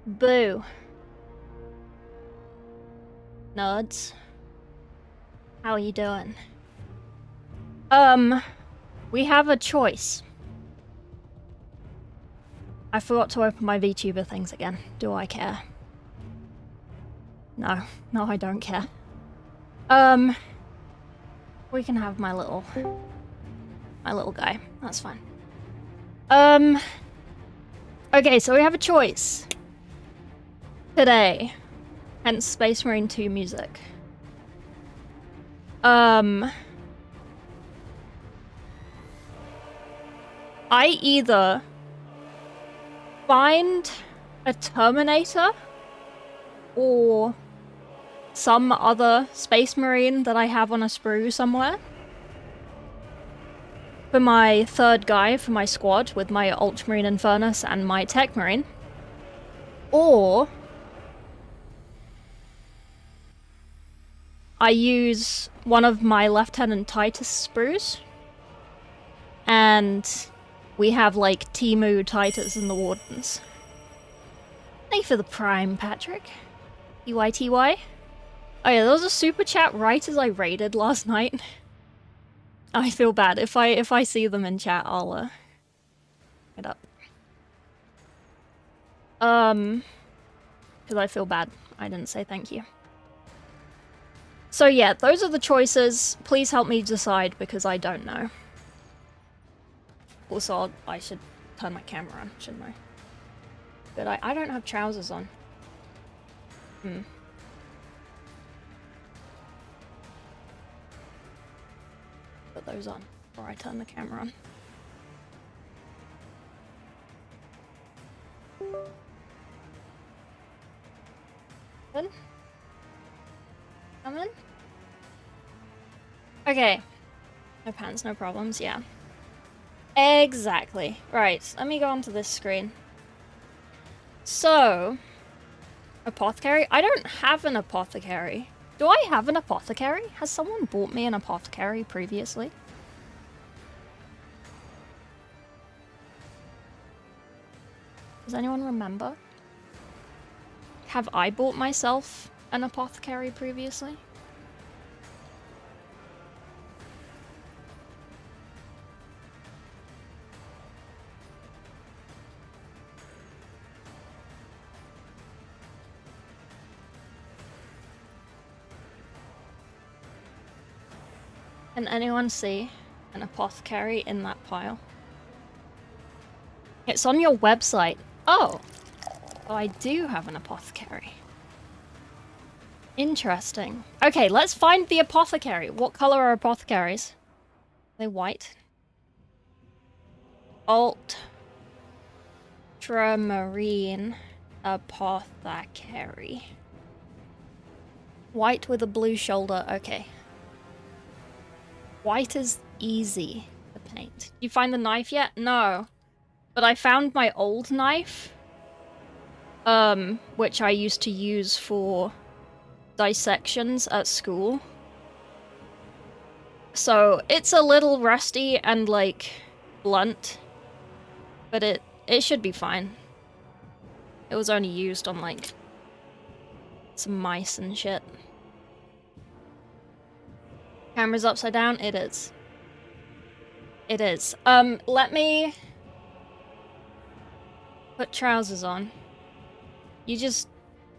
Boo. Nerds. How are you doing? We have a choice. I forgot to open my VTuber things again. Do I care? No. No, I don't care. We can have my little guy. That's fine. Okay, so we have a choice. Today. Hence Space Marine 2 music. I either find a Terminator or some other Space Marine that I have on a sprue somewhere for my third guy for my squad with my Ultramarine Infernus and my Tech Marine, or I use one of my Lieutenant Titus sprues and we have like Timu, Titus, and the Wardens. Thank you for the Prime, Patrick. TYTY. Oh yeah, there was a super chat right as I raided last night. I feel bad. If I see them in chat, I'll it up. Because I feel bad. I didn't say thank you. So yeah, those are the choices. Please help me decide because I don't know. Also, I should turn my camera on, shouldn't I? But I don't have trousers on. Put those on before I turn the camera on. Good? Come in? Okay. No pants, no problems, yeah. Exactly. Right, let me go onto this screen. So, apothecary? I don't have an apothecary. Do I have an apothecary? Has someone bought me an apothecary previously? Does anyone remember? Have I bought myself an apothecary previously? Can anyone see an apothecary in that pile? It's on your website. Oh! Oh, I do have an apothecary. Interesting. Okay, let's find the apothecary. What color are apothecaries? Are they white? Ultramarine apothecary. White with a blue shoulder. Okay. White is easy to paint. Did you find the knife yet? No. But I found my old knife. Which I used to use for dissections at school. So it's a little rusty and like blunt, but it should be fine. It was only used on like some mice and shit. Camera's upside down? It is. It is. Let me put trousers on. You just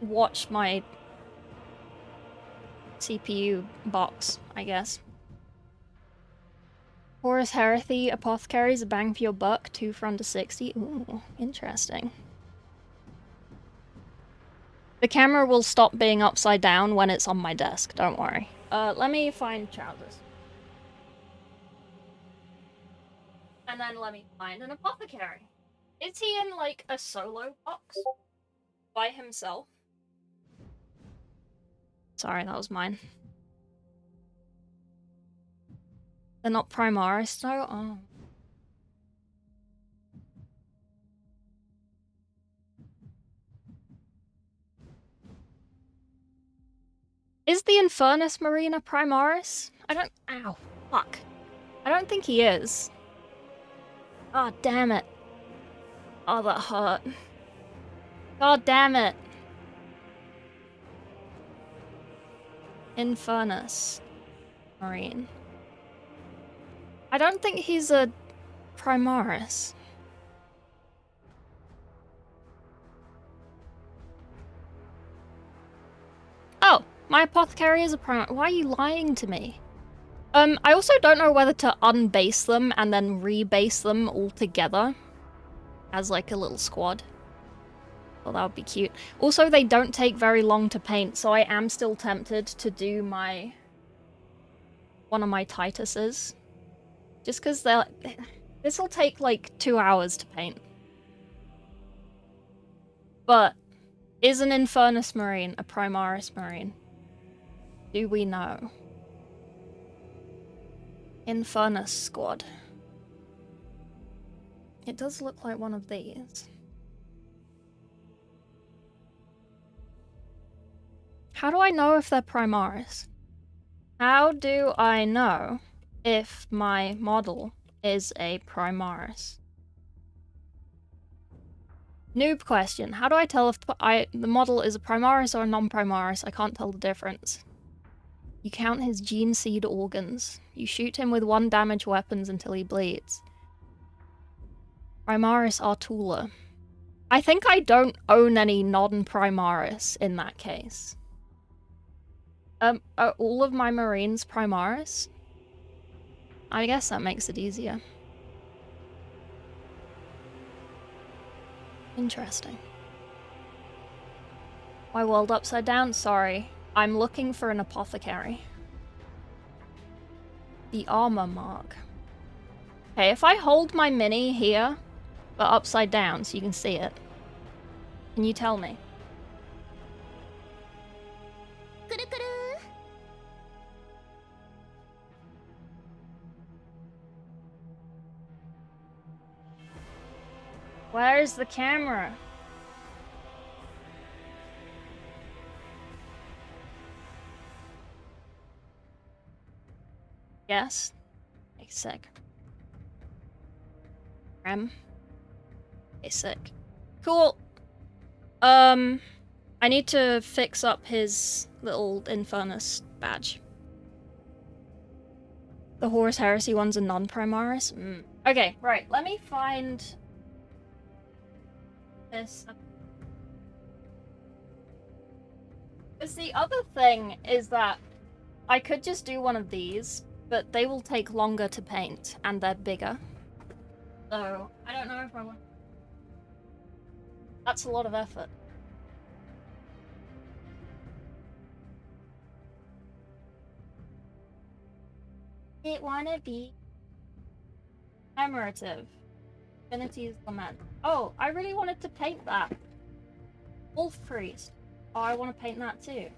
watch my CPU box, I guess. Horus Heresy, Apothecaries, a bang for your buck, 2 for under 60. Ooh, interesting. The camera will stop being upside down when it's on my desk, don't worry. Let me find trousers. And then let me find an apothecary. Is he in, like, a solo box? By himself? Sorry, that was mine. They're not Primaris, though? Oh. Is the Infernus Marina Primaris? I don't- ow. Fuck. I don't think he is. Oh, damn it. Oh, that hurt. God damn it. Infernus Marine. I don't think he's a Primaris. Oh, my apothecary is a Primaris. Why are you lying to me? I also don't know whether to unbase them and then rebase them all together as like a little squad. Well, that would be cute. Also, they don't take very long to paint, so I am still tempted to do one of my Tituses. Just because this will take like 2 hours to paint. But is an Infernus Marine a Primaris Marine? Do we know? Infernus squad. It does look like one of these. How do I know if they're Primaris? How do I know if my model is a Primaris? Noob question. How do I tell if the model is a Primaris or a non-Primaris? I can't tell the difference. You count his gene seed organs. You shoot him with 1 damage weapons until he bleeds. Primaris Artula. I think I don't own any non-Primaris in that case. Are all of my Marines Primaris? I guess that makes it easier. Interesting. My world upside down? Sorry. I'm looking for an apothecary. The armor mark. Okay, if I hold my mini here, but upside down so you can see it, can you tell me? Where's the camera? Yes. Okay, sick. Okay, sick. Cool. I need to fix up his little Infernus badge. The Horus Heresy one's a non-Primaris? Okay, right. Let me find this. Because the other thing is that I could just do one of these, but they will take longer to paint, and they're bigger. So, I don't know if I want... That's a lot of effort. It wanna be commemorative. Infinity's Lament. Oh, I really wanted to paint that. Wolf Priest. Oh, I want to paint that too.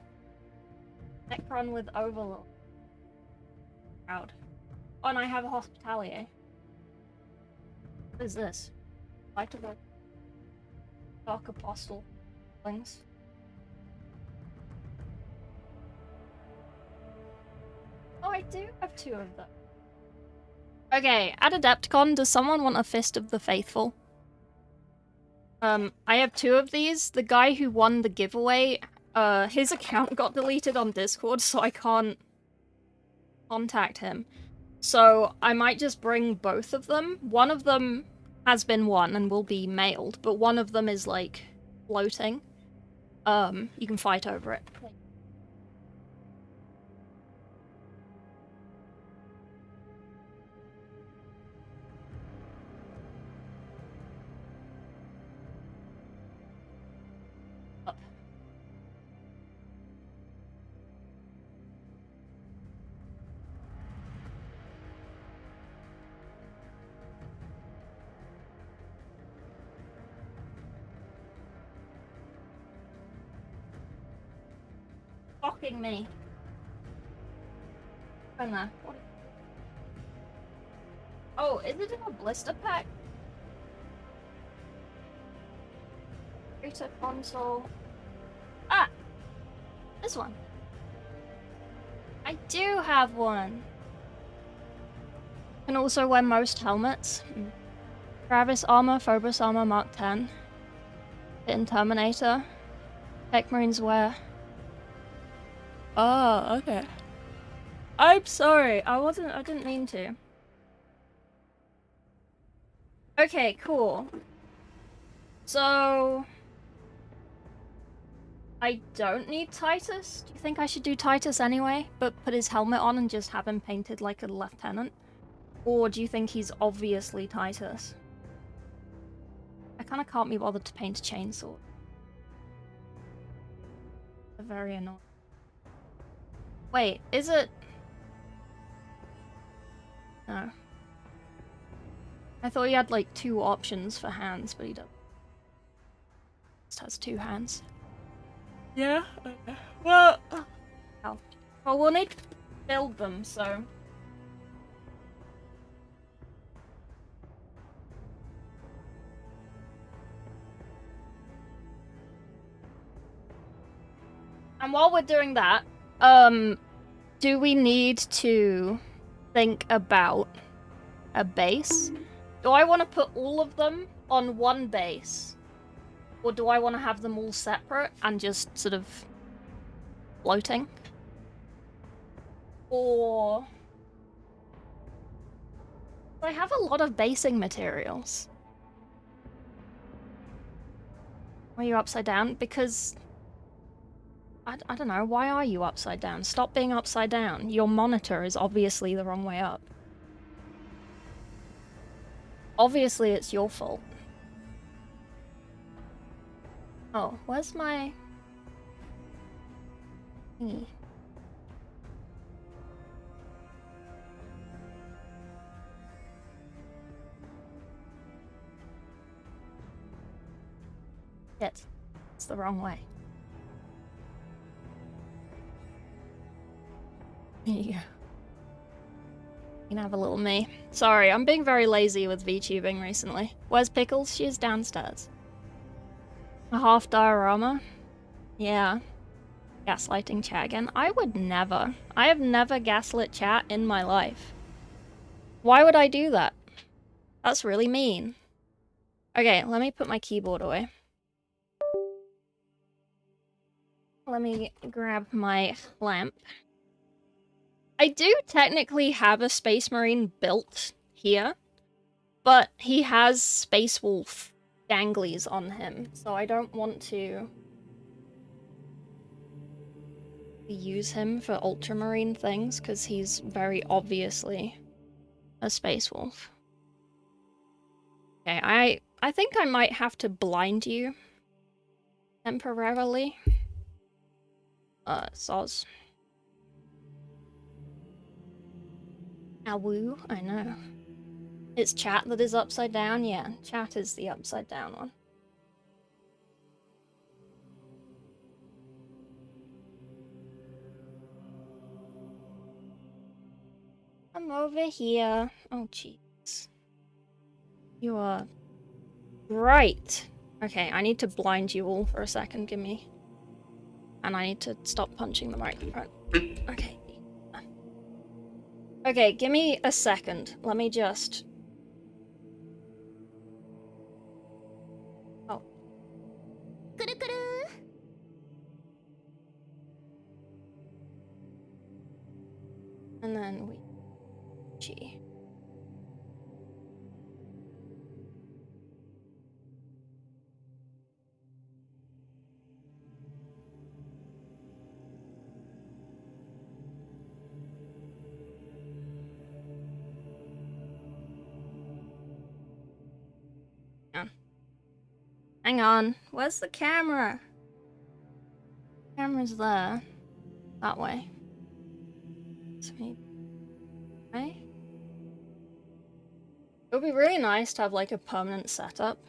Necron with Overlord. Proud. Oh, and I have a Hospitalier. What is this? Light of the Dark Apostle things. Oh, I do have 2 of them. Okay, at AdeptiCon, does someone want a Fist of the Faithful? I have 2 of these. The guy who won the giveaway, his account got deleted on Discord, so I can't contact him. So I might just bring both of them. One of them has been won and will be mailed, but one of them is, like, floating. You can fight over it. Fucking me. What? Oh, is it in a blister pack? Creator console. Ah! This one. I do have one. Can also wear most helmets. Gravis armor, Phobos armor, Mark 10. In Terminator. Tech Marines wear. Oh, okay. I'm sorry. I didn't mean to. Okay, cool. So I don't need Titus? Do you think I should do Titus anyway, but put his helmet on and just have him painted like a lieutenant? Or do you think he's obviously Titus? I kind of can't be bothered to paint a chainsaw. They're very annoying. Wait, is it? No. I thought he had like 2 options for hands, but he doesn't. Just has 2 hands. Yeah? Okay. Well... Oh. Well, we'll need to build them, so... And while we're doing that, do we need to think about a base? Do I want to put all of them on one base? Or do I want to have them all separate and just sort of floating? Or... I have a lot of basing materials. Are you upside down? Because... I don't know, why are you upside down? Stop being upside down. Your monitor is obviously the wrong way up. Obviously it's your fault. Oh, where's my... thingy? Shit. It's the wrong way. There you go. You can have a little me. Sorry, I'm being very lazy with VTubing recently. Where's Pickles? She is downstairs. A half diorama? Yeah. Gaslighting chat again? I would never. I have never gaslit chat in my life. Why would I do that? That's really mean. Okay, let me put my keyboard away. Let me grab my lamp. I do technically have a Space Marine built here, but he has Space Wolf danglies on him, so I don't want to use him for Ultramarine things, because he's very obviously a Space Wolf. Okay, I think I might have to blind you temporarily. Soz. Awoo, I know. It's chat that is upside down? Yeah, chat is the upside down one. I'm over here. Oh, jeez. You are... Right. Okay, I need to blind you all for a second, give me... And I need to stop punching the microphone. Okay. Okay, give me a second. Let me just... Oh. And then we... G. Hang on. Where's the camera? Camera's there. That way. Sweet. Okay. It would be really nice to have like a permanent setup.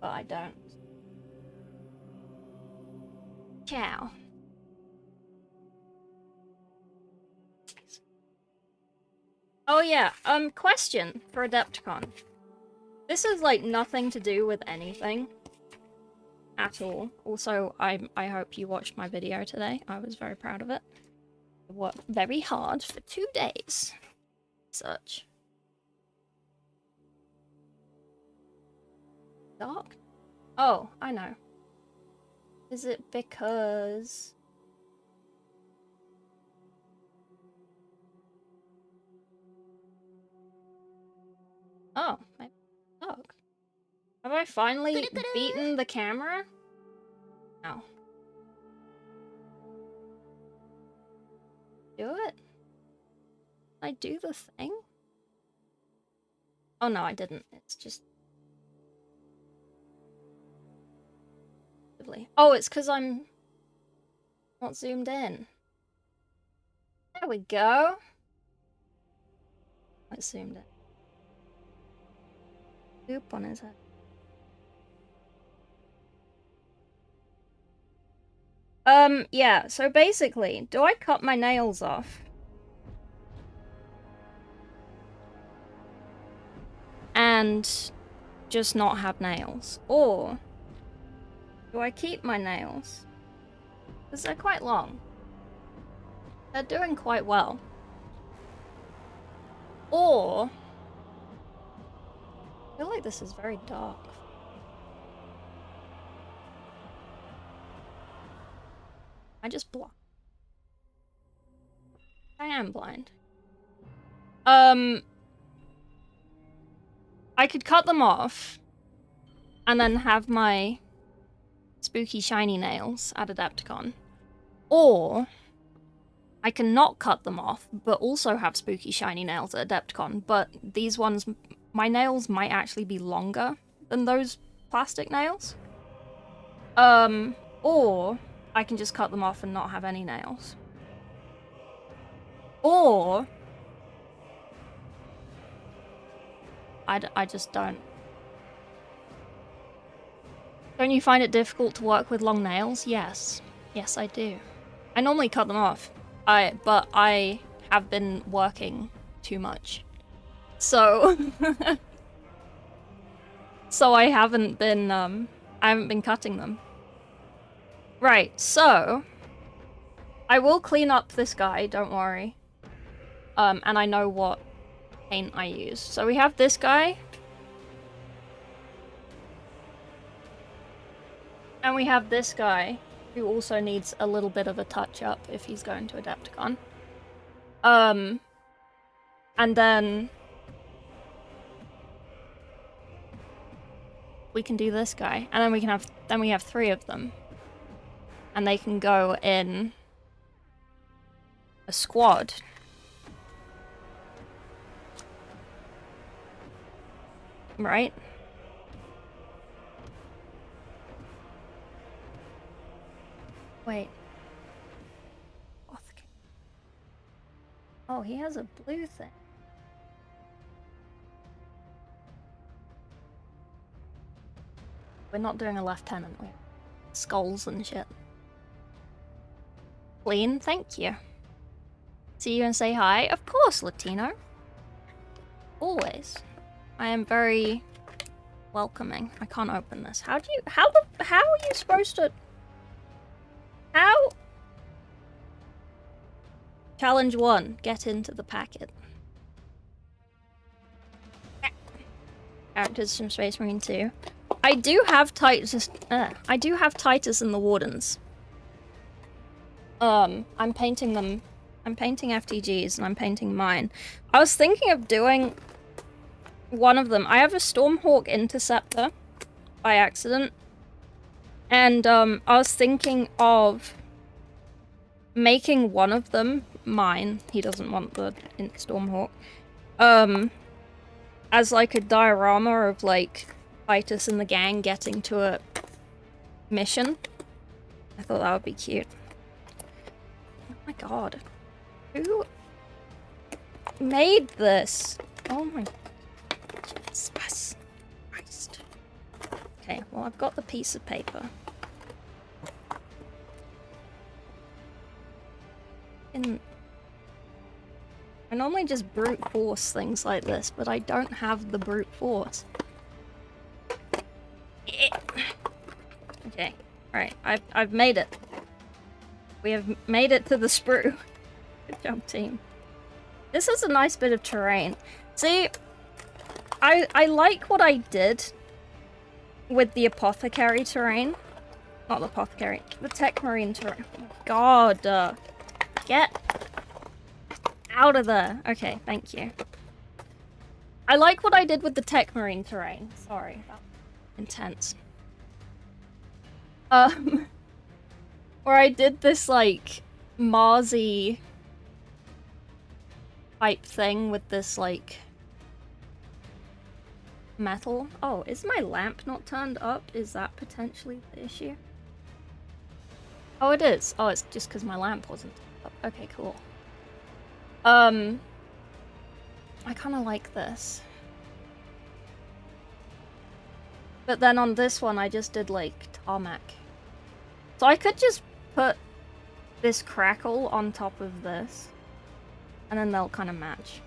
But I don't. Ciao. Oh yeah, question for AdeptiCon. This is like nothing to do with anything at all. Also, I hope you watched my video today. I was very proud of it. I worked very hard for 2 days. Search. Dark. Oh, I know. Is it because... Oh, my dog. Have I finally beaten the camera? No. Do it? Did I do the thing? Oh no, I didn't. It's just... Oh, it's because I'm not zoomed in. There we go. It's zoomed in. Poop on his head. Yeah, so basically, do I cut my nails off? And just not have nails? Or do I keep my nails? Because they're quite long. They're doing quite well. Or... I feel like this is very dark. I just blind. I am blind. I could cut them off and then have my spooky shiny nails at AdeptiCon. Or I can not cut them off, but also have spooky shiny nails at AdeptiCon, but these ones, my nails might actually be longer than those plastic nails. Or I can just cut them off and not have any nails. Or I just don't. Don't you find it difficult to work with long nails? Yes. Yes, I do. I normally cut them off. But I have been working too much. So... so I haven't been cutting them. Right, so... I will clean up this guy, don't worry. And I know what paint I use. So we have this guy. And we have this guy, who also needs a little bit of a touch-up if he's going to AdeptiCon. And then... we can do this guy. And then we can have... then we have 3 of them. And they can go in... a squad. Right? Wait. Oh, he has a blue thing. We're not doing a lieutenant, we're skulls and shit. Clean, thank you. See you and say hi? Of course, Latino. Always. I am very welcoming. I can't open this. How are you supposed to... How? Challenge 1. Get into the packet. Characters from Space Marine 2. I do have Titus and the Wardens. I'm painting them. I'm painting FTGs and I'm painting mine. I was thinking of doing one of them. I have a Stormhawk Interceptor by accident. And I was thinking of making one of them mine. He doesn't want the Stormhawk. As like a diorama of like Titus and the gang getting to a mission. I thought that would be cute. Oh my god. Who made this? Oh my Jesus Christ. Okay, well I've got the piece of paper. I normally just brute force things like this, but I don't have the brute force. Okay, alright, I've made it. We have made it to the sprue. Good job, team. This is a nice bit of terrain. See, I like what I did with the apothecary terrain. Not the apothecary, the tech marine terrain. Oh God, get out of there. Okay, thank you. I like what I did with the tech marine terrain. Sorry, that was intense. Where I did this like Marsy type thing with this like metal. Oh, is my lamp not turned up? Is that potentially the issue? Oh, it is. Oh, it's just because my lamp wasn't up. Okay, cool. I kind of like this. But then on this one, I just did like tarmac. So I could just put this crackle on top of this, and then they'll kind of match.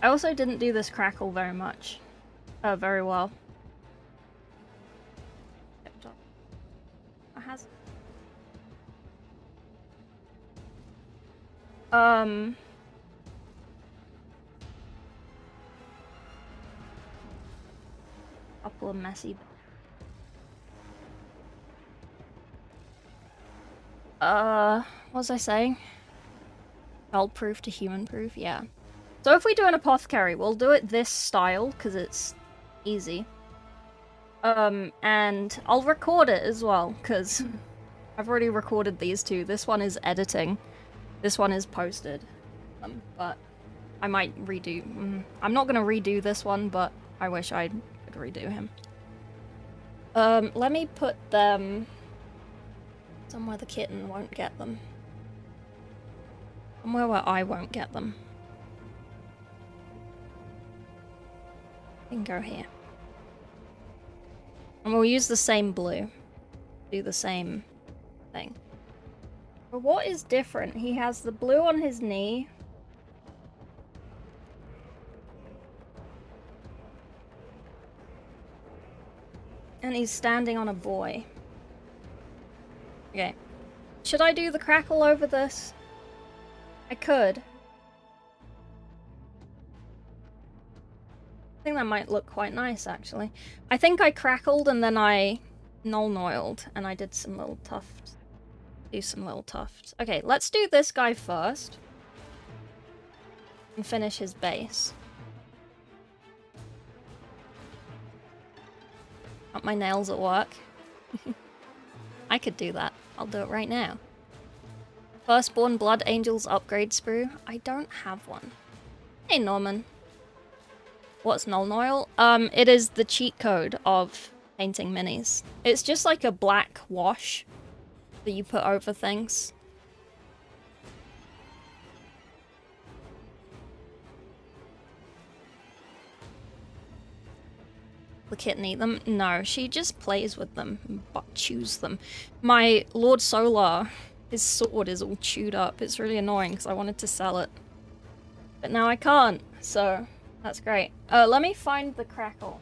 I also didn't do this crackle very much. Very well. It has... Couple of messy... what was I saying? Child-proof to human-proof? Yeah. So if we do an apothecary, we'll do it this style, because it's easy. And I'll record it as well, because I've already recorded these two. This one is editing. This one is posted. But I might redo... I'm not going to redo this one, but I wish I could redo him. Let me put them somewhere the kitten won't get them. Somewhere where I won't get them. And go here. And we'll use the same blue. Do the same thing. But what is different? He has the blue on his knee. And he's standing on a buoy. Okay. Should I do the crackle over this? I could. I think that might look quite nice, actually. I think I crackled and then I null-noiled, and I did some little tufts. Do some little tufts. Okay, let's do this guy first. And finish his base. Got my nails at work. I could do that. I'll do it right now. Firstborn Blood Angels upgrade sprue. I don't have one. Hey, Norman. What's null-noil? It is the cheat code of painting minis. It's just like a black wash that you put over things. The kitten eat them? No, she just plays with them, but chews them. My Lord Solar, his sword is all chewed up. It's really annoying because I wanted to sell it. But now I can't, so that's great. Let me find the crackle.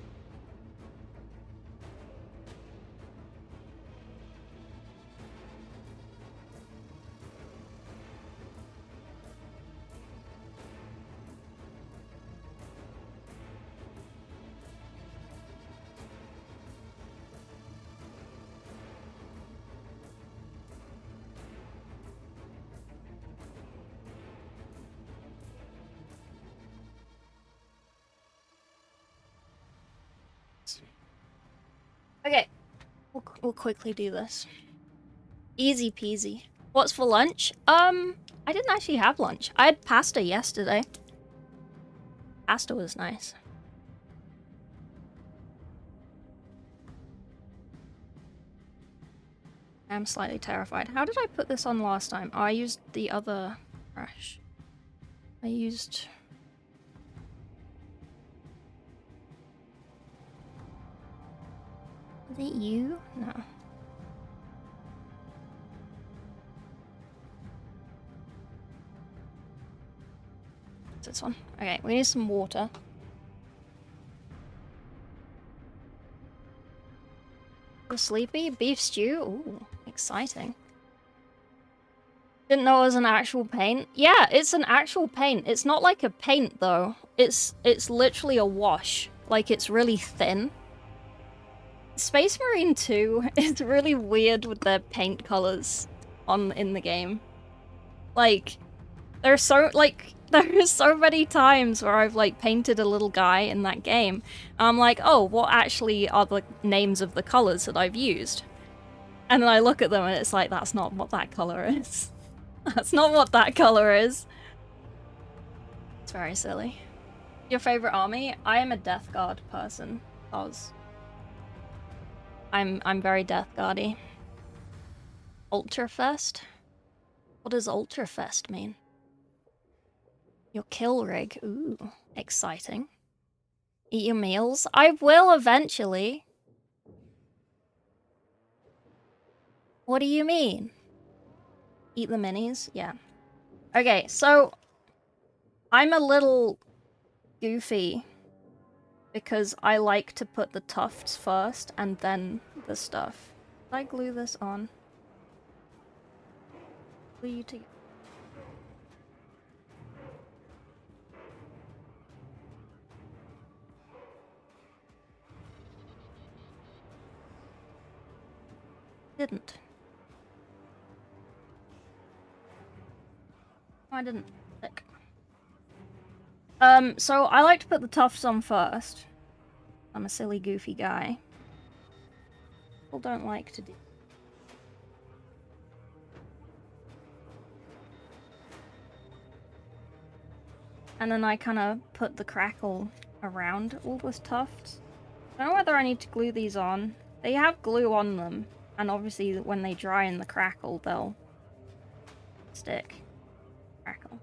Okay, we'll quickly do this. Easy peasy. What's for lunch? I didn't actually have lunch. I had pasta yesterday. Pasta was nice. I'm slightly terrified. How did I put this on last time? Oh, I used the other brush. I used... Is it you? No. It's this one. Okay, we need some water. You're sleepy? Beef stew? Ooh, exciting. Didn't know it was an actual paint. Yeah, it's an actual paint. It's not like a paint though. It's literally a wash. Like it's really thin. Space Marine 2 is really weird with their paint colors in the game. Like there are so many times where I've like painted a little guy in that game. And I'm like, oh, what actually are the names of the colors that I've used? And then I look at them and it's like, that's not what that color is. That's not what that color is. It's very silly. Your favorite army? I am a Death Guard person. I'm very Death Guardy. Ultrafest? What does Ultrafest mean? Your kill rig. Ooh, exciting. Eat your meals? I will eventually. What do you mean? Eat the minis? Yeah. Okay, so I'm a little goofy because I like to put the tufts first and then the stuff. Did I glue this on? Glue you together. Didn't. No, I didn't. Sick. So I like to put the tufts on first. I'm a silly, goofy guy. People don't like to do. And then I kind of put the crackle around all the tufts. I don't know whether I need to glue these on. They have glue on them, and obviously when they dry in the crackle, they'll stick. Crackle.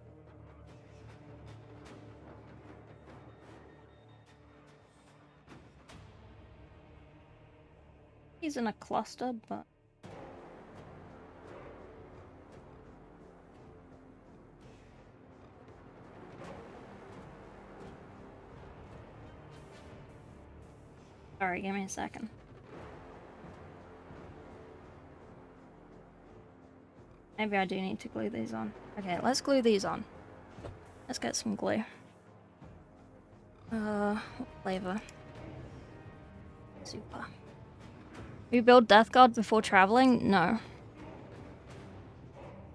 He's in a cluster, but... Sorry, give me a second. Maybe I do need to glue these on. Okay, let's glue these on. Let's get some glue. What flavor? Super. You build Death Guard before traveling? No.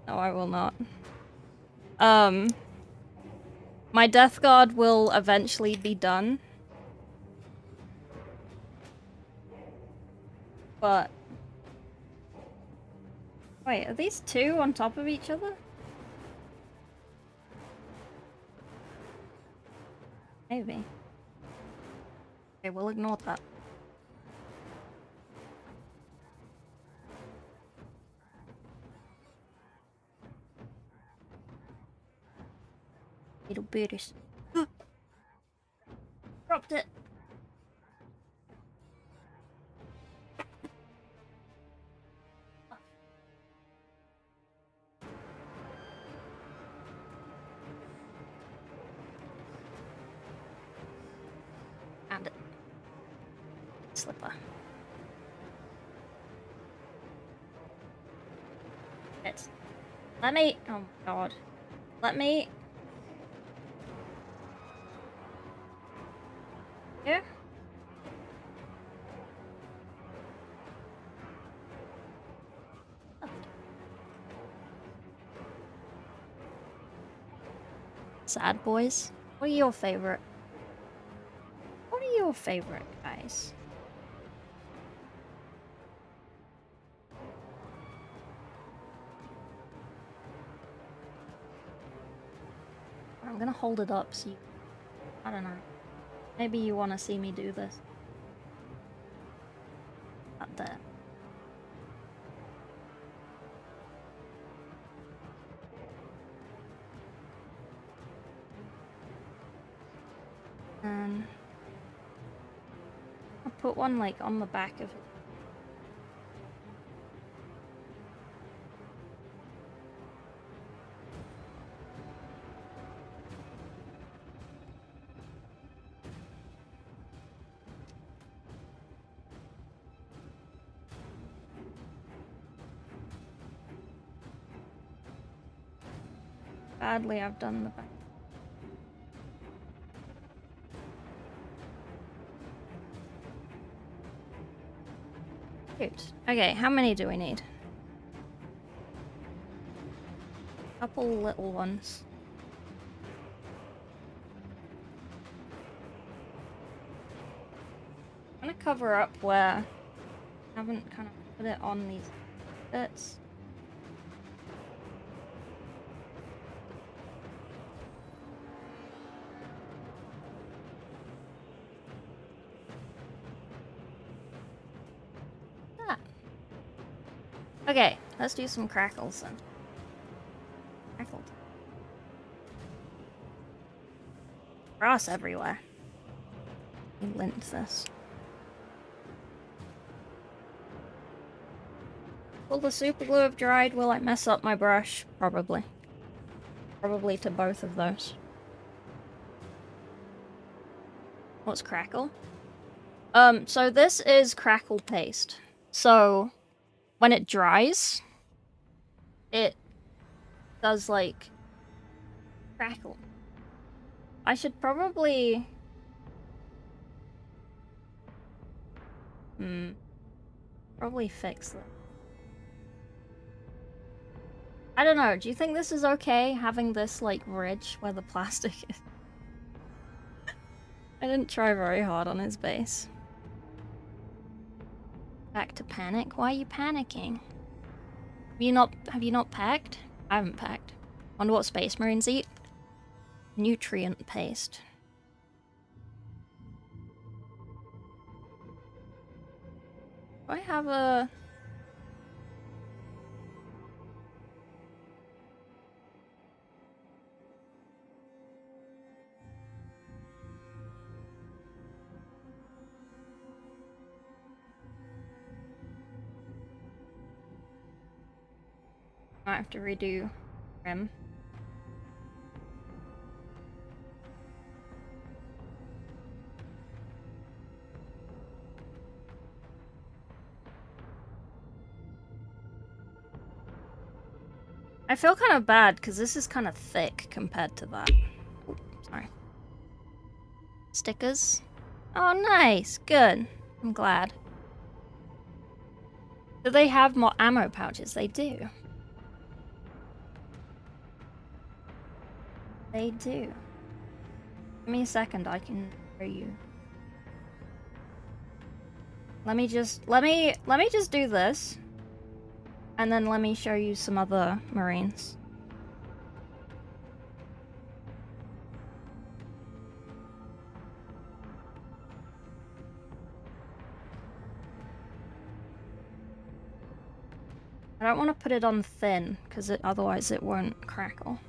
No, I will not. My Death Guard will eventually be done. But... Wait, are these two on top of each other? Maybe. Okay, we'll ignore that. Little birdies. Dropped it. Found it. Slipper. It. Let me. Oh my god. Let me. Here? Oh. Sad boys? What are your favorite? What are your favorite guys? I'm gonna hold it up so you... I don't know. Maybe you want to see me do this. Up there. I'll put one like on the back of it. badly I've done the back. Cute. Okay, how many do we need? Couple little ones. I'm gonna cover up where I haven't kind of put it on these bits. Ah. Okay, let's do some crackles then. Crackled. Grass everywhere. We lint this. Will the super glue have dried? Will I mess up my brush? Probably. Probably to both of those. What's crackle? So this is crackle paste. So when it dries, it does like crackle. I should probably probably fix that. I don't know, do you think this is okay, having this, like, ridge where the plastic is? I didn't try very hard on his base. Back to panic? Why are you panicking? Have you not packed? I haven't packed. Wonder what Space Marines eat? Nutrient paste. Do I have a... I have to redo rim. I feel kind of bad because this is kind of thick compared to that. Oh, sorry. Stickers. Oh, nice. Good. I'm glad. Do they have more ammo pouches? They do. They do. Give me a second, I can show you. Let me just do this. And then let me show you some other Marines. I don't want to put it on thin, because otherwise it won't crackle.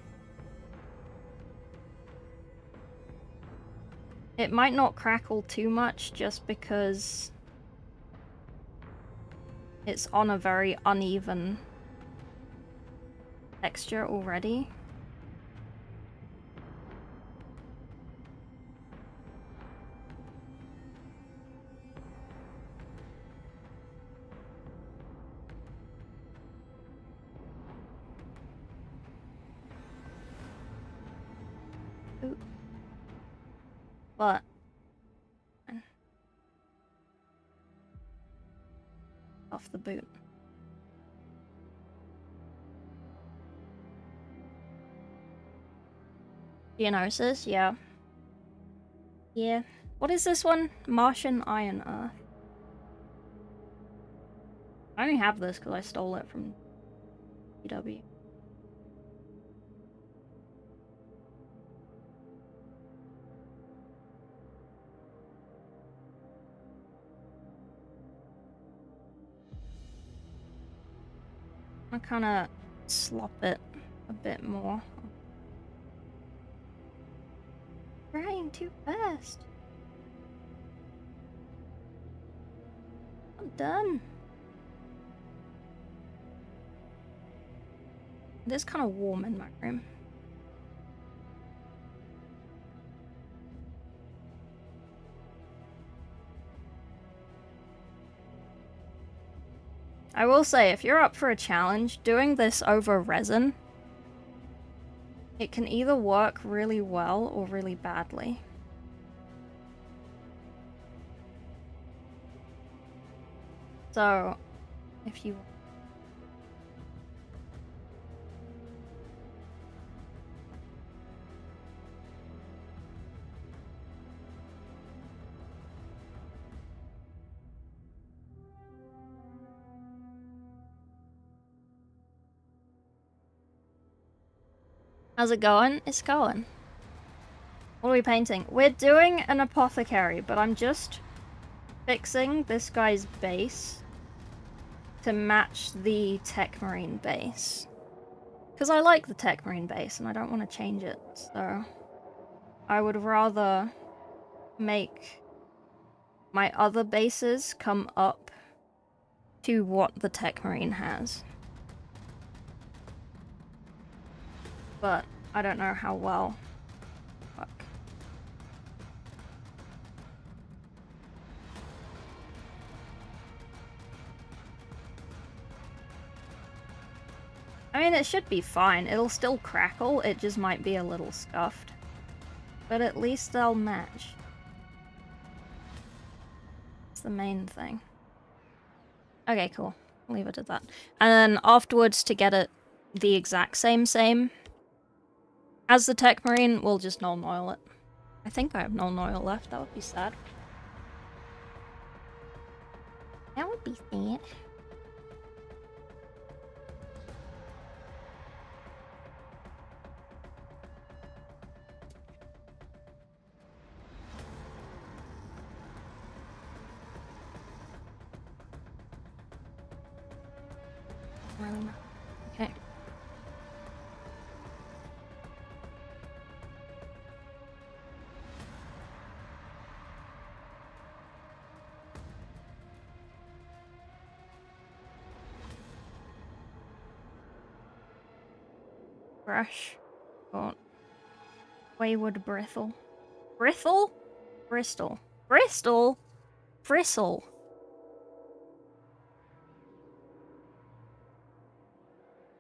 It might not crackle too much just because it's on a very uneven texture already. Ooh. But off the boot. Geonosis, yeah. Yeah. What is this one? Martian Iron Earth. I only have this because I stole it from GW. I kind of slop it a bit more. Drying too fast. I'm done. It is kind of warm in my room. I will say, if you're up for a challenge, doing this over resin It can either work really well or really badly. So, if you... How's it going? It's going. What are we painting? We're doing an apothecary, but I'm just fixing this guy's base to match the Tech Marine base. Because I like the Tech Marine base and I don't want to change it, so I would rather make my other bases come up to what the Tech Marine has. But I don't know how well. Fuck. I mean, it should be fine. It'll still crackle, it just might be a little scuffed. But at least they'll match. It's the main thing. Okay, cool. I'll leave it at that. And then afterwards, to get it the exact same as the Tech Marine, we'll just null oil it. I think I have null oil left. That would be sad. That would be sad. Okay. Brush. Oh. Wayward Bristle. Bristle? Bristol. Bristol? Bristle.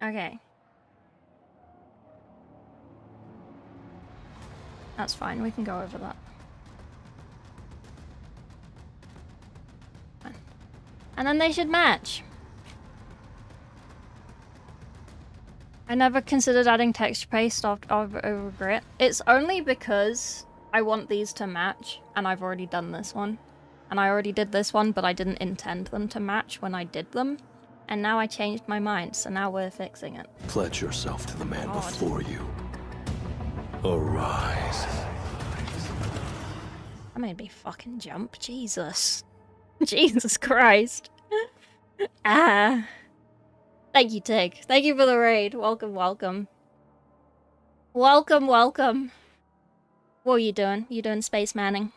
Okay. That's fine, we can go over that. Fine. And then they should match. I never considered adding texture paste over grit. It's only because I want these to match, and I've already done this one. And I already did this one, but I didn't intend them to match when I did them. And now I changed my mind, so now we're fixing it. Pledge yourself to the man before you. Arise. That made me fucking jump. Jesus. Jesus Christ. Ah. Thank you, Tig. Thank you for the raid. Welcome, welcome. Welcome, welcome. What are you doing? You doing Space Manning?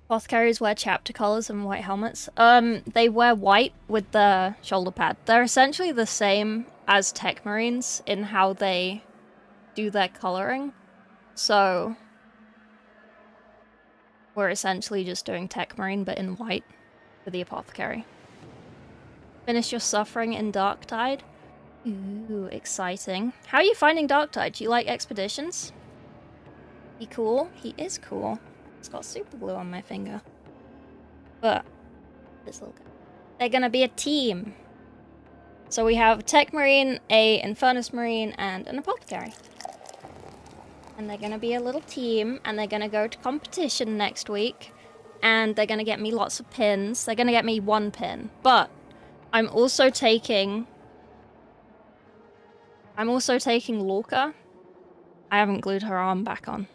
Apothecaries wear chapter collars and white helmets. They wear white with the shoulder pad. They're essentially the same as Tech Marines in how they do their coloring. So we're essentially just doing Tech Marine but in white for the Apothecary. Finish your suffering in Darktide. Ooh, exciting. How are you finding Darktide? Do you like expeditions? He cool? He is cool. It's got super glue on my finger. But this little guy. They're gonna be a team. So we have a Tech Marine, a Infernus Marine, and an Apothecary. And they're gonna be a little team, and they're gonna go to competition next week. And they're gonna get me lots of pins. They're gonna get me 1 pin. But I'm also taking Lorca. I haven't glued her arm back on.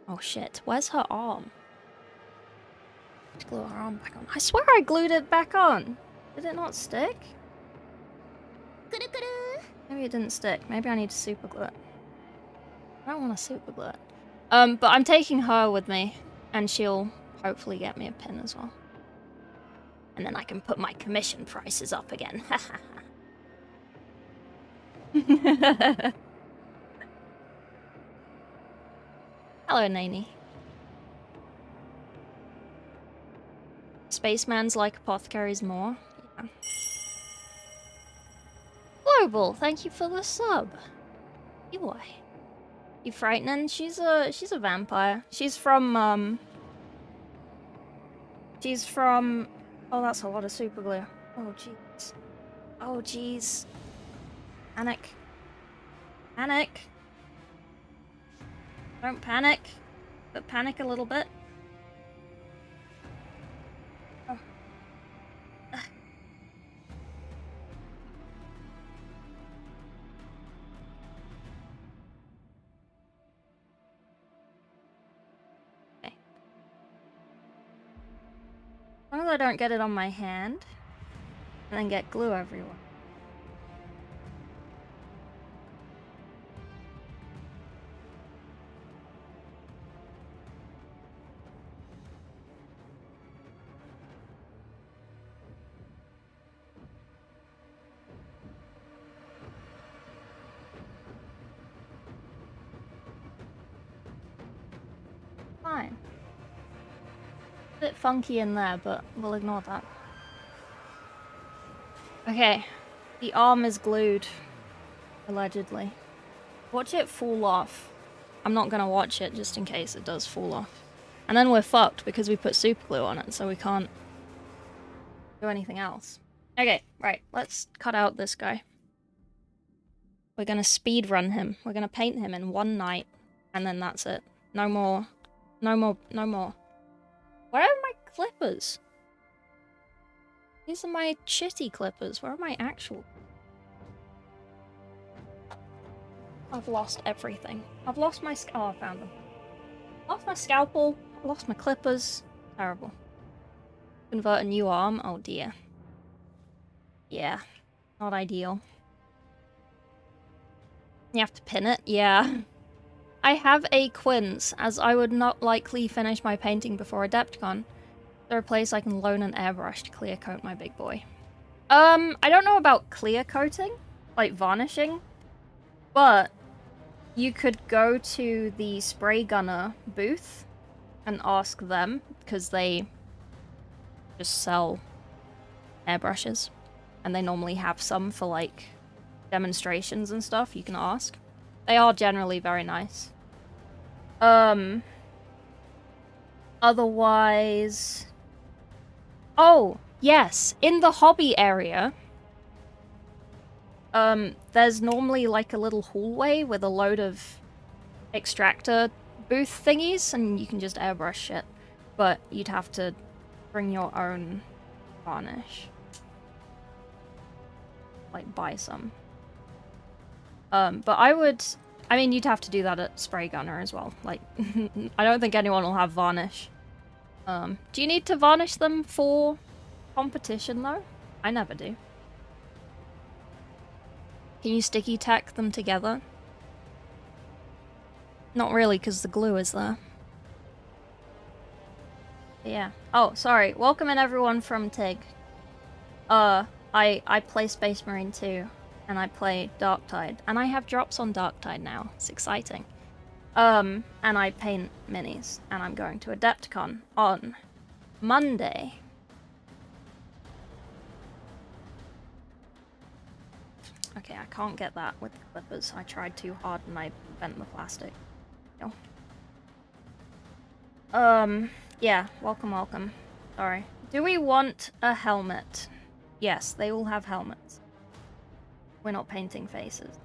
Oh shit, where's her arm? Let's glue her arm back on. I swear I glued it back on. Did it not stick? Maybe it didn't stick. Maybe I need to super glue it. I don't want to super glue it. But I'm taking her with me, and she'll hopefully get me a pin as well. And then I can put my commission prices up again. Hello, Nani. Spaceman's like apothecaries more. Yeah. Noble, thank you for the sub. You frightening? She's a vampire. She's from oh, that's a lot of super glue. Oh jeez. Oh jeez. Panic. Panic. Don't panic, but panic a little bit. Oh. Okay. As long as I don't get it on my hand, and then get glue everywhere. Fine. A bit funky in there, but we'll ignore that. Okay. The arm is glued. Allegedly. Watch it fall off. I'm not gonna watch it just in case it does fall off. And then we're fucked because we put super glue on it, so we can't do anything else. Okay, right. Let's cut out this guy. We're gonna speed run him. We're gonna paint him in one night, and then that's it. No more. No more. No more. Where are my clippers? These are my shitty clippers. Where are my actual? I've lost everything. I've lost my oh, I found them. Lost my scalpel. Lost my clippers. Terrible. Convert a new arm. Oh dear. Yeah. Not ideal. You have to pin it? Yeah. I have a quince, as I would not likely finish my painting before AdeptiCon. Is there a place I can loan an airbrush to clear coat my big boy? I don't know about clear coating, like varnishing, but you could go to the spray gunner booth and ask them, because they just sell airbrushes, and they normally have some for like demonstrations and stuff. You can ask. They are generally very nice. Otherwise... Oh, yes, in the hobby area, there's normally like a little hallway with a load of extractor booth thingies, and you can just airbrush shit. But you'd have to bring your own varnish. Like, buy some. But I mean, you'd have to do that at Spray Gunner as well. Like, I don't think anyone will have varnish. Do you need to varnish them for competition, though? I never do. Can you sticky tack them together? Not really, because the glue is there. Yeah. Oh, sorry. Welcome in everyone from TIG. I play Space Marine 2. And I play Darktide. And I have drops on Darktide now. It's exciting. And I paint minis. And I'm going to AdeptiCon on Monday. Okay, I can't get that with the clippers. I tried too hard and I bent the plastic. No. Yeah, welcome. Sorry. Do we want a helmet? Yes, they all have helmets. We're not painting faces.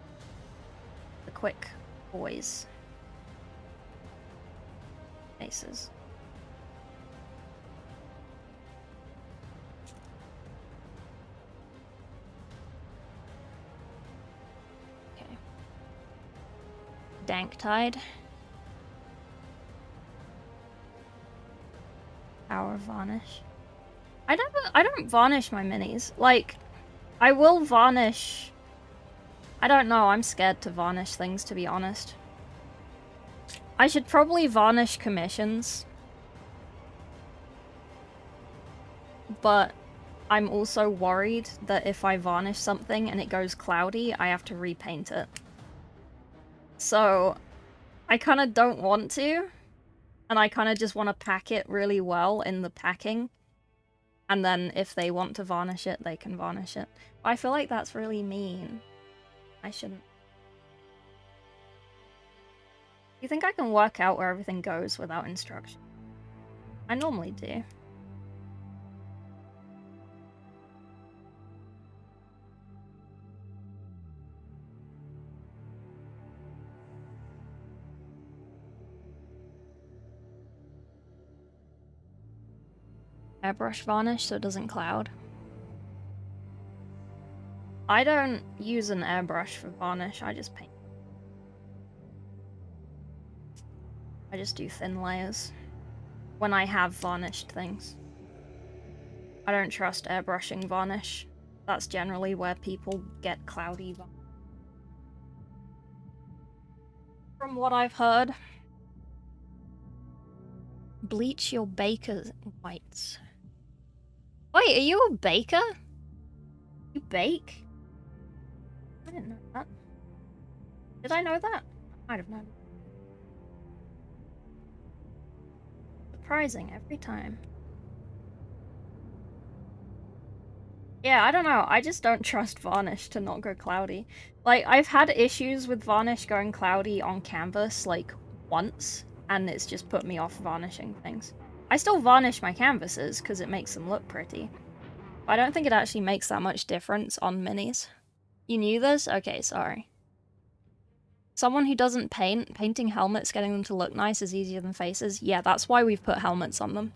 The quick boys. Faces. Okay. Danktide. Power varnish. I don't varnish my minis. Like, I will varnish. I don't know, I'm scared to varnish things, to be honest. I should probably varnish commissions. But I'm also worried that if I varnish something and it goes cloudy, I have to repaint it. So, I kind of don't want to. And I kind of just want to pack it really well in the packing. And then if they want to varnish it, they can varnish it. But I feel like that's really mean. I shouldn't. You think I can work out where everything goes without instruction? I normally do. Airbrush varnish so it doesn't cloud. I don't use an airbrush for varnish, I just paint. I just do thin layers when I have varnished things. I don't trust airbrushing varnish. That's generally where people get cloudy varnish. From what I've heard. Bleach your baker's whites. Wait, are you a baker? You bake? I didn't know that. Did I know that? I might have known. Surprising every time. Yeah, I don't know. I just don't trust varnish to not go cloudy. Like, I've had issues with varnish going cloudy on canvas, like, once, and it's just put me off varnishing things. I still varnish my canvases, because it makes them look pretty. But I don't think it actually makes that much difference on minis. You knew this? Okay, sorry. Someone who doesn't paint, painting helmets, getting them to look nice is easier than faces. Yeah, that's why we've put helmets on them.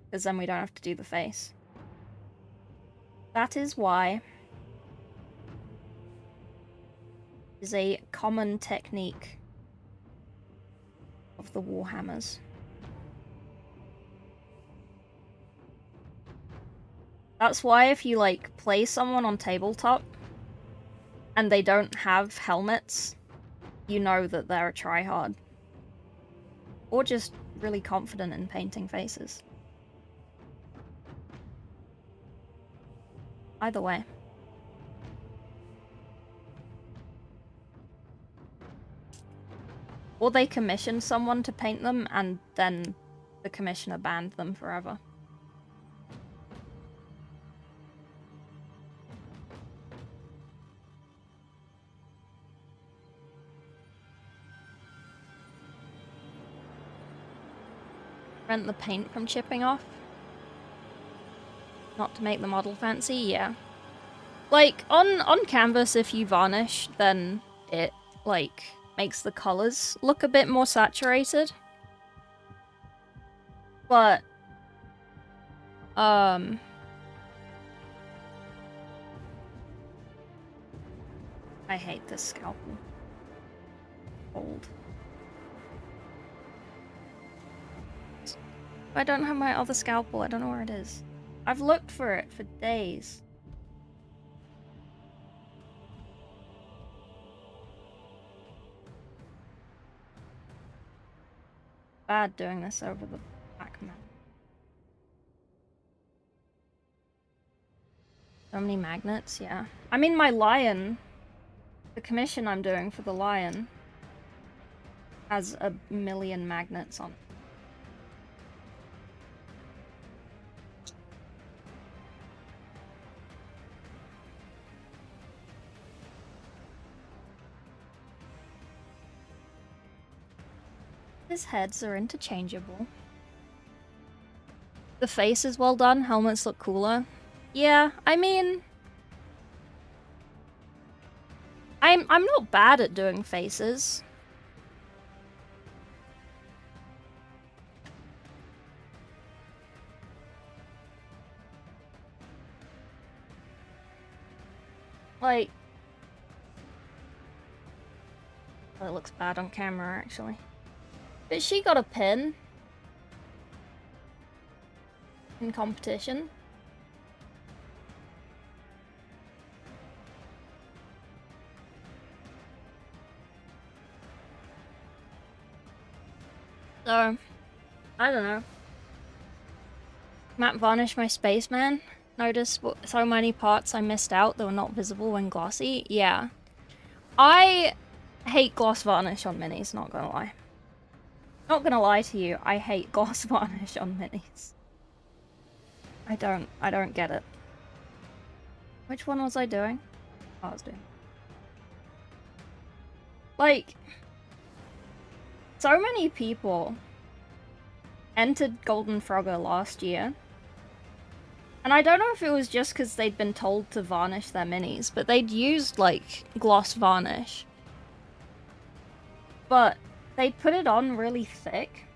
Because then we don't have to do the face. That is why. Is a common technique of the warhammers. That's why if you, like, play someone on tabletop and they don't have helmets, you know that they're a tryhard. Or just really confident in painting faces. Either way. Or they commissioned someone to paint them and then the commissioner banned them forever. Prevent the paint from chipping off. Not to make the model fancy, yeah. Like, on canvas, if you varnish, then it, like, makes the colors look a bit more saturated. But, I hate this scalpel. Old. I don't have my other scalpel, I don't know where it is. I've looked for it for days. Bad doing this over the back map. So many magnets, yeah. I mean, my lion, the commission I'm doing for the lion, has 1,000,000 magnets on it. His heads are interchangeable. The face is well done, helmets look cooler. Yeah, I mean... I'm not bad at doing faces. Like... Oh, it looks bad on camera, actually. But she got a pin. In competition. So, I don't know. Matte varnish my spaceman. Notice so many parts I missed out that were not visible when glossy. Yeah. I hate gloss varnish on minis, not gonna lie. Not gonna lie to you, I hate gloss varnish on minis. I don't get it. Which one was I doing? Oh, I was doing. Like, so many people entered Golden Frogger last year. And I don't know if it was just because they'd been told to varnish their minis, but they'd used, like, gloss varnish. But they'd put it on really thick.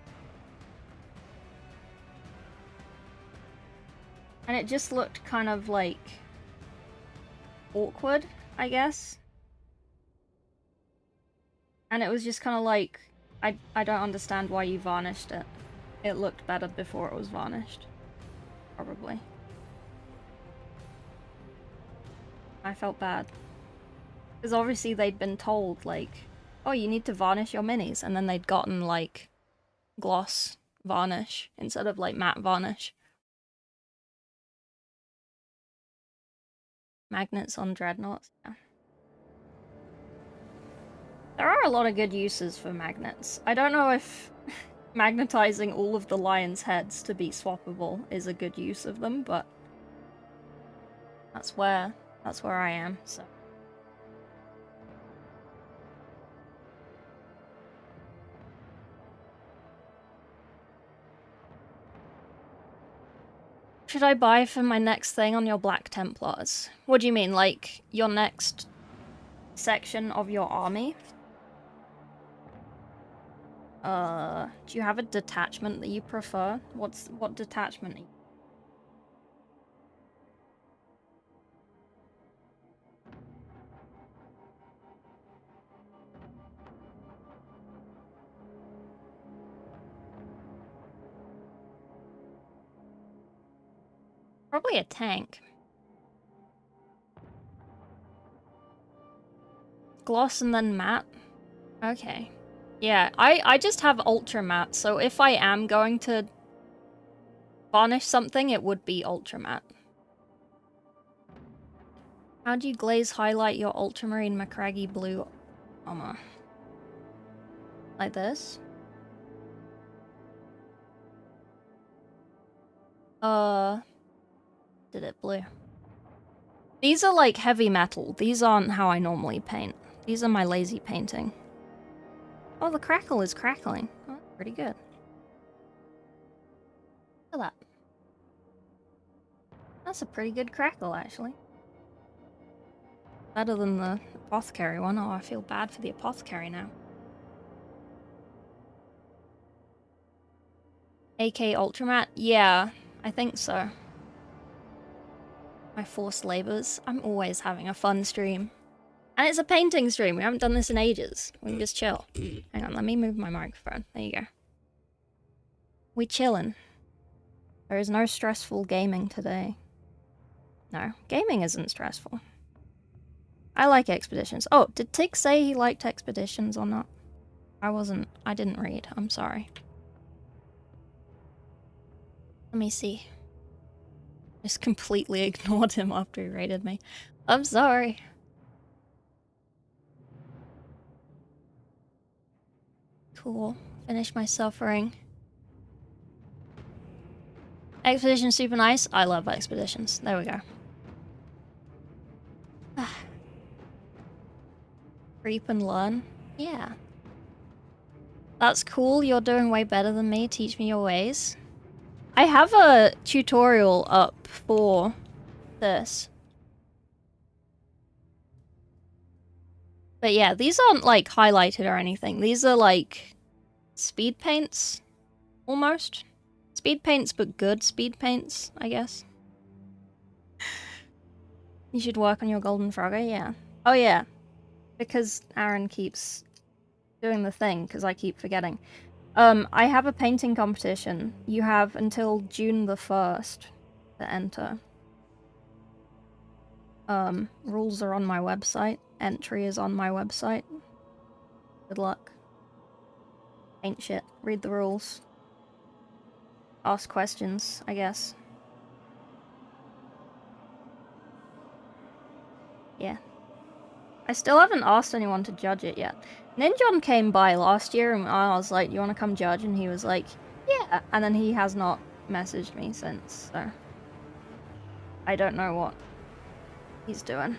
And it just looked kind of, like, awkward, I guess. And it was just kind of like, I don't understand why you varnished it. It looked better before it was varnished. Probably. I felt bad. Because obviously they'd been told, like, oh, you need to varnish your minis, and then they'd gotten, like, gloss varnish instead of, like, matte varnish. Magnets on dreadnoughts, yeah. There are a lot of good uses for magnets. I don't know if magnetizing all of the lion's heads to be swappable is a good use of them, but that's where I am, so. Should I buy for my next thing on your Black Templars? What do you mean, like, your next section of your army? Do you have a detachment that you prefer? What detachment? Probably a tank. Gloss and then matte? Okay. Yeah, I just have ultra matte, so if I am going to varnish something, it would be ultra matte. How do you glaze highlight your ultramarine Macragge blue armor? Like this? Did it blue? These are like heavy metal. These aren't how I normally paint. These are my lazy painting. Oh, the crackle is crackling. Oh, that's pretty good. Look at that. That's a pretty good crackle, actually. Better than the apothecary one. Oh, I feel bad for the apothecary now. AK Ultramat? Yeah, I think so. My forced labors. I'm always having a fun stream. And it's a painting stream. We haven't done this in ages. We can just chill. Hang on, let me move my microphone. There you go. We chillin'. There is no stressful gaming today. No, gaming isn't stressful. I like expeditions. Oh, did Tig say he liked expeditions or not? I didn't read. I'm sorry. Let me see. Just completely ignored him after he raided me. I'm sorry. Cool. Finish my suffering. Expedition's super nice. I love expeditions. There we go. Creep and learn. Yeah. That's cool. You're doing way better than me. Teach me your ways. I have a tutorial up for this. But yeah, these aren't like highlighted or anything. These are like speed paints, almost. Speed paints, but good speed paints, I guess. You should work on your Golden Frogger, yeah. Oh yeah, because Aaron keeps doing the thing, because I keep forgetting. I have a painting competition. You have until June the 1st to enter. Rules are on my website. Entry is on my website. Good luck. Ain't shit. Read the rules. Ask questions, I guess. Yeah. I still haven't asked anyone to judge it yet. Ninjon came by last year and I was like, you want to come judge? And he was like, yeah. And then he has not messaged me since, so I don't know what he's doing.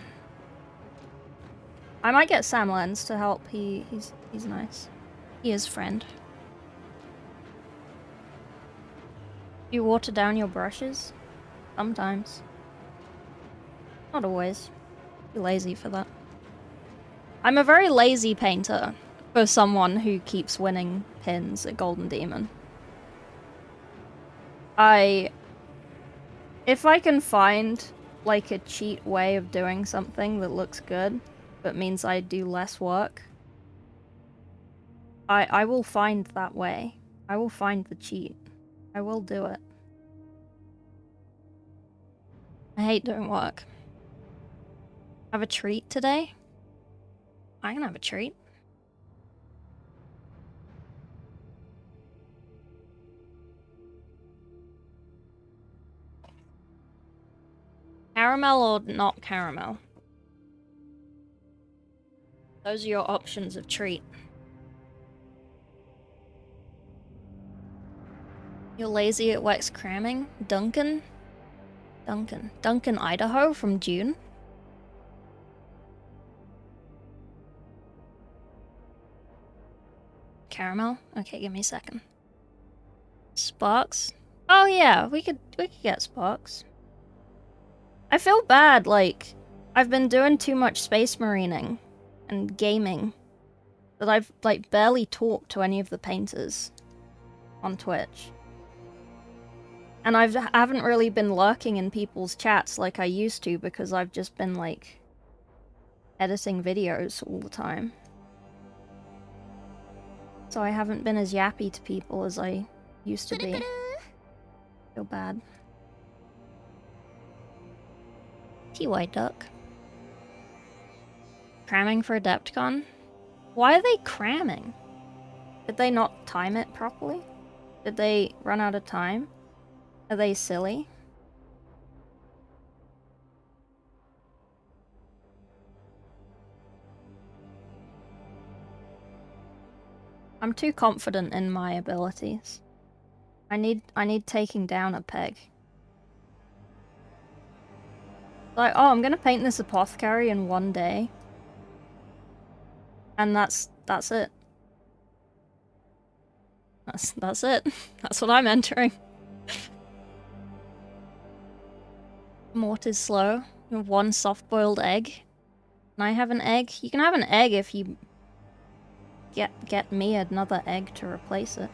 I might get Sam Lenz to help. He's nice. He is friend. You water down your brushes? Sometimes. Not always. Too lazy for that. I'm a very lazy painter for someone who keeps winning pins at Golden Demon. If I can find like a cheat way of doing something that looks good, but means I do less work, I will find that way. I will find the cheat. I will do it. I hate doing work. Have a treat today? I can have a treat. Caramel or not caramel? Those are your options of treat. You're lazy at wax cramming? Duncan, Idaho from June? Caramel? Okay, give me a second. Sparks? Oh yeah, we could get Sparks. I feel bad, like, I've been doing too much space marining and gaming that I've, like, barely talked to any of the painters on Twitch. And I haven't really been lurking in people's chats like I used to because I've just been, like, editing videos all the time. So I haven't been as yappy to people as I used to be. Feel bad. TY Duck. Cramming for AdeptiCon? Why are they cramming? Did they not time it properly? Did they run out of time? Are they silly? I'm too confident in my abilities. I need taking down a peg. Like, oh, I'm gonna paint this apothecary in one day. And that's it. That's it. That's what I'm entering. Mort is slow. You have one soft-boiled egg. Can I have an egg? You can have an egg if you get me another egg to replace it.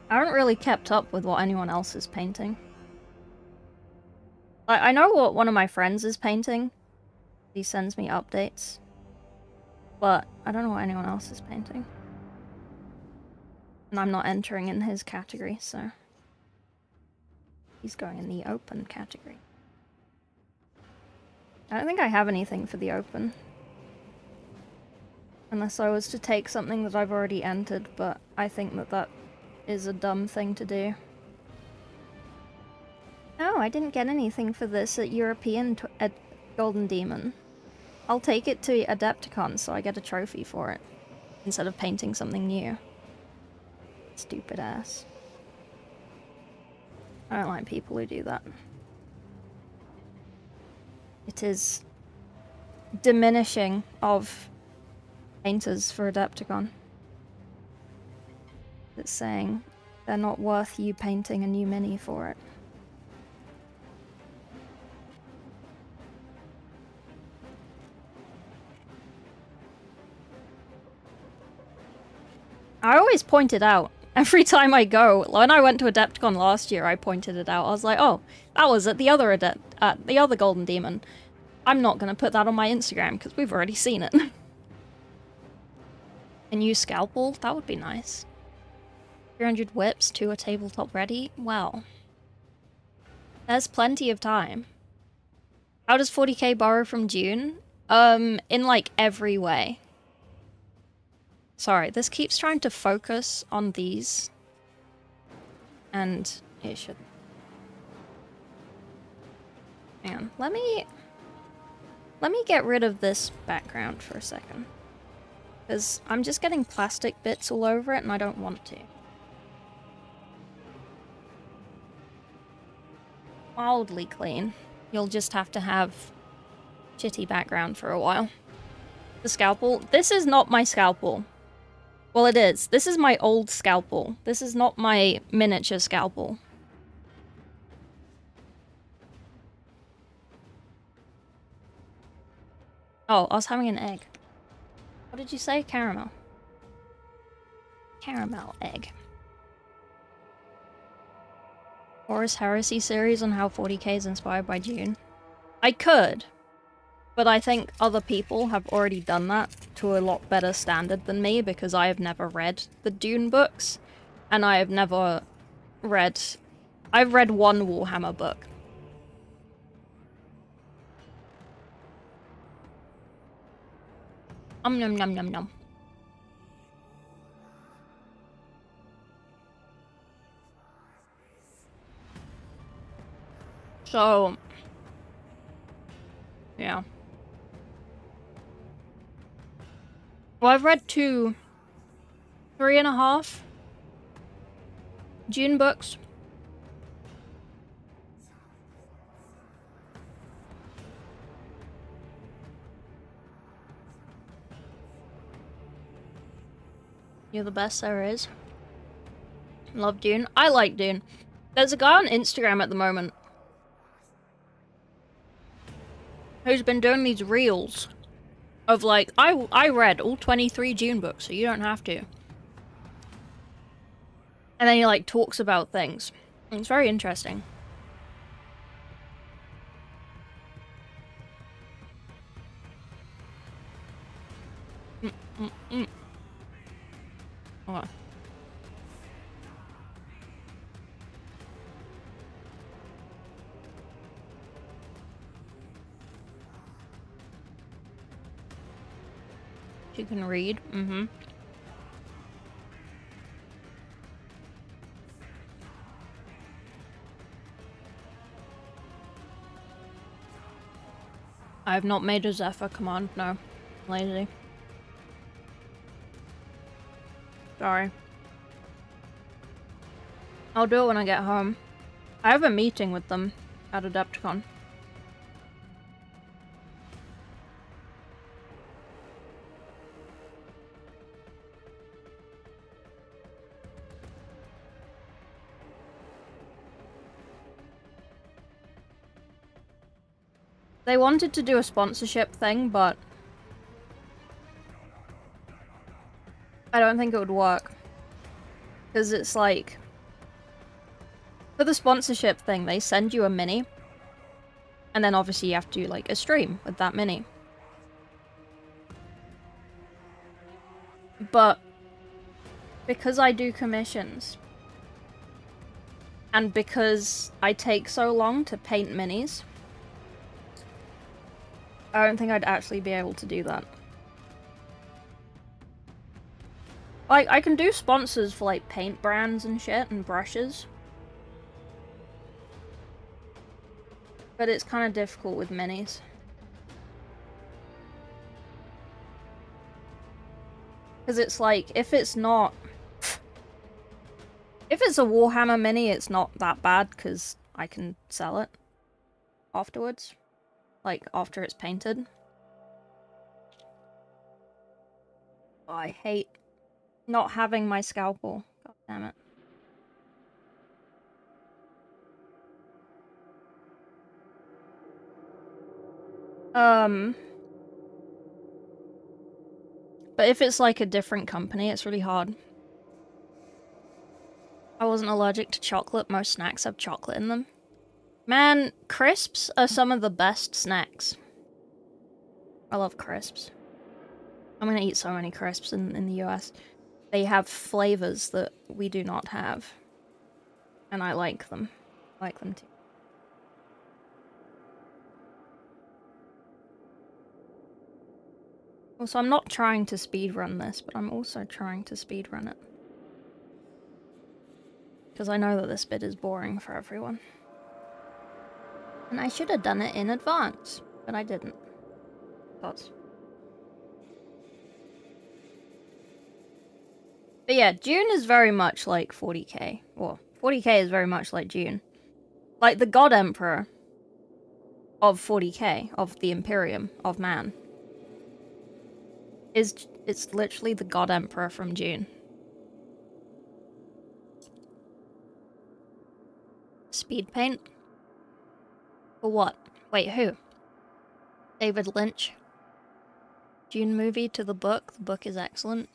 I haven't really kept up with what anyone else is painting. I know what one of my friends is painting. He sends me updates. But I don't know what anyone else is painting. And I'm not entering in his category, so... He's going in the open category. I don't think I have anything for the open. Unless I was to take something that I've already entered, but I think that is a dumb thing to do. No, I didn't get anything for this at European at Golden Demon. I'll take it to AdeptiCon so I get a trophy for it, instead of painting something new. Stupid ass. I don't like people who do that. It is diminishing of painters for Adepticon. It's saying they're not worth you painting a new mini for it. I always point it out. Every time I go, when I went to Adepticon last year, I pointed it out. I was like, oh, that was at the other Golden Demon. I'm not gonna put that on my Instagram because we've already seen it. A new scalpel? That would be nice. 300 whips to a tabletop ready? Well, there's plenty of time. How does 40k borrow from June? In like every way. Sorry, this keeps trying to focus on these. And it should. Hang on, let me get rid of this background for a second. Because I'm just getting plastic bits all over it and I don't want to. mildly clean. You'll just have to have shitty background for a while. The scalpel. This is not my scalpel. Well, it is. This is my old scalpel. This is not my miniature scalpel. Oh, I was having an egg. What did you say? Caramel. Caramel egg. Horus Heresy series on how 40k is inspired by Dune. I could, but I think other people have already done that to a lot better standard than me because I have never read the Dune books, and I have never read... I've read one Warhammer book. Nom nom nom nom. So, yeah. Well, I've read 3.5 Dune books. You're the best there is. Love Dune. I like Dune. There's a guy on Instagram at the moment who's been doing these reels of like, I read all 23 Dune books, so you don't have to. And then he like talks about things. It's very interesting. What? You can read. Mm-hmm. I have not made a Zephyr command, no. Lazy. Sorry. I'll do it when I get home. I have a meeting with them at AdeptiCon. They wanted to do a sponsorship thing, but I don't think it would work. Because it's like, for the sponsorship thing, they send you a mini, and then obviously you have to do like a stream with that mini. But because I do commissions, and because I take so long to paint minis, I don't think I'd actually be able to do that. Like, I can do sponsors for, like, paint brands and shit, and brushes. But it's kind of difficult with minis. Because it's like, if it's not... If it's a Warhammer mini, it's not that bad, because I can sell it afterwards. Like, after it's painted. Oh, I hate not having my scalpel. God damn it. But if it's like a different company, it's really hard. I wasn't allergic to chocolate. Most snacks have chocolate in them. Man, crisps are some of the best snacks. I love crisps. I'm gonna eat so many crisps in the US. They have flavors that we do not have. And I like them. I like them too. Also, I'm not trying to speedrun this, but I'm also trying to speedrun it. Because I know that this bit is boring for everyone. And I should have done it in advance, but I didn't. Thoughts? But yeah, Dune is very much like 40k. Well, 40k is very much like Dune. Like the God Emperor of 40k, of the Imperium, of man. It's literally the God Emperor from Dune. Speed paint? For what? Wait, who? David Lynch. Dune movie to the book. The book is excellent.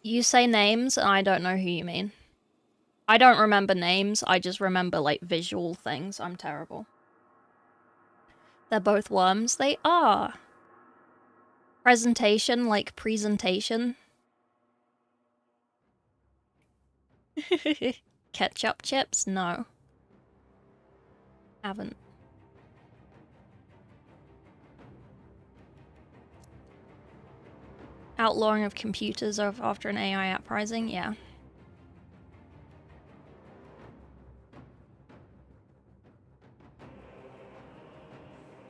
You say names and I don't know who you mean. I don't remember names, I just remember like visual things. I'm terrible. They're both worms. They are. Presentation, like presentation. Ketchup chips? No. Haven't. Outlawing of computers after an AI uprising? Yeah.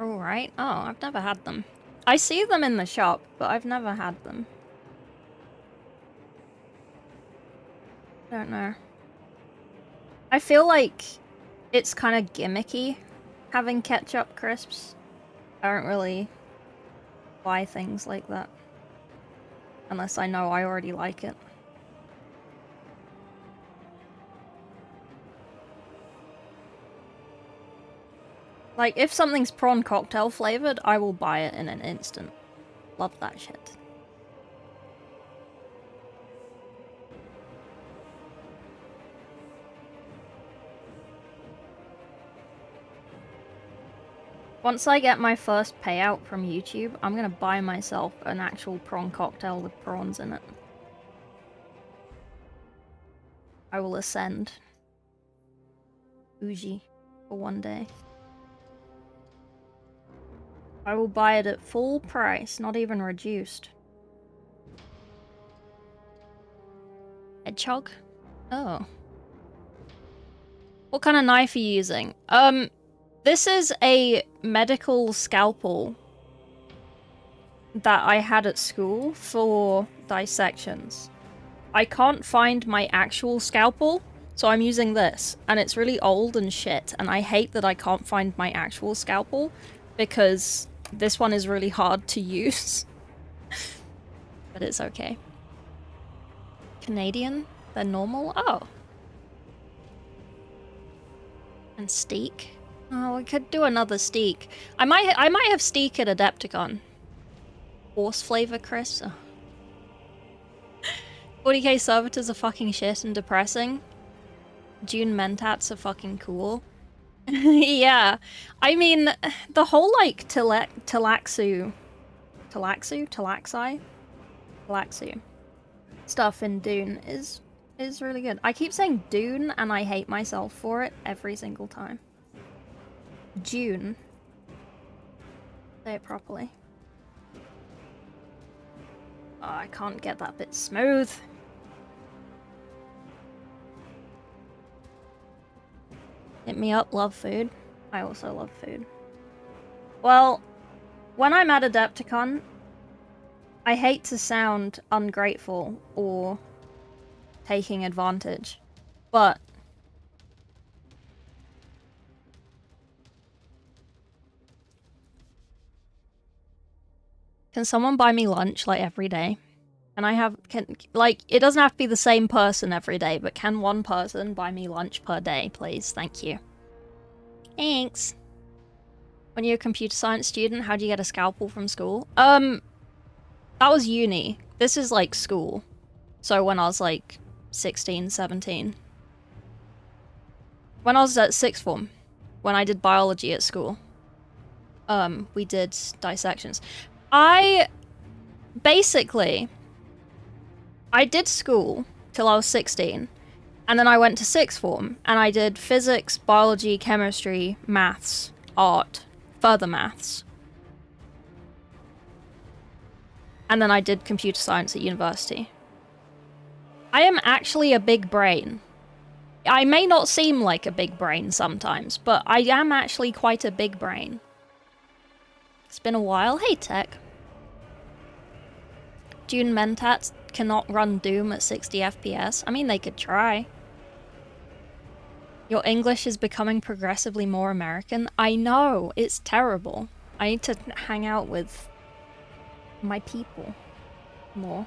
Alright. Oh, I've never had them. I see them in the shop, but I've never had them. Don't know. I feel like it's kind of gimmicky having ketchup crisps. I don't really buy things like that. Unless I know I already like it. Like, if something's prawn cocktail flavored, I will buy it in an instant. Love that shit. Once I get my first payout from YouTube, I'm gonna buy myself an actual prawn cocktail with prawns in it. I will ascend. Bougie. For one day. I will buy it at full price, not even reduced. Hedgehog? Oh. What kind of knife are you using? This is a medical scalpel that I had at school for dissections. I can't find my actual scalpel, so I'm using this, and it's really old and shit, and I hate that I can't find my actual scalpel, because this one is really hard to use. But it's okay. Canadian? They're normal? Oh. And steak? Oh, we could do another steak. I might have steak at Adepticon. Horse flavor crisps? Oh. 40k servitors are fucking shit and depressing. June mentats are fucking cool. Yeah. I mean, the whole, like, Talaxi stuff in Dune is really good. I keep saying Dune, and I hate myself for it every single time. June. Say it properly. Oh, I can't get that bit smooth. Hit me up, love food. I also love food. Well, when I'm at Adepticon, I hate to sound ungrateful or taking advantage, but can someone buy me lunch, like, every day? Like, it doesn't have to be the same person every day, but can one person buy me lunch per day, please? Thank you. Thanks. When you're a computer science student, how do you get a scalpel from school? That was uni. This is, like, school. So when I was, like, 16, 17. When I was at sixth form, when I did biology at school, we did dissections. Basically, I did school till I was 16, and then I went to sixth form, and I did physics, biology, chemistry, maths, art, further maths. And then I did computer science at university. I am actually a big brain. I may not seem like a big brain sometimes, but I am actually quite a big brain. It's been a while. Hey, Tech. Dune mentats cannot run Doom at 60 FPS. I mean, they could try. Your English is becoming progressively more American. I know, it's terrible. I need to hang out with my people more.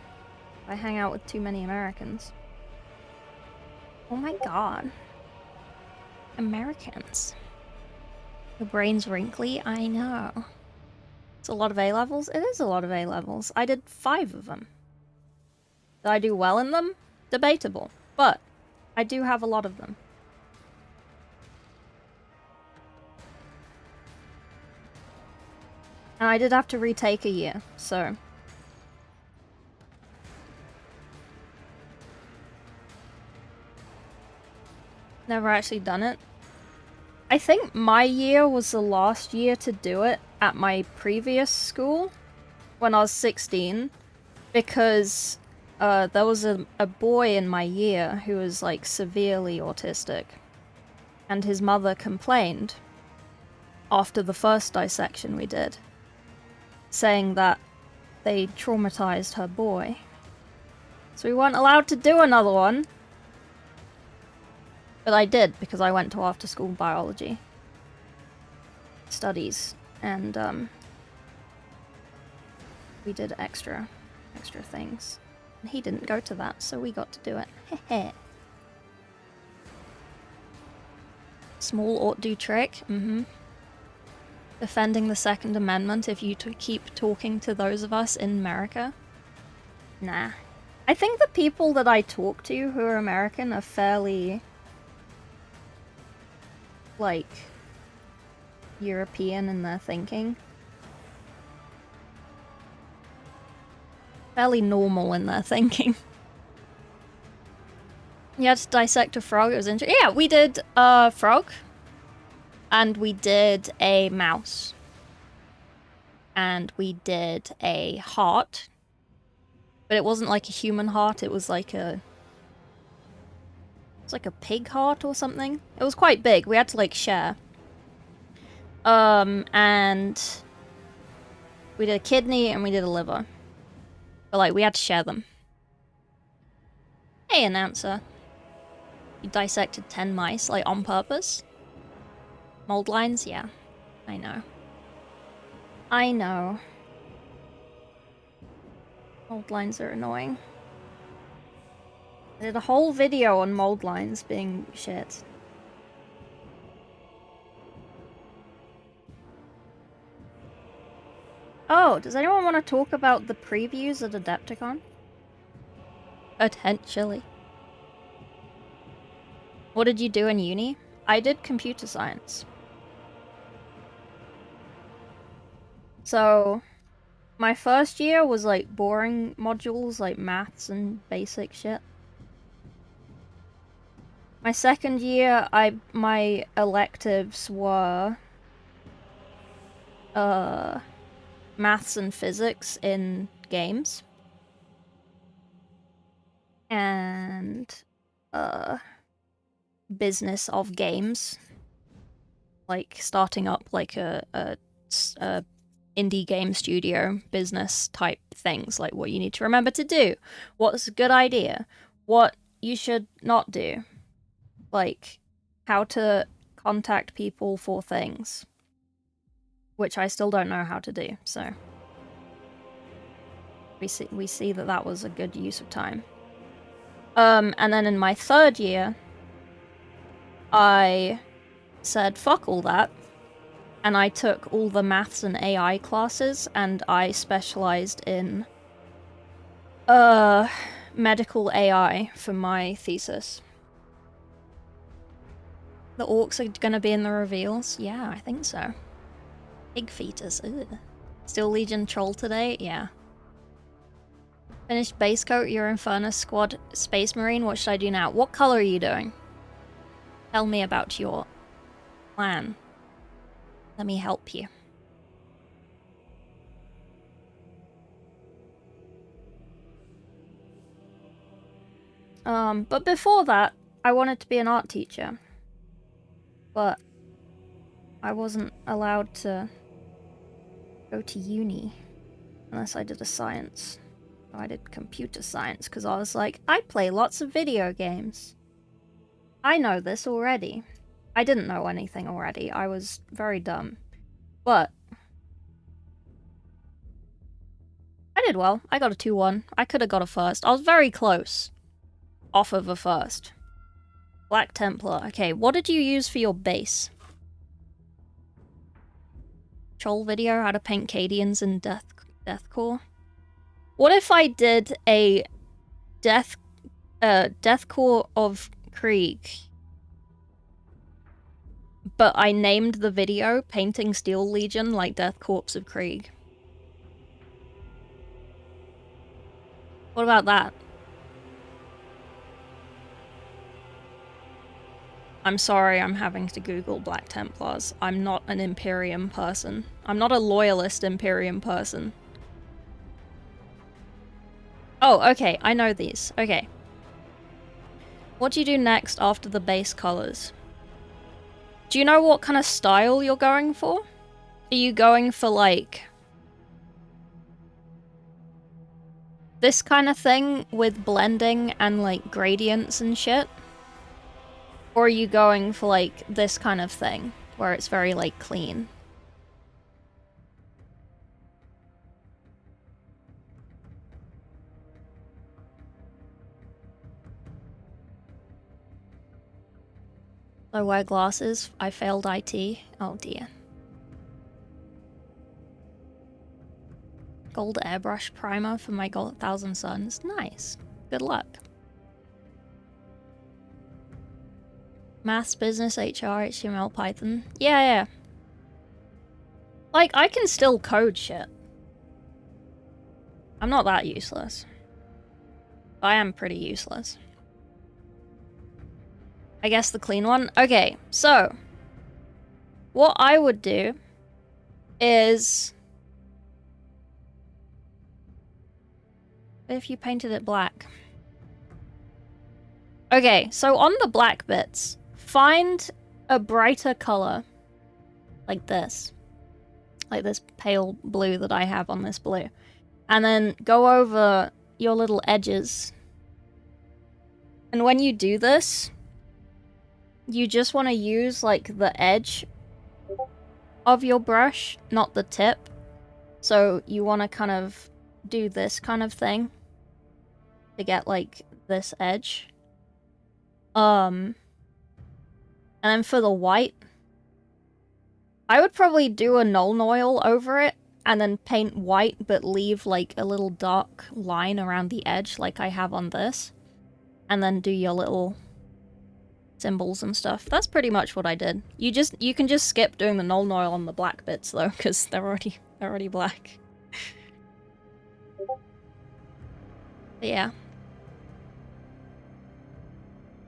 I hang out with too many Americans. Oh my god. Americans. Your brain's wrinkly? I know. It's a lot of A-levels? It is a lot of A-levels. I did 5 of them. Did I do well in them? Debatable. But I do have a lot of them. And I did have to retake a year, so... Never actually done it. I think my year was the last year to do it at my previous school when I was 16, because there was a boy in my year who was like severely autistic, and his mother complained after the first dissection we did, saying that they traumatized her boy. So we weren't allowed to do another one. But I did, because I went to after-school biology studies, and we did extra things. And he didn't go to that, so we got to do it. Heh. Small ought-do trick, Defending the Second Amendment if you keep talking to those of us in America. Nah. I think the people that I talk to who are American are fairly... like, European in their thinking. Fairly normal in their thinking. You had to dissect a frog, it was interesting. Yeah, we did a frog. And we did a mouse. And we did a heart. But it wasn't like a human heart, it was like a... It's like a pig heart or something. It was quite big. We had to like share. And we did a kidney and we did a liver. But like we had to share them. Hey, announcer. You dissected 10 mice, like on purpose? Mold lines? Yeah. I know. I know. Mold lines are annoying. I did a whole video on mold lines being shit. Oh, does anyone want to talk about the previews at AdeptiCon? Potentially. What did you do in uni? I did computer science. So, my first year was like boring modules like maths and basic shit. My second year, my electives were maths and physics in games. And business of games. Like starting up like a indie game studio business type things, like what you need to remember to do, what's a good idea, what you should not do, like how to contact people for things, which I still don't know how to do, so we see that that was a good use of time. And then in my third year, I said fuck all that, and I took all the maths and AI classes, and I specialized in medical AI for my thesis. The orcs are gonna be in the reveals? Yeah, I think so. Pig fetus, ugh. Still Legion troll today? Yeah. Finished base coat, your Infernus squad Space Marine, what should I do now? What color are you doing? Tell me about your plan. Let me help you. But before that, I wanted to be an art teacher. But I wasn't allowed to go to uni unless I did a science. So I did computer science because I was like, I play lots of video games. I know this already. I didn't know anything already. I was very dumb. But I did well. I got a 2-1. I could have got a first. I was very close. Off of a first. Black Templar. Okay, what did you use for your base? Troll video, how to paint Cadians in Deathcore. What if I did a Deathcore of Krieg, but I named the video Painting Steel Legion like Death Corps of Krieg? What about that? I'm sorry, I'm having to Google Black Templars. I'm not an Imperium person. I'm not a loyalist Imperium person. Oh, okay, I know these. Okay. What do you do next after the base colors? Do you know what kind of style you're going for? Are you going for, like, this kind of thing with blending and, like, gradients and shit? Or are you going for, like, this kind of thing, where it's very, like, clean? I wear glasses. I failed IT. Oh dear. Gold airbrush primer for my 1000 Suns. Nice. Good luck. Maths, business, HR, HTML, Python. Yeah. Like, I can still code shit. I'm not that useless. I am pretty useless. I guess the clean one? Okay, so what I would do is, if you painted it black. Okay, so on the black bits, find a brighter color like this. Like this pale blue that I have on this blue. And then go over your little edges. And when you do this, you just want to use, like, the edge of your brush, not the tip. So you want to kind of do this kind of thing to get, like, this edge. And then for the white, I would probably do a Nuln Oil over it, and then paint white, but leave, like, a little dark line around the edge, like I have on this. And then do your little symbols and stuff. That's pretty much what I did. You can just skip doing the Nuln Oil on the black bits though, because they're already black. But yeah.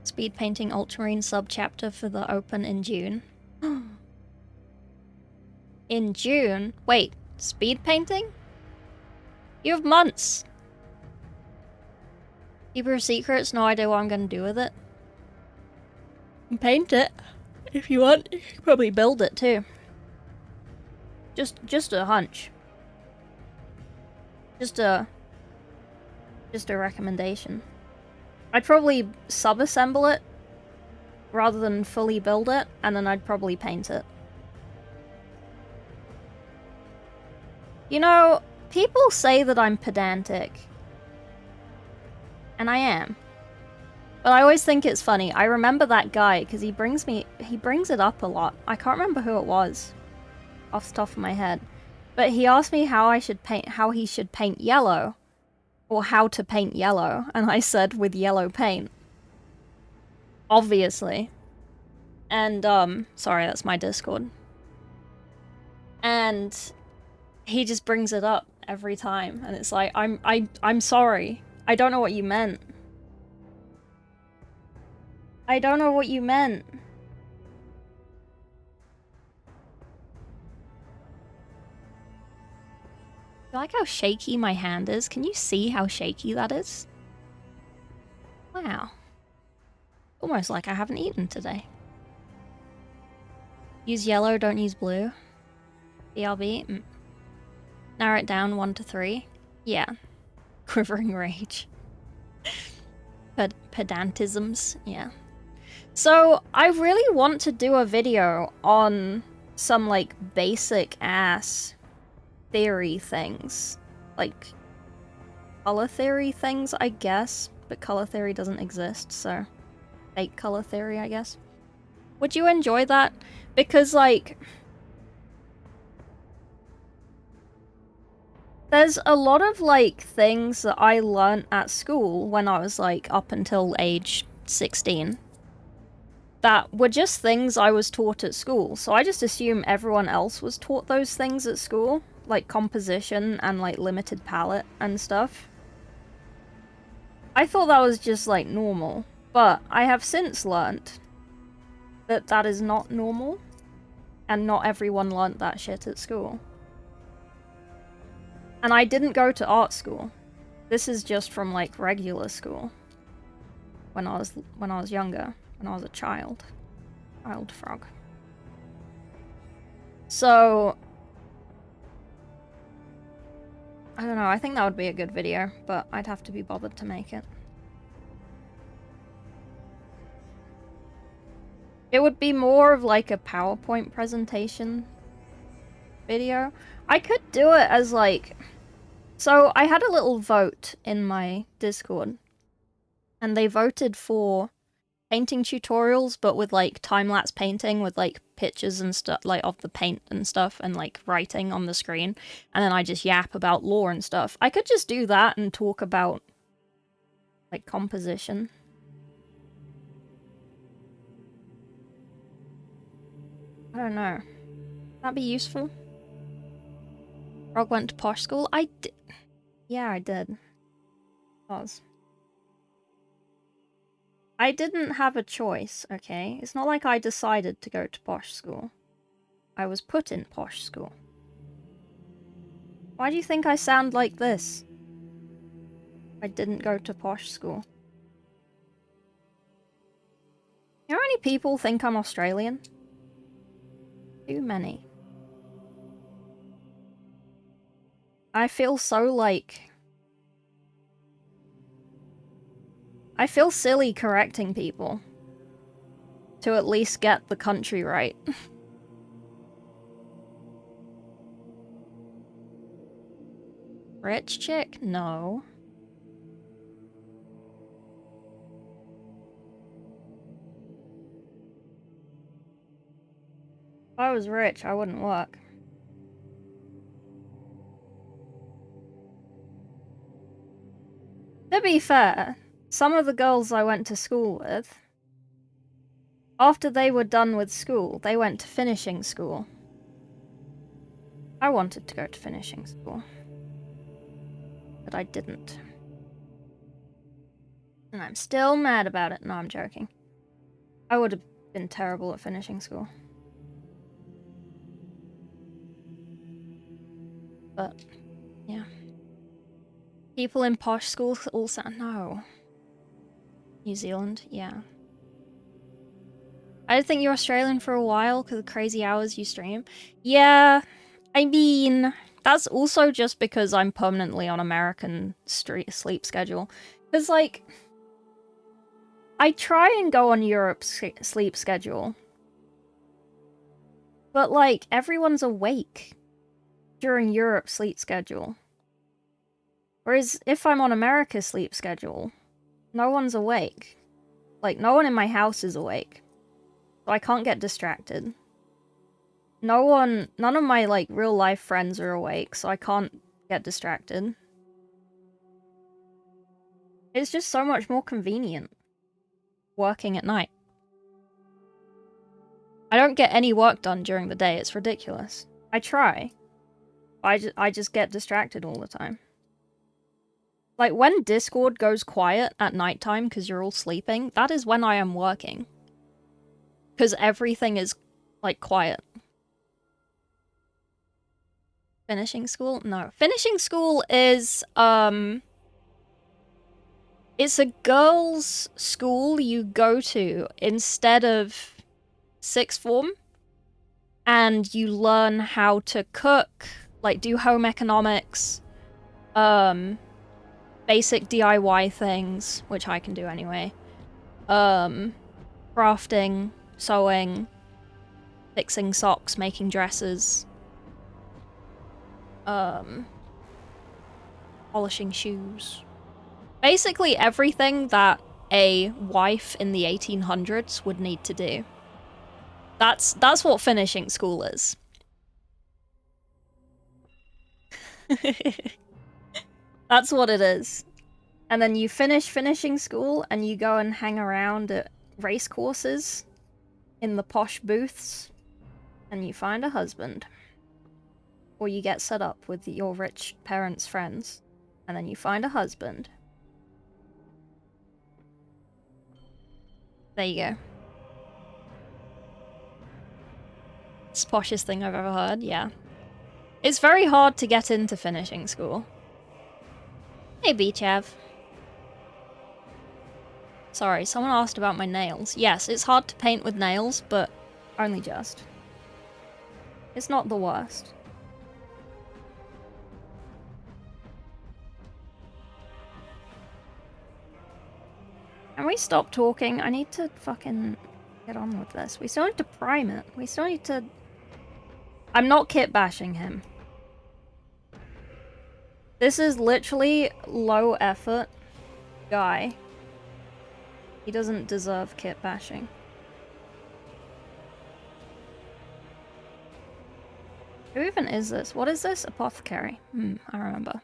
Speed painting Ultramarine subchapter for the open in June. In June? Wait, speed painting? You have months. Keeper secrets, no idea what I'm gonna do with it. Paint it if you want. You can probably build it too. Just a hunch. Just a recommendation. I'd probably sub-assemble it rather than fully build it, and then I'd probably paint it. You know, people say that I'm pedantic. And I am. But I always think it's funny. I remember that guy, because he brings it up a lot. I can't remember who it was off the top of my head. But he asked me how he should paint yellow. Or how to paint yellow. And I said, with yellow paint. Obviously. And, sorry, that's my Discord. And he just brings it up every time. And it's like, I'm sorry. I don't know what you meant. I don't know what you meant. You like how shaky my hand is? Can you see how shaky that is? Wow. Almost like I haven't eaten today. Use yellow, don't use blue. BRB. Narrow it down 1 to 3. Yeah. Quivering rage. Pedantisms, yeah. So, I really want to do a video on some, like, basic-ass theory things. Like, color theory things, I guess. But color theory doesn't exist, so... fake color theory, I guess. Would you enjoy that? Because, like... there's a lot of, like, things that I learnt at school when I was, like, up until age 16. That were just things I was taught at school, so I just assume everyone else was taught those things at school, like composition and like limited palette and stuff. I thought that was just like normal, but I have since learnt that that is not normal, and not everyone learnt that shit at school. And I didn't go to art school. This is just from like regular school. When I was younger. When I was a child. Child frog. So... I don't know, I think that would be a good video, but I'd have to be bothered to make it. It would be more of like a PowerPoint presentation video. I could do it as like... So, I had a little vote in my Discord. And they voted for... painting tutorials, but with like time-lapse painting with like pictures and stuff, like of the paint and stuff, and like writing on the screen, and then I just yap about lore and stuff. I could just do that and talk about like composition. I don't know. That'd be useful. Frog went to posh school. I did. Yeah, I did. I didn't have a choice, okay? It's not like I decided to go to posh school. I was put in posh school. Why do you think I sound like this? I didn't go to posh school. You know how many people think I'm Australian? Too many. I feel so like... I feel silly correcting people. To at least get the country right. Rich chick? No. If I was rich, I wouldn't work. To be fair, some of the girls I went to school with, after they were done with school, they went to finishing school. I wanted to go to finishing school. But I didn't. And I'm still mad about it. No, I'm joking. I would have been terrible at finishing school. But, yeah. People in posh schools all sound... No. New Zealand, yeah. I did think you were Australian for a while because of the crazy hours you stream. Yeah, I mean, that's also just because I'm permanently on American sleep schedule. Because, like, I try and go on Europe's sleep schedule. But, like, everyone's awake during Europe's sleep schedule. Whereas if I'm on America's sleep schedule, no one's awake. Like, no one in my house is awake. So I can't get distracted. None of my, like, real-life friends are awake, so I can't get distracted. It's just so much more convenient working at night. I don't get any work done during the day, it's ridiculous. I try. I just get distracted all the time. Like, when Discord goes quiet at nighttime because you're all sleeping, that is when I am working. Because everything is, like, quiet. Finishing school? No. Finishing school is, it's a girls' school you go to instead of sixth form. And you learn how to cook, like, do home economics, basic DIY things, which I can do anyway. crafting, sewing, fixing socks, making dresses, polishing shoes. Basically everything that a wife in the 1800s would need to do. That's what finishing school is. That's what it is. And then you finish finishing school and you go and hang around at race courses in the posh booths and you find a husband. Or you get set up with your rich parents' friends and then you find a husband. There you go. It's the poshest thing I've ever heard, yeah. It's very hard to get into finishing school. Hey, Beachav. Sorry, someone asked about my nails. Yes, it's hard to paint with nails, but only just. It's not the worst. Can we stop talking? I need to fucking get on with this. We still need to prime it. We still need to... I'm not kit bashing him. This is literally low effort guy. He doesn't deserve kit bashing. Who even is this? What is this? Apothecary. I remember.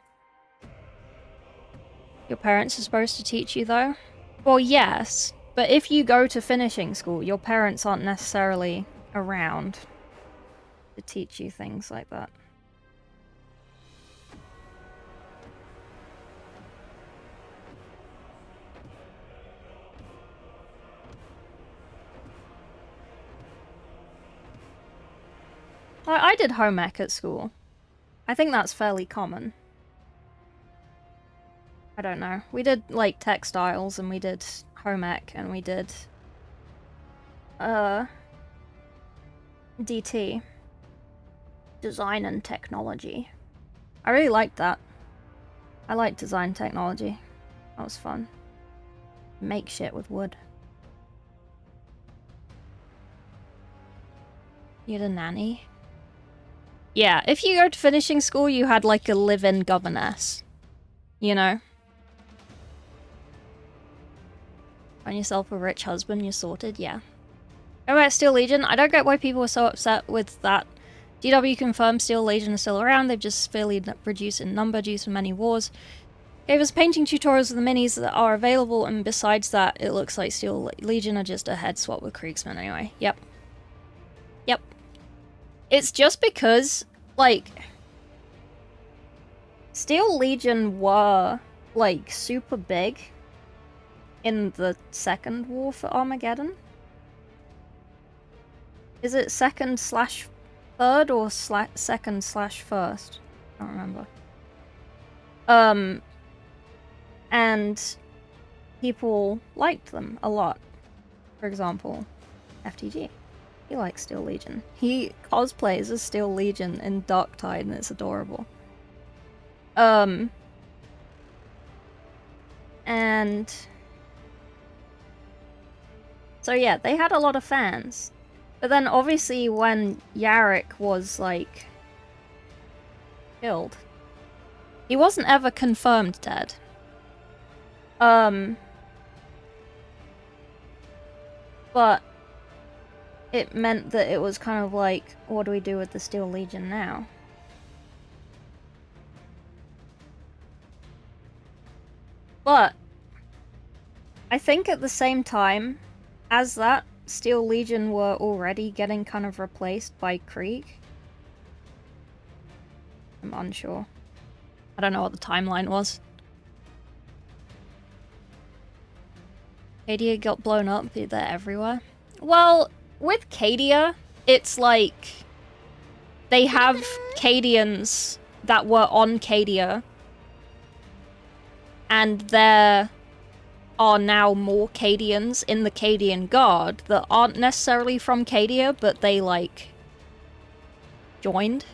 Your parents are supposed to teach you though? Well, yes, but if you go to finishing school, your parents aren't necessarily around to teach you things like that. I did home ec at school. I think that's fairly common. I don't know. We did, like, textiles, and we did home ec, and we did... DT. Design and technology. I really liked that. I liked design technology. That was fun. Make shit with wood. You had a nanny? Yeah, if you go to finishing school, you had, like, a live-in governess. You know? Find yourself a rich husband, you're sorted, yeah. Go back to Steel Legion. I don't get why people were so upset with that. DW confirmed Steel Legion is still around. They've just severely reduced in number due to many wars. Gave us painting tutorials of the minis that are available, and besides that, it looks like Steel Legion are just a head swap with Kriegsman anyway. Yep. Yep. It's just because, like... Steel Legion were, like, super big in the second war for Armageddon. Is it second/third or second/first? I don't remember. And people liked them a lot. For example, FTG. He likes Steel Legion. He cosplays as Steel Legion in Darktide and it's adorable. And so yeah, they had a lot of fans. But then obviously when Yarrick was, like, killed, he wasn't ever confirmed dead. But it meant that it was kind of like, what do we do with the Steel Legion now? But I think at the same time, as that, Steel Legion were already getting kind of replaced by Krieg. I'm unsure. I don't know what the timeline was. Cadia got blown up, they're everywhere. Well, with Cadia, it's like they have Cadians that were on Cadia, and there are now more Cadians in the Cadian Guard that aren't necessarily from Cadia, but they, like, joined.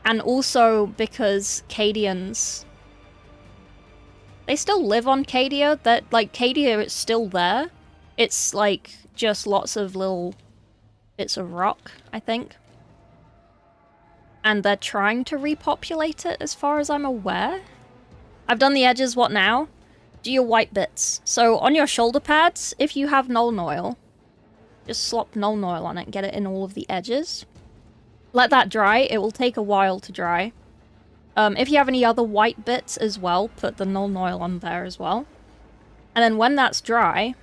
And also because Cadians, they still live on Cadia, that, like, Cadia is still there. It's, like, just lots of little bits of rock, I think. And they're trying to repopulate it as far as I'm aware. I've done the edges, what now? Do your white bits. So on your shoulder pads, if you have Nuln Oil, just slop Nuln Oil on it and get it in all of the edges. Let that dry, it will take a while to dry. If you have any other white bits as well, put the Nuln Oil on there as well. And then when that's dry,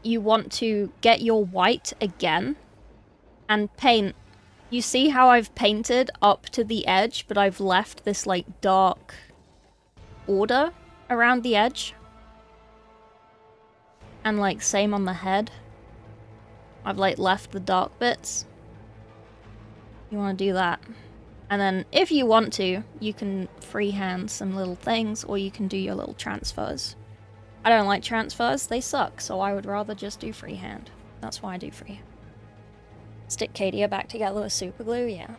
you want to get your white again and paint. You see how I've painted up to the edge, but I've left this like dark border around the edge? And like same on the head. I've like left the dark bits. You want to do that. And then if you want to, you can freehand some little things, or you can do your little transfers. I don't like transfers, they suck, so I would rather just do freehand. That's why I do freehand. Stick Cadia back together with super glue, yeah.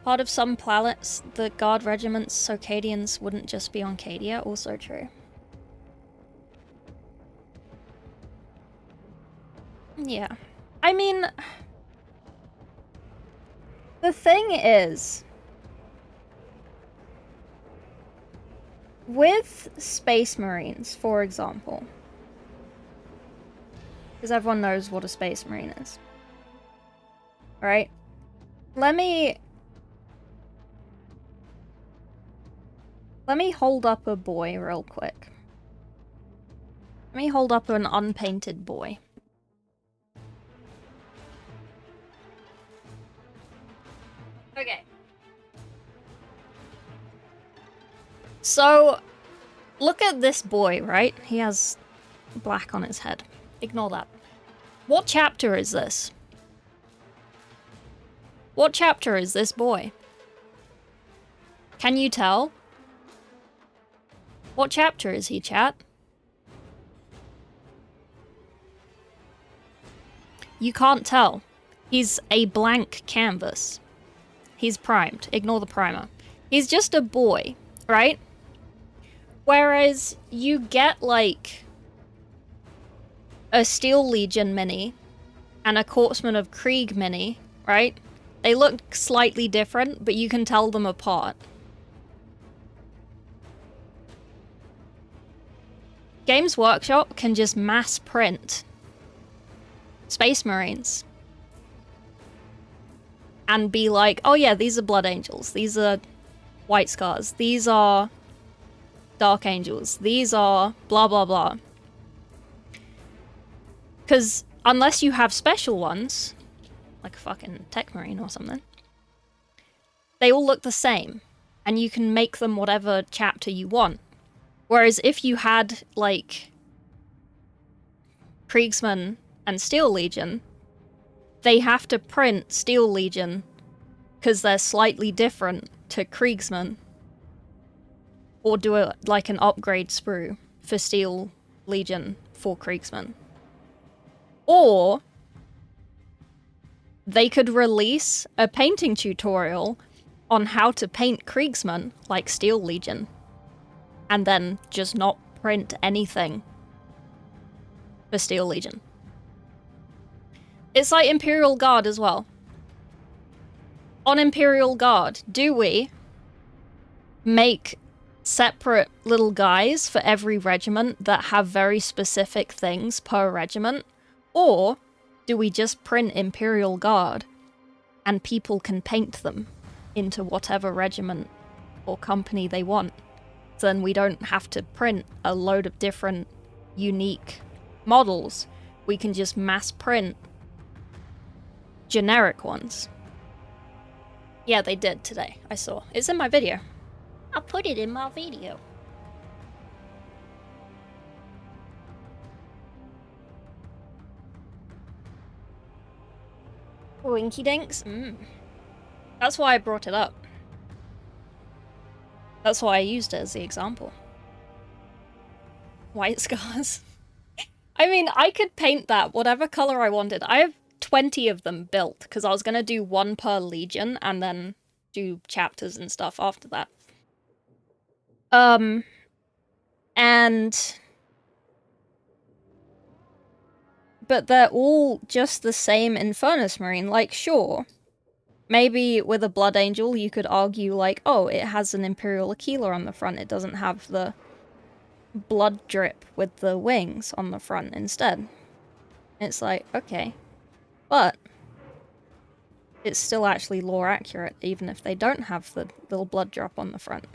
Part of some planets, the guard regiments, so Cadians wouldn't just be on Cadia, also true. Yeah. I mean, the thing is, with Space Marines, for example, because everyone knows what a Space Marine is, right? Let me hold up a boy real quick. Let me hold up an unpainted boy. Okay. So, look at this boy, right? He has black on his head. Ignore that. What chapter is this? What chapter is this boy? Can you tell? What chapter is he, chat? You can't tell. He's a blank canvas. He's primed. Ignore the primer. He's just a boy, right? Whereas you get, like, a Steel Legion mini and a Corpsman of Krieg mini, right? They look slightly different, but you can tell them apart. Games Workshop can just mass print Space Marines and be like, oh yeah, these are Blood Angels, these are White Scars, these are Dark Angels, these are blah blah blah. Because unless you have special ones, like a fucking Tech Marine or something, they all look the same, and you can make them whatever chapter you want. Whereas if you had, like, Kriegsman and Steel Legion, they have to print Steel Legion because they're slightly different to Kriegsman. Or do it like an upgrade sprue for Steel Legion for Kriegsman. Or they could release a painting tutorial on how to paint Kriegsman like Steel Legion. And then just not print anything for Steel Legion. It's like Imperial Guard as well. On Imperial Guard, do we make separate little guys for every regiment that have very specific things per regiment? Or do we just print Imperial Guard and people can paint them into whatever regiment or company they want? Then we don't have to print a load of different unique models. We can just mass print generic ones. Yeah, they did today. I saw. It's in my video. I'll put it in my video. Winky dinks? That's why I brought it up. That's why I used it as the example. White Scars. I mean, I could paint that whatever color I wanted. I have 20 of them built, because I was going to do one per legion and then do chapters and stuff after that. And but they're all just the same in Furnace Marine. Like, sure, maybe with a Blood Angel you could argue like, oh, it has an Imperial Aquila on the front, it doesn't have the blood drip with the wings on the front instead. It's like, okay, but it's still actually lore accurate, even if they don't have the little blood drop on the front,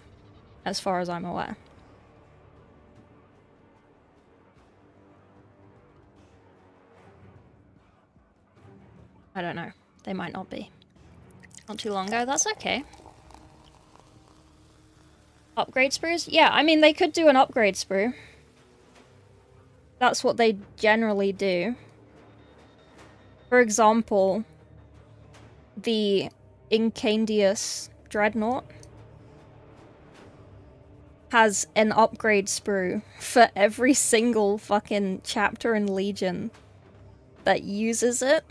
as far as I'm aware. I don't know. They might not be. Not too long ago, that's okay. Upgrade sprues? Yeah, I mean, they could do an upgrade sprue. That's what they generally do. For example, the Incendious Dreadnought has an upgrade sprue for every single fucking chapter in Legion that uses it.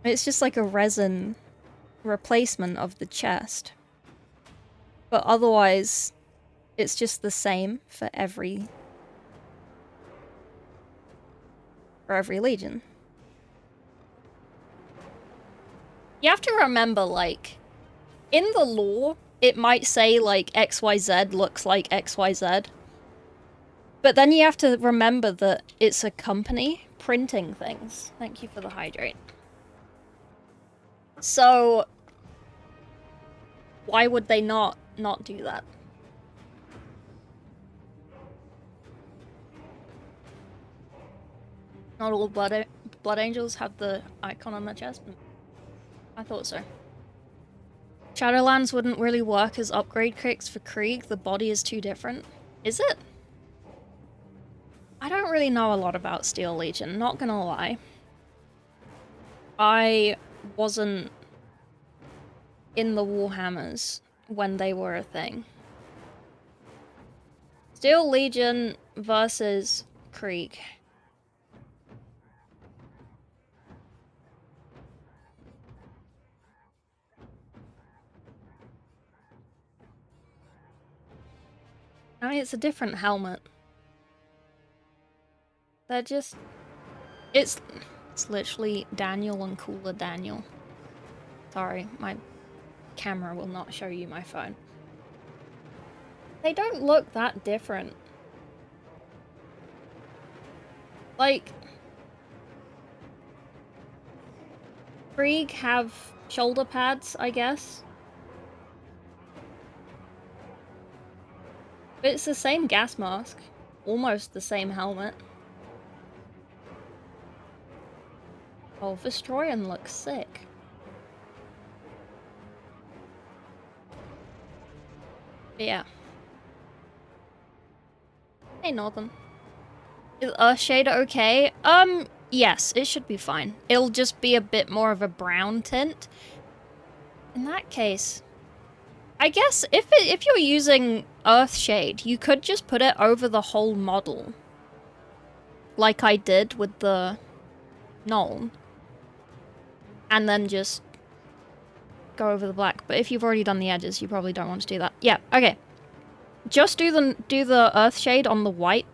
It's just like a resin replacement of the chest. But otherwise, it's just the same for every Legion. You have to remember, like, in the lore, it might say, like, XYZ looks like XYZ. But then you have to remember that it's a company printing things. Thank you for the hydrate. So, why would they not do that? Not all Blood Angels have the icon on their chest. I thought so. Shadowlands wouldn't really work as upgrade kits for Krieg. The body is too different. Is it? I don't really know a lot about Steel Legion, not gonna lie. I wasn't in the Warhammers when they were a thing. Steel Legion versus Krieg. I mean, it's a different helmet. They're just... It's literally Daniel and Cooler Daniel. Sorry, my camera will not show you my phone. They don't look that different. Like... Krieg have shoulder pads, I guess. But it's the same gas mask. Almost the same helmet. Oh, Vestroyan looks sick. But yeah. Hey, Northern. Is Earthshade okay? Yes, it should be fine. It'll just be a bit more of a brown tint. In that case... I guess if you're using Earthshade, you could just put it over the whole model. Like I did with the Null. And then just go over the black. But if you've already done the edges, you probably don't want to do that. Yeah, okay. Just do the Earthshade on the white.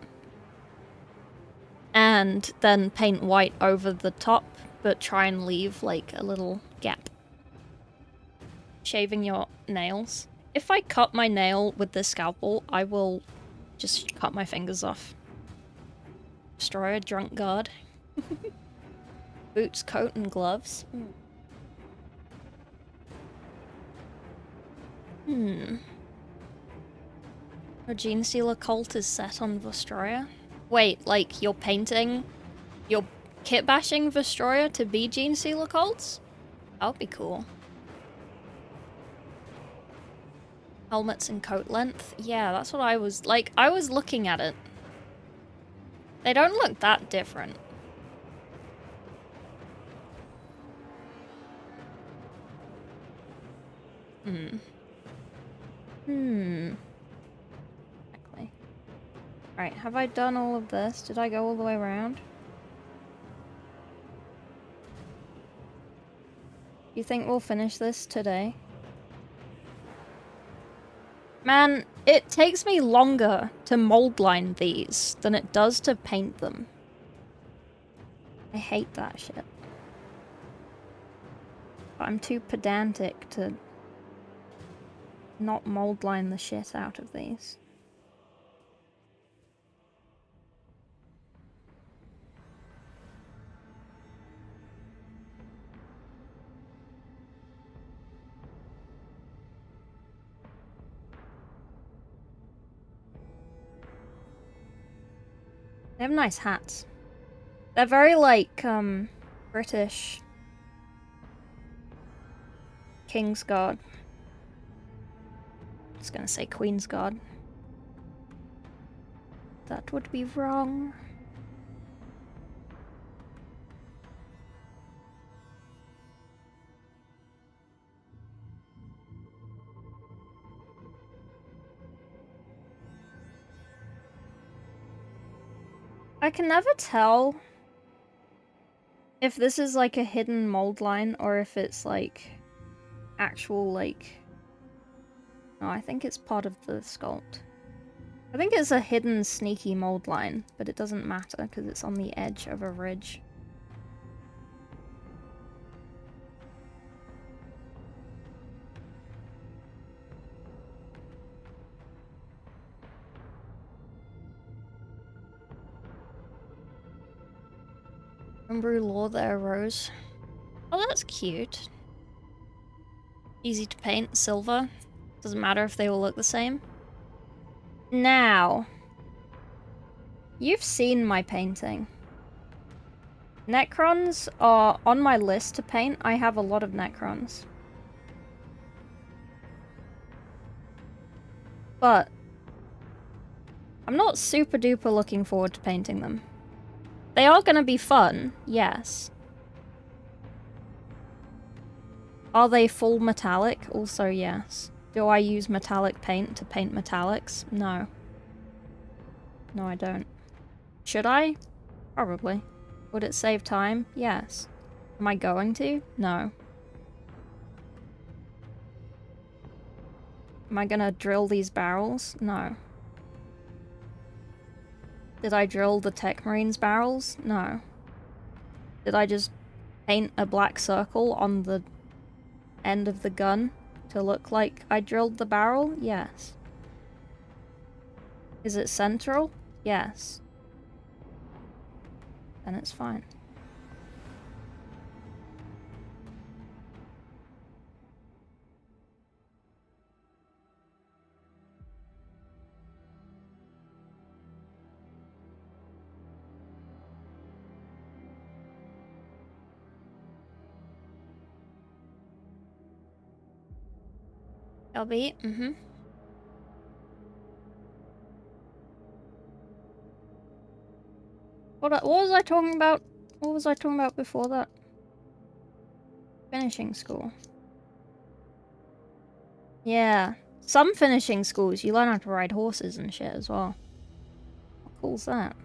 And then paint white over the top, but try and leave like a little gap. Shaving your nails. If I cut my nail with this scalpel, I will just cut my fingers off. Destroy a drunk guard. Boots, coat, and gloves. A Gene Stealer cult is set on Vestroya. Wait, like you're painting, you're kit bashing Vestroya to be Gene Stealer cults? That would be cool. Helmets and coat length? Yeah, that's what I was... Like, I was looking at it. They don't look that different. Exactly. Right, have I done all of this? Did I go all the way around? You think we'll finish this today? Man, it takes me longer to mold line these than it does to paint them. I hate that shit. But I'm too pedantic to not mold line the shit out of these. They have nice hats. They're very like, British King's Guard. I was gonna say Queen's Guard. That would be wrong. I can never tell if this is like a hidden mold line or if it's like actual like... No, I think it's part of the sculpt. I think it's a hidden sneaky mold line, but it doesn't matter because it's on the edge of a ridge. Homebrew lore there, Rose. Oh, that's cute. Easy to paint, silver. Doesn't matter if they all look the same. Now, you've seen my painting. Necrons are on my list to paint. I have a lot of Necrons. But I'm not super duper looking forward to painting them. They are gonna be fun, yes. Are they full metallic? Also, yes. Do I use metallic paint to paint metallics? No. No, I don't. Should I? Probably. Would it save time? Yes. Am I going to? No. Am I gonna drill these barrels? No. Did I drill the Tech Marines barrels? No. Did I just paint a black circle on the end of the gun to look like I drilled the barrel? Yes. Is it central? Yes. Then it's fine. LB? Mm-hmm. What was I talking about? What was I talking about before that? Finishing school. Yeah. Some finishing schools, you learn how to ride horses and shit as well. How cool's that?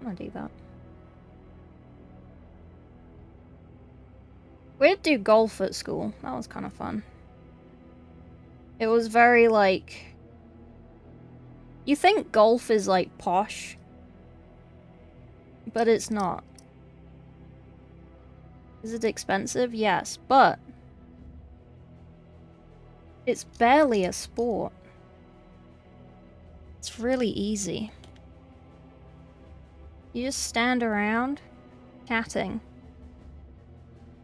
I wanna do that. We did do golf at school. That was kind of fun. It was very, like... You think golf is, like, posh. But it's not. Is it expensive? Yes, but... It's barely a sport. It's really easy. You just stand around, chatting.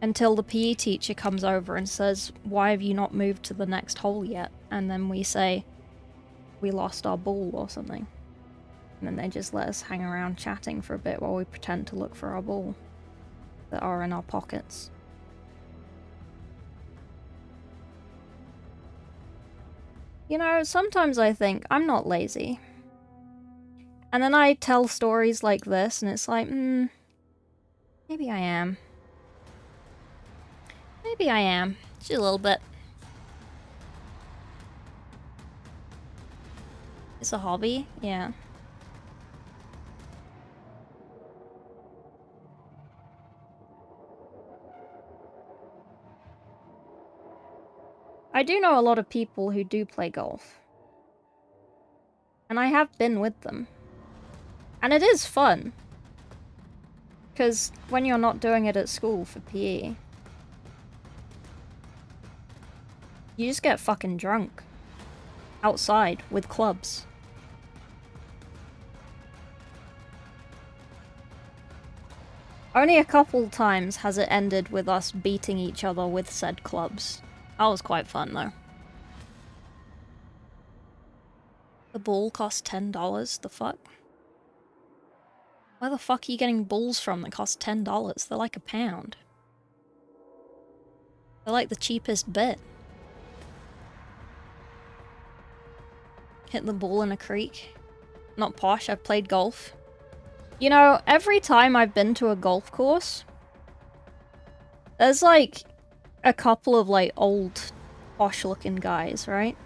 Until the PE teacher comes over and says, why have you not moved to the next hole yet? And then we say, we lost our ball or something. And then they just let us hang around chatting for a bit while we pretend to look for our ball that are in our pockets. You know, sometimes I think I'm not lazy. And then I tell stories like this and it's like, maybe I am. Maybe I am. Just a little bit. It's a hobby? Yeah. I do know a lot of people who do play golf. And I have been with them. And it is fun. Because when you're not doing it at school for PE, you just get fucking drunk. Outside with clubs. Only a couple times has it ended with us beating each other with said clubs. That was quite fun though. The ball cost $10, the fuck? Where the fuck are you getting balls from that cost $10? They're like £1. They're like the cheapest bit. Hit the ball in a creek. Not posh, I've played golf. You know, every time I've been to a golf course, there's like a couple of like old posh looking guys, right?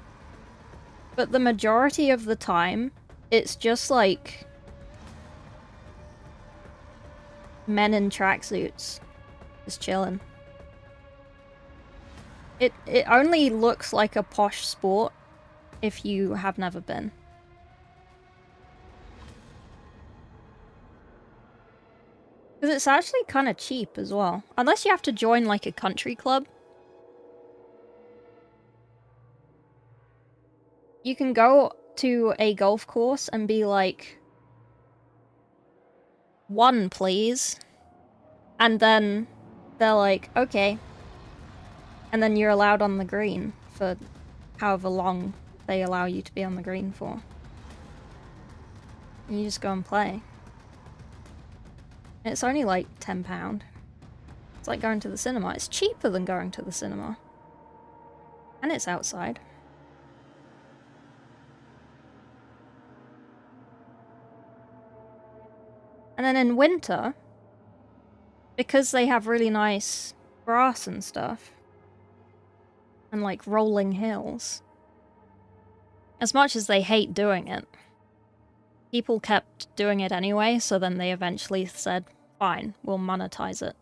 But the majority of the time, it's just like men in tracksuits just chilling. It only looks like a posh sport if you have never been. Because it's actually kind of cheap as well. Unless you have to join like a country club. You can go to a golf course and be like, 1 please. And then they're like, okay. And then you're allowed on the green for however long they allow you to be on the green for. And you just go and play. And it's only like £10. It's like going to the cinema. It's cheaper than going to the cinema. And it's outside. And then in winter, because they have really nice grass and stuff, and like rolling hills, as much as they hate doing it, people kept doing it anyway, so then they eventually said, fine, we'll monetize it.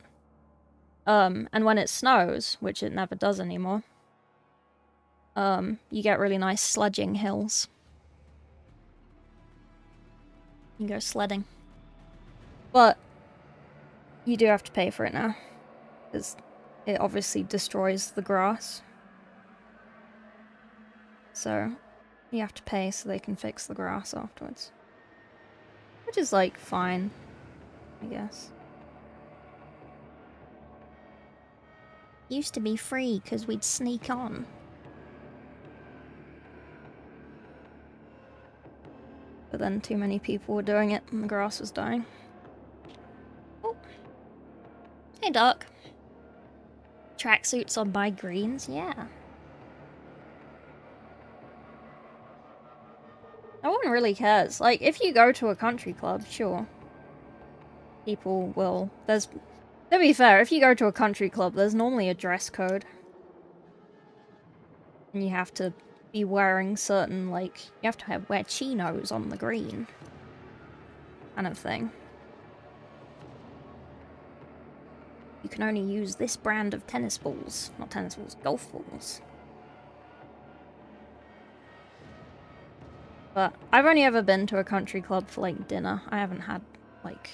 And when it snows, which it never does anymore, you get really nice sledging hills. You can go sledding. But you do have to pay for it now, because it obviously destroys the grass. So you have to pay so they can fix the grass afterwards. Which is like fine, I guess. Used to be free because we'd sneak on. But then too many people were doing it and the grass was dying. Oh. Hey, Doc. Tracksuits on by greens? Yeah. No one really cares. Like, if you go to a country club, sure. People will... To be fair, if you go to a country club, there's normally a dress code. And you have to be wearing certain, like... You have to wear chinos on the green. Kind of thing. You can only use this brand of tennis balls. Not tennis balls, golf balls. But I've only ever been to a country club for, like, dinner. I haven't had, like,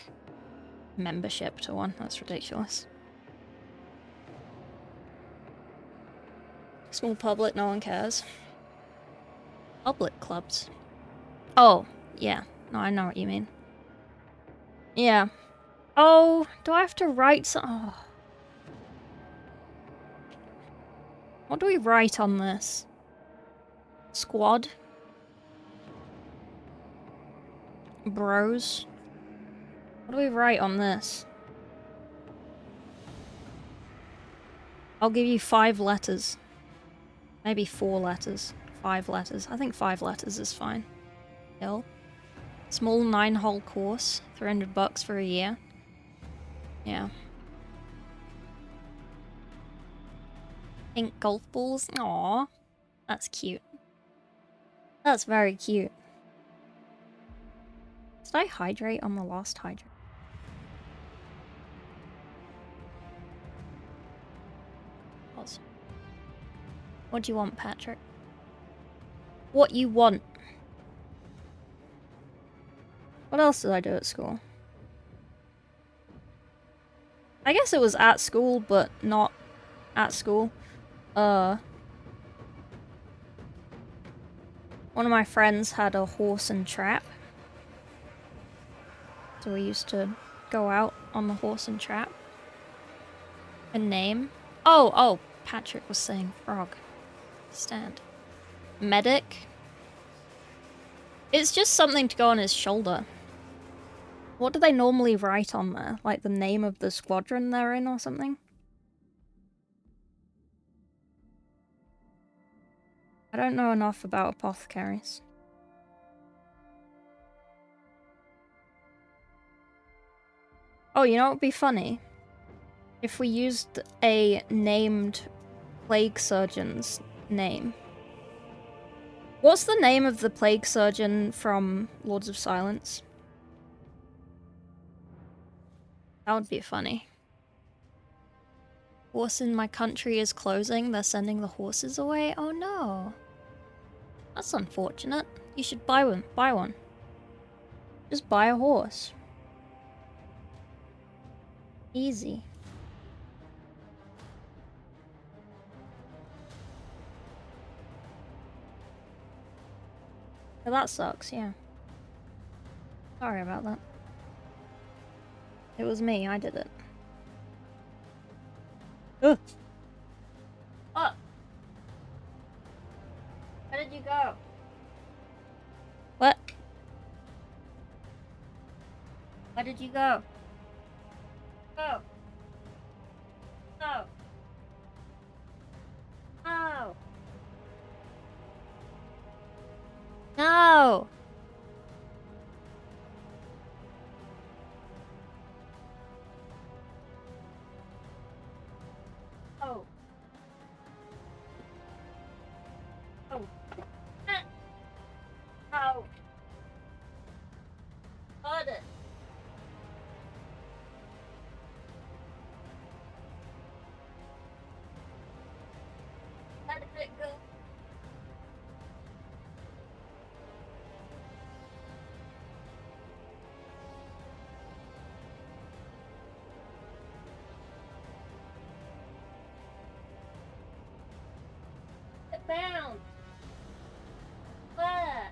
membership to one. That's ridiculous. Small public, no one cares. Public clubs. Oh, yeah. No, I know what you mean. Yeah. Oh, do I have to write some... Oh. What do we write on this? Squad? Bros? What do we write on this? I'll give you 5 letters. Maybe 4 letters. 5 letters. I think 5 letters is fine. Hill. Small 9-hole course. $300 for a year. Yeah. Pink golf balls. Aww. That's cute. That's very cute. Did I hydrate on the last hydrate? What do you want, Patrick? What you want? What else did I do at school? I guess it was at school, but not at school. One of my friends had a horse and trap. So we used to go out on the horse and trap. A name? Oh, Patrick was saying frog. Stand. Medic? It's just something to go on his shoulder. What do they normally write on there? Like the name of the squadron they're in or something? I don't know enough about apothecaries. Oh, you know what would be funny? If we used a named plague surgeon's name. What's the name of the plague surgeon from Lords of Silence? That would be funny. Horse in my country is closing. They're sending the horses away. Oh no. That's unfortunate. You should buy one. Buy one. Just buy a horse. Easy. Oh, that sucks, yeah. Sorry about that. It was me, I did it. Ugh. Oh! Where did you go? What? Where did you go? Go! No! No! No! Oh. Oh. Oh. Got it. How did it go? It bounced. Where?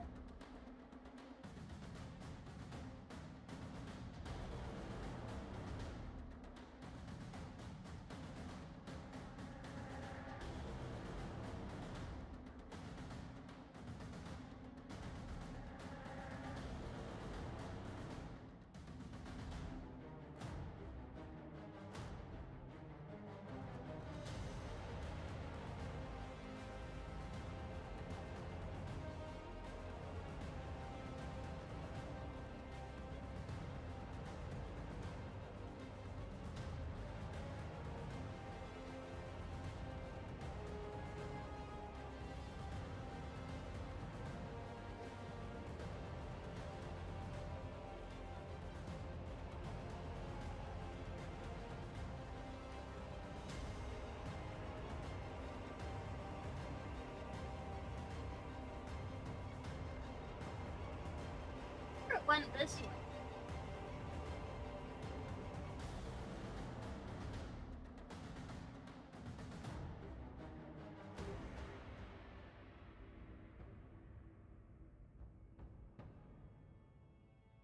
It went this way.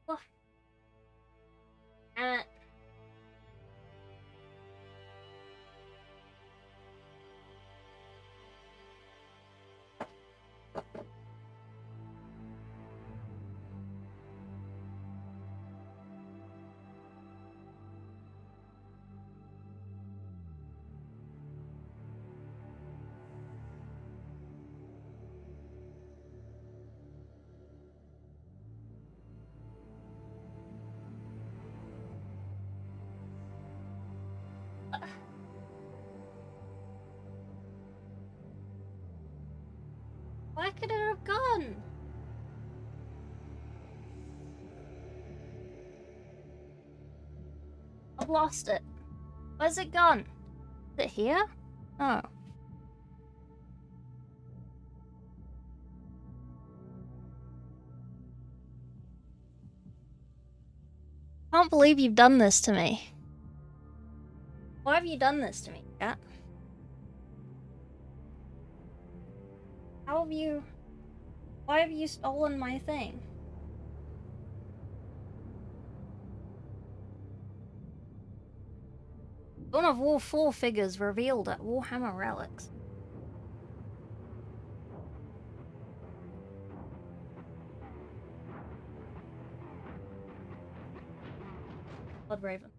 Oh. Damn it. Where could it have gone? I've lost it. Where's it gone? Is it here? Oh. Can't believe you've done this to me. Why have you done this to me, Cat? How have you... Why have you stolen my thing? One of all 4 figures revealed at Warhammer Relics. Blood Raven.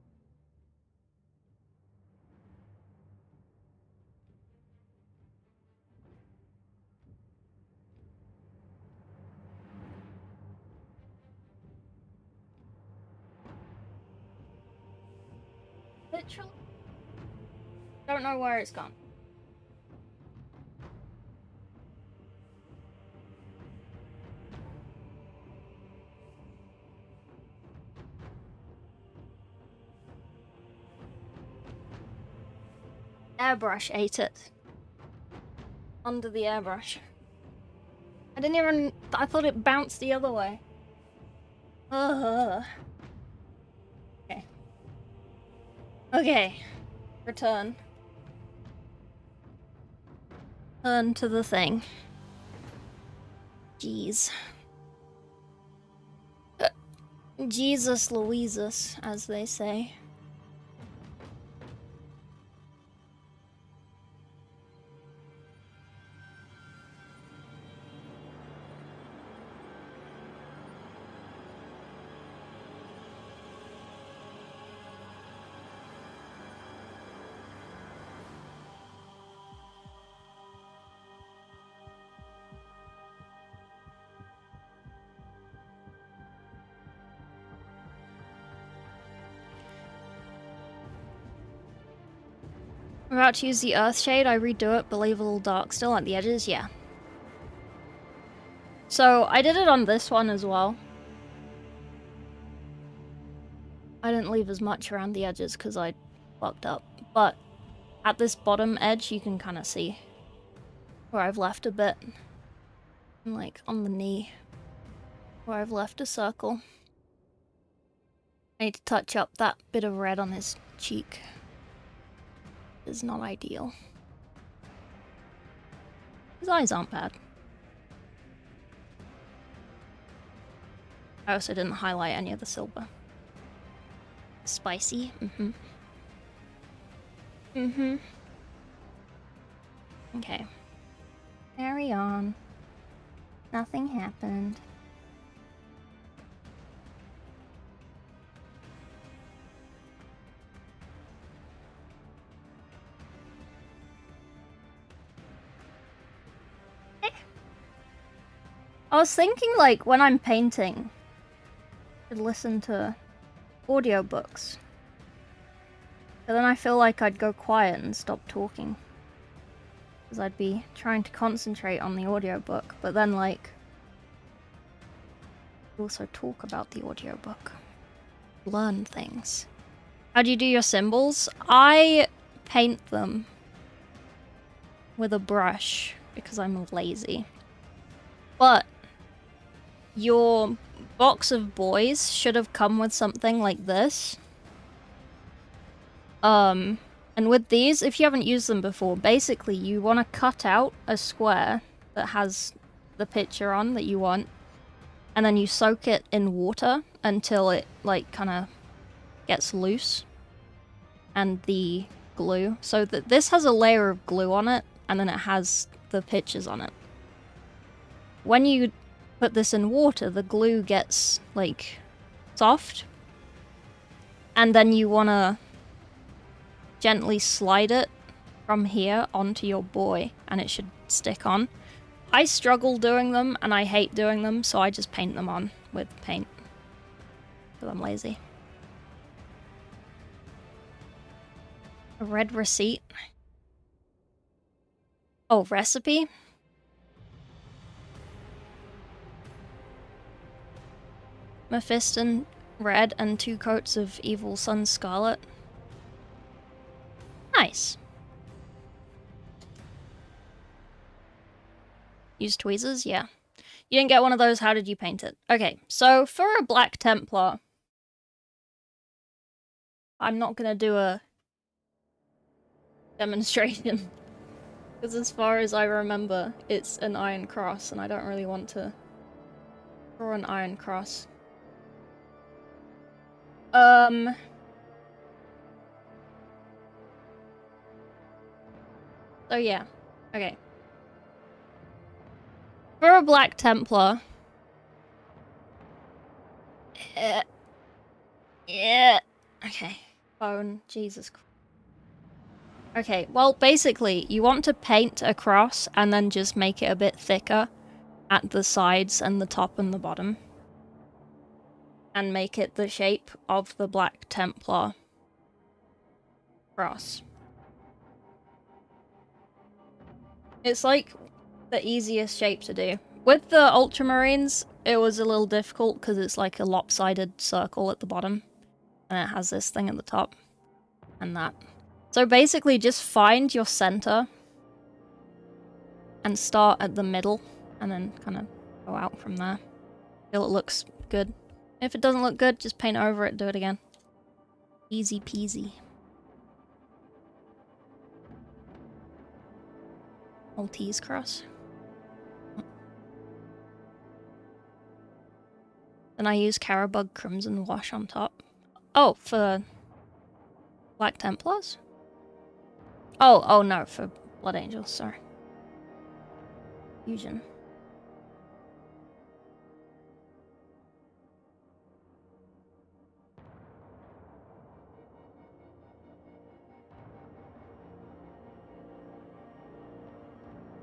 Literally. Don't know where it's gone. Airbrush ate it. Under the airbrush. I didn't even... I thought it bounced the other way. Ugh. Okay. Okay. Return. Turn to the thing. Jeez. Jesus Louises, as they say. I'm about to use the Earth Shade, I redo it, but leave a little dark still at the edges, yeah. So, I did it on this one as well. I didn't leave as much around the edges because I fucked up. But at this bottom edge, you can kind of see where I've left a bit. And like on the knee, where I've left a circle. I need to touch up that bit of red on his cheek. Is not ideal. His eyes aren't bad. I also didn't highlight any of the silver. Spicy? Mm-hmm. Mm-hmm. Okay. Carry on. Nothing happened. I was thinking, like, when I'm painting, I could listen to audiobooks. But then I feel like I'd go quiet and stop talking. Because I'd be trying to concentrate on the audiobook, but then, like, also talk about the audiobook. Learn things. How do you do your symbols? I paint them with a brush because I'm lazy. But your box of boys should have come with something like this. And with these, if you haven't used them before, basically you want to cut out a square that has the picture on that you want, and then you soak it in water until it, like, kind of gets loose. And the glue. So that this has a layer of glue on it, and then it has the pictures on it. When you put this in water, the glue gets, like, soft. And then you want to gently slide it from here onto your boy, and it should stick on. I struggle doing them, and I hate doing them, so I just paint them on with paint. Because I'm lazy. A red receipt. Oh, recipe? Mephiston red and 2 coats of Evil Sun Scarlet. Nice. Use tweezers? Yeah. You didn't get one of those, how did you paint it? Okay, so for a Black Templar, I'm not gonna do a demonstration. Because as far as I remember, it's an iron cross, and I don't really want to draw an iron cross. So yeah. Okay. For a Black Templar... Yeah. Okay. Phone. Jesus Christ. Okay, well, basically, you want to paint a cross and then just make it a bit thicker at the sides and the top and the bottom. And make it the shape of the Black Templar cross. It's like the easiest shape to do. With the Ultramarines, it was a little difficult because it's like a lopsided circle at the bottom. And it has this thing at the top. And that. So basically, just find your center. And start at the middle. And then kind of go out from there. Till it looks good. If it doesn't look good, just paint over it, do it again. Easy peasy. Maltese cross. Then I use Carabug Crimson Wash on top. Oh, for Black Templars? Oh no, for Blood Angels, sorry. Fusion.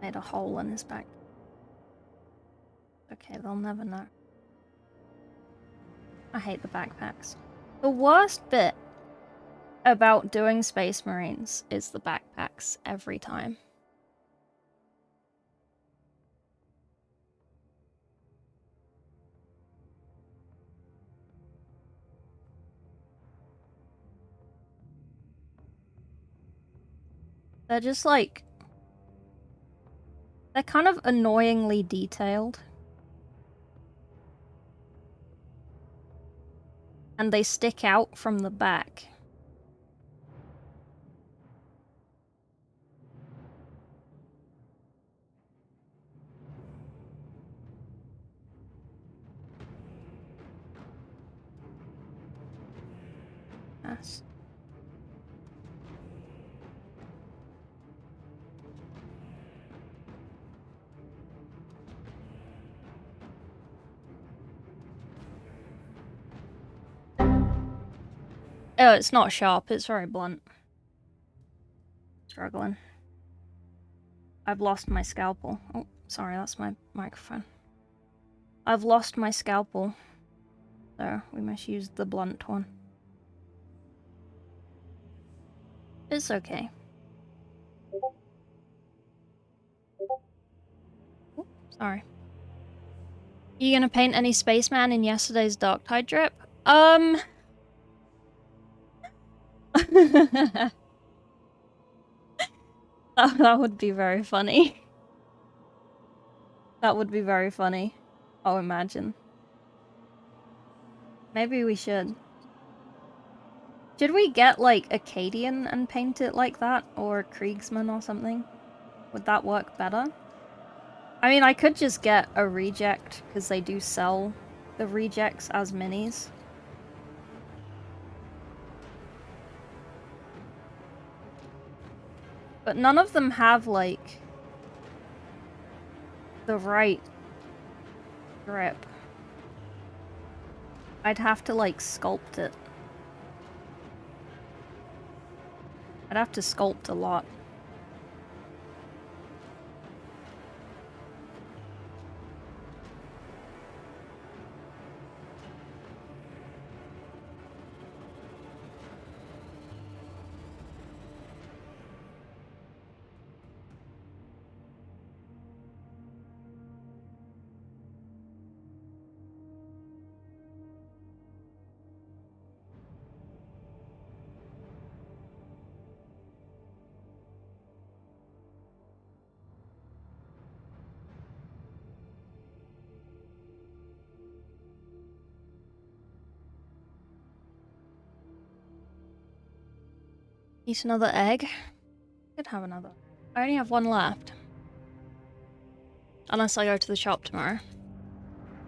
Made a hole in his back. Okay, they'll never know. I hate the backpacks. The worst bit about doing Space Marines is the backpacks every time. They're just like... They're kind of annoyingly detailed. And they stick out from the back. Yes. Oh, it's not sharp, it's very blunt. Struggling. I've lost my scalpel. Oh, sorry, that's my microphone. I've lost my scalpel. So, we must use the blunt one. It's okay. Oh, sorry. You gonna paint any spaceman in yesterday's Darktide drip? That would be very funny. That would be very funny. Oh, imagine. Maybe we should. Should we get, like, Acadian and paint it like that? Or Kriegsman or something? Would that work better? I mean, I could just get a reject, because they do sell the rejects as minis. But none of them have, like, the right grip. I'd have to, like, sculpt it. I'd have to sculpt a lot. Eat another egg. Could have another. I only have one left. Unless I go to the shop tomorrow.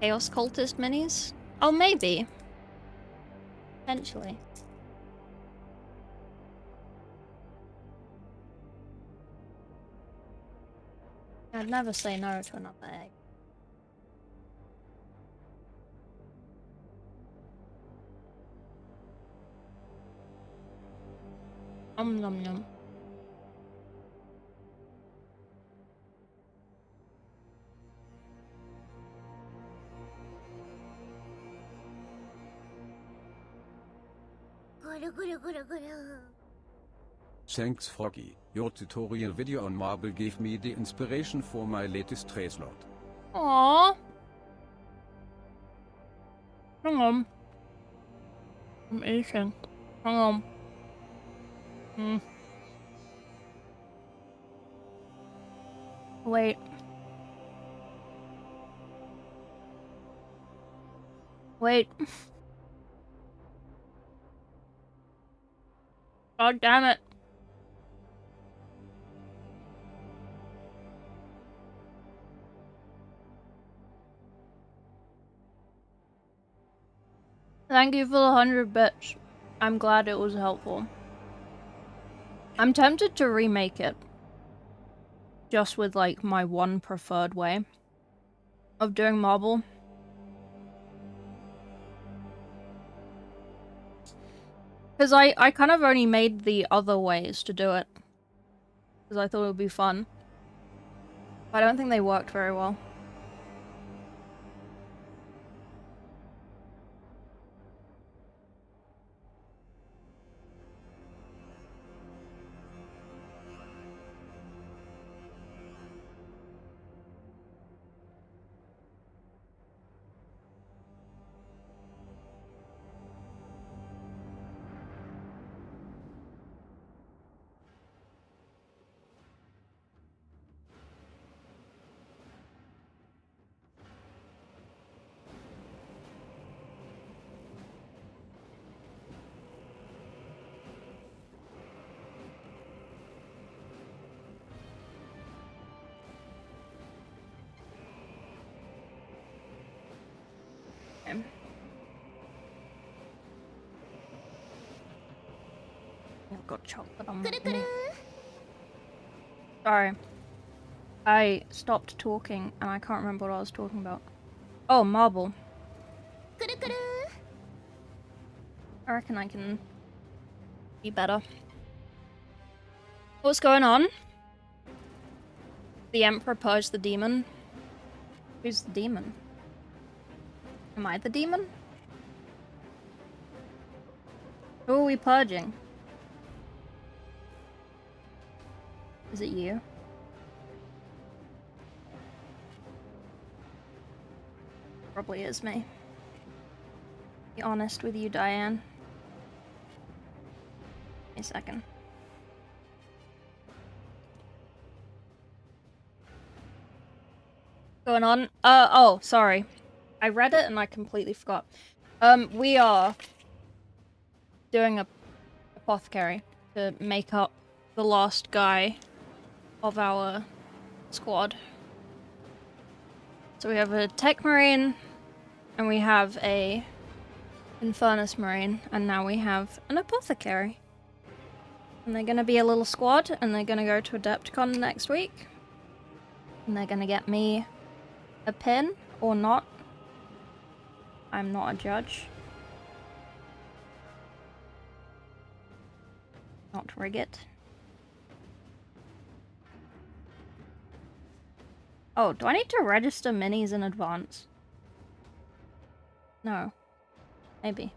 Chaos Cultist minis? Oh, maybe. Potentially. I'd never say no to another egg. Nom nom. Thanks, Froggy. Your tutorial video on marble gave me the inspiration for my latest tray slot. Aww. Hang on. I'm eating. Hang on. Wait. Wait. God damn it. Thank you for the 100 bits. I'm glad it was helpful. I'm tempted to remake it. Just with, like, my one preferred way of doing marble. Because I kind of only made the other ways to do it. Because I thought it would be fun. But I don't think they worked very well. I've got chocolate on my knee. Sorry. I stopped talking and I can't remember what I was talking about. Oh, marble. I reckon I can be better. What's going on? The Emperor purged the demon. Who's the demon? Am I the demon? Who are we purging? Is it you? Probably is me. Be honest with you, Diane. Wait a second. Going on? Oh, sorry. I read it and I completely forgot. We are doing a apothecary to make up the last guy of our squad. So we have a Tech Marine, and we have a Infernus Marine, and now we have an Apothecary. And they're gonna be a little squad, and they're gonna go to AdeptiCon next week. And they're gonna get me a pin, or not. I'm not a judge. Not rig it. Oh, do I need to register minis in advance? No. Maybe.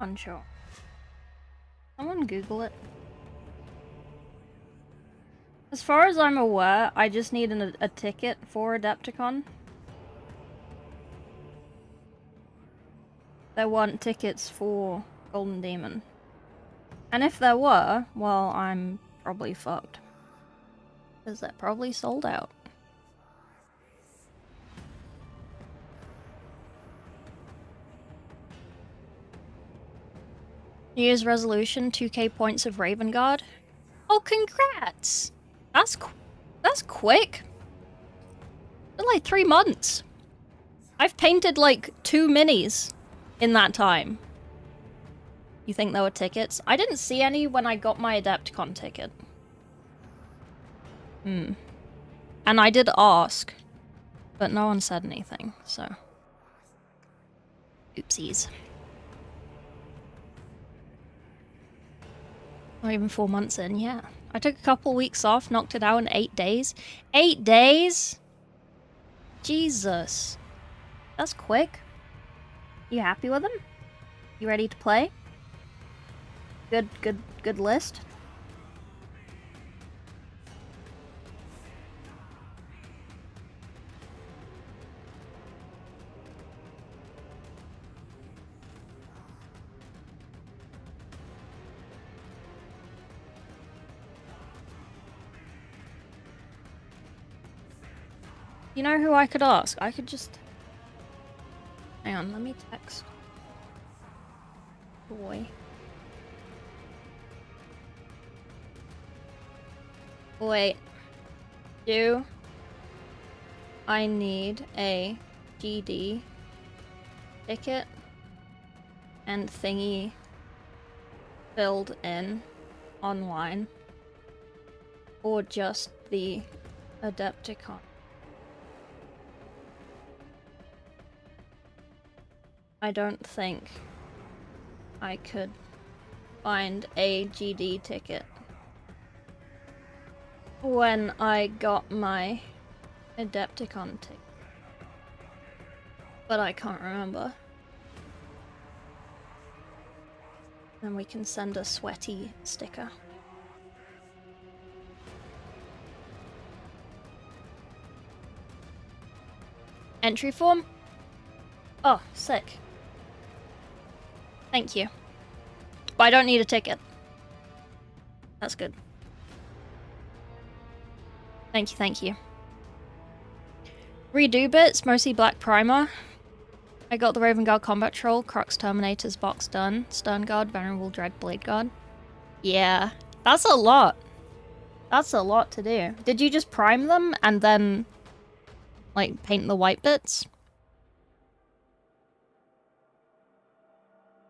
Unsure. Someone Google it. As far as I'm aware, I just need a ticket for AdeptiCon. There weren't tickets for Golden Demon. And if there were, well, I'm probably fucked. Because they're probably sold out. New Year's resolution, 2k points of Raven Guard. Oh, congrats! That's quick. Been like 3 months. I've painted like 2 minis in that time. You think there were tickets? I didn't see any when I got my AdeptiCon ticket. And I did ask, but no one said anything, so... Oopsies. Not even 4 months in, yeah. I took a couple weeks off, knocked it out in 8 days. 8 days?! Jesus. That's quick. You happy with them? You ready to play? Good list? You know who I could ask? I could just... Hang on, let me text... Boy. Wait. Do I need a GD ticket and thingy filled in online? Or just the AdeptiCon? I don't think I could find a GD ticket when I got my AdeptiCon ticket. But I can't remember. And we can send a sweaty sticker. Entry form? Oh, sick. Thank you. But I don't need a ticket. That's good. Thank you, thank you. Redo bits, mostly black primer. I got the Raven Guard Combat Troll, Crux Terminator's box done, Stern Guard, Venerable Dread Blade Guard. Yeah, that's a lot. That's a lot to do. Did you just prime them and then, like, paint the white bits?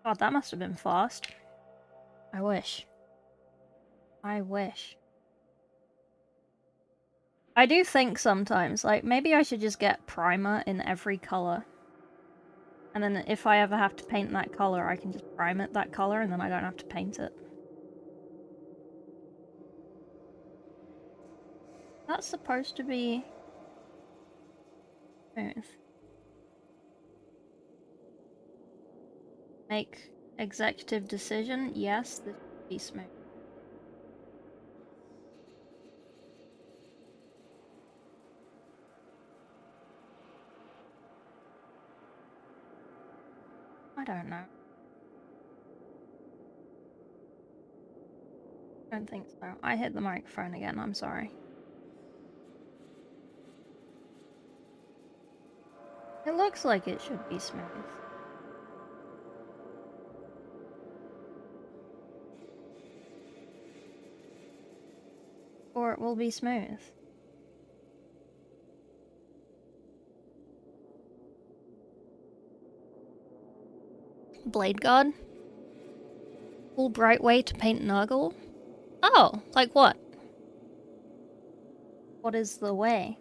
God, that must have been fast. I wish. I wish. I do think sometimes, like, maybe I should just get primer in every color. And then if I ever have to paint that color, I can just prime it that color and then I don't have to paint it. That's supposed to be smooth. Make executive decision. Yes, this should be smooth. I don't know. I don't think so. I hit the microphone again, I'm sorry. It looks like it should be smooth. Or it will be smooth. Blade Guard. Cool bright way to paint Nurgle. Oh, like what? What is the way?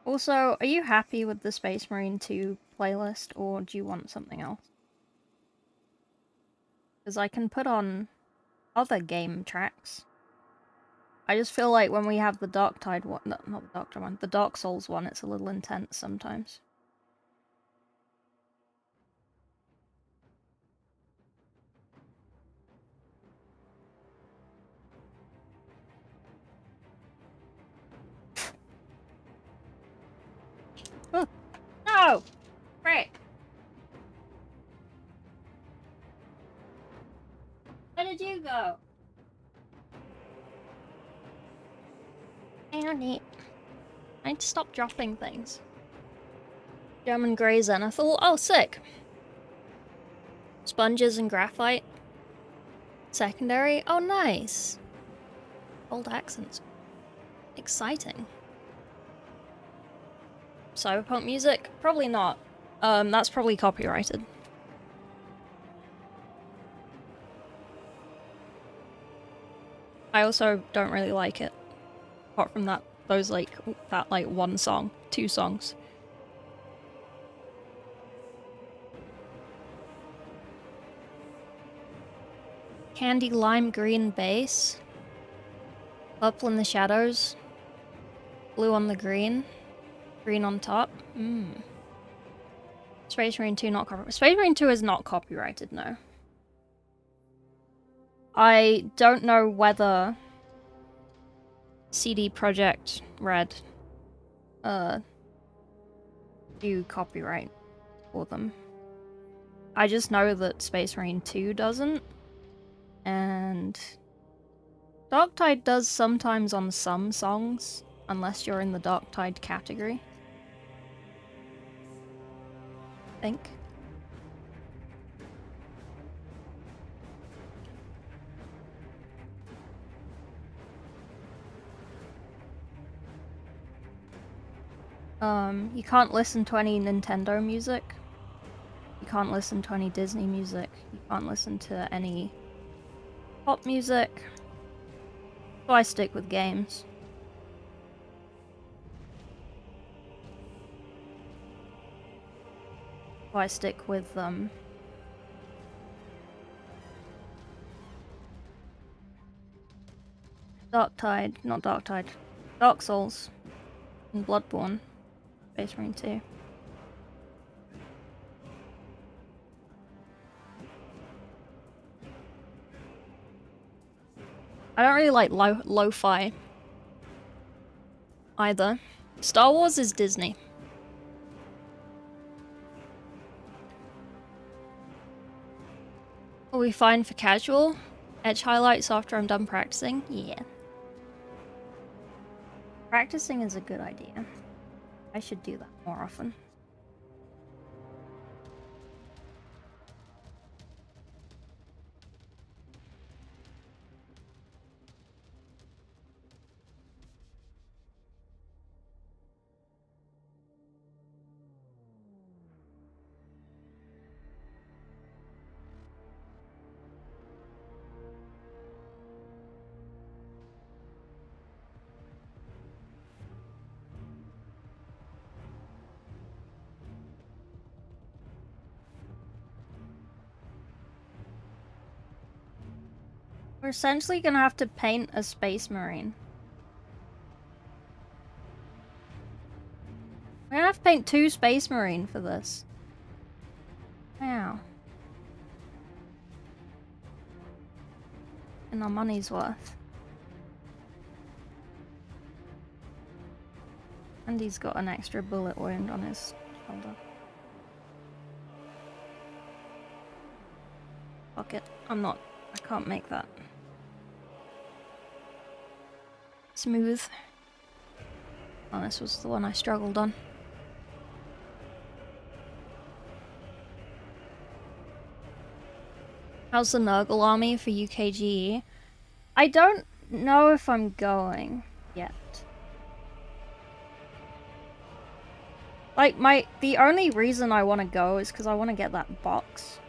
Also, are you happy with the Space Marine 2 playlist, or do you want something else? Because I can put on other game tracks. I just feel like when we have the Dark Tide one, no, not the Dark Tide one, the Dark Souls one, it's a little intense sometimes. Oh, no! Frick! Where did you go? Found it. I need to stop dropping things. German grey zenithal. Oh, sick. Sponges and graphite. Secondary. Oh, nice. Old accents. Exciting. Cyberpunk music? Probably not. That's probably copyrighted. I also don't really like it. Apart from that, that one song. 2 songs. Candy lime green base. Purple in the shadows. Blue on the green. Green on top. Space Marine 2 not copyrighted. Space Marine 2 is not copyrighted, no. I don't know whether CD Projekt Red do copyright for them. I just know that Space Marine 2 doesn't. And Darktide does sometimes on some songs, unless you're in the Darktide category. I think. You can't listen to any Nintendo music. You can't listen to any Disney music. You can't listen to any pop music. So I stick with games. So I stick with Darktide, not Darktide. Dark Souls and Bloodborne. Space Marine 2. I don't really like lo-fi either. Star Wars is Disney. Are we fine for casual? Edge highlights after I'm done practicing? Yeah. Practicing is a good idea. I should do that more often. We're essentially gonna have to paint a Space Marine. We're gonna have to paint 2 Space Marine for this. Wow. And our money's worth. And he's got an extra bullet wound on his shoulder. Fuck it. I can't make that smooth. Oh, this was the one I struggled on. How's the Nurgle army for UKGE? I don't know if I'm going yet. Like, the only reason I want to go is because I want to get that box.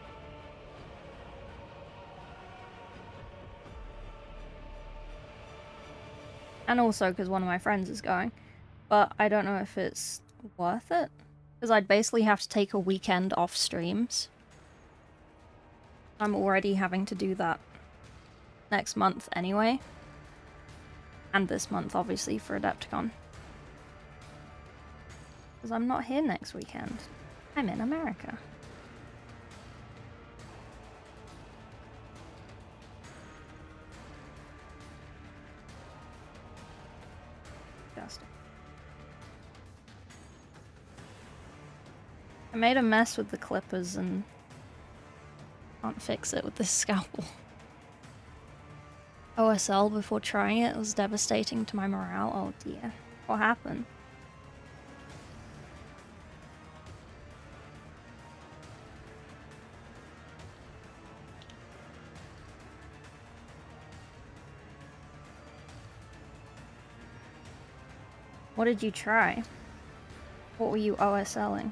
And also because one of my friends is going. But I don't know if it's worth it. Because I'd basically have to take a weekend off streams. I'm already having to do that next month anyway. And this month, obviously, for AdeptiCon. Because I'm not here next weekend. I'm in America. Disgusting. I made a mess with the clippers and can't fix it with this scalpel. OSL before trying it was devastating to my morale. Oh dear. What happened? What did you try? What were you OSLing?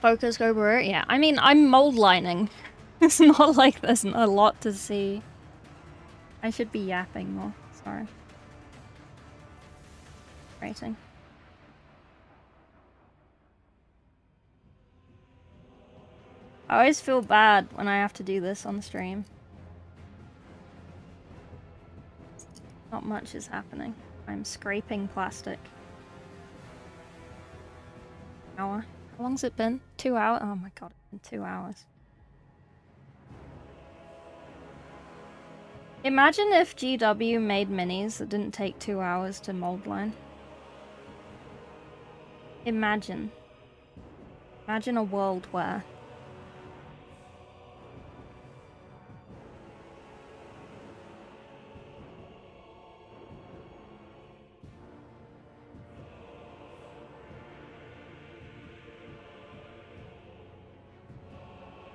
Focus, go brew. Yeah, I mean, I'm mold lining. It's not like there's a lot to see. I should be yapping more. Sorry. Rating. I always feel bad when I have to do this on stream. Not much is happening. I'm scraping plastic. Hour. How long's it been? 2 hours? Oh my god, it's been 2 hours. Imagine if GW made minis that didn't take 2 hours to mold line. Imagine. Imagine a world where...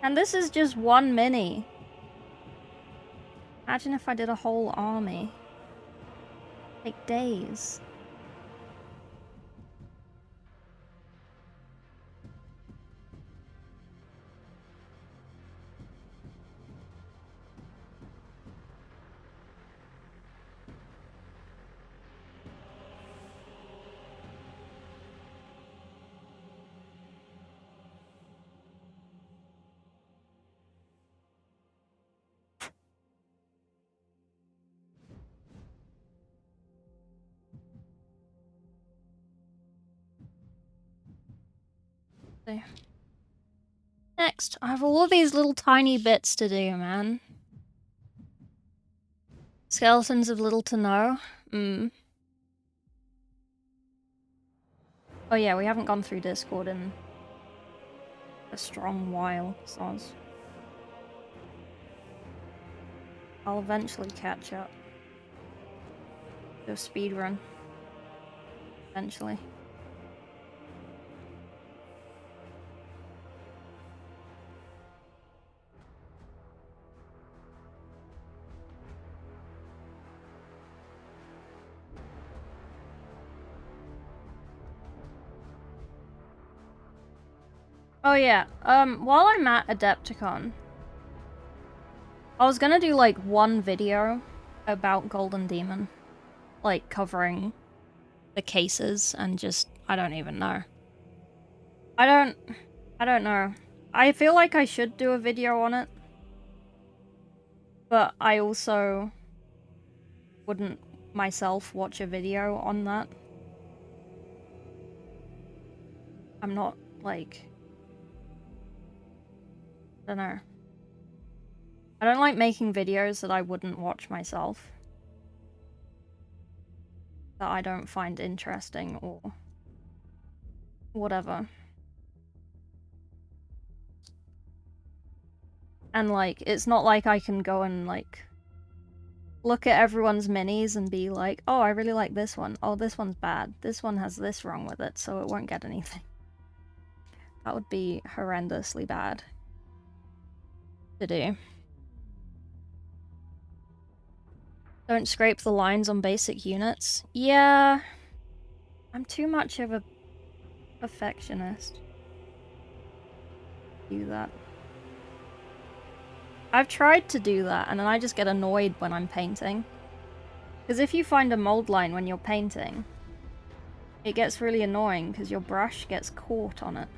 And this is just one mini. Imagine if I did a whole army. Take days. Next, I have all of these little tiny bits to do, man. Skeletons of little to no. Oh yeah, we haven't gone through Discord in a strong while, soz. I'll eventually catch up. Do a speed run. Eventually. Oh yeah, while I'm at AdeptiCon, I was gonna do like one video about Golden Demon. Like covering the cases and just, I don't even know. I don't know. I feel like I should do a video on it. But I also wouldn't myself watch a video on that. I'm not like... I don't know. I don't like making videos that I wouldn't watch myself. That I don't find interesting or whatever. And like, it's not like I can go and like look at everyone's minis and be like, oh, I really like this one. Oh, this one's bad. This one has this wrong with it, so it won't get anything. That would be horrendously bad to do. Don't scrape the lines on basic units. Yeah, I'm too much of a perfectionist. Do that. I've tried to do that, and then I just get annoyed when I'm painting. Because if you find a mold line when you're painting, it gets really annoying because your brush gets caught on it.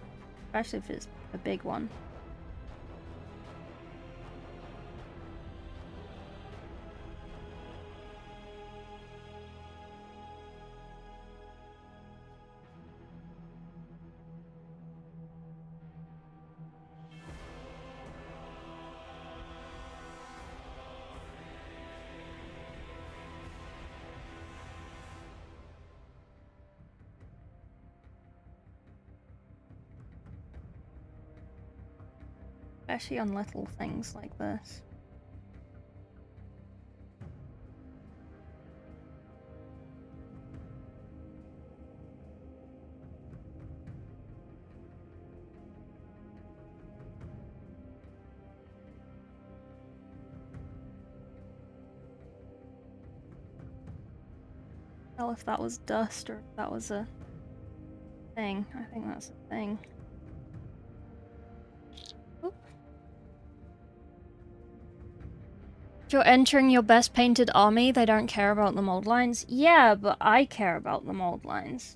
Especially if it's a big one. especially on little things like this. Tell if that was dust or if that was a thing. I think that's a thing. Oop. If you're entering your best painted army, they don't care about the mold lines. Yeah, but I care about the mold lines.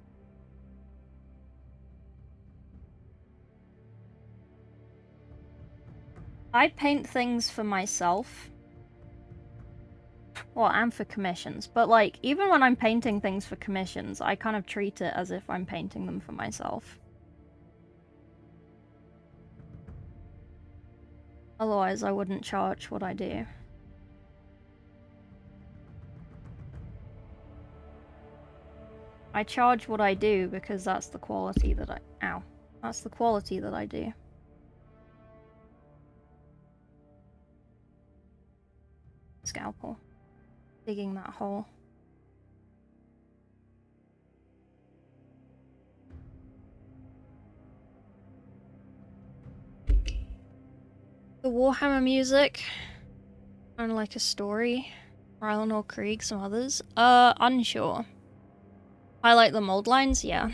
I paint things for myself. Well, and for commissions, but like, even when I'm painting things for commissions, I kind of treat it as if I'm painting them for myself. Otherwise, I wouldn't charge what I do. I charge what I do because that's the quality that that's the quality that I do. Scalpel. Digging that hole. The Warhammer music. Kind of like a story. Rylan Krieg, some others. Unsure. Highlight the mold lines? Yeah.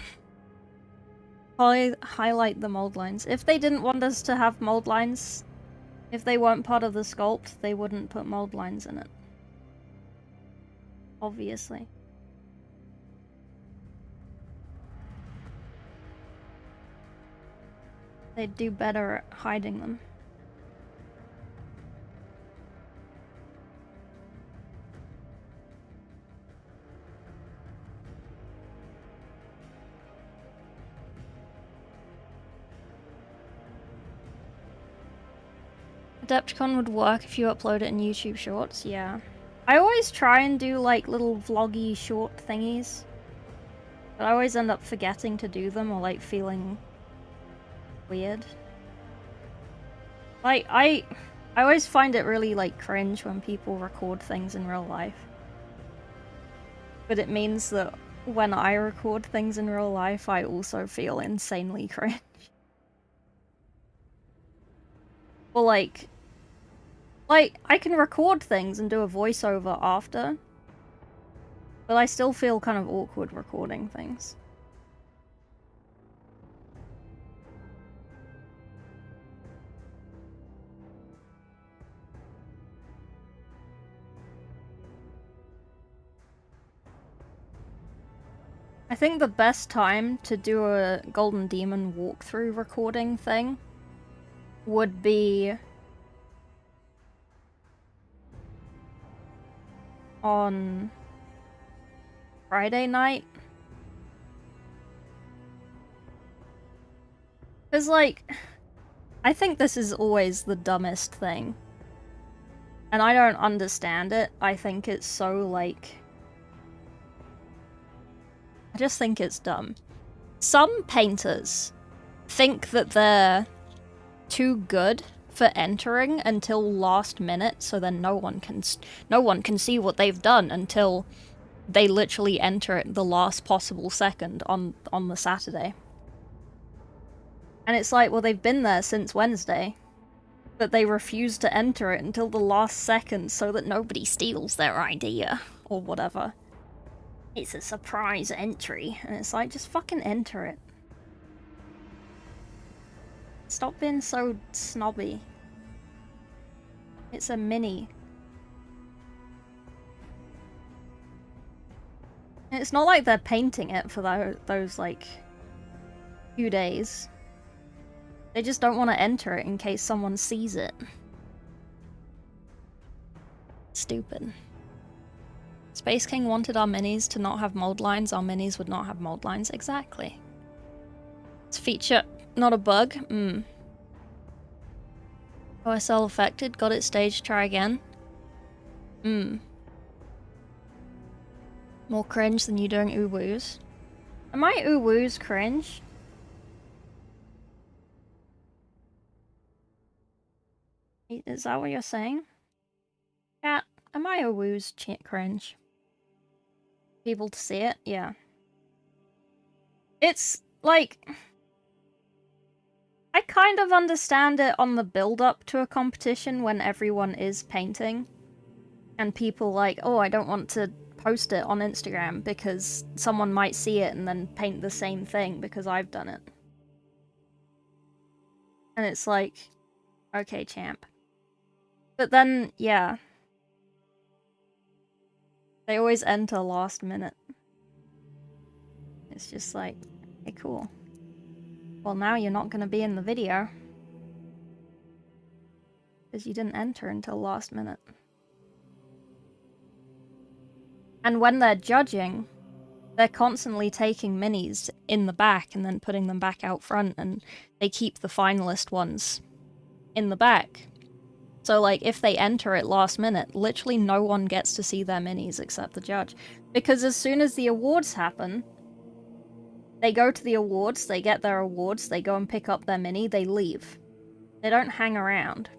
Highlight the mold lines. If they didn't want us to have mold lines, if they weren't part of the sculpt, they wouldn't put mold lines in it. Obviously. They'd do better at hiding them. AdeptiCon would work if you upload it in YouTube Shorts, yeah. I always try and do like little vloggy short thingies, but I always end up forgetting to do them or like feeling weird. Like, I always find it really like cringe when people record things in real life. But it means that when I record things in real life, I also feel insanely cringe. Well, like, I can record things and do a voiceover after, but I still feel kind of awkward recording things. I think the best time to do a Golden Demon walkthrough recording thing would be on Friday night. Because, like, I think this is always the dumbest thing. And I don't understand it. I think it's so, like... I just think it's dumb. Some painters think that they're too good for entering until last minute, so then no one can see what they've done until they literally enter it the last possible second on the Saturday. And it's like, well, they've been there since Wednesday, but they refuse to enter it until the last second so that nobody steals their idea or whatever. It's a surprise entry, and it's like, just fucking enter it. Stop being so snobby. It's a mini. And it's not like they're painting it for those like, few days. They just don't want to enter it in case someone sees it. Stupid. Space King wanted our minis to not have mold lines, our minis would not have mold lines. Exactly. It's a feature, not a bug. OSL affected, got it staged, try again. More cringe than you doing ooh-woos. Am my ooh-woos cringe? Is that what you're saying? Chat, am I a woo's cringe? People to see it? Yeah. It's, like... I kind of understand it on the build-up to a competition when everyone is painting. And people like, oh, I don't want to post it on Instagram because someone might see it and then paint the same thing because I've done it. And it's like, okay, champ. But then, yeah. They always enter last minute. It's just like, okay, cool. Well, now you're not going to be in the video. Because you didn't enter until last minute. And when they're judging, they're constantly taking minis in the back and then putting them back out front, and they keep the finalist ones in the back. So, like, if they enter it last minute, literally no one gets to see their minis except the judge. Because as soon as the awards happen, they go to the awards, they get their awards, they go and pick up their mini, they leave. They don't hang around.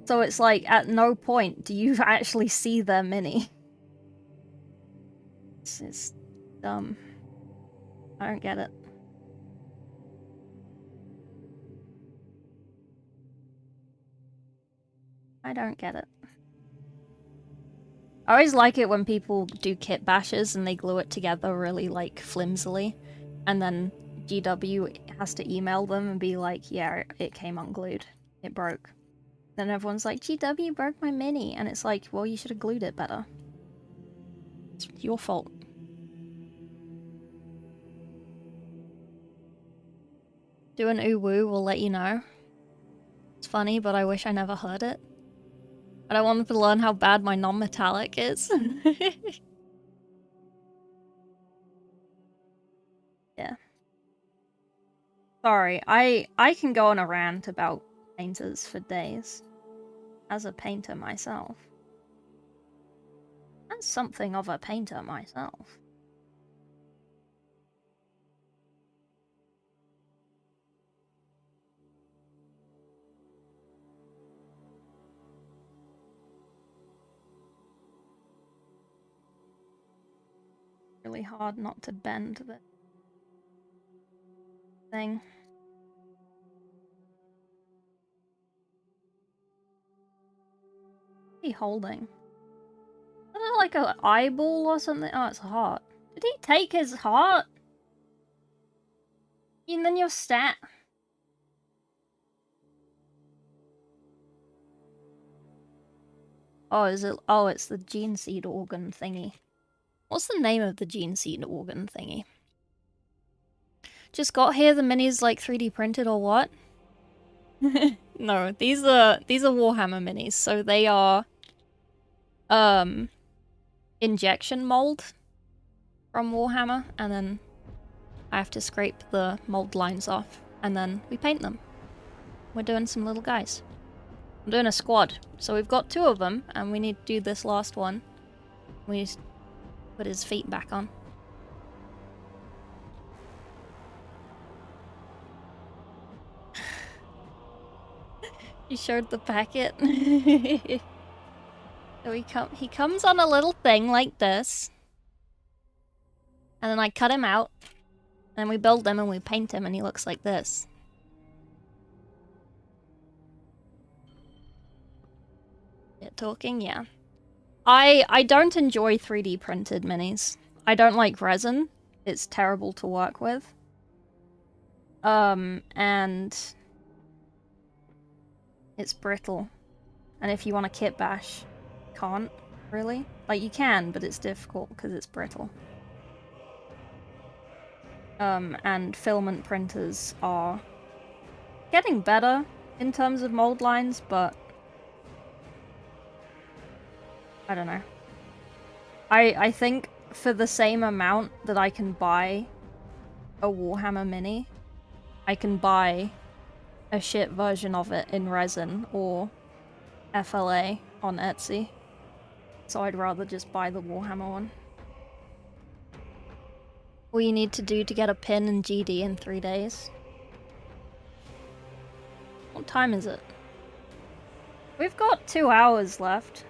So it's like, at no point do you actually see their mini. It's dumb. I don't get it. I don't get it. I always like it when people do kit bashes and they glue it together really, like, flimsily. And then GW has to email them and be like, yeah, it came unglued. It broke. Then everyone's like, GW broke my mini. And it's like, well, you should have glued it better. It's your fault. Do an ooh woo, we'll let you know. It's funny, but I wish I never heard it. But I wanted to learn how bad my non-metallic is. Yeah. Sorry, I can go on a rant about painters for days. As a painter myself. As something of a painter myself. Really hard not to bend the thing. What's he holding? Is it like an eyeball or something? Oh, it's a heart. Did he take his heart? And then your stat. Oh, is it? Oh, it's the gene seed organ thingy. What's the name of the gene seed organ thingy? Just got here, the minis like 3D printed or what? No, these are Warhammer minis, so they are injection mold from Warhammer, and then I have to scrape the mold lines off, and then we paint them. We're doing some little guys. I'm doing a squad, so we've got 2 of them, and we need to do this last one. We need to put his feet back on. He showed the packet. So he comes on a little thing like this. And then I cut him out. And we build him and we paint him and he looks like this. Yeah, talking, yeah. I don't enjoy 3D printed minis. I don't like resin. It's terrible to work with. And it's brittle. And if you want a kit bash, can't, really. Like, you can, but it's difficult because it's brittle. And filament printers are getting better in terms of mold lines, but I don't know. I think for the same amount that I can buy a Warhammer mini, I can buy a shit version of it in resin or FLA on Etsy. So I'd rather just buy the Warhammer one. All you need to do to get a pin in GD in 3 days. What time is it? We've got 2 hours left.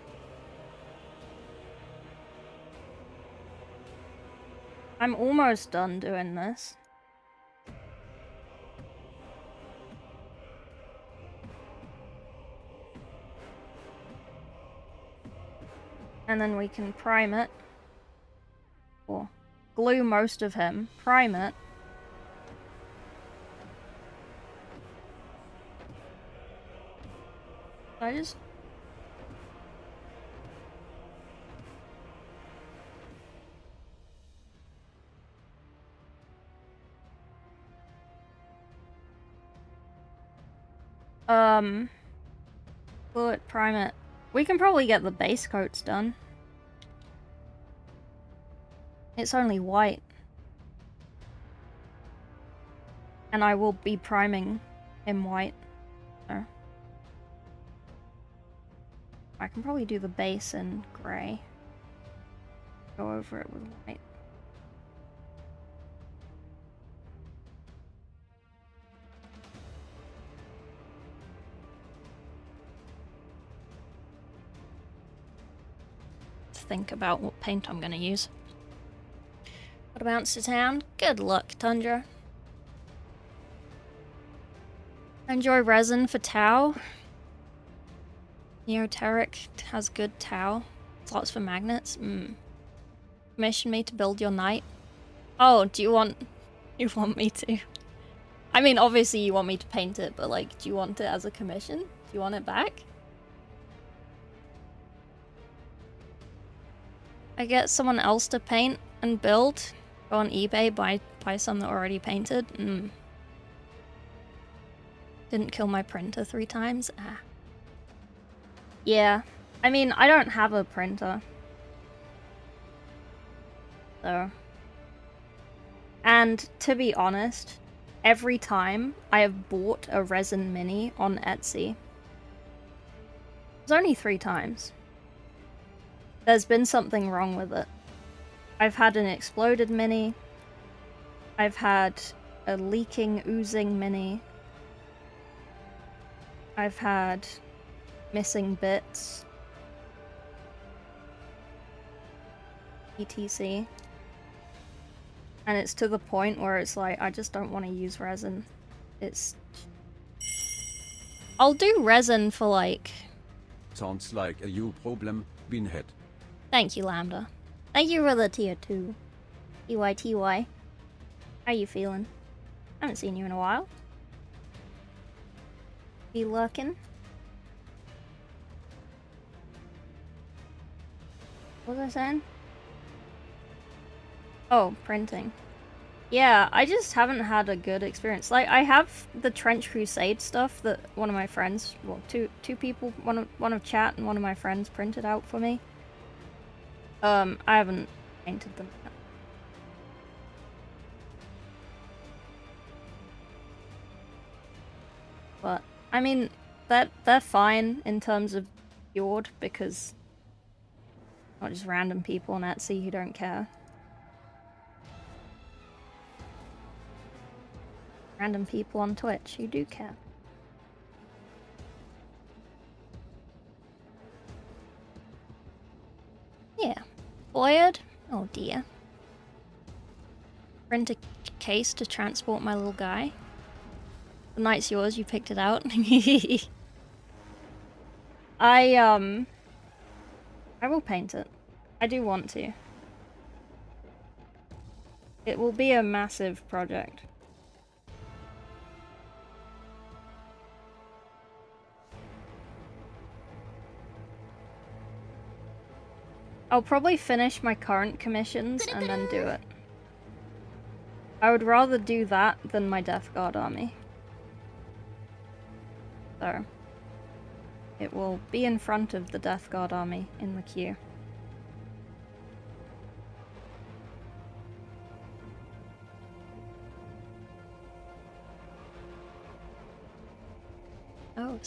I'm almost done doing this. And then we can prime it. Or glue most of him, prime it. I just... Glue it, prime it. We can probably get the base coats done. It's only white. And I will be priming him white. So. I can probably do the base in grey. Go over it with white. Think about what paint I'm gonna use. What about to town? Good luck, Tundra. Enjoy resin for Tau. Neoteric has good Tau. Slots for magnets. Commission me to build your knight. Oh, do you want me to? I mean, obviously you want me to paint it, but like, do you want it as a commission? Do you want it back? I get someone else to paint and build. Go on eBay, buy some that are already painted. Didn't kill my printer 3 times. Ah. Yeah. I mean, I don't have a printer. So. And to be honest, every time I have bought a resin mini on Etsy, it's only 3 times. There's been something wrong with it. I've had an exploded mini. I've had a leaking, oozing mini. I've had missing bits. etc. And it's to the point where it's like, I just don't want to use resin. It's... I'll do resin for like... Sounds like a you problem, Beanhead. Thank you, Lambda. Thank you for the tier 2. TYTY. How you feeling? Haven't seen you in a while. Be lurking? What was I saying? Oh, printing. Yeah, I just haven't had a good experience. Like, I have the Trench Crusade stuff that one of my friends, well, two people, one of chat and one of my friends printed out for me. I haven't painted them yet. But, I mean, they're fine in terms of Fjord, because not just random people on Etsy who don't care. Random people on Twitch who do care. Yeah. Boyd? Oh dear. Rent a case to transport my little guy. The night's yours, you picked it out. I will paint it. I do want to. It will be a massive project. I'll probably finish my current commissions and then do it. I would rather do that than my Death Guard army. So, it will be in front of the Death Guard army in the queue. Oh,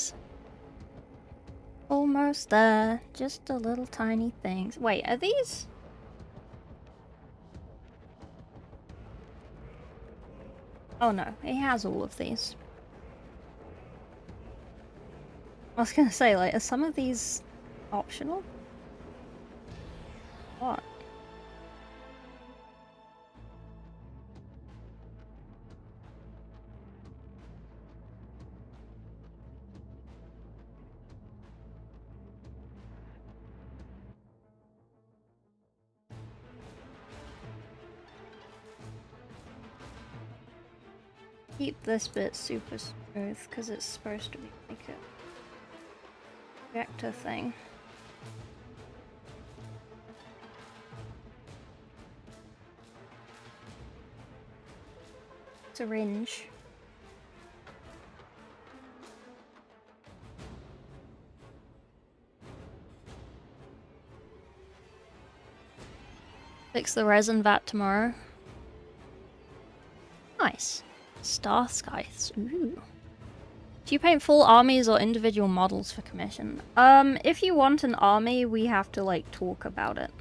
almost there. Just a little tiny things. Wait, are these? Oh no, it has all of these. I was gonna say, like, are some of these optional? What? Keep this bit super smooth because it's supposed to be like a vector thing. Syringe. Fix the resin vat tomorrow. Nice. Star skies. Ooh. Do you paint full armies or individual models for commission? If you want an army, we have to, like, talk about it.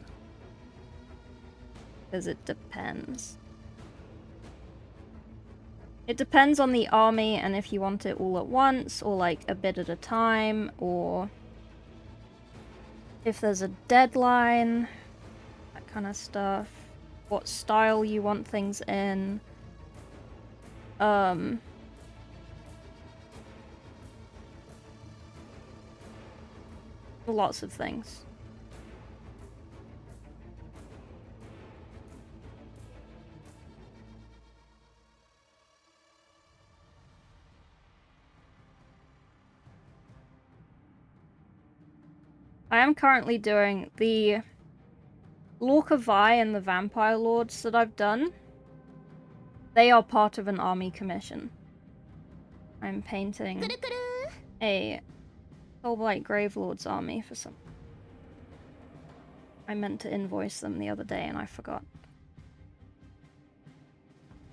Because it depends. It depends on the army and if you want it all at once, or, like, a bit at a time, or if there's a deadline, that kind of stuff. What style you want things in. Lots of things. I am currently doing the Lorca Vi and the Vampire Lords that I've done. They are part of an army commission. I'm painting a Soulblight Gravelord's army for some. I meant to invoice them the other day and I forgot.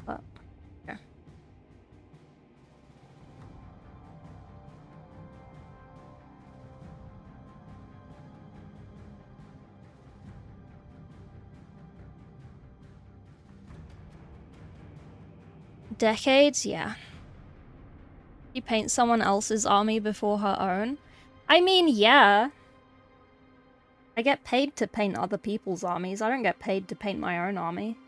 But, yeah. Decades? Yeah. You paint someone else's army before her own? I mean, yeah. I get paid to paint other people's armies. I don't get paid to paint my own army.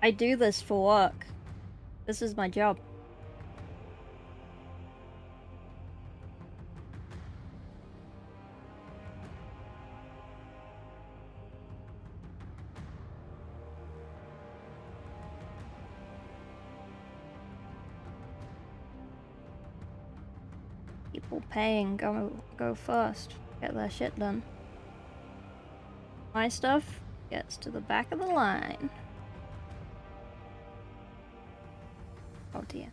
I do this for work. This is my job. People paying go first. Get their shit done. My stuff gets to the back of the line. Oh dear.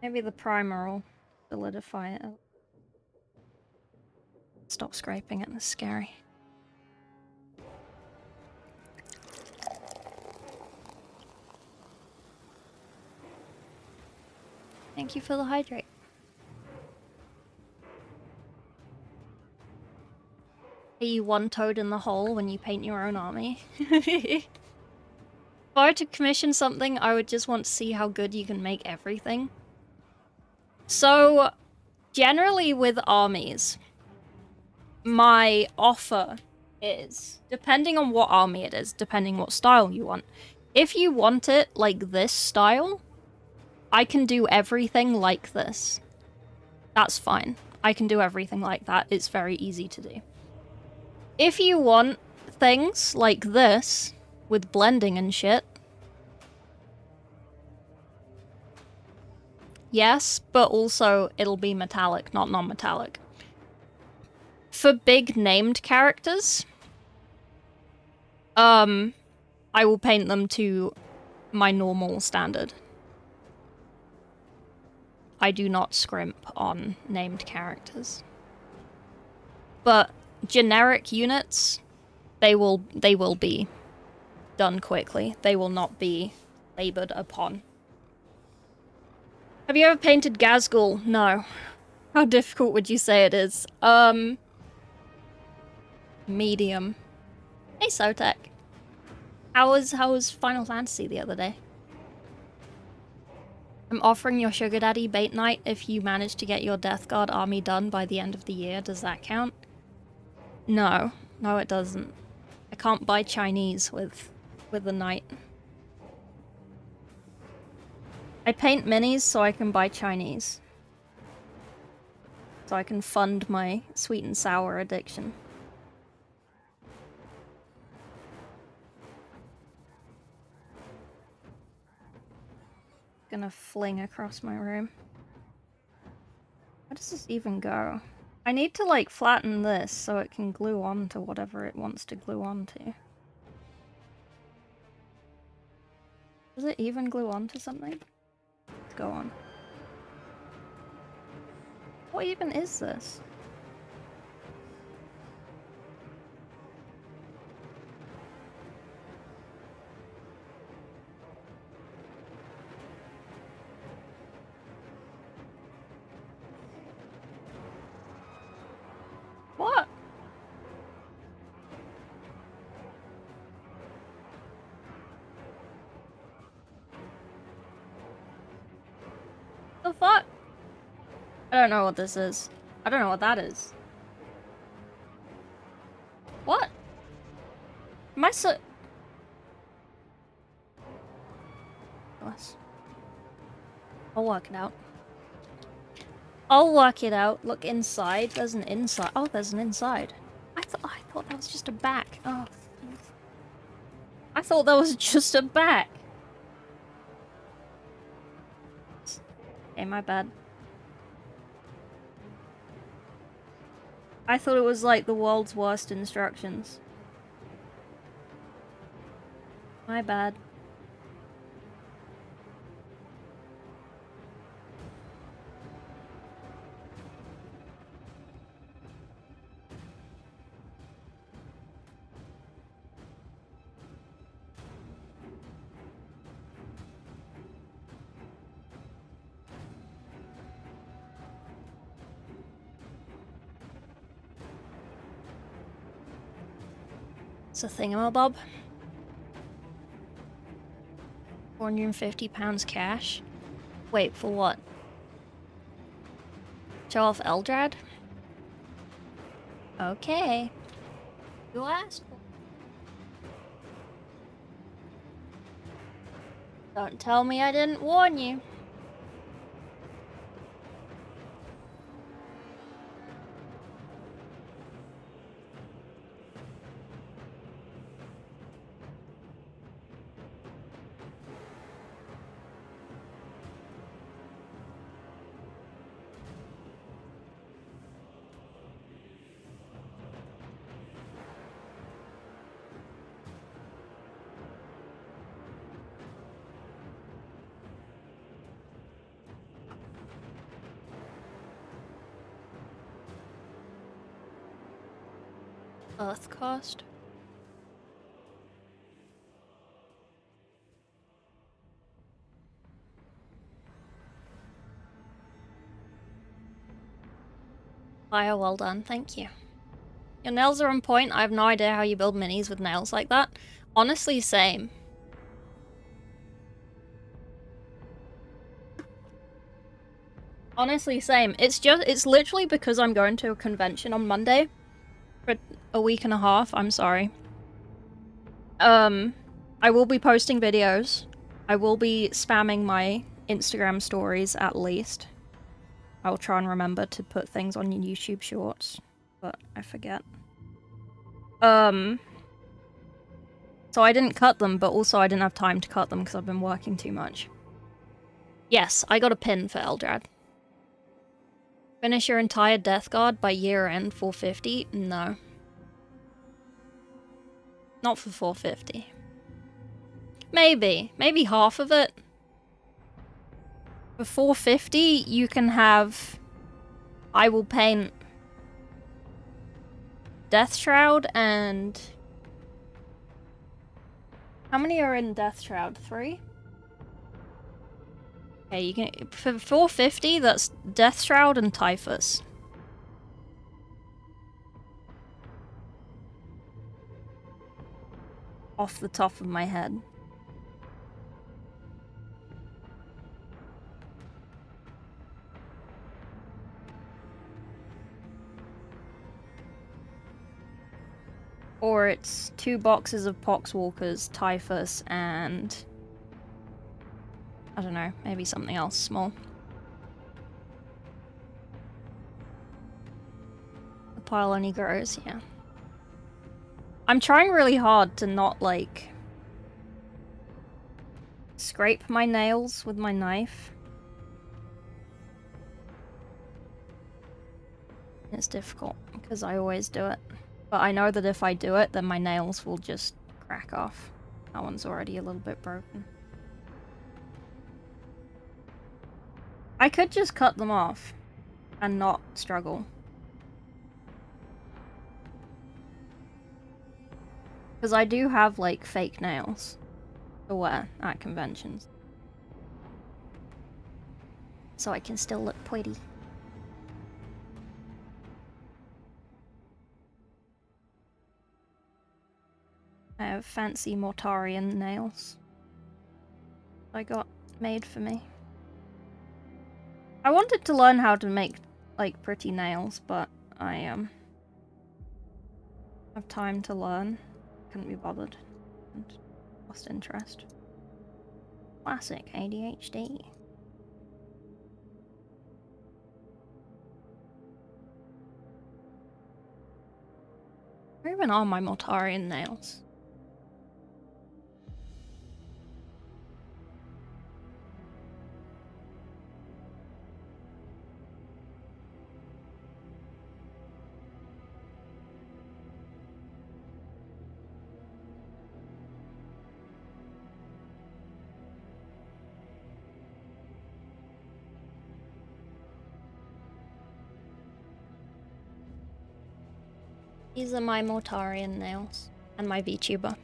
Maybe the primer will solidify it. Stop scraping it, it's scary. Thank you for the hydrate. Are you one-toed in the hole when you paint your own army? If I were to commission something, I would just want to see how good you can make everything. So, generally with armies, my offer is, depending on what army it is, depending what style you want, if you want it like this style, I can do everything like this. That's fine. I can do everything like that. It's very easy to do. If you want things like this, with blending and shit, yes, but also it'll be metallic, not non-metallic. For big named characters, I will paint them to my normal standard. I do not scrimp on named characters. But generic units, they will be done quickly. They will not be labored upon. Have you ever painted Gazgul? No. How difficult would you say it is? Medium. Hey, Sotek. How was Final Fantasy the other day? I'm offering your sugar daddy bait night if you manage to get your Death Guard army done by the end of the year. Does that count? No. No, it doesn't. I can't buy Chinese with the knight. I paint minis so I can buy Chinese. So I can fund my sweet and sour addiction. Gonna fling across my room. Where does this even go? I need to like flatten this so it can glue on to whatever it wants to glue onto. Does it even glue onto something? Let's go on. What even is this? What? The fuck? I don't know what this is. I don't know what that is. What? Am I so... I'll work it out. I'll work it out. Look inside. There's an inside. Oh, there's an inside. I thought that was just a back. Oh. I thought that was just a back. Okay, my bad. I thought it was like the world's worst instructions. My bad. It's a thingamabob. £450 cash. Wait, for what? Show off Eldrad? Okay. You asked for. Don't tell me I didn't warn you. Earth cost. Fire, well done, thank you. Your nails are on point. I have no idea how you build minis with nails like that. Honestly, same. Honestly, same. It's literally because I'm going to a convention on Monday. For a week and a half, I'm sorry. I will be posting videos. I will be spamming my Instagram stories at least. I'll try and remember to put things on YouTube shorts, but I forget. So I didn't cut them, but also I didn't have time to cut them because I've been working too much. Yes, I got a pin for Eldrad. Finish your entire Death Guard by year end 450? No. Not for 450. Maybe. Maybe half of it. For 450, you can have... I will paint... Death Shroud and... How many are in Death Shroud? 3? Okay, you can for 450. That's Death Shroud and Typhus. Off the top of my head. Or it's 2 boxes of Poxwalkers, Typhus, and I don't know, maybe something else small. The pile only grows, yeah. I'm trying really hard to not, like, scrape my nails with my knife. It's difficult, because I always do it. But I know that if I do it, then my nails will just crack off. That one's already a little bit broken. I could just cut them off and not struggle. Because I do have, like, fake nails to wear at conventions. So I can still look pretty. I have fancy Mortarian nails I got made for me. I wanted to learn how to make, like, pretty nails, but I have time to learn. Couldn't be bothered. And lost interest. Classic ADHD. Where even are my Mortarian nails? These are my Mortarian nails. And my VTuber.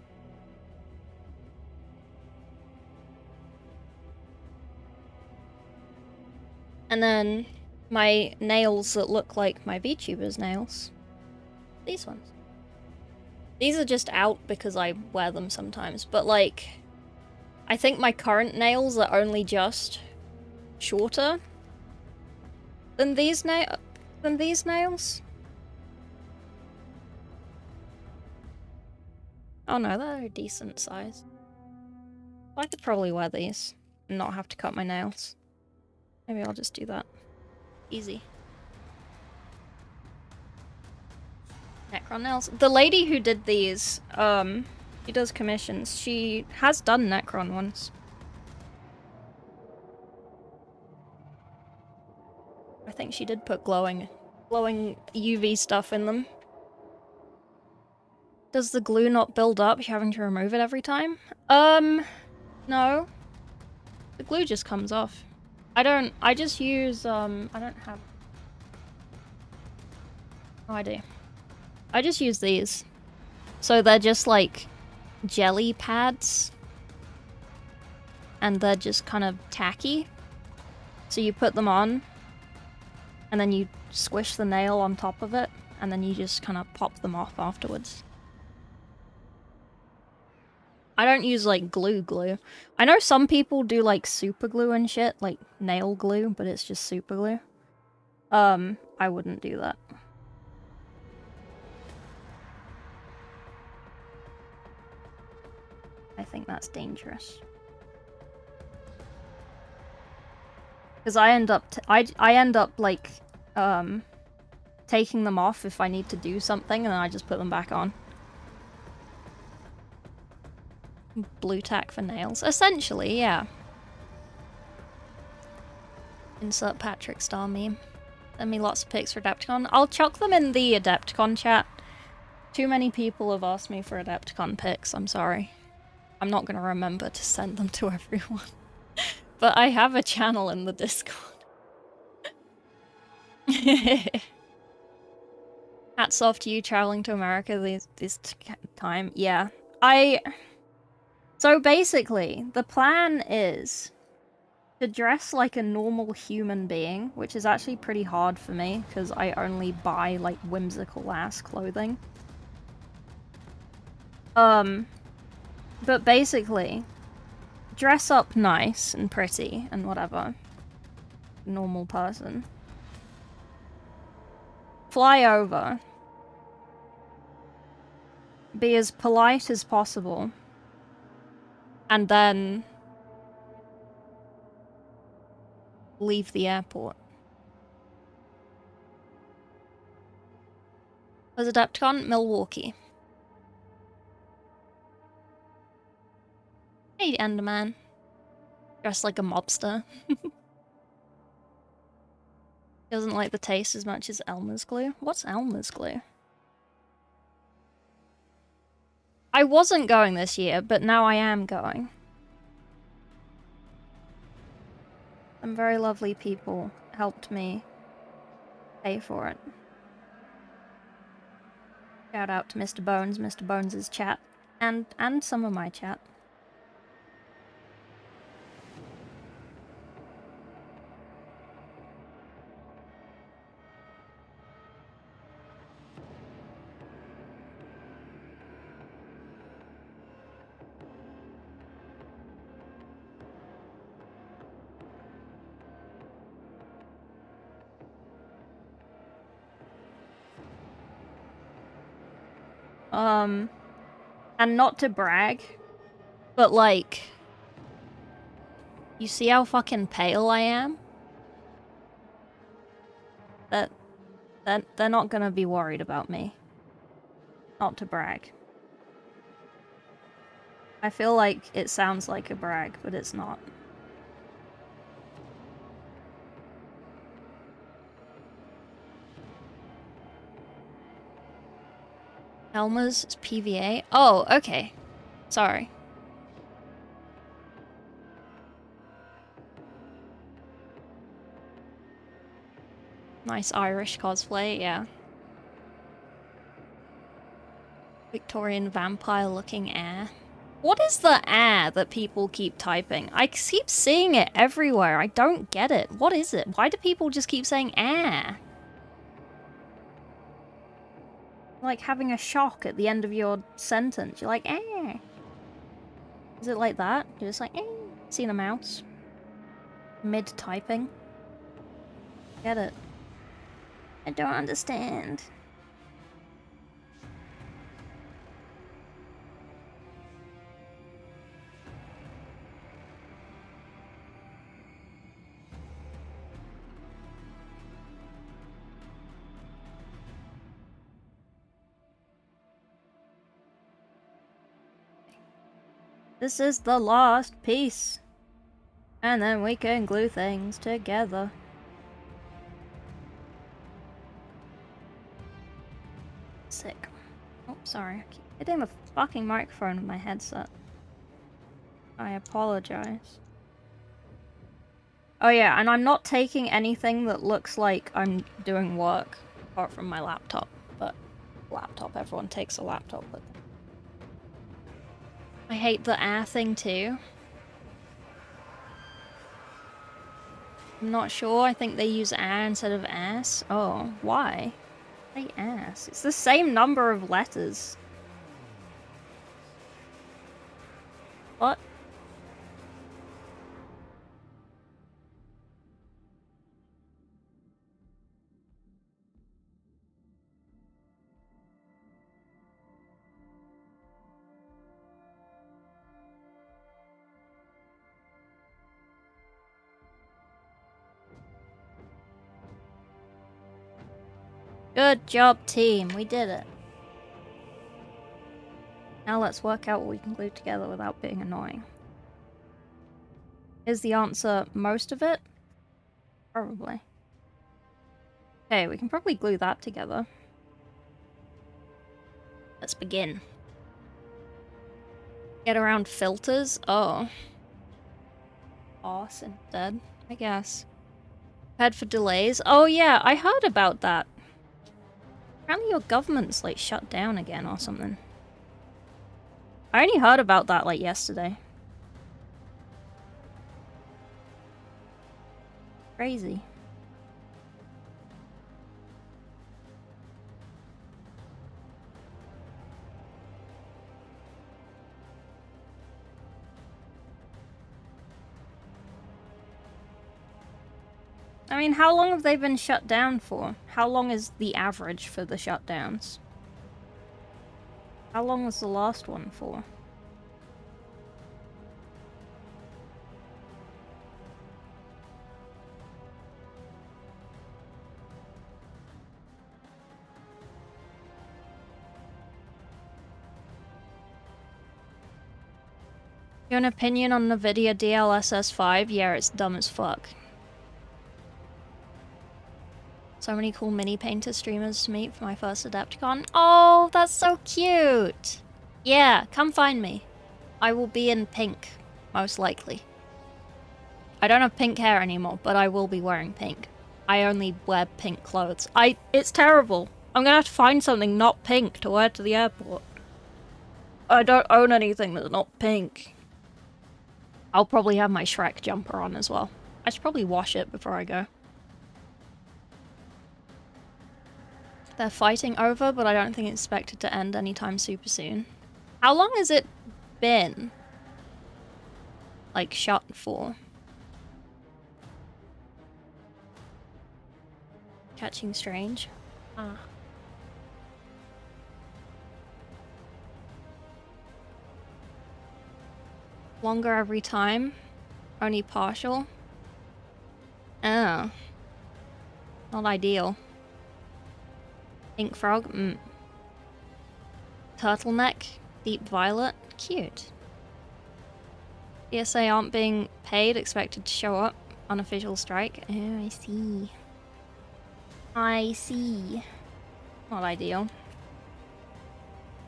And then my nails that look like my VTuber's nails. These ones. These are just out because I wear them sometimes, but like, I think my current nails are only just shorter than these nails. Oh no, they're a decent size. I could probably wear these and not have to cut my nails. Maybe I'll just do that. Easy. Necron nails. The lady who did these, she does commissions. She has done Necron ones. I think she did put glowing UV stuff in them. Does the glue not build up? You're having to remove it every time? No. The glue just comes off. I just use, I don't have... Oh, I do. I just use these. So they're just like jelly pads. And they're just kind of tacky. So you put them on. And then you squish the nail on top of it. And then you just kind of pop them off afterwards. I don't use like glue. I know some people do like super glue and shit, like nail glue, but it's just super glue. I wouldn't do that. I think that's dangerous. Because I end up like taking them off if I need to do something, and then I just put them back on. Blue tack for nails. Essentially, yeah. Insert Patrick Star meme. Send me lots of pics for AdeptiCon. I'll chuck them in the AdeptiCon chat. Too many people have asked me for AdeptiCon pics, I'm sorry. I'm not gonna remember to send them to everyone. But I have a channel in the Discord. Hats off to you traveling to America this time. Yeah. So basically, the plan is to dress like a normal human being, which is actually pretty hard for me, because I only buy, like, whimsical-ass clothing. But basically, dress up nice and pretty and whatever. Normal person. Fly over. Be as polite as possible. And then leave the airport. Was AdeptiCon? Milwaukee. Hey, Enderman. Dressed like a mobster. Doesn't like the taste as much as Elmer's glue. What's Elmer's glue? I wasn't going this year, but now I am going. Some very lovely people helped me pay for it. Shout out to Mr. Bones, Mr. Bones' chat, and some of my chat. And not to brag, but like, you see how fucking pale I am? They're not gonna be worried about me. Not to brag. I feel like it sounds like a brag, but it's not. Elmer's is PVA? Oh, okay. Sorry. Nice Irish cosplay, yeah. Victorian vampire-looking air. What is the air that people keep typing? I keep seeing it everywhere. I don't get it. What is it? Why do people just keep saying air? Like having a shock at the end of your sentence. You're like, eh. Is it like that? You're just like, eh. Seeing a mouse. Mid-typing. Get it. I don't understand. This is the last piece. And then we can glue things together. Sick. Oh, sorry. I keep hitting the fucking microphone with my headset. I apologize. Oh yeah, and I'm not taking anything that looks like I'm doing work, apart from my laptop. But laptop, everyone takes a laptop with them. I hate the air thing too. I'm not sure, I think they use air instead of ass. Oh, why? Say ass. It's the same number of letters. What? Good job, team. We did it. Now let's work out what we can glue together without being annoying. Is the answer most of it? Probably. Okay, we can probably glue that together. Let's begin. Get around filters? Oh. Arse instead, I guess. Prepared for delays? Oh yeah, I heard about that. Apparently your government's like shut down again or something. I only heard about that like yesterday. Crazy. I mean, how long have they been shut down for? How long is the average for the shutdowns? How long was the last one for? You have an opinion on NVIDIA DLSS 5? Yeah, it's dumb as fuck. So many cool mini painter streamers to meet for my first AdeptiCon. Oh, that's so cute! Yeah, come find me. I will be in pink, most likely. I don't have pink hair anymore, but I will be wearing pink. I only wear pink clothes. It's terrible. I'm gonna have to find something not pink to wear to the airport. I don't own anything that's not pink. I'll probably have my Shrek jumper on as well. I should probably wash it before I go. They're fighting over, but I don't think it's expected to end anytime super soon. How long has it been? Like, shut for? Catching Strange? Ah. Longer every time? Only partial? Oh. Not ideal. Pink frog? Turtleneck? Deep violet? Cute. ESA aren't being paid, expected to show up. Unofficial strike. Oh, I see. I see. Not ideal.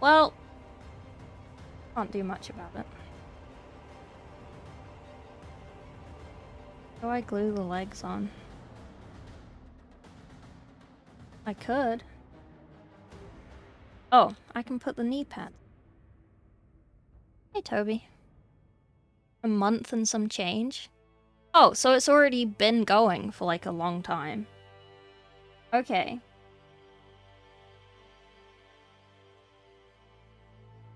Well, can't do much about it. How do I glue the legs on? I could. Oh, I can put the knee pad. Hey, Toby. A month and some change? Oh, so it's already been going for like a long time. Okay.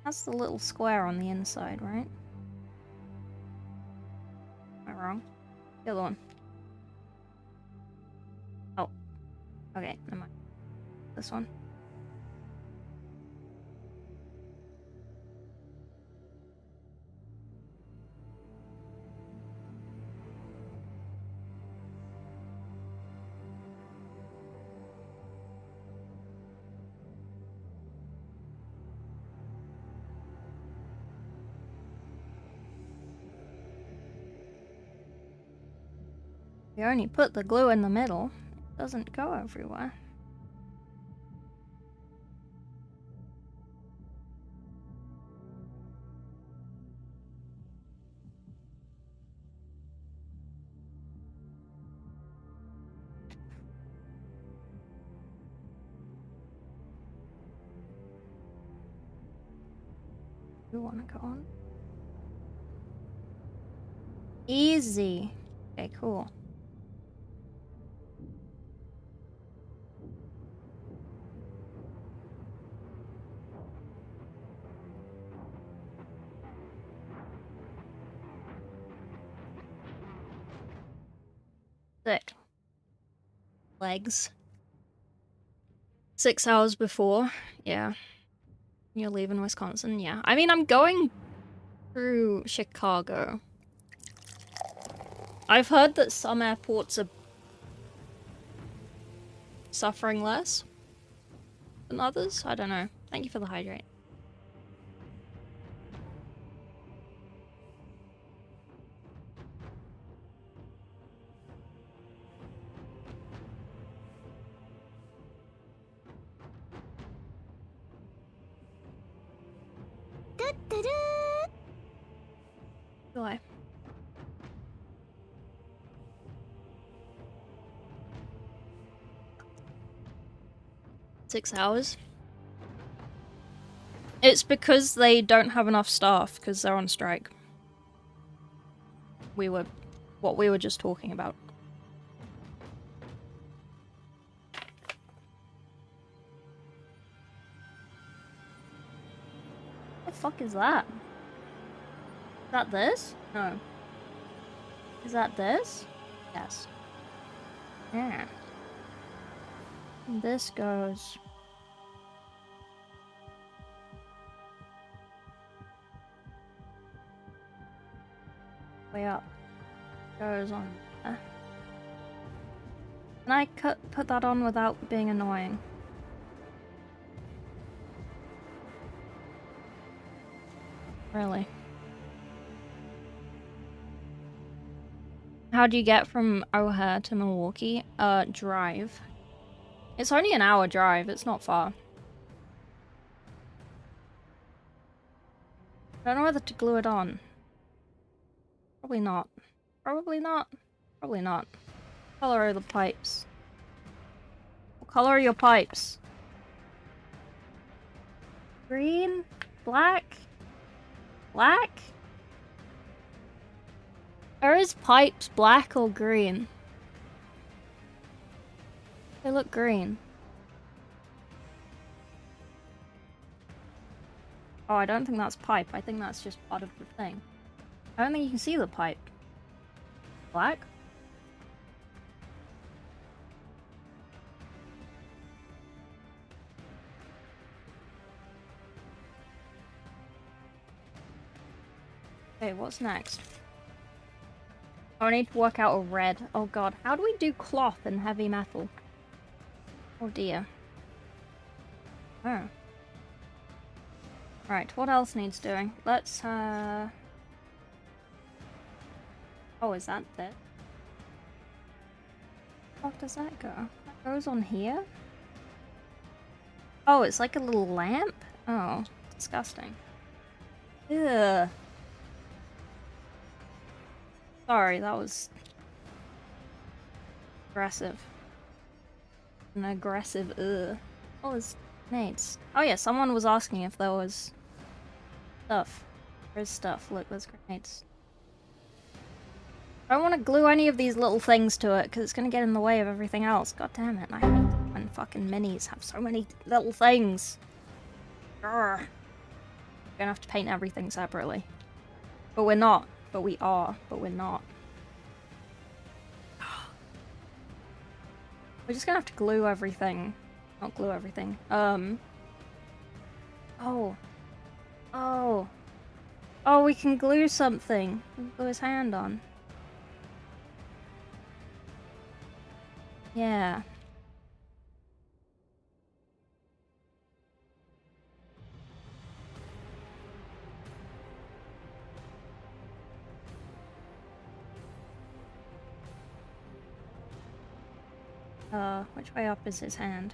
That's the little square on the inside, right? Am I wrong? The other one. Oh. Okay, never mind. This one. You only put the glue in the middle. It doesn't go everywhere. You wanna go on? Easy. Okay, cool. Sick. Legs. 6 hours before. Yeah. You're leaving Wisconsin? Yeah. I mean, I'm going through Chicago. I've heard that some airports are suffering less than others. I don't know. Thank you for the hydrate. Why? $6 hours. It's because they don't have enough staff, because they're on strike. What we were just talking about. What the fuck is that? Is that this? No. Is that this? Yes. Yeah. And this goes... way up. Goes on there. Can I put that on without being annoying? Really? How do you get from O'Hare to Milwaukee? Drive. It's only an hour drive, it's not far. I don't know whether to glue it on. Probably not. Probably not. Probably not. What color are the pipes? What color are your pipes? Green? Black? Black? Are his pipes black or green? They look green. Oh, I don't think that's pipe. I think that's just part of the thing. I don't think you can see the pipe. Black? Okay, what's next? Oh, I need to work out a red. Oh god, how do we do cloth in heavy metal? Oh dear. Oh. Right, what else needs doing? Let's, Oh, is that it? What does that go? That goes on here? Oh, it's like a little lamp? Oh, disgusting. Ugh. Sorry, that was... aggressive. An aggressive ugh. Oh, there's grenades. Oh yeah, someone was asking if there was... stuff. There's stuff. Look, there's grenades. I don't want to glue any of these little things to it, because it's going to get in the way of everything else. God damn it, I hate when fucking minis have so many little things. Grr. We're gonna have to paint everything separately. But we're not. But we are. But we're not. We're just gonna have to glue everything. Not glue everything. Oh. Oh. Oh, we can glue something. We can glue his hand on. Yeah. Which way up is his hand?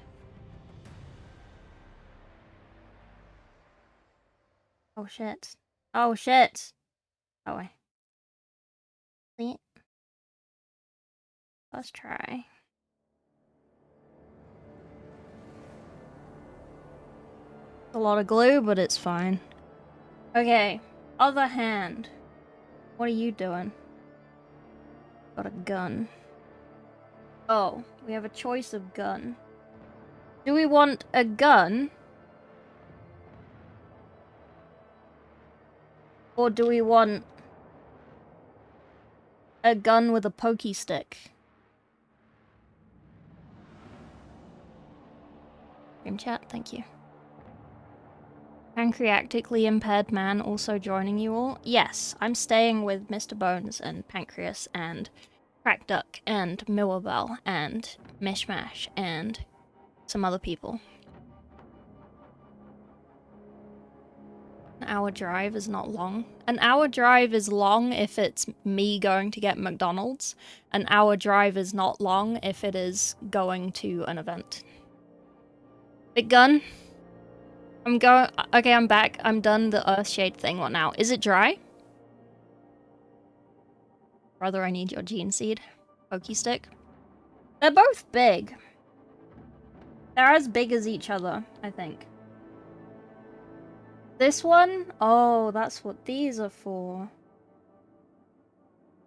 Oh shit. Oh shit! That way. See? Let's try. A lot of glue, but it's fine. Okay, other hand. What are you doing? Got a gun. Oh, we have a choice of gun. Do we want a gun? Or do we want a gun with a pokey stick? Game chat, thank you. Pancreatically impaired man also joining you all? Yes, I'm staying with Mr. Bones and Pancreas and Crack Duck and Millabell and Mishmash and some other people. An hour drive is not long. An hour drive is long if it's me going to get McDonald's. An hour drive is not long if it is going to an event. Big gun. Okay, I'm back. I'm done the Earthshade thing. What now? Is it dry? Brother, I need your gene seed. Pokey stick. They're both big. They're as big as each other, I think. This one? Oh, that's what these are for.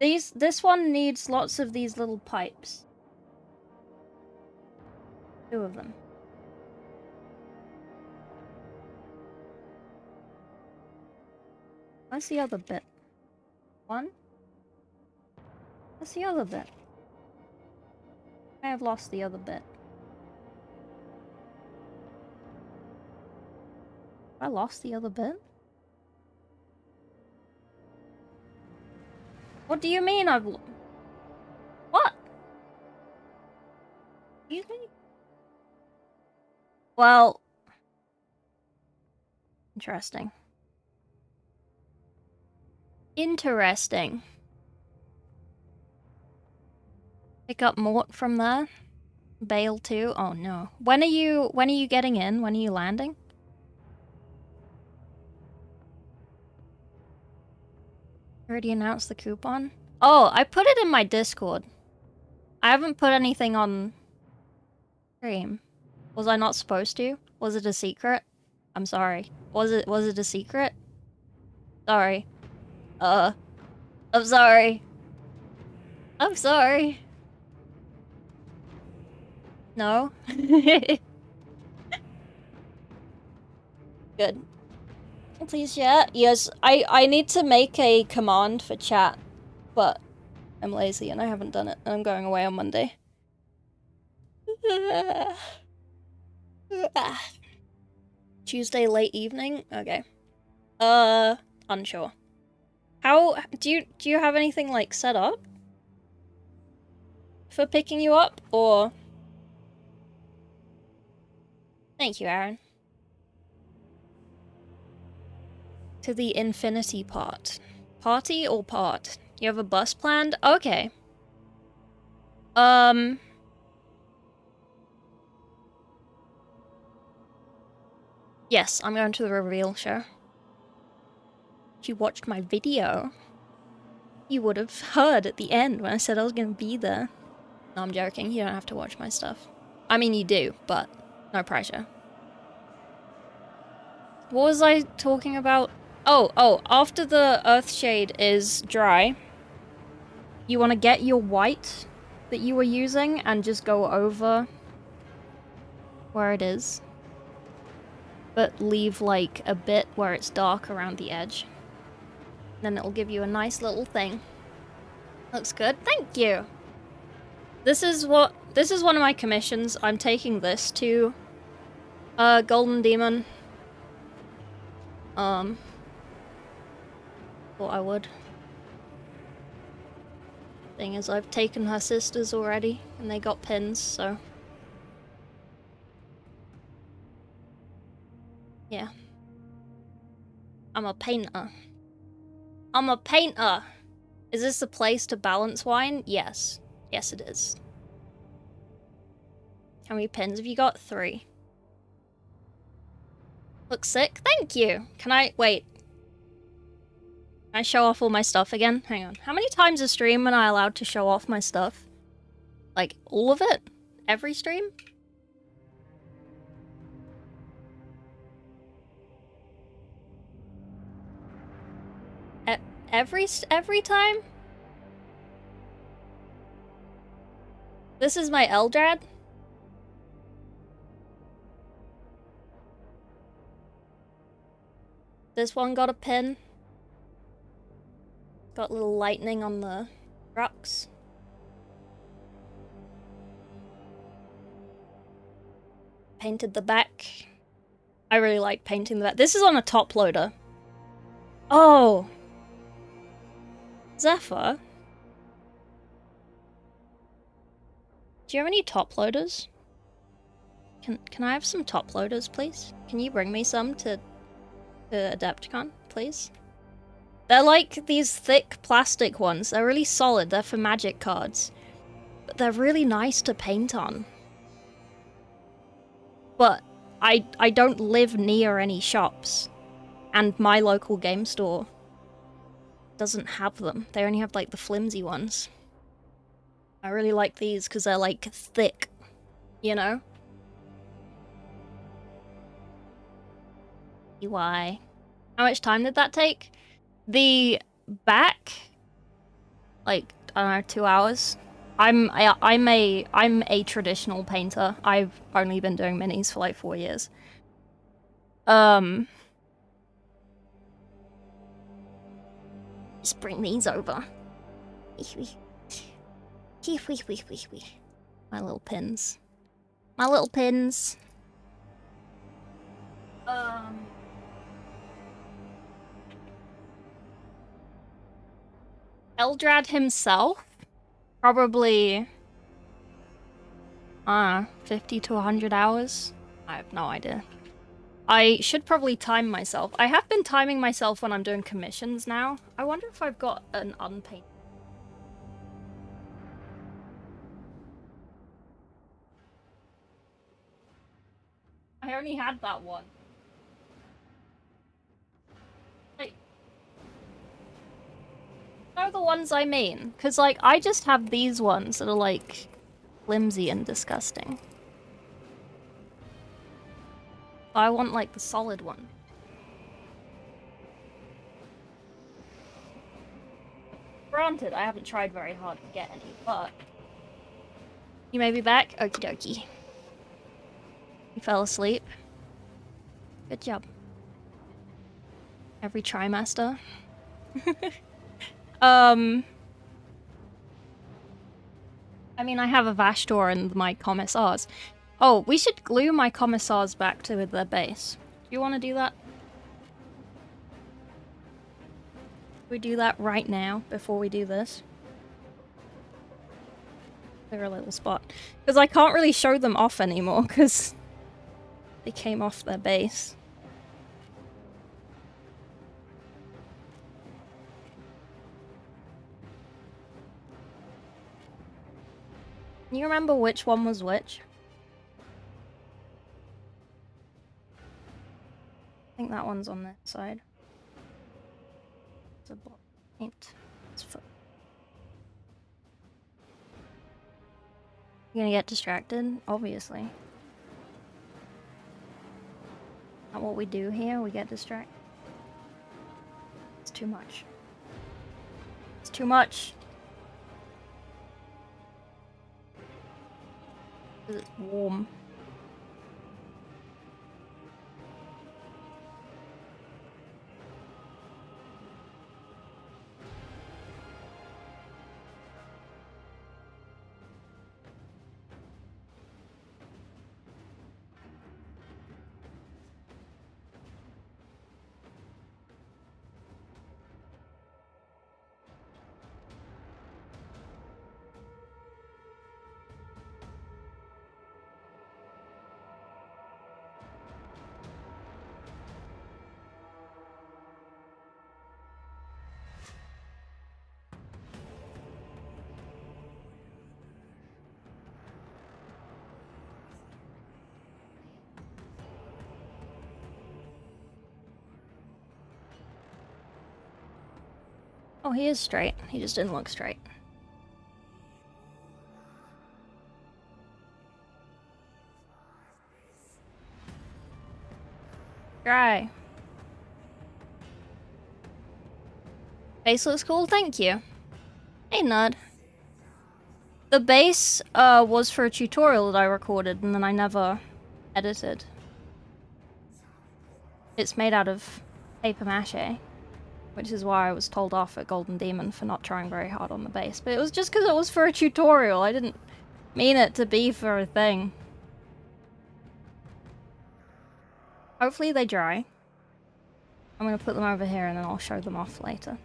This one needs lots of these little pipes. 2 of them. Where's the other bit? 1? Where's the other bit? I have lost the other bit. I lost the other bit? What do you mean I've what? Excuse me? Well... Interesting. Interesting. Pick up Mort from there. Bale too. Oh no. When are you getting in? When are you landing? Already announced the coupon? Oh, I put it in my Discord. I haven't put anything on stream. Was I not supposed to? Was it a secret? I'm sorry. Was it a secret? Sorry. I'm sorry. I'm sorry. No? Good. Please chat. Yes, I need to make a command for chat, but I'm lazy and I haven't done it, and I'm going away on Monday. Tuesday late evening? Okay. Unsure. How do you have anything like set up for picking you up, or? Thank you, Aaron. To the infinity part. Party or part? You have a bus planned? Okay. Yes, I'm going to the reveal show. If you watched my video, you would have heard at the end when I said I was going to be there. No, I'm joking. You don't have to watch my stuff. I mean, you do, but no pressure. What was I talking about? Oh, after the Earthshade is dry, you want to get your white that you were using and just go over where it is. But leave, like, a bit where it's dark around the edge. Then it'll give you a nice little thing. Looks good. Thank you! This is one of my commissions. I'm taking this to Golden Demon. Thought I would. Thing is, I've taken her sisters already, and they got pins, so... Yeah. I'm a painter. I'm a painter! Is this the place to balance wine? Yes. Yes, it is. How many pins have you got? 3. Looks sick. Thank you! Can I... wait. Can I show off all my stuff again? Hang on. How many times a stream am I allowed to show off my stuff? Like, all of it? Every stream? Every time? This is my Eldrad? This one got a pin. Got a little lightning on the rocks. Painted the back. I really like painting the back. This is on a top loader. Oh! Zephyr? Do you have any top loaders? Can I have some top loaders, please? Can you bring me some to AdeptiCon, please? They're like these thick plastic ones. They're really solid. They're for magic cards. But they're really nice to paint on. But I don't live near any shops. And my local game store doesn't have them. They only have like the flimsy ones. I really like these because they're like thick, you know? Why? How much time did that take? The back, like, I don't know, 2 hours. I'm a traditional painter. I've only been doing minis for like 4 years. Just bring these over. My little pins. My little pins. Eldrad himself, probably 50 to 100 hours. I have no idea. I should probably time myself. I have been timing myself when I'm doing commissions now. I wonder if I've got an unpainted. I only had that one. Like, those are the ones I mean. Because, like, I just have these ones that are, like, flimsy and disgusting. I want, like, the solid one. Granted, I haven't tried very hard to get any, but... You may be back? Okie dokie. You fell asleep. Good job. Every trimester. I mean, I have a Vashtor and my commissars. Oh, we should glue my commissars back to their base. Do you want to do that? We do that right now, before we do this. Clear a little spot. Because I can't really show them off anymore, because they came off their base. Can you remember which one was which? I think that one's on this side. It's a block paint. It's foot. You gonna get distracted? Obviously. Not what we do here, we get distracted. It's too much. It's too much! Because it's warm. Oh, he is straight. He just didn't look straight. Dry. Base looks cool, thank you. Hey, Nud. The base was for a tutorial that I recorded and then I never edited. It's made out of paper mache, which is why I was told off at Golden Demon for not trying very hard on the base. But it was just because it was for a tutorial. I didn't mean it to be for a thing. Hopefully they dry. I'm gonna put them over here and then I'll show them off later.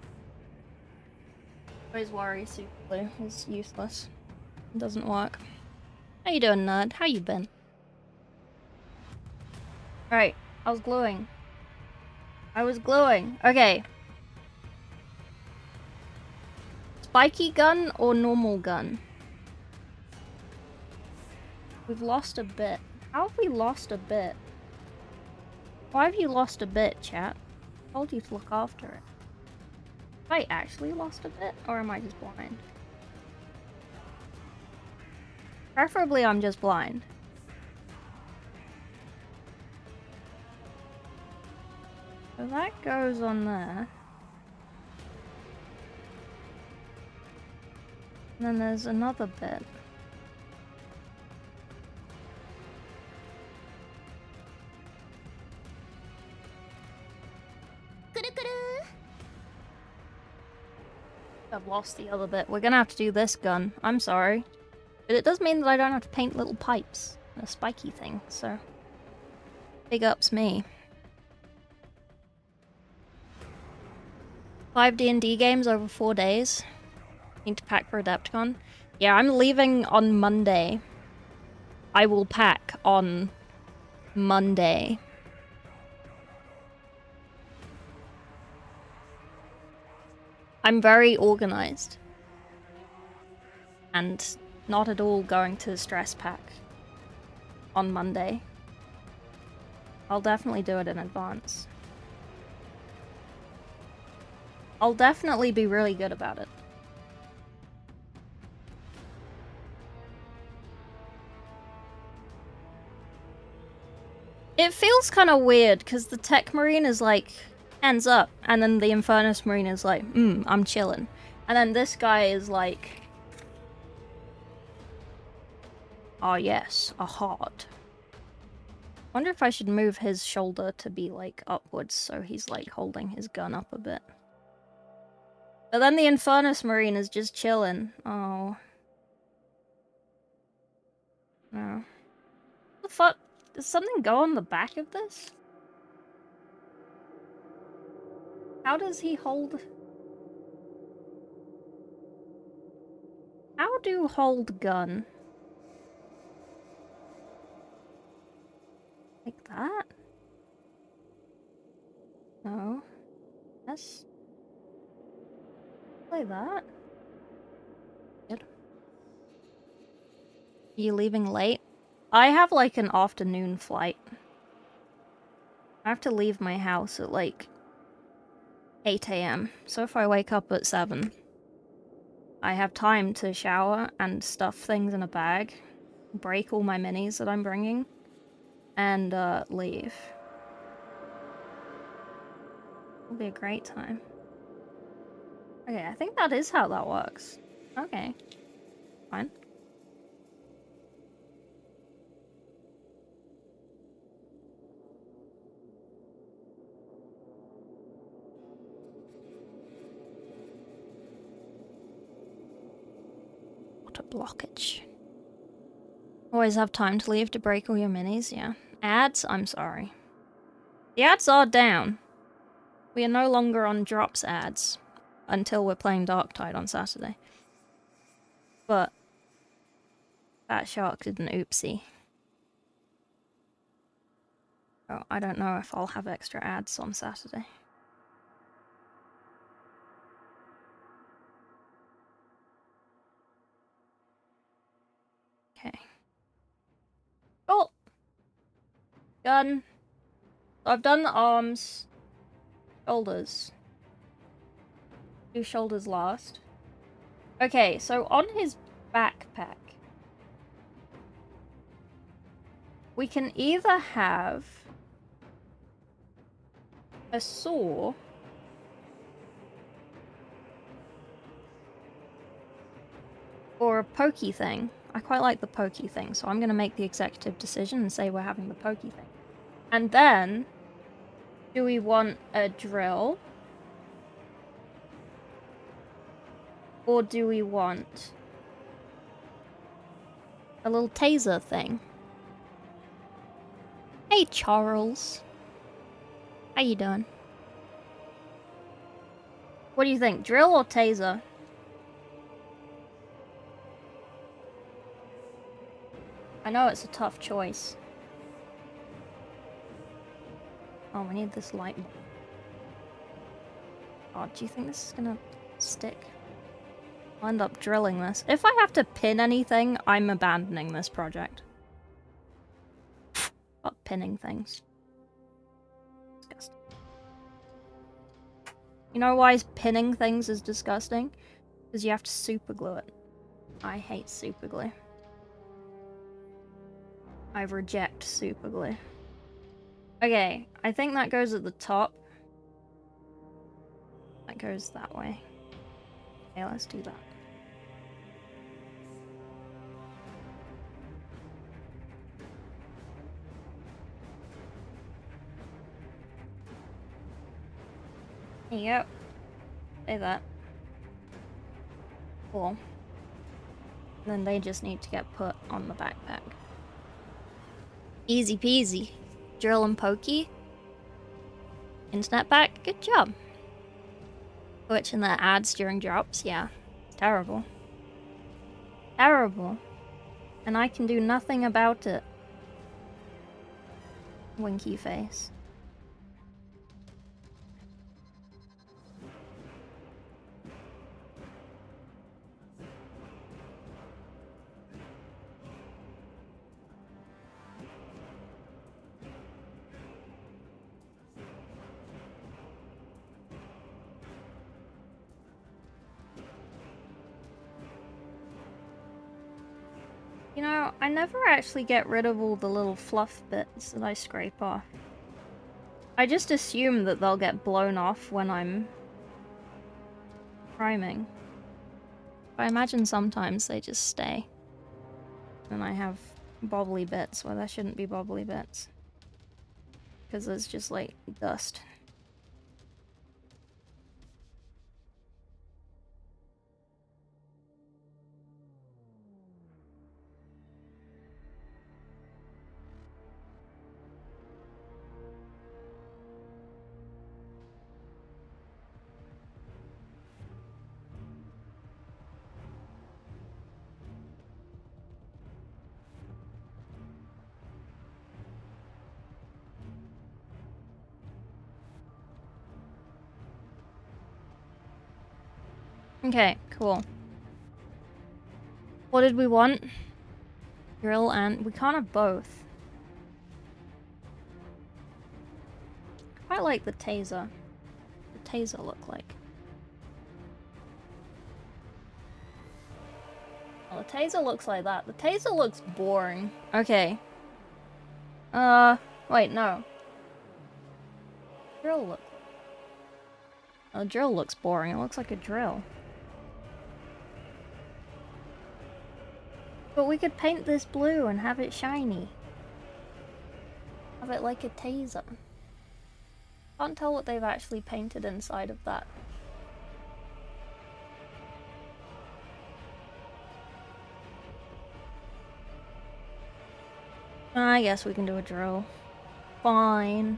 Always worry super glue is useless. It doesn't work. How you doing, Nerd? How you been? Alright, I was gluing. I was gluing. Okay. Spiky gun or normal gun? We've lost a bit. How have we lost a bit? Why have you lost a bit, chat? I told you to look after it. Have I actually lost a bit, or am I just blind? Preferably I'm just blind. So that goes on there. And then there's another bit. I've lost the other bit. We're gonna have to do this gun. I'm sorry. But it does mean that I don't have to paint little pipes. A spiky thing, so... Big ups me. 5 D&D games over 4 days. Need to pack for AdeptiCon. Yeah, I'm leaving on Monday. I will pack on Monday. I'm very organized. And not at all going to stress pack on Monday. I'll definitely do it in advance. I'll definitely be really good about it. It feels kind of weird, because the Tech Marine is like, hands up, and then the Infernus Marine is like, I'm chillin'. And then this guy is like, oh yes, a heart. Wonder if I should move his shoulder to be like upwards, so he's like holding his gun up a bit. But then the Infernus Marine is just chillin'. Oh. No. What the fuck? Does something go on the back of this? How does he hold... How do hold gun? Like that? No. Yes. Like that? Good. Are you leaving late? I have like an afternoon flight. I have to leave my house at like 8 AM. So if I wake up at 7, I have time to shower and stuff things in a bag, break all my minis that I'm bringing, and leave. It'll be a great time. Okay, I think that is how that works. Okay. Fine. What a blockage. Always have time to leave to break all your minis, yeah. Ads? I'm sorry. The ads are down. We are no longer on drops ads until we're playing Darktide on Saturday. But that shark did an oopsie. Oh, I don't know if I'll have extra ads on Saturday. Okay. Oh! Gun. I've done the arms. Shoulders. Do shoulders last. Okay, so on his backpack, we can either have a saw or a pokey thing. I quite like the pokey thing, so I'm going to make the executive decision and say we're having the pokey thing. And then, do we want a drill? Or do we want a little taser thing? Hey, Charles. How you doing? What do you think, drill or taser? I know it's a tough choice. Oh, we need this light. Oh, do you think this is gonna stick? I'll end up drilling this. If I have to pin anything, I'm abandoning this project. Stop pinning things. Disgusting. You know why pinning things is disgusting? Because you have to super glue it. I hate super glue. I reject super glue. Okay, I think that goes at the top. That goes that way. Okay, let's do that. There you go. Say that. Cool. And then they just need to get put on the backpack. Easy peasy. Drill and pokey. Internet back. Good job. Glitching their ads during drops. Yeah. Terrible. Terrible. And I can do nothing about it. Winky face. You know, I never actually get rid of all the little fluff bits that I scrape off. I just assume that they'll get blown off when I'm priming. But I imagine sometimes they just stay. And I have bobbly bits where there shouldn't be bobbly bits. Because there's just like dust. Okay, cool. What did we want? Drill and... we can't have both. I like the taser. The taser look like. Well, the taser looks like that. The taser looks boring. Okay. Wait, no. Drill look. Oh, the drill looks boring. It looks like a drill. But we could paint this blue and have it shiny. Have it like a taser. Can't tell what they've actually painted inside of that. I guess we can do a drill. Fine.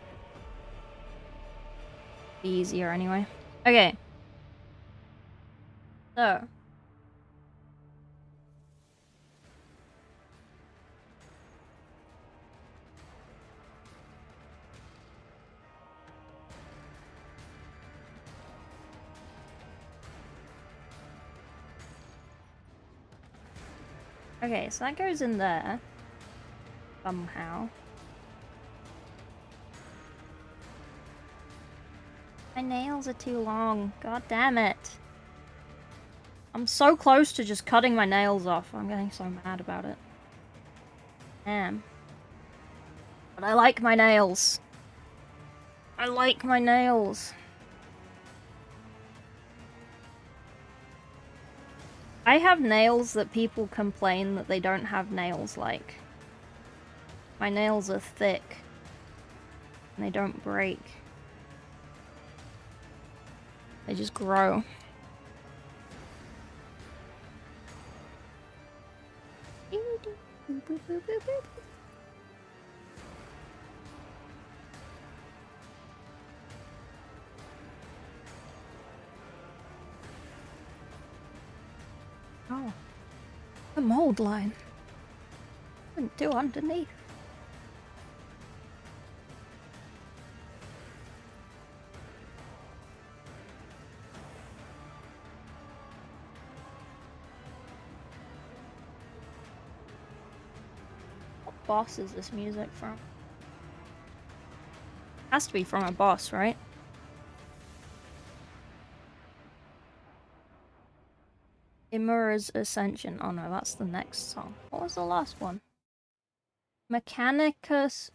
Be easier anyway. Okay. So. Okay, so that goes in there. Somehow. My nails are too long. God damn it. I'm so close to just cutting my nails off. I'm getting so mad about it. Damn. But I like my nails. I like my nails. I have nails that people complain that they don't have nails like. My nails are thick. And they don't break. They just grow. Oh. The mold line. Couldn't do underneath. What boss is this music from? Has to be from a boss, right? Imura's Ascension. Oh no, that's the next song. What was the last one? Mechanicus...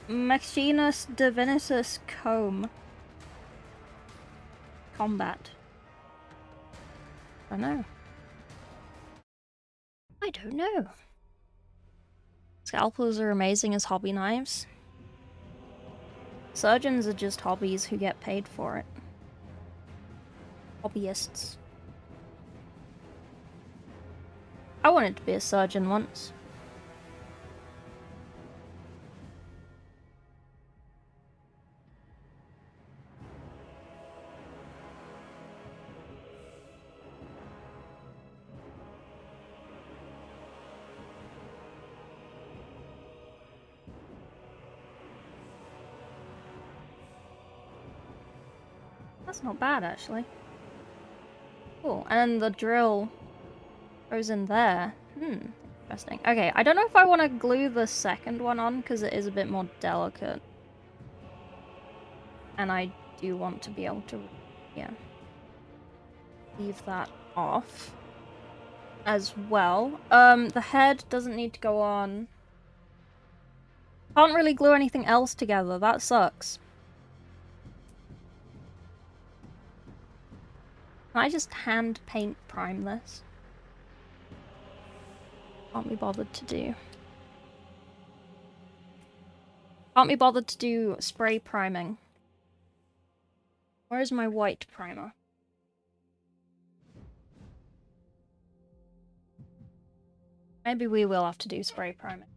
Machinus Divinitus Comb. combat? I don't know. I don't know. Scalpels are amazing as hobby knives. Surgeons are just hobbies who get paid for it. Hobbyists. I wanted to be a surgeon once. That's not bad, actually. Cool. And the drill goes in there. Interesting. Okay, I don't know if I want to glue the second one on, because it is a bit more delicate. And I do want to be able to, yeah, leave that off as well. The head doesn't need to go on. Can't really glue anything else together. That sucks. Can I just hand paint prime this? Can't be bothered to do. Can't be bothered to do spray priming. Where is my white primer? Maybe we will have to do spray priming.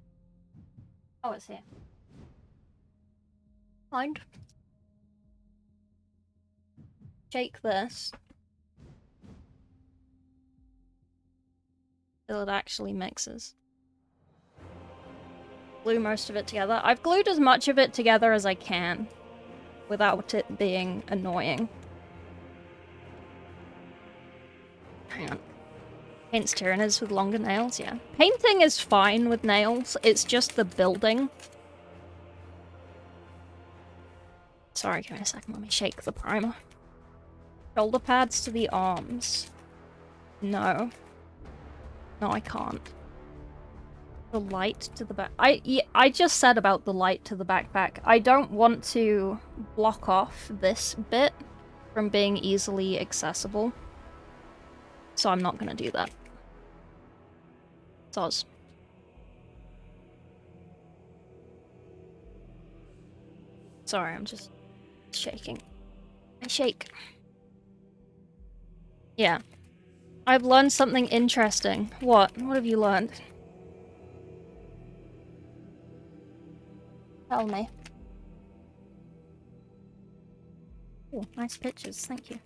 Oh, it's here. Mind. Shake this. Till it actually mixes. Glue most of it together. I've glued as much of it together as I can without it being annoying. Hang on. Paints tyrannus with longer nails, yeah. Painting is fine with nails, it's just the building. Sorry, give me a second, let me shake the primer. Shoulder pads to the arms. No. No, I can't. The light to the back. I just said about the light to the backpack. I don't want to block off this bit from being easily accessible. So I'm not gonna do that. Soz. Sorry, I'm just shaking. I shake. Yeah. I've learned something interesting. What? What have you learned? Tell me. Oh, nice pictures, thank you.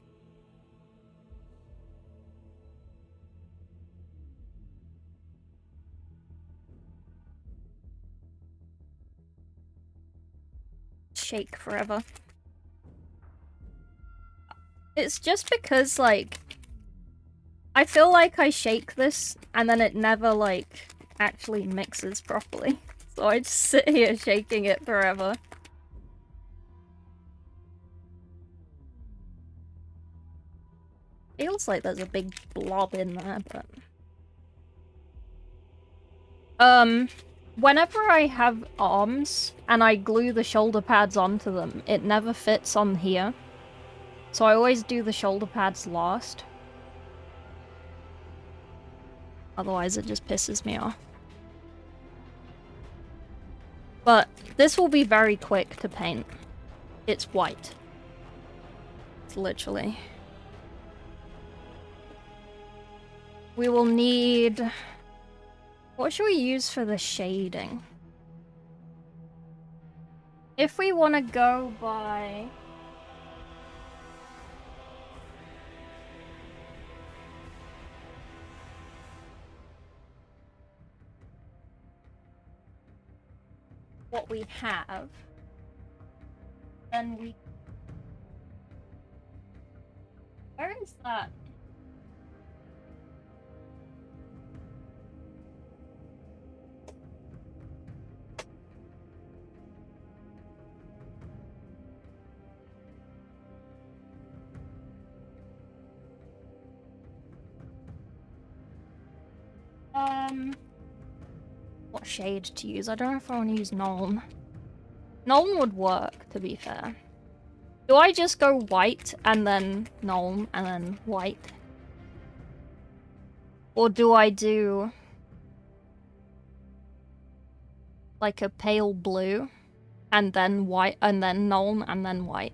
Shake forever. It's just because, like, I feel like I shake this and then it never, like, actually mixes properly. So I just sit here shaking it forever. Feels like there's a big blob in there, but... Whenever I have arms and I glue the shoulder pads onto them, it never fits on here. So I always do the shoulder pads last. Otherwise it just pisses me off. But this will be very quick to paint. It's white. It's literally... We will need... What should we use for the shading? If we want to go by... what we have, then we... Where is that? What shade to use? I don't know if I want to use Nuln. Nuln would work, to be fair. Do I just go white and then null and then white? Or do I do like a pale blue and then white and then null and then white?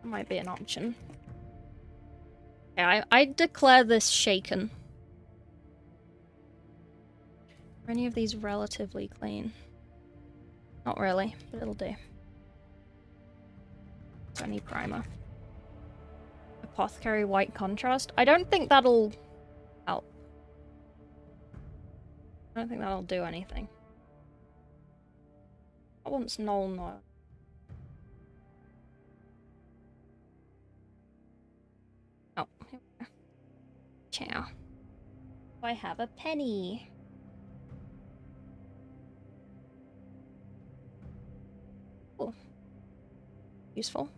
That might be an option. Okay, I declare this shaken. Are any of these relatively clean? Not really, but it'll do. So I need primer. Apothecary white contrast. I don't think that'll help. I don't think that'll do anything. That one's null no. Oh, here we go. Ciao. I have a penny. Cool. Useful.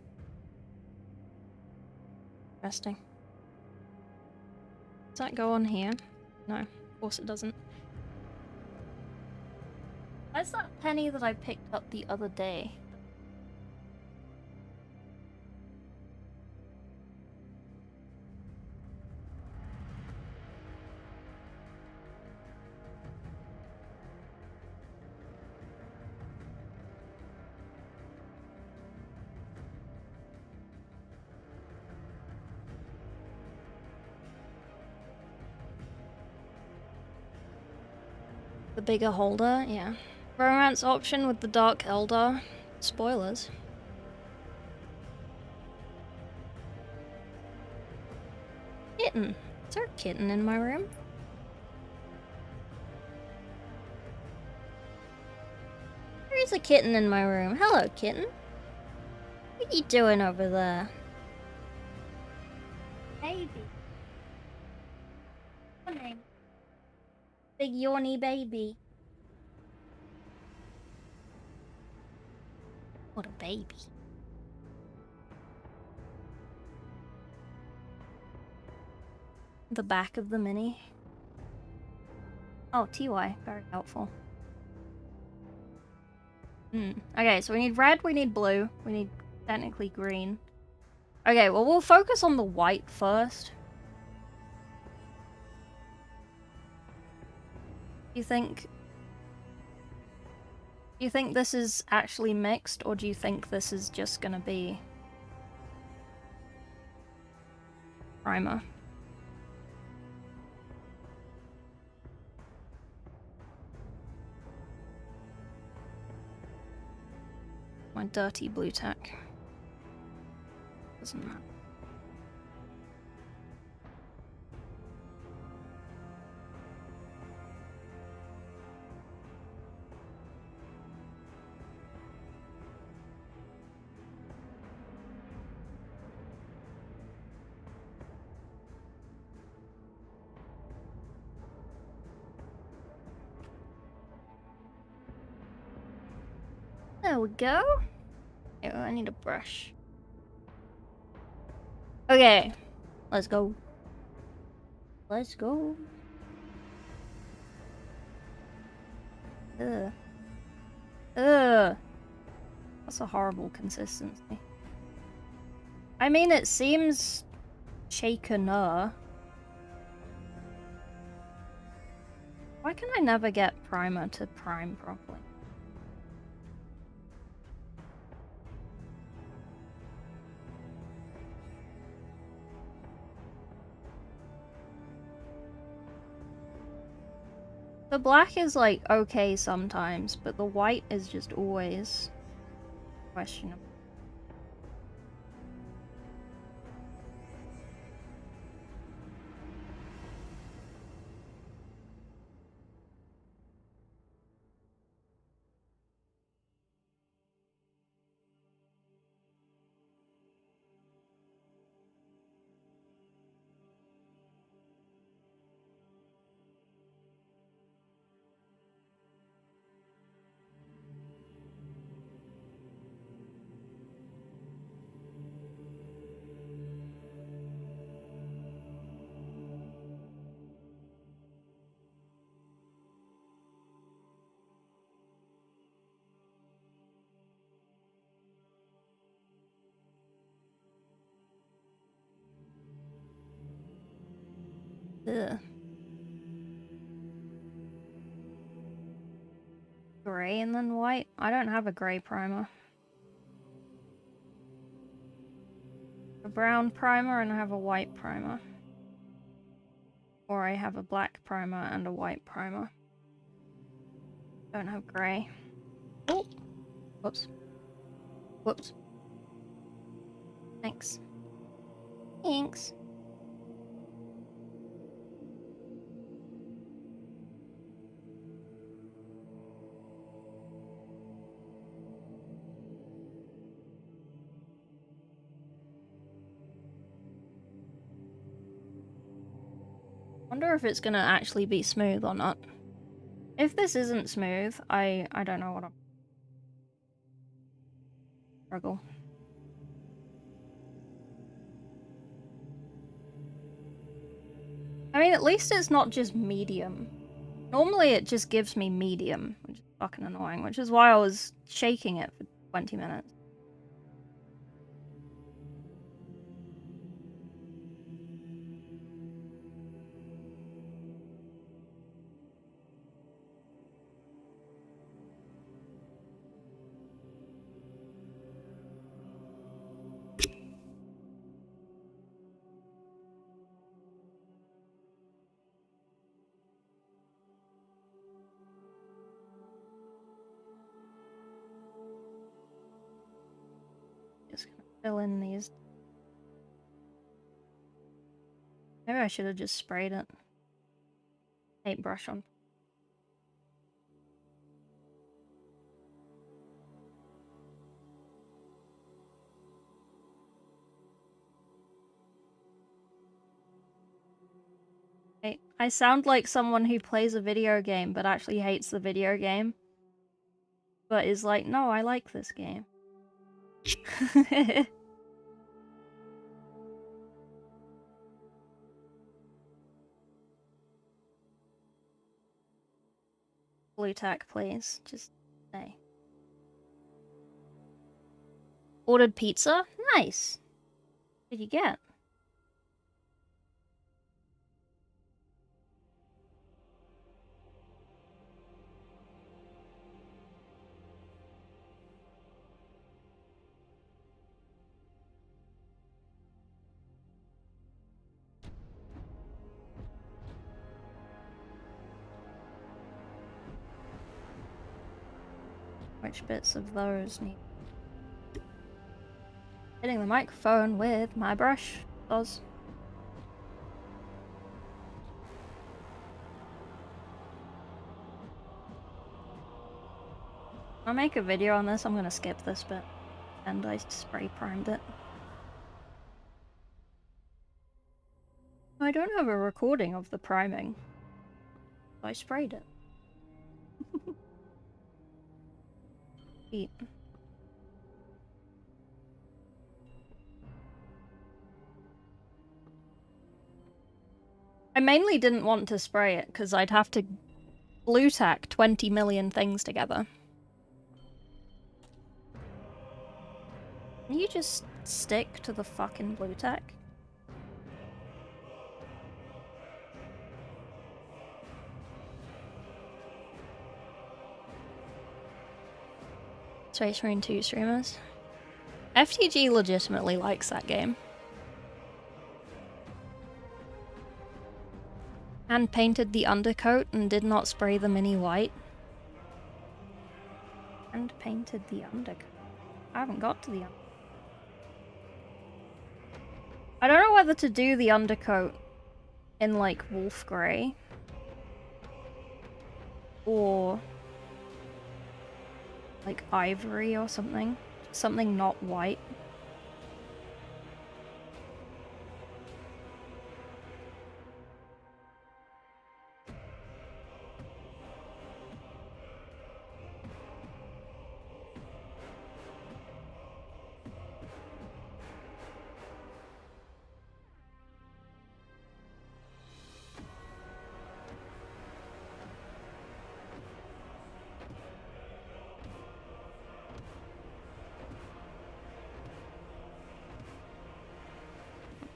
Interesting. Does that go on here? No, of course it doesn't. Where's that penny that I picked up the other day? The bigger holder, yeah. Romance option with the Dark Eldar. Spoilers. Kitten. Is there a kitten in my room? There is a kitten in my room. Hello, kitten. What are you doing over there? Baby. Morning. Big yawny baby. What a baby. The back of the mini. Oh, TY. Very helpful. Okay, so we need red, we need blue, we need technically green. Okay, well, we'll focus on the white first. Do you think this is actually mixed, or do you think this is just gonna be primer? My dirty blue tack. Doesn't matter. There we go. Oh, I need a brush. Okay, let's go. Let's go. Ugh. Ugh. That's a horrible consistency. I mean, it seems shakener. Why can I never get primer to prime properly? The black is like okay sometimes, but the white is just always questionable. Ugh. Gray and then white? I don't have a gray primer. A brown primer and I have a white primer. Or I have a black primer and a white primer. Don't have gray. Oh! Whoops. Whoops. Thanks. Thanks. Wonder if it's gonna actually be smooth or not. If this isn't smooth, I don't know what I'm... struggle. I mean, at least it's not just medium. Normally it just gives me medium, which is fucking annoying, which is why I was shaking it for 20 minutes. Just gonna fill in these. Maybe I should have just sprayed it. Paintbrush on. I sound like someone who plays a video game but actually hates the video game. But is like, no, I like this game. Blue tack, please. Just say. Ordered pizza? Nice. What did you get? Which bits of those need... Hitting the microphone with my brush does. I'll make a video on this, I'm gonna skip this bit. And I spray primed it. I don't have a recording of the priming. I sprayed it. Eat. I mainly didn't want to spray it because I'd have to blue tack 20 million things together. Can you just stick to the fucking blue tack? Space Marine 2 streamers. FTG legitimately likes that game. And painted the undercoat and did not spray the mini white. And painted the undercoat. I haven't got to the undercoat. I don't know whether to do the undercoat in like wolf grey or like ivory or something. Something not white.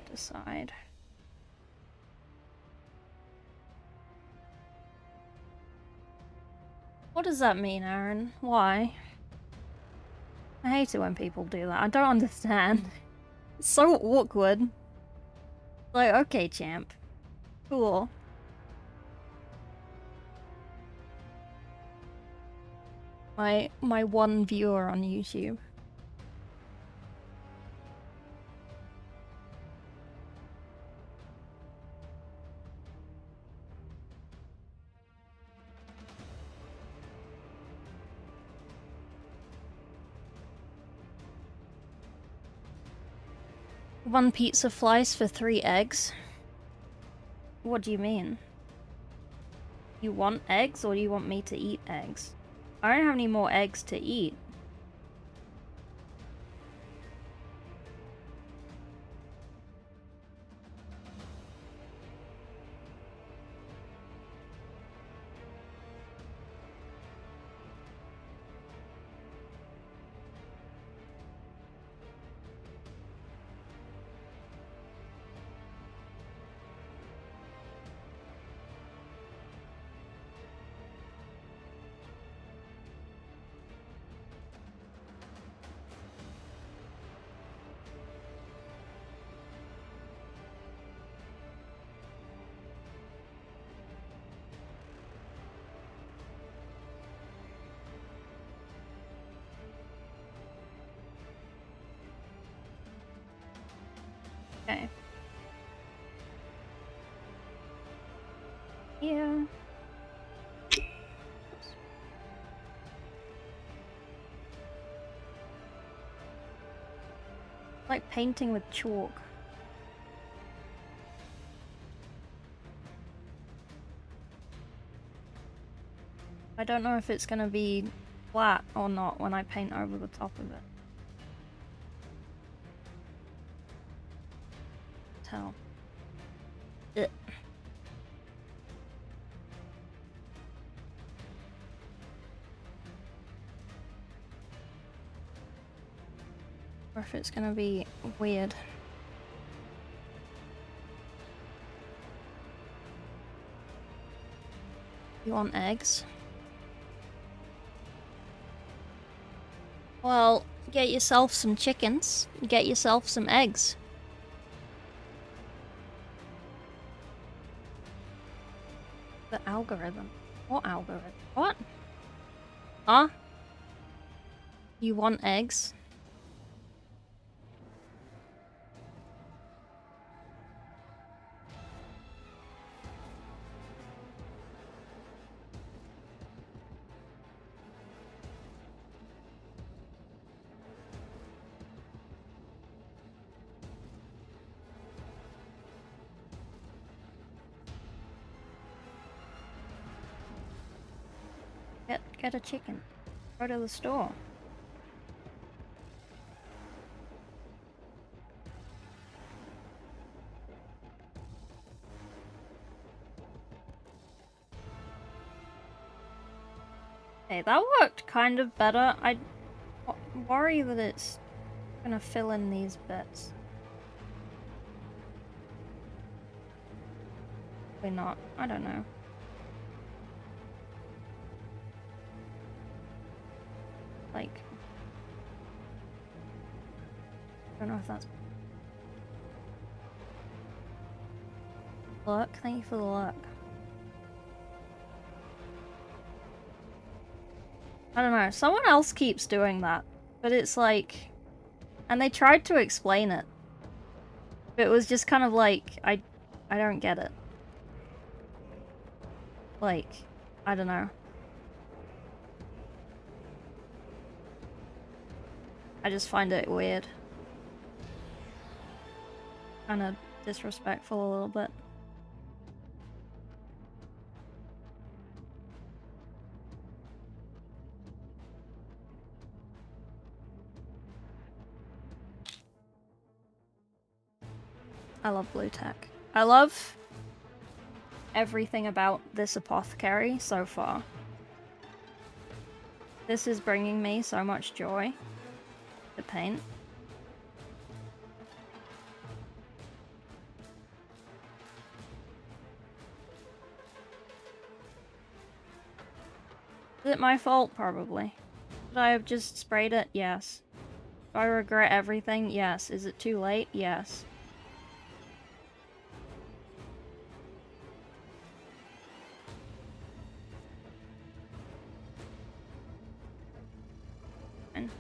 Decide. What does that mean, Aaron? Why? I hate it when people do that. I don't understand. It's so awkward. Like, okay, champ. Cool. My one viewer on YouTube. One pizza slice for 3 eggs? What do you mean? You want eggs or do you want me to eat eggs? I don't have any more eggs to eat. Okay. Yeah. Like painting with chalk. I don't know if it's gonna be flat or not when I paint over the top of it. Tell. Ugh. Or if it's gonna be weird. You want eggs? Well, get yourself some chickens. Get yourself some eggs. The algorithm. What algorithm? What? Huh? You want eggs? Get a chicken. Go to the store. Okay, that worked kind of better. I worry that it's gonna fill in these bits. Probably not. I don't know. Like, I don't know if that's... Look, thank you for the look. I don't know, someone else keeps doing that, but it's like... And they tried to explain it. But it was just kind of like, I don't get it. Like, I don't know. I just find it weird. Kind of disrespectful a little bit. I love blue tech. I love everything about this apothecary so far. This is bringing me so much joy to paint. Is it my fault? Probably. Should I have just sprayed it? Yes. Do I regret everything? Yes. Is it too late? Yes. Fine.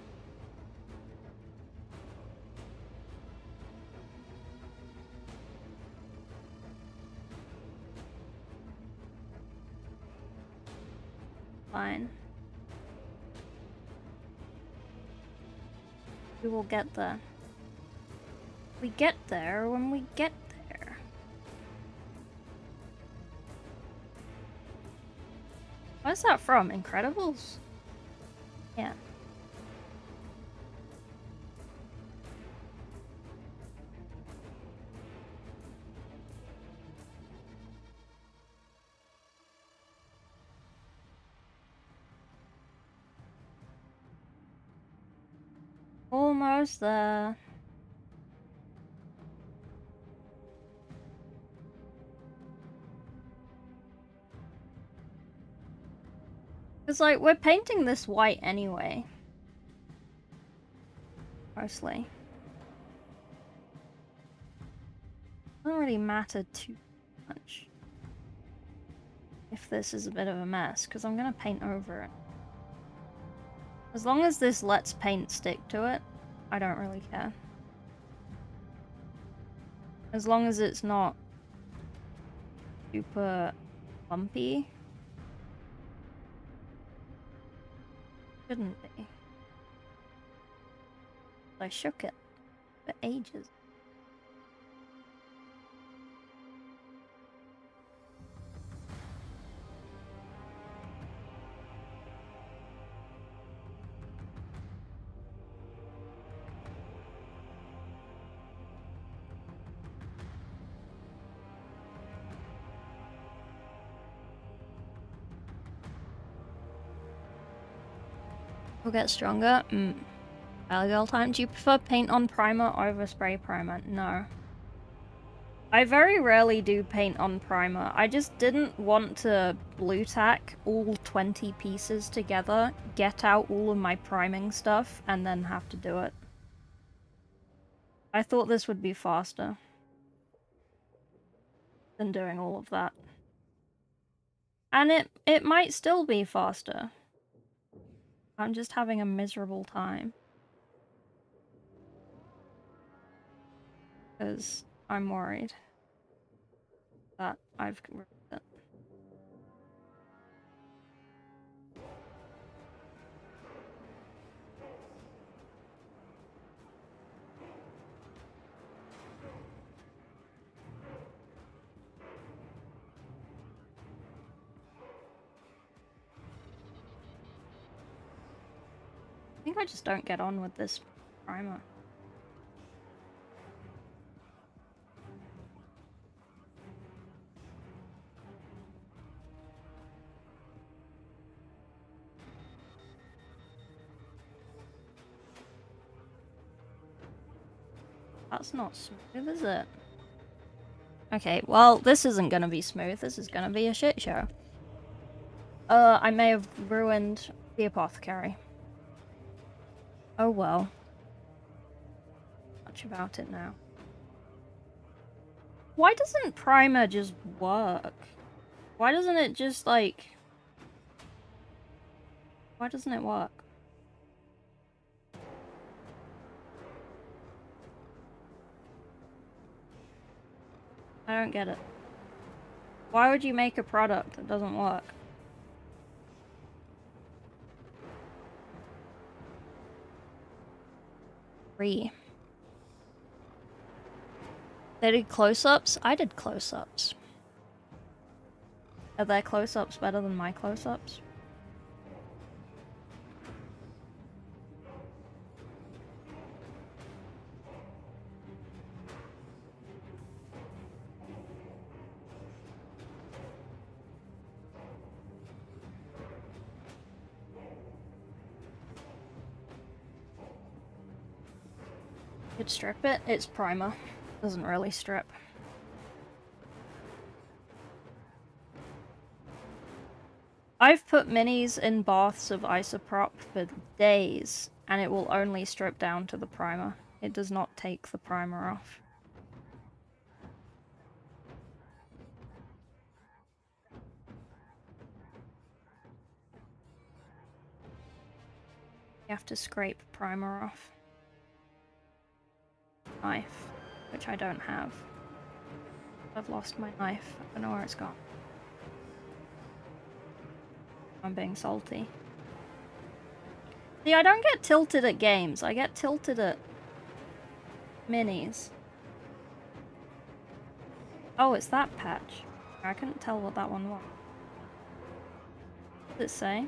Fine. We will get there. We get there when we get there. Where's that from? Incredibles? Yeah. Almost there. It's like, we're painting this white anyway. Mostly. Doesn't really matter too much if this is a bit of a mess, because I'm gonna paint over it. As long as this lets paint stick to it, I don't really care. As long as it's not super bumpy. Shouldn't be. I shook it for ages. Will get stronger. Valley time. Do you prefer paint on primer over spray primer? No. I very rarely do paint on primer. I just didn't want to blue tack all 20 pieces together, get out all of my priming stuff, and then have to do it. I thought this would be faster than doing all of that. And it might still be faster. I'm just having a miserable time. Because I'm worried that I've ruined it. I think I just don't get on with this primer. That's not smooth, is it? Okay, well, this isn't gonna be smooth. This is gonna be a shit show. I may have ruined the apothecary. Oh well. Much about it now. Why doesn't primer just work? Why doesn't it just, like... Why doesn't it work? I don't get it. Why would you make a product that doesn't work? They did close-ups? I did close-ups. Are their close-ups better than my close-ups? Could strip it. It's primer. Doesn't really strip. I've put minis in baths of isopropyl for days, and it will only strip down to the primer. It does not take the primer off. You have to scrape primer off. Knife, which I don't have. I've lost my knife. I don't know where it's gone. I'm being salty. See, I don't get tilted at games. I get tilted at minis. Oh, it's that patch. I couldn't tell what that one was. What does it say?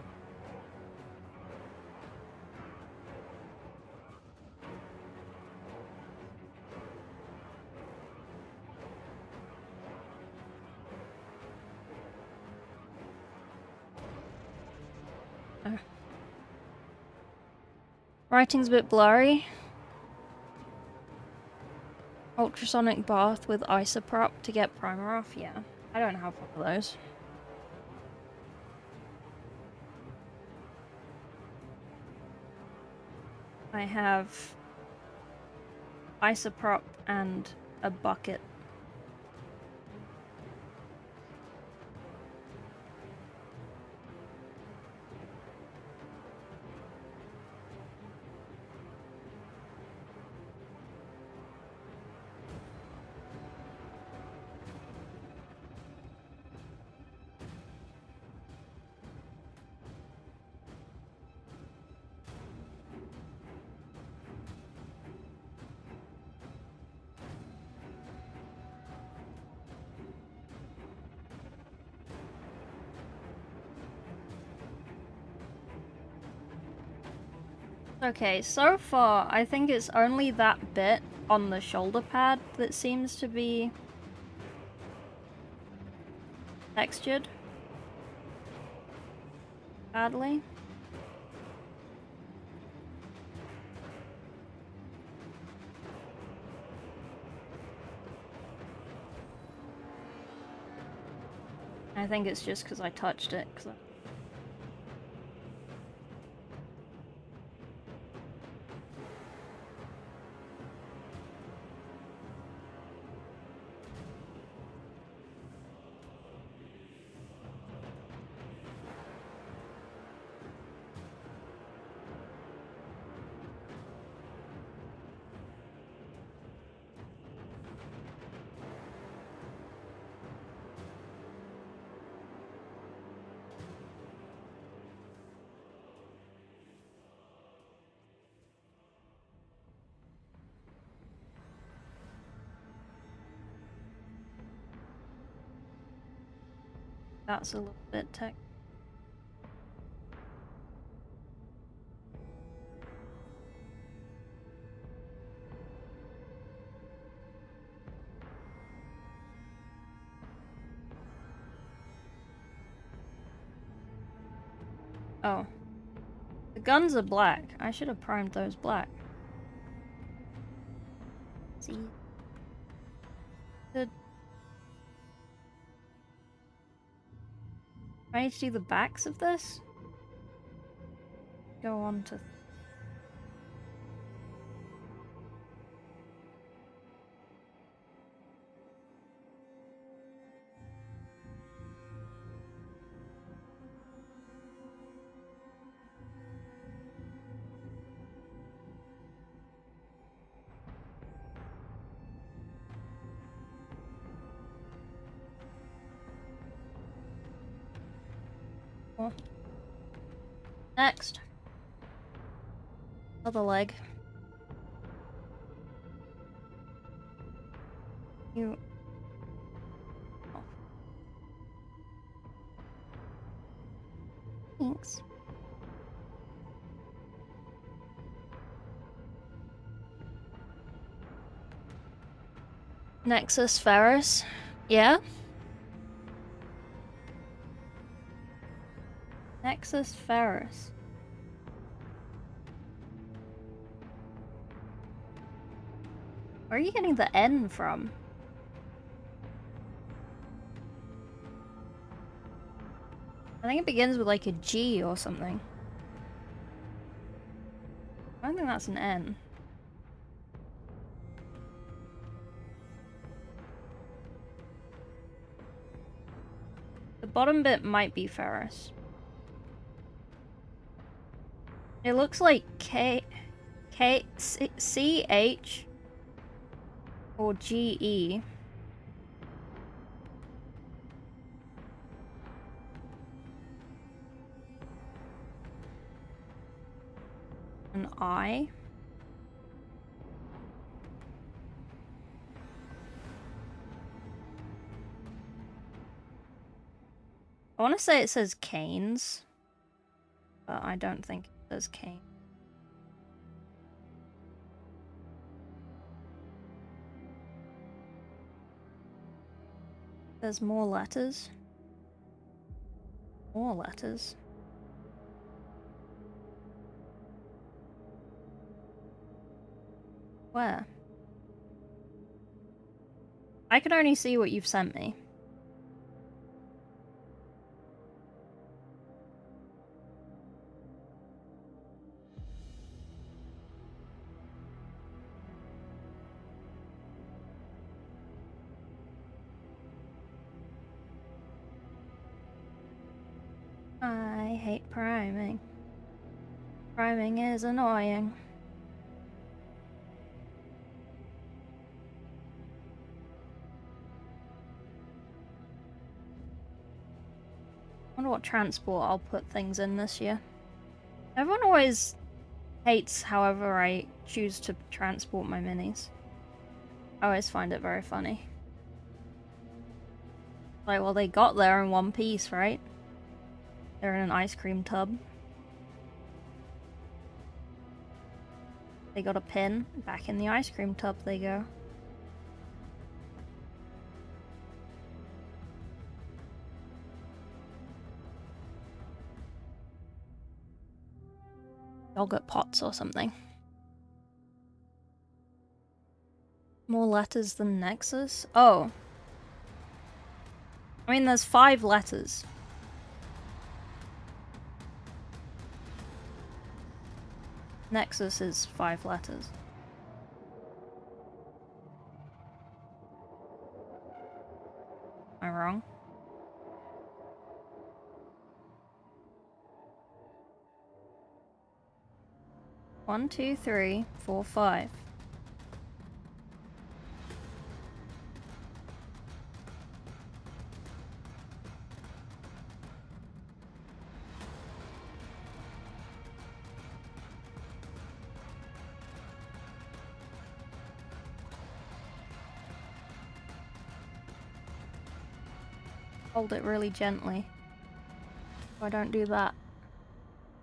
Writing's a bit blurry. Ultrasonic bath with isopropyl to get primer off? Yeah, I don't have one of those. I have isopropyl and a bucket. Okay, so far, I think it's only that bit on the shoulder pad that seems to be textured badly. I think it's just because I touched it. That's a little bit tech. Oh. The guns are black. I should have primed those black. See? Good. I need to do the backs of this? Go on to... Next. Other leg. You... Oh. Thanks. Nexus Ferris. Yeah? Nexus Ferris. Where are you getting the N from? I think it begins with like a G or something. I don't think that's an N. The bottom bit might be Ferris. It looks like C H or G E. An I. I want to say it says Canes, but I don't think it says Cane. There's more letters. More letters. Where? I can only see what you've sent me. I hate priming. Priming is annoying. I wonder what transport I'll put things in this year. Everyone always hates however I choose to transport my minis. I always find it very funny. Like, well, they got there in one piece, right? They're in an ice cream tub. They got a pin. Back in the ice cream tub they go. Yogurt pots or something. More letters than Nexus? Oh. I mean, there's 5 letters. Nexus is 5 letters. Am I wrong? One, two, three, four, 5. Hold it really gently. If I don't do that.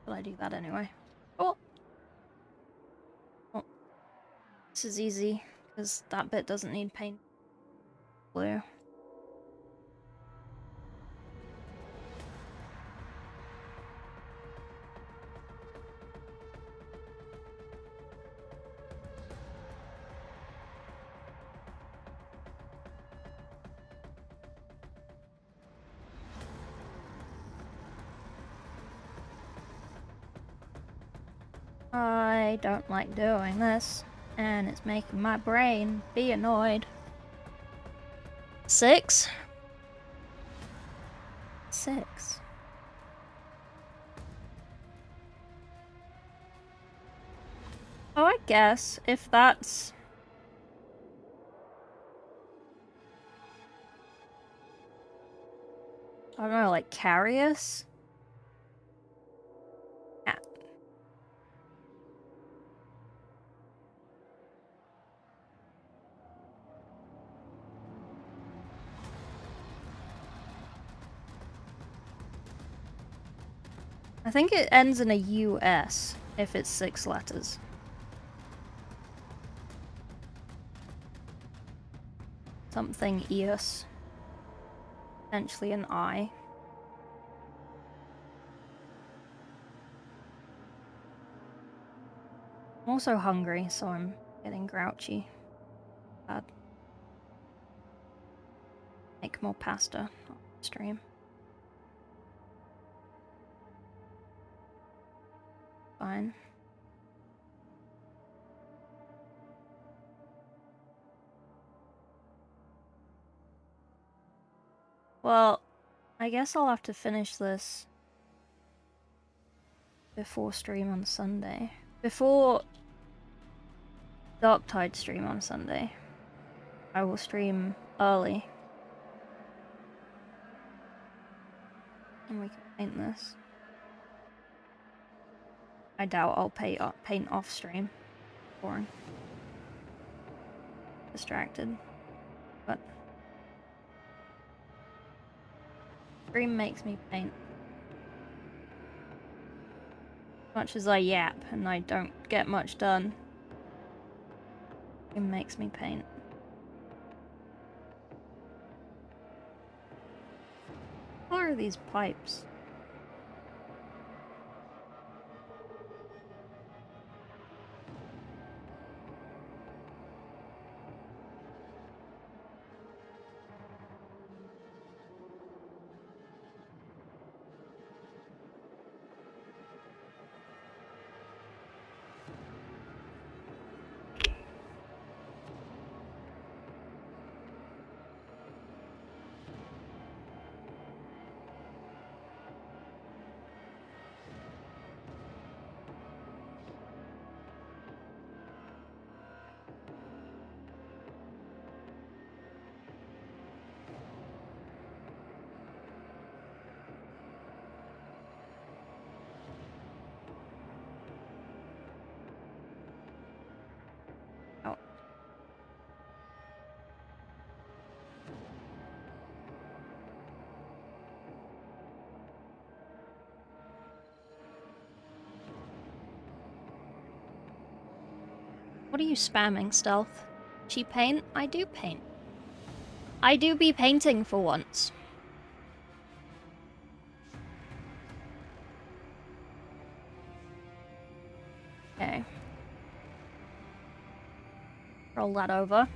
But I do that anyway. Oh! Oh. This is easy, because that bit doesn't need paint. Blue. I don't like doing this, and it's making my brain be annoyed. 6? 6. Oh, I guess if that's... I don't know, like Carius? Yeah. I think it ends in a US if it's 6 letters. Something eos. Potentially an I. I'm also hungry, so I'm getting grouchy. Bad. Make more pasta on stream. fine. Well, I guess I'll have to finish this before stream on Sunday. Before Darktide stream on Sunday. I will stream early. And we can paint this. I doubt I'll paint off stream. Boring. Distracted. But stream makes me paint. As much as I yap and I don't get much done, it makes me paint. What are these pipes? What are you spamming, Stealth? She paint? I do paint. I do be painting for once. Okay. Roll that over.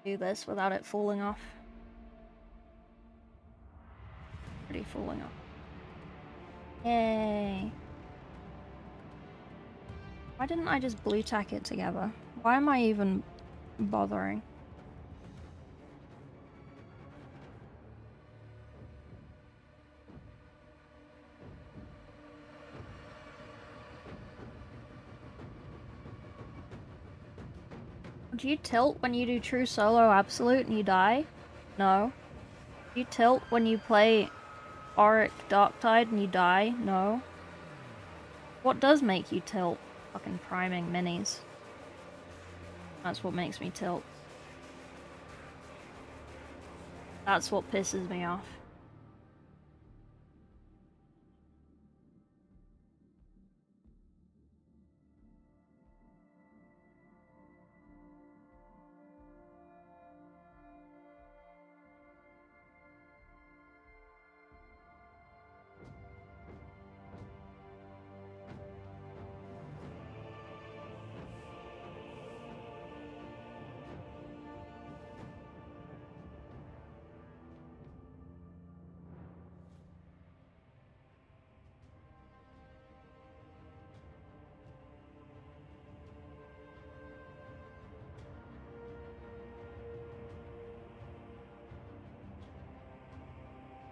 Do this without it falling off. Already falling off. Yay. Why didn't I just blue tack it together? Why am I even bothering? Do you tilt when you do true solo absolute and you die? No. Do you tilt when you play Auric Darktide and you die? No. What does make you tilt? Fucking priming minis. That's what makes me tilt. That's what pisses me off.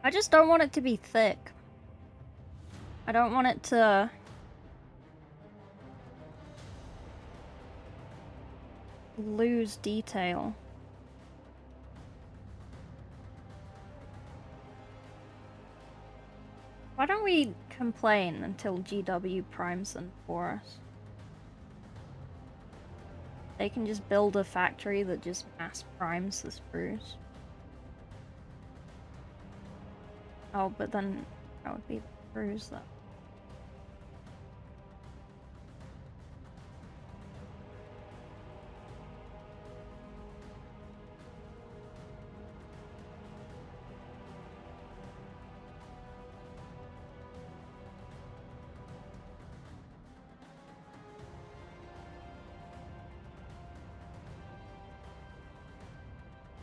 I just don't want it to be thick. I don't want it to... lose detail. Why don't we complain until GW primes them for us? They can just build a factory that just mass primes the sprues. Oh, but then that would be the sprues though.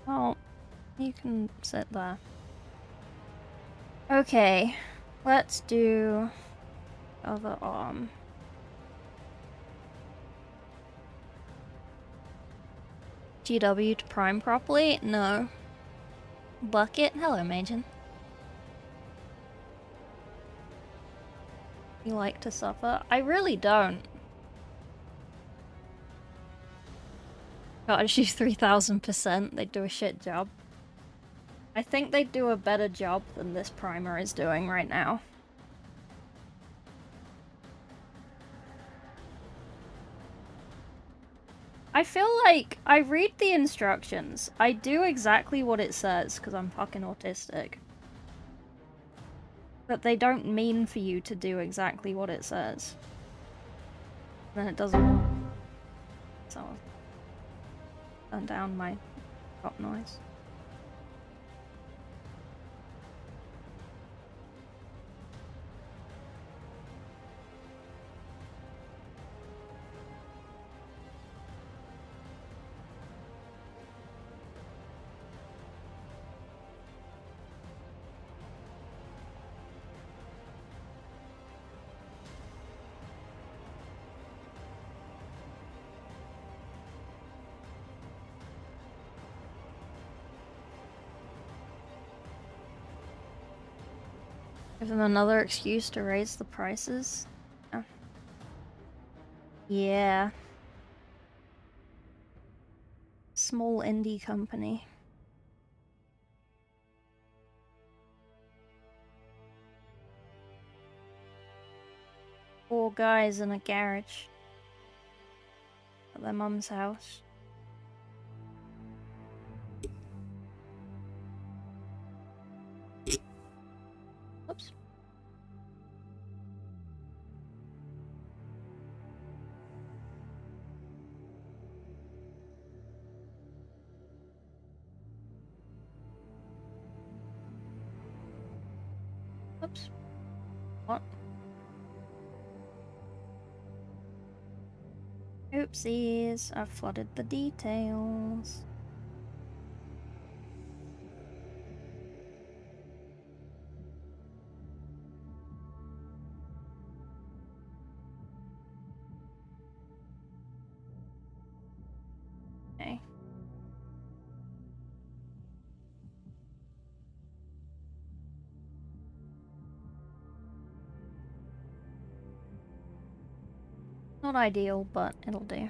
Well, you can sit there. Okay, let's do other arm. GW to prime properly? No. Bucket? Hello, Majin. You like to suffer? I really don't. Gotta shoot 3000%, they'd do a shit job. I think they'd do a better job than this primer is doing right now. I feel like I read the instructions. I do exactly what it says because I'm fucking autistic. But they don't mean for you to do exactly what it says. Then it doesn't. So I'll turn down my top noise. Give them another excuse to raise the prices. Oh. Yeah. Small indie company. Four guys in a garage at their mum's house. Oops. Oops. What? Oopsies, I've flooded the details. Okay. Not ideal, but it'll do.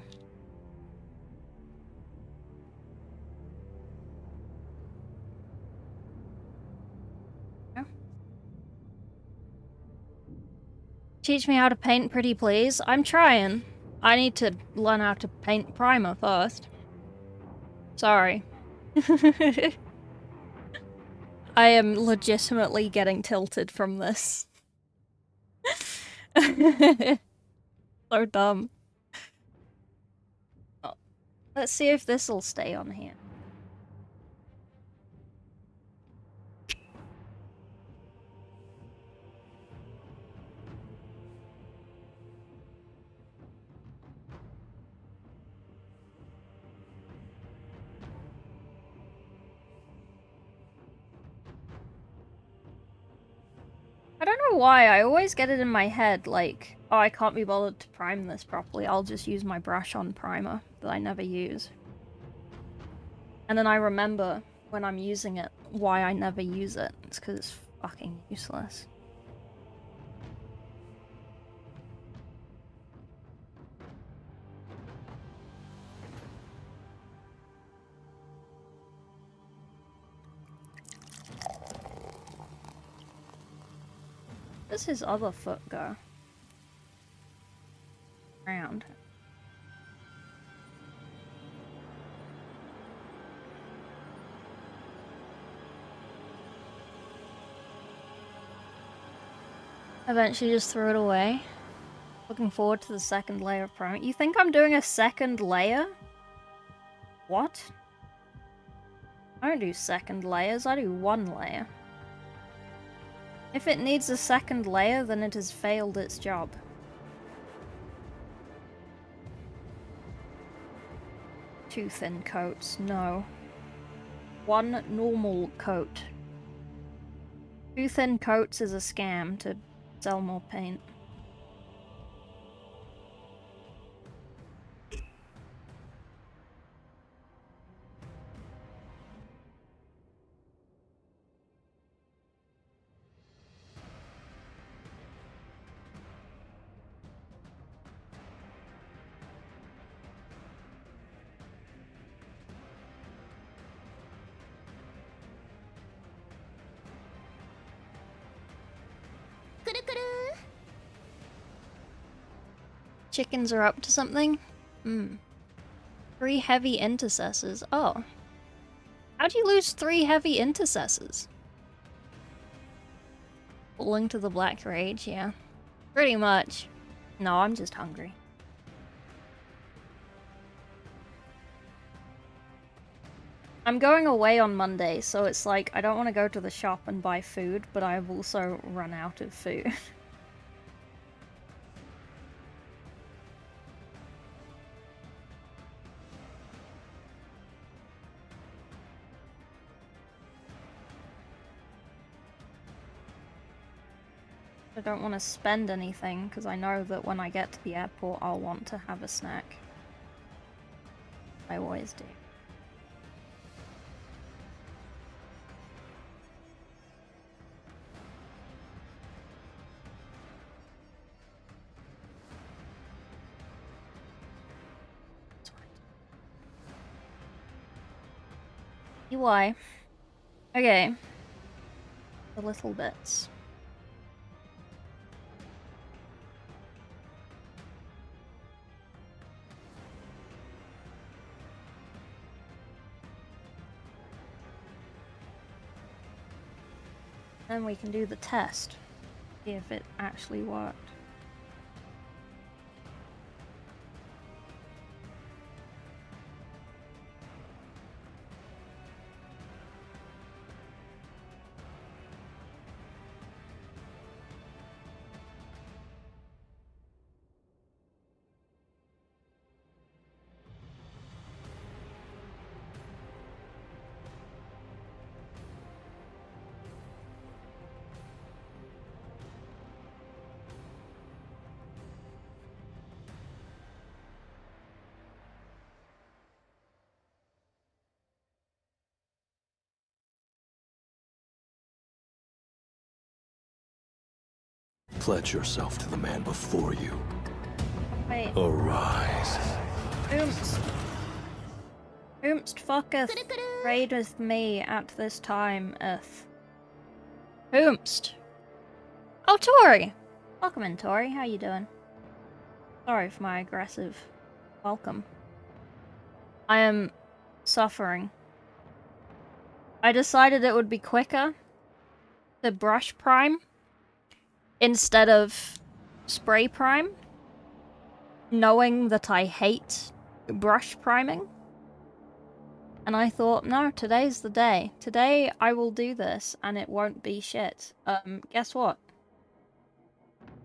Teach me how to paint pretty please. I'm trying. I need to learn how to paint primer first. Sorry. I am legitimately getting tilted from this. So dumb. Oh, let's see if this'll stay on here. I don't know why, I always get it in my head, like, oh, I can't be bothered to prime this properly, I'll just use my brush-on primer that I never use. And then I remember, when I'm using it, why I never use it. It's because it's fucking useless. Where's his other foot go? Round. Eventually just threw it away. Looking forward to the second layer of primer. You think I'm doing a second layer? What? I don't do second layers, I do one layer. If it needs a second layer, then it has failed its job. Too thin coats, no. 1 normal coat. 2 thin coats is a scam to sell more paint. Chickens are up to something? 3 heavy intercessors. Oh. How'd you lose 3 heavy intercessors? Falling to the Black Rage, yeah. Pretty much. No, I'm just hungry. I'm going away on Monday, so it's like I don't want to go to the shop and buy food, but I've also run out of food. I don't want to spend anything, because I know that when I get to the airport I'll want to have a snack. I always do. Why? Okay. The little bits. Then we can do the test. See if it actually worked. Pledge yourself to the man before you. Wait. Arise. Whomst fucketh raideth me at this time, Whomst? Oh, Tori! Welcome in, Tori. How you doing? Sorry for my aggressive welcome. I am suffering. I decided it would be quicker to brush prime instead of spray prime, knowing that I hate brush priming. And I thought, no, today's the day. Today I will do this and it won't be shit. Guess what?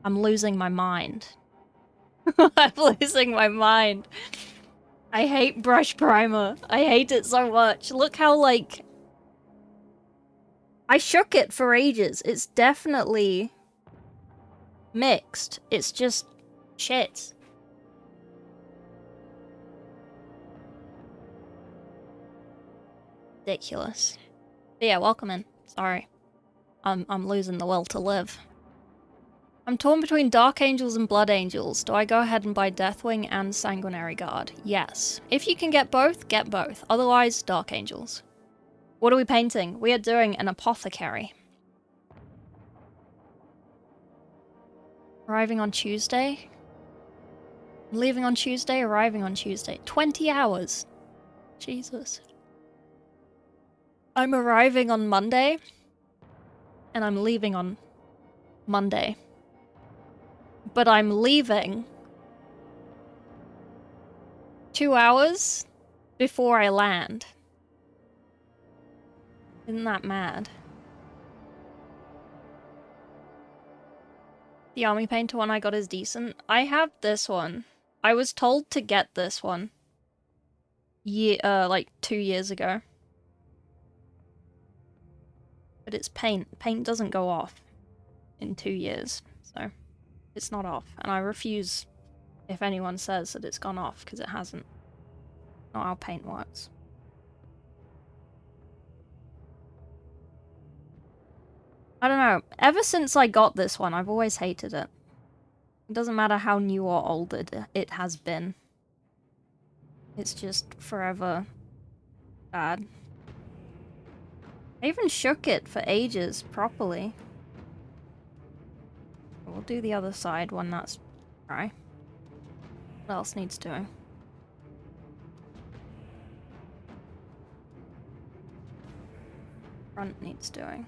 I'm losing my mind. I'm losing my mind. I hate brush primer. I hate it so much. Look how, like... I shook it for ages. It's definitely mixed. It's just shit. Ridiculous. But yeah, welcome in. Sorry. I'm losing the will to live. I'm torn between Dark Angels and Blood Angels. Do I go ahead and buy Deathwing and Sanguinary Guard? Yes. If you can get both, get both. Otherwise, Dark Angels. What are we painting? We are doing an Apothecary. Arriving on Tuesday? Leaving on Tuesday, arriving on Tuesday. 20 hours. Jesus. I'm arriving on Monday. And I'm leaving on Monday. But I'm leaving 2 hours before I land. Isn't that mad? The army painter one I got is decent. I have this one. I was told to get this one. Like 2 years ago. But it's paint. Paint doesn't go off in 2 years, so it's not off. And I refuse if anyone says that it's gone off, because it hasn't. Not how paint works. I don't know. Ever since I got this one, I've always hated it. It doesn't matter how new or old it has been. It's just forever bad. I even shook it for ages properly. We'll do the other side when that's dry. What else needs doing? Front needs doing.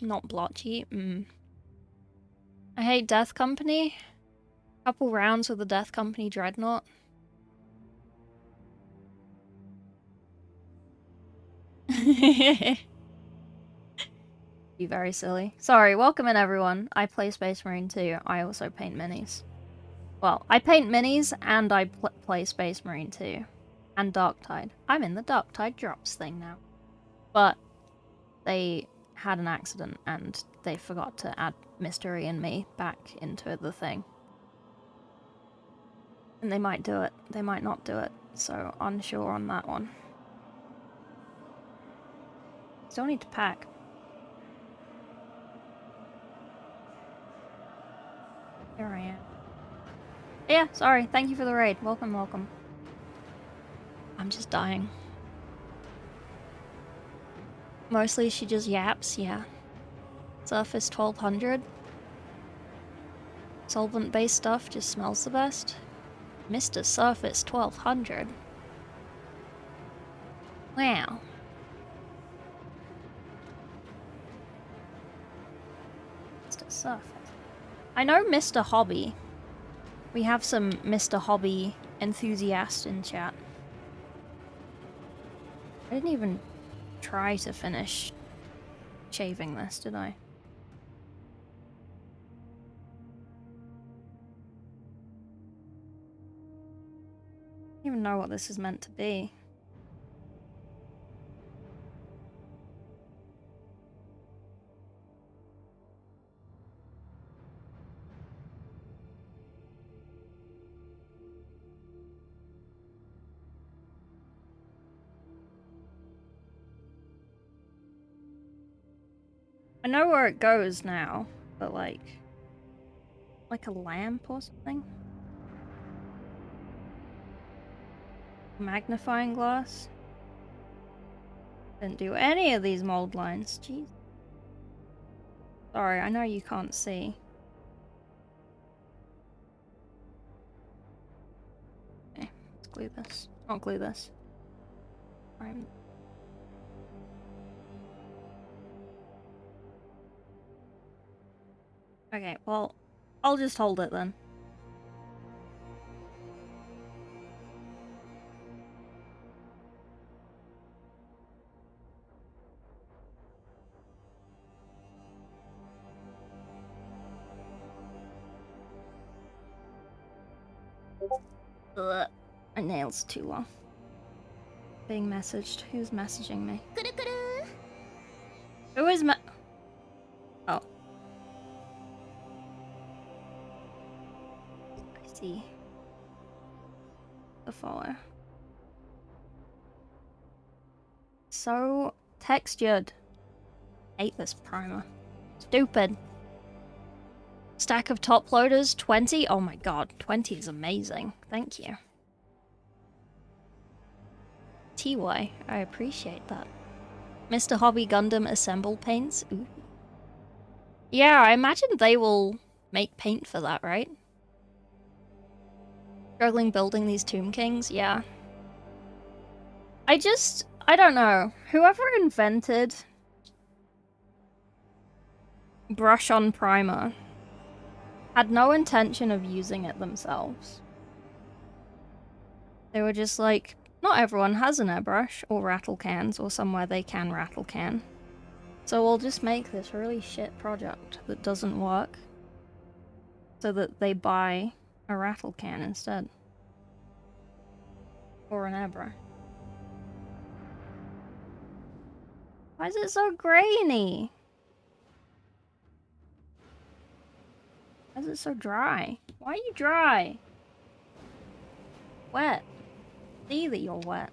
Not blotchy. I hate Death Company. Couple rounds with the Death Company Dreadnought. Be very silly. Sorry, welcome in everyone. I play Space Marine too. I also paint minis. Well, I paint minis and I play Space Marine too. And Darktide. I'm in the Darktide drops thing now. But they had an accident and they forgot to add Mystery and me back into the thing. And they might do it. They might not do it. So unsure on that one. Still need to pack. Here I am. Yeah, sorry. Thank you for the raid. Welcome, welcome. I'm just dying. Mostly she just yaps, yeah. Surface 1200. Solvent-based stuff just smells the best. Mr. Surface 1200. Wow. Mr. Surface. I know Mr. Hobby. We have some Mr. Hobby enthusiasts in chat. I didn't even try to finish shaving this, did I? I don't even know what this is meant to be. I know where it goes now, but like a lamp or something? Magnifying glass? Didn't do any of these mold lines, jeez. Sorry, I know you can't see. Okay, let's glue this. I'll glue this. Right. Okay, well, I'll just hold it then. Ugh, my nails too long. Being messaged. Who's messaging me? Who is Oh. I see. The follow. So textured. Hate this primer. Stupid. Stack of top loaders, 20? Oh my god, 20 is amazing. Thank you. TY, I appreciate that. Mr. Hobby Gundam Assemble paints? Ooh. Yeah, I imagine they will make paint for that, right? Struggling building these Tomb Kings? Yeah. I don't know. Whoever invented brush on primer had no intention of using it themselves. They were just like, not everyone has an airbrush or rattle cans or somewhere they can rattle can. So we'll just make this really shit project that doesn't work so that they buy a rattle can instead. Or an airbrush. Why is it so grainy? Why is it so dry? Why are you dry? Wet. See that you're wet.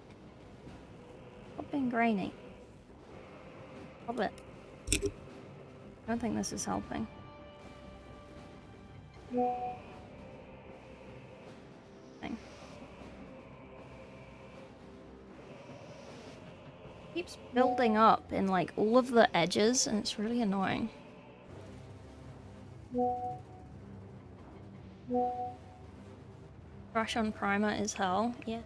Stop being grainy. Stop it. I don't think this is helping. Thing. Keeps building up in like all of the edges and it's really annoying. Brush on primer is hell, yeah.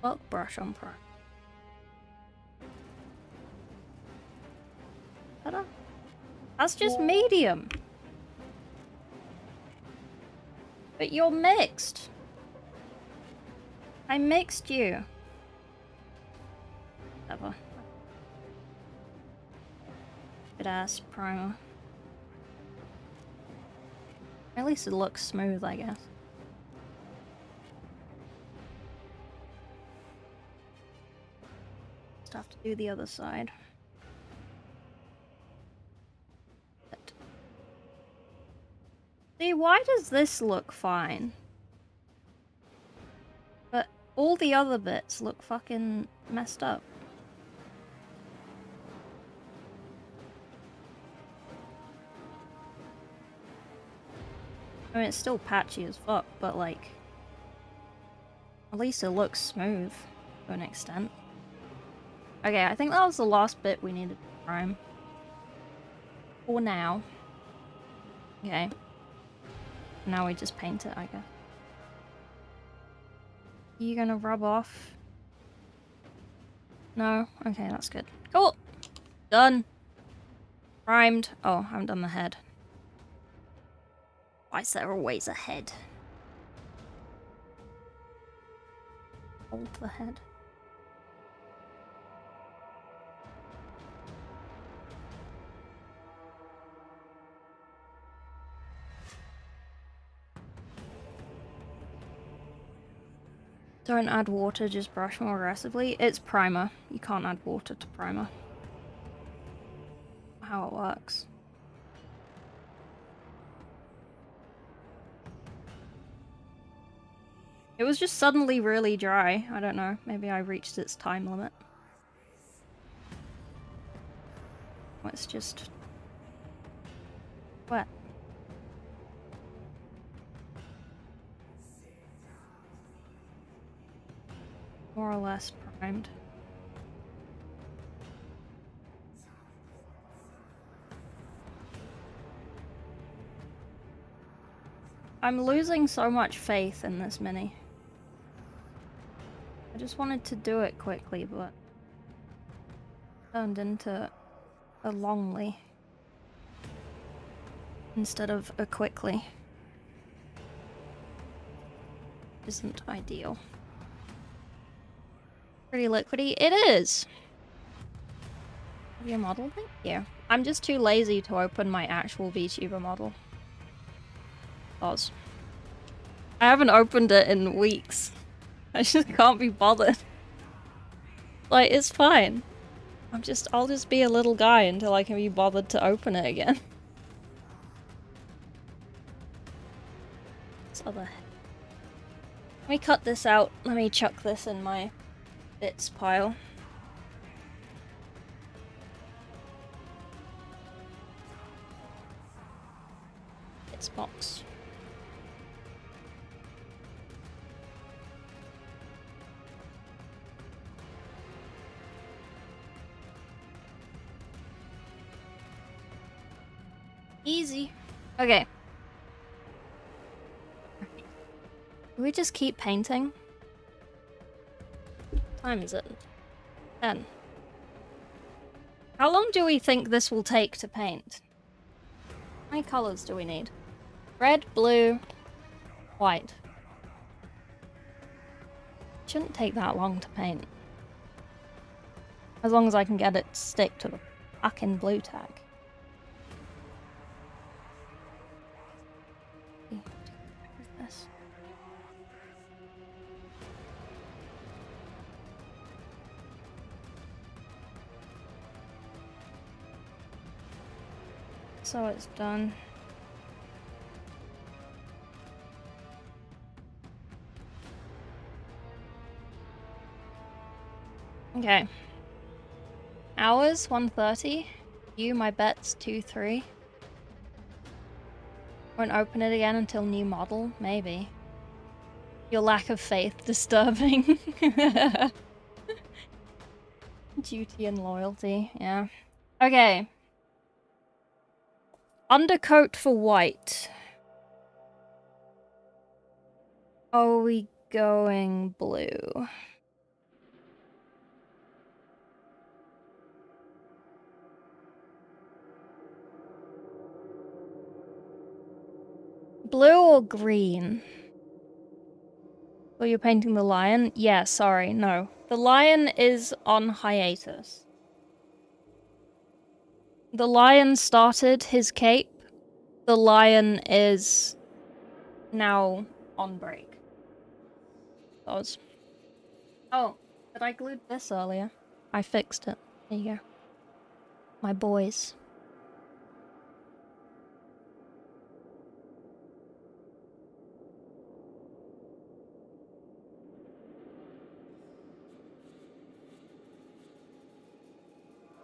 Fuck brush on primer. Better? That's just medium. But you're mixed. I mixed you. Whatever. Good ass primer. At least it looks smooth, I guess. Just have to do the other side. But... See, why does this look fine? But all the other bits look fucking messed up. I mean, it's still patchy as fuck, but like... At least it looks smooth to an extent. Okay, I think that was the last bit we needed to prime. For now. Okay. Now we just paint it, I guess. Are you gonna rub off? No? Okay, that's good. Cool! Done! Primed. Oh, I haven't done the head. Why is there always a head? Hold the head. Don't add water, just brush more aggressively. It's primer. You can't add water to primer. How it works. It was just suddenly really dry. I don't know. Maybe I reached its time limit. Well, it's just wet. More or less primed. I'm losing so much faith in this mini. I just wanted to do it quickly, but turned into a longly instead of a quickly. Isn't ideal. Pretty liquidy. It is! Your model? Thank you. I'm just too lazy to open my actual VTuber model. Oz. I haven't opened it in weeks. I just can't be bothered. Like, it's fine. I'll just be a little guy until I can be bothered to open it again. This other... Let me cut this out. Let me chuck this in my bits pile. Bits box. Easy. Okay. Do we just keep painting? What time is it? 10. How long do we think this will take to paint? How many colors do we need? Red, blue, white. Shouldn't take that long to paint. As long as I can get it to stick to the fucking blue tag. so it's done. Okay. Hours 1:30. You, my bet's 2-3. Won't open it again until new model, maybe. Your lack of faith disturbing. Duty and loyalty, yeah. Okay. Undercoat for white. Are we going blue? Blue or green? Oh, you're painting the lion? Yeah, sorry, no. The lion is on hiatus. The lion started his cape. The lion is now on break. Oh, but I glued this earlier. I fixed it. There you go. My boys.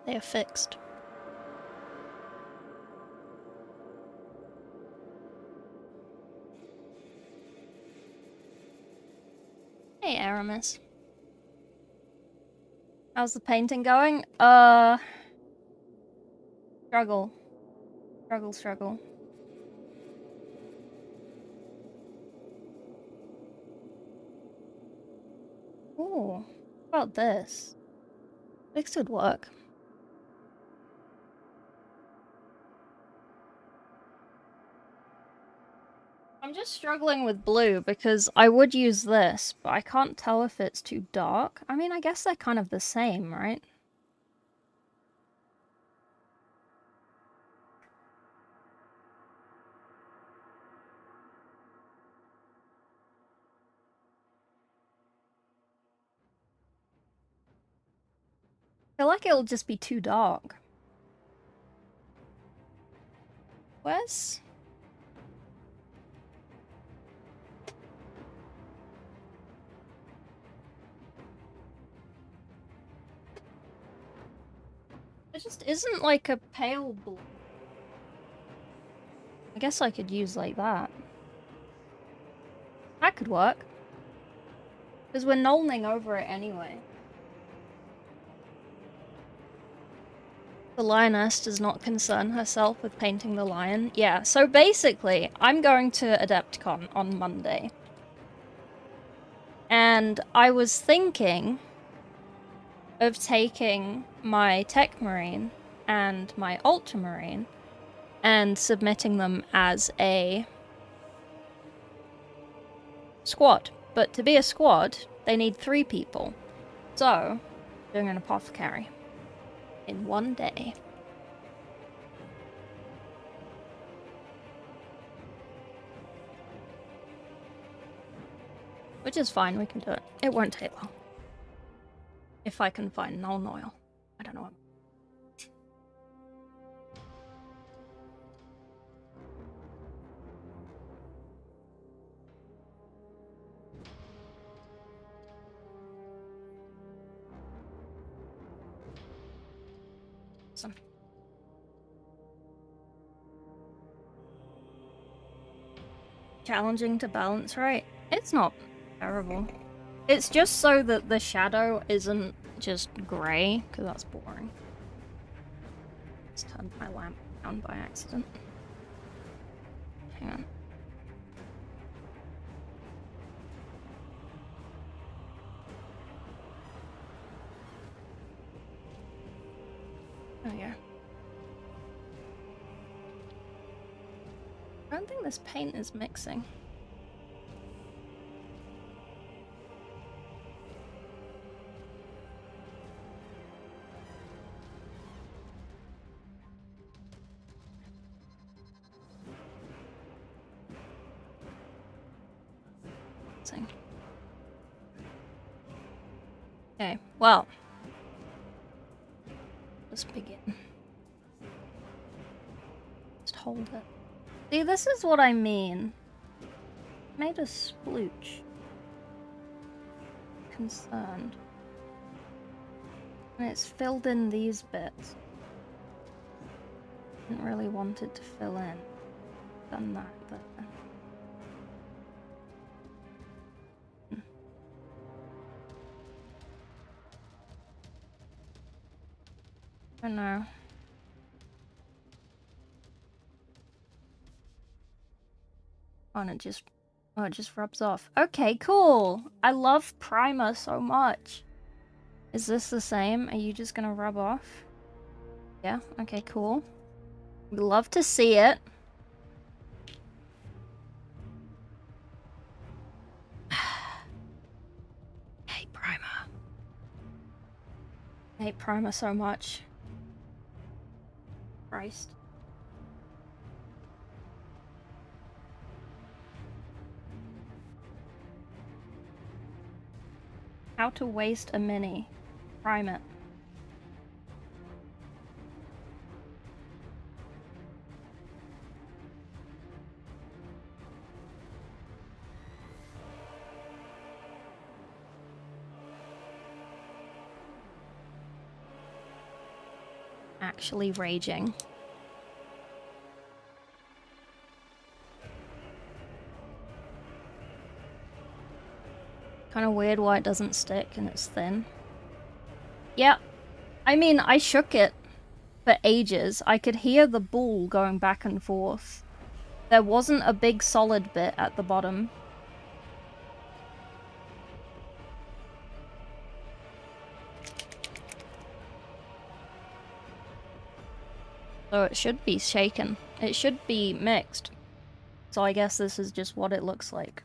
They are fixed. Hey, Aramis. How's the painting going? Struggle. Struggle. Ooh, how about this? This could work. I'm just struggling with blue because I would use this, but I can't tell if it's too dark. I mean, I guess they're kind of the same, right? I feel like it'll just be too dark. Where's... It just isn't like a pale blue. I guess I could use like that. That could work. Because we're nulling over it anyway. The lioness does not concern herself with painting the lion. Yeah, so basically, I'm going to AdeptiCon on Monday. And I was thinking of taking my Tech Marine and my Ultramarine and submitting them as a squad. But to be a squad, they need 3 people. So, doing an apothecary in one day. Which is fine, we can do it. It won't take long. If I can find null oil. I don't know. Awesome. Challenging to balance right. It's not terrible. It's just so that the shadow isn't just grey, because that's boring. Just turned my lamp down by accident. Hang on. There we go. I don't think this paint is mixing. Okay, well, let's begin. hold it. See, this is what I mean. Made a splooch. Concerned. And it's filled in these bits. Didn't really want it to fill in. Done that, but... I don't know. Oh, and it just rubs off. Okay, cool. I love primer so much. Is this the same? Are you just gonna rub off? Yeah, okay, cool. We love to see it. Hate primer. I hate primer so much. Christ. How to waste a mini. Prime it. Actually raging. Kind of weird why it doesn't stick and it's thin. Yeah, I mean, I shook it for ages. I could hear the ball going back and forth. There wasn't a big solid bit at the bottom. So it should be shaken. It should be mixed. So I guess this is just what it looks like.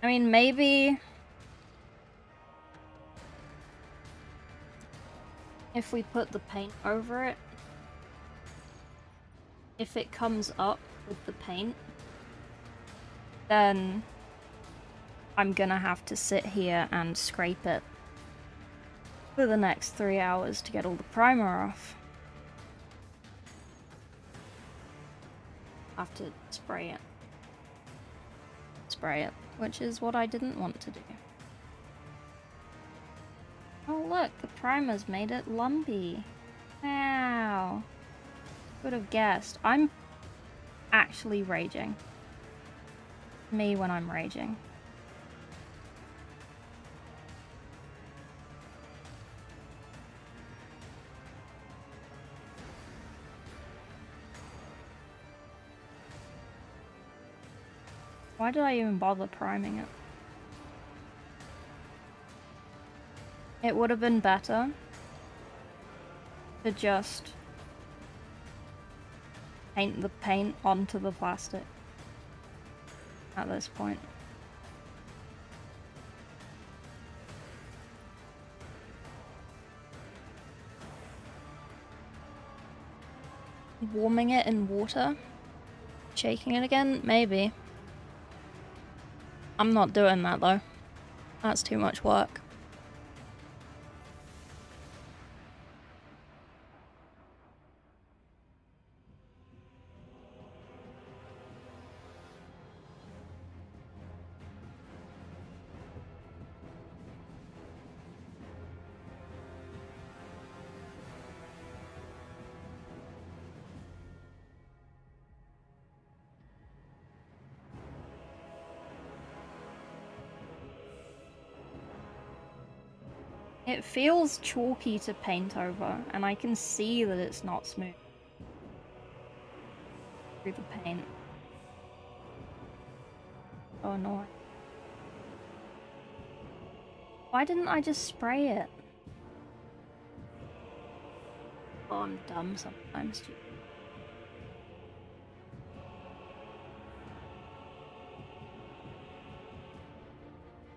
I mean, maybe... if we put the paint over it... if it comes up with the paint... then... I'm gonna have to sit here and scrape it for the next 3 hours to get all the primer off. I have to spray it. Spray it, which is what I didn't want to do. Oh look, the primer's made it lumpy. Wow. Would have guessed. I'm actually raging. Me when I'm raging. Why did I even bother priming it? It would have been better to just paint the paint onto the plastic at this point. Warming it in water? Shaking it again? Maybe. I'm not doing that though. That's too much work. It feels chalky to paint over, and I can see that it's not smooth through the paint. Oh no. Why didn't I just spray it? Oh, I'm dumb sometimes, dude.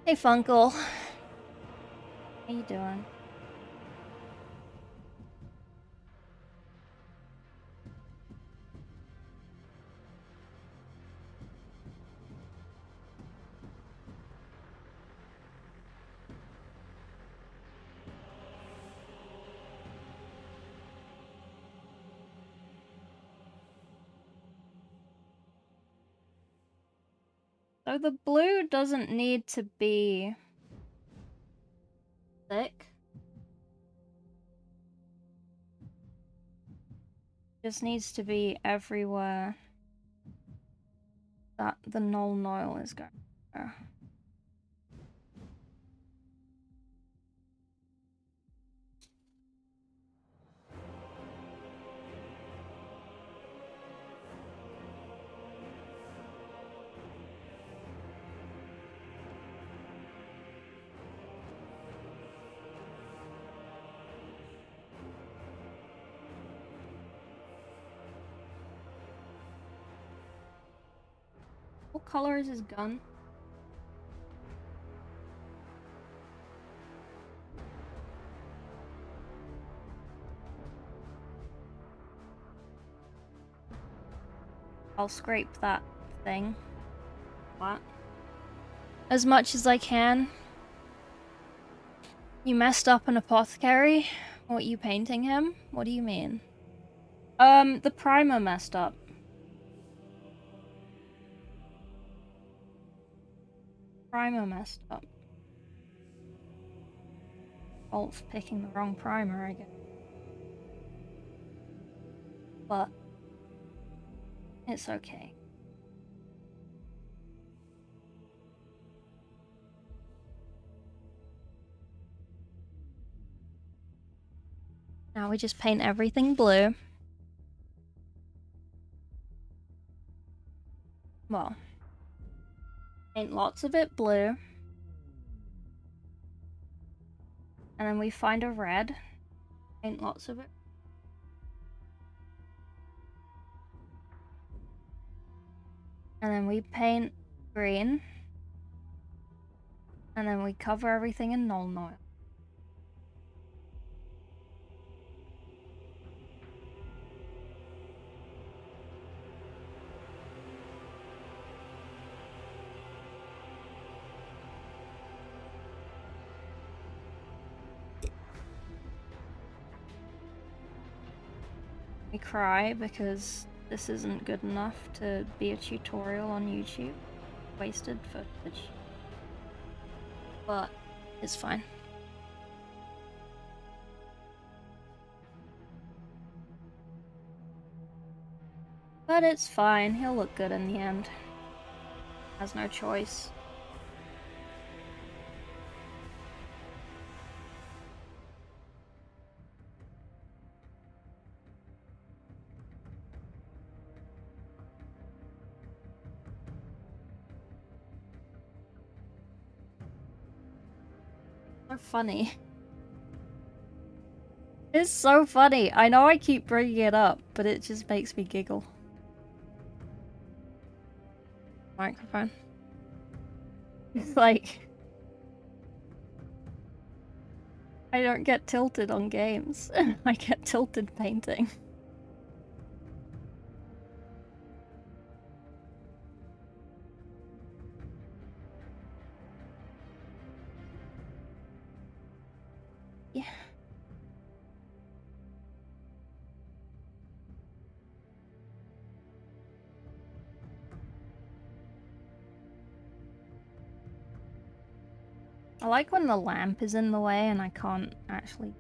Hey, Funkle. How you doing? So the blue doesn't need to be thick. Just needs to be everywhere that the null Noil is going. What color is his gun? I'll scrape that thing. What? As much as I can. You messed up an apothecary? What, you painting him? What do you mean? The primer messed up. Primer messed up. Fault for picking the wrong primer, I guess. But it's okay. Now we just paint everything blue. Well, paint lots of it blue. And then we find a red. Paint lots of it. And then we paint green. And then we cover everything in null Noil. We cry because this isn't good enough to be a tutorial on YouTube. Wasted footage. But it's fine. But it's fine, he'll look good in the end. Has no choice. So funny. It's so funny. I know I keep bringing it up, but it just makes me giggle. Microphone. It's like... I don't get tilted on games. I get tilted painting. Yeah. I like when the lamp is in the way and I can't actually...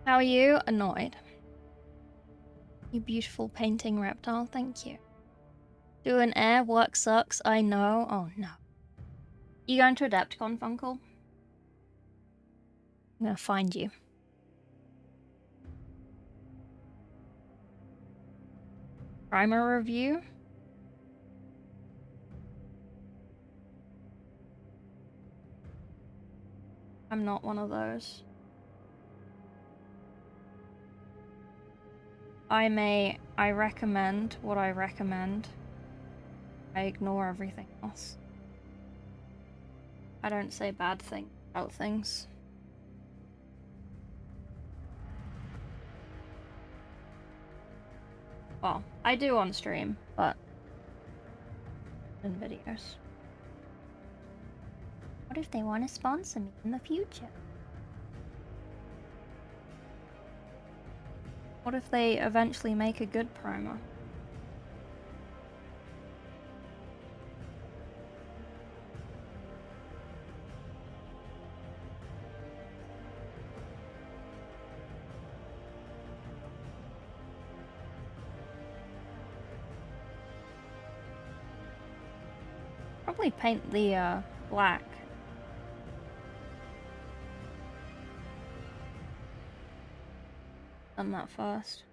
How are you? Annoyed. You beautiful painting reptile, thank you. Doing air work sucks, I know. Oh no. You going to AdeptiCon, Funkle? I'm gonna find you. Primer review? I'm not one of those. I recommend what I recommend. I ignore everything else. I don't say bad things about things. Well, I do on stream, but in videos. What if they want to sponsor me in the future? What if they eventually make a good primer? Probably paint the black. Done that first.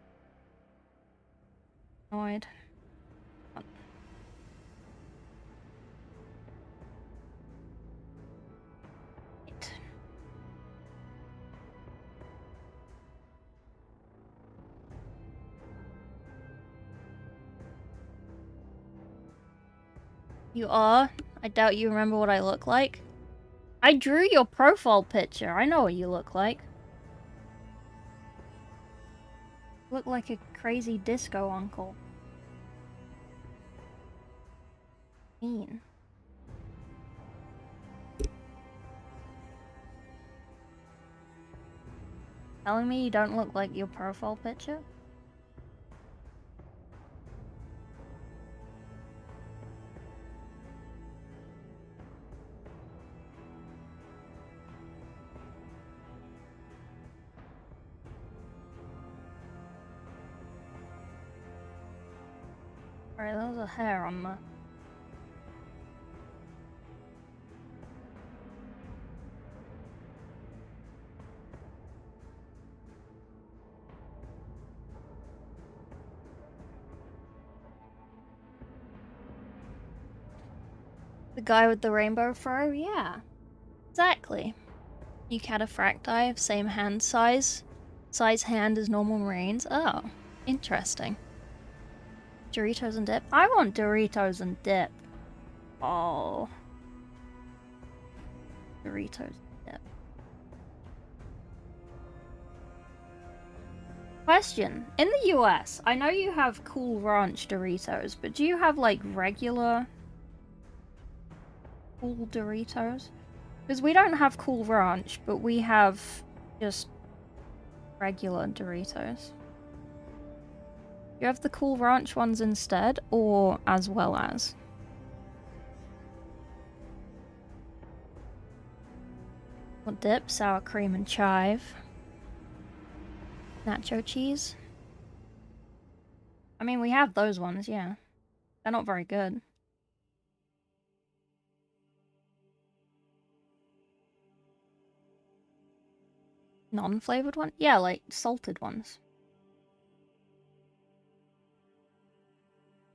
Annoyed. Right. You are? I doubt you remember what I look like. I drew your profile picture. I know what you look like. You look like a crazy disco uncle. Mean. Telling me you don't look like your profile picture? Alright, there was a hair on the... The guy with the rainbow fro? Yeah. Exactly. You cataphracti, same hand size. Size hand as normal marines. Oh, interesting. Doritos and dip? I want Doritos and dip. Oh. Doritos and dip. Question. In the US, I know you have Cool Ranch Doritos, but do you have, like, regular Cool Doritos? Because we don't have Cool Ranch, but we have just regular Doritos. You have the Cool Ranch ones instead, or as well as? What dip? Sour cream and chive. Nacho cheese. I mean, we have those ones, yeah. They're not very good. Non-flavored one? Yeah, like salted ones.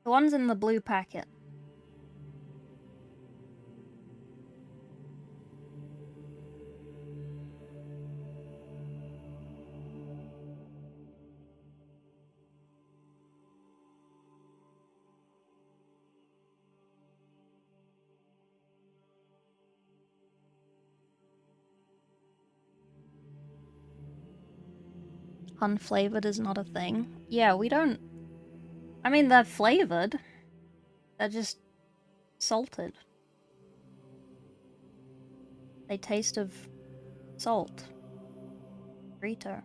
The ones in the blue packet. Unflavored is not a thing. Yeah, we don't... I mean, they're flavored. They're just salted. They taste of salt. Burrito.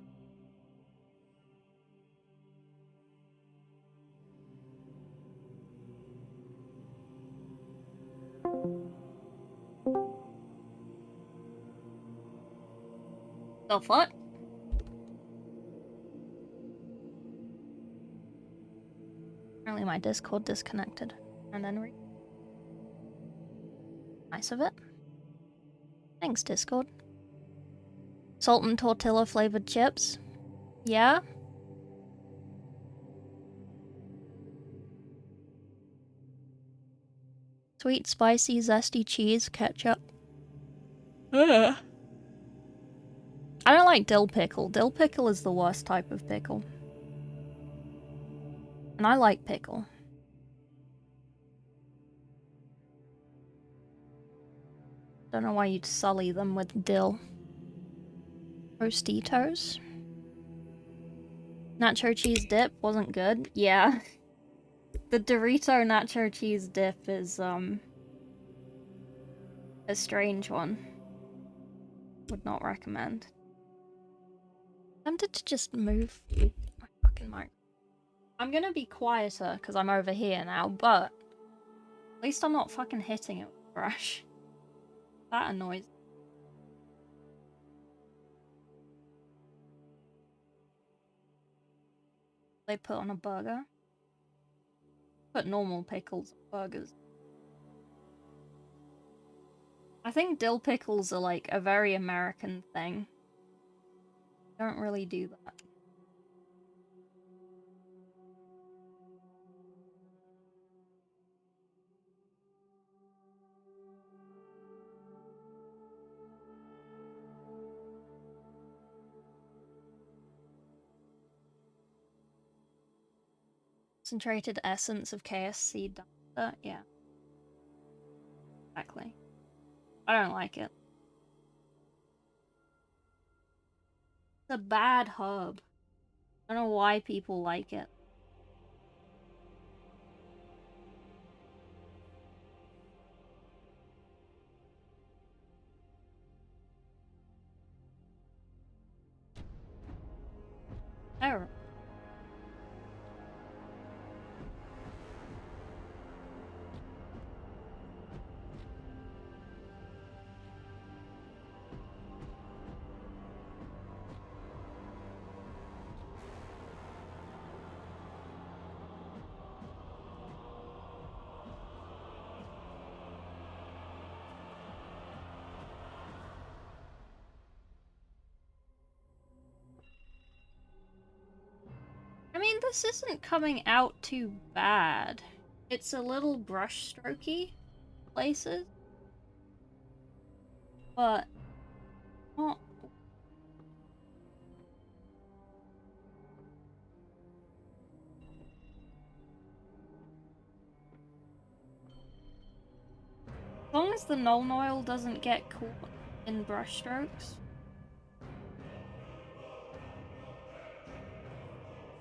The fuck? Apparently my Discord disconnected. And then nice of it. Thanks, Discord. Salt and tortilla flavored chips. Yeah? Sweet, spicy, zesty cheese, ketchup. Ugh. I don't like dill pickle. Dill pickle is the worst type of pickle. And I like pickle. Don't know why you'd sully them with dill. Tostitos. Nacho cheese dip wasn't good. Yeah. The Dorito nacho cheese dip is, a strange one. Would not recommend. Tempted to just move my fucking mic. I'm gonna be quieter because I'm over here now, but at least I'm not fucking hitting it with a brush. That annoys me. They put on a burger? Put normal pickles on burgers. I think dill pickles are like a very American thing. Don't really do that. Concentrated essence of KSC dumpster? Yeah. Exactly. I don't like it. It's a bad herb. I don't know why people like it. Oh. I mean, this isn't coming out too bad. It's a little brush strokey places. But not. As long as the Nuln Oil doesn't get caught in brush strokes,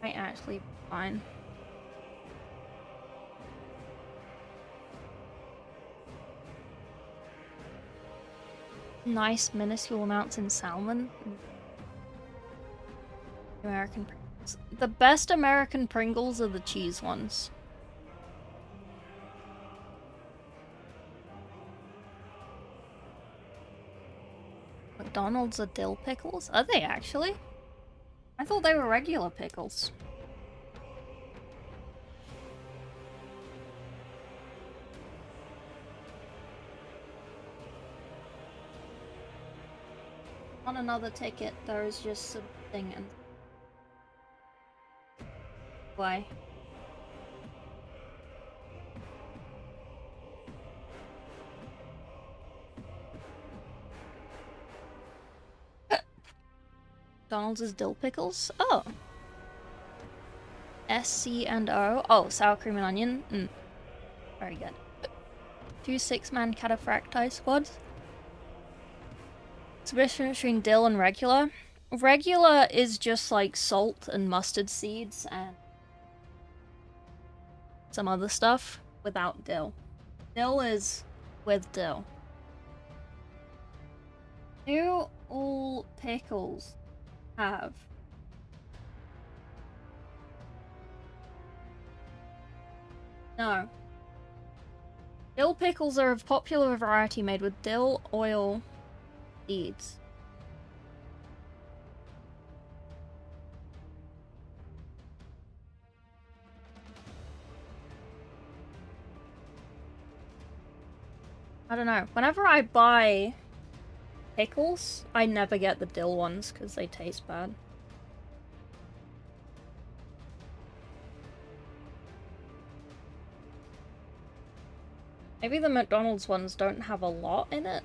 might actually be fine. Nice minuscule amounts in salmon. American Pringles. The best American Pringles are the cheese ones. McDonald's are dill pickles? Are they actually? I thought they were regular pickles. On another ticket, there is just something and why? McDonald's is dill pickles? Oh. SC and O. Oh, sour cream and onion. Very good. 2 6-man cataphracti squads. Submission between dill and regular. Regular is just like salt and mustard seeds and some other stuff without dill. Dill is with dill. Do all pickles have no. Dill pickles are a popular variety made with dill oil seeds. I don't know. Whenever I buy pickles, I never get the dill ones because they taste bad. Maybe the McDonald's ones don't have a lot in it.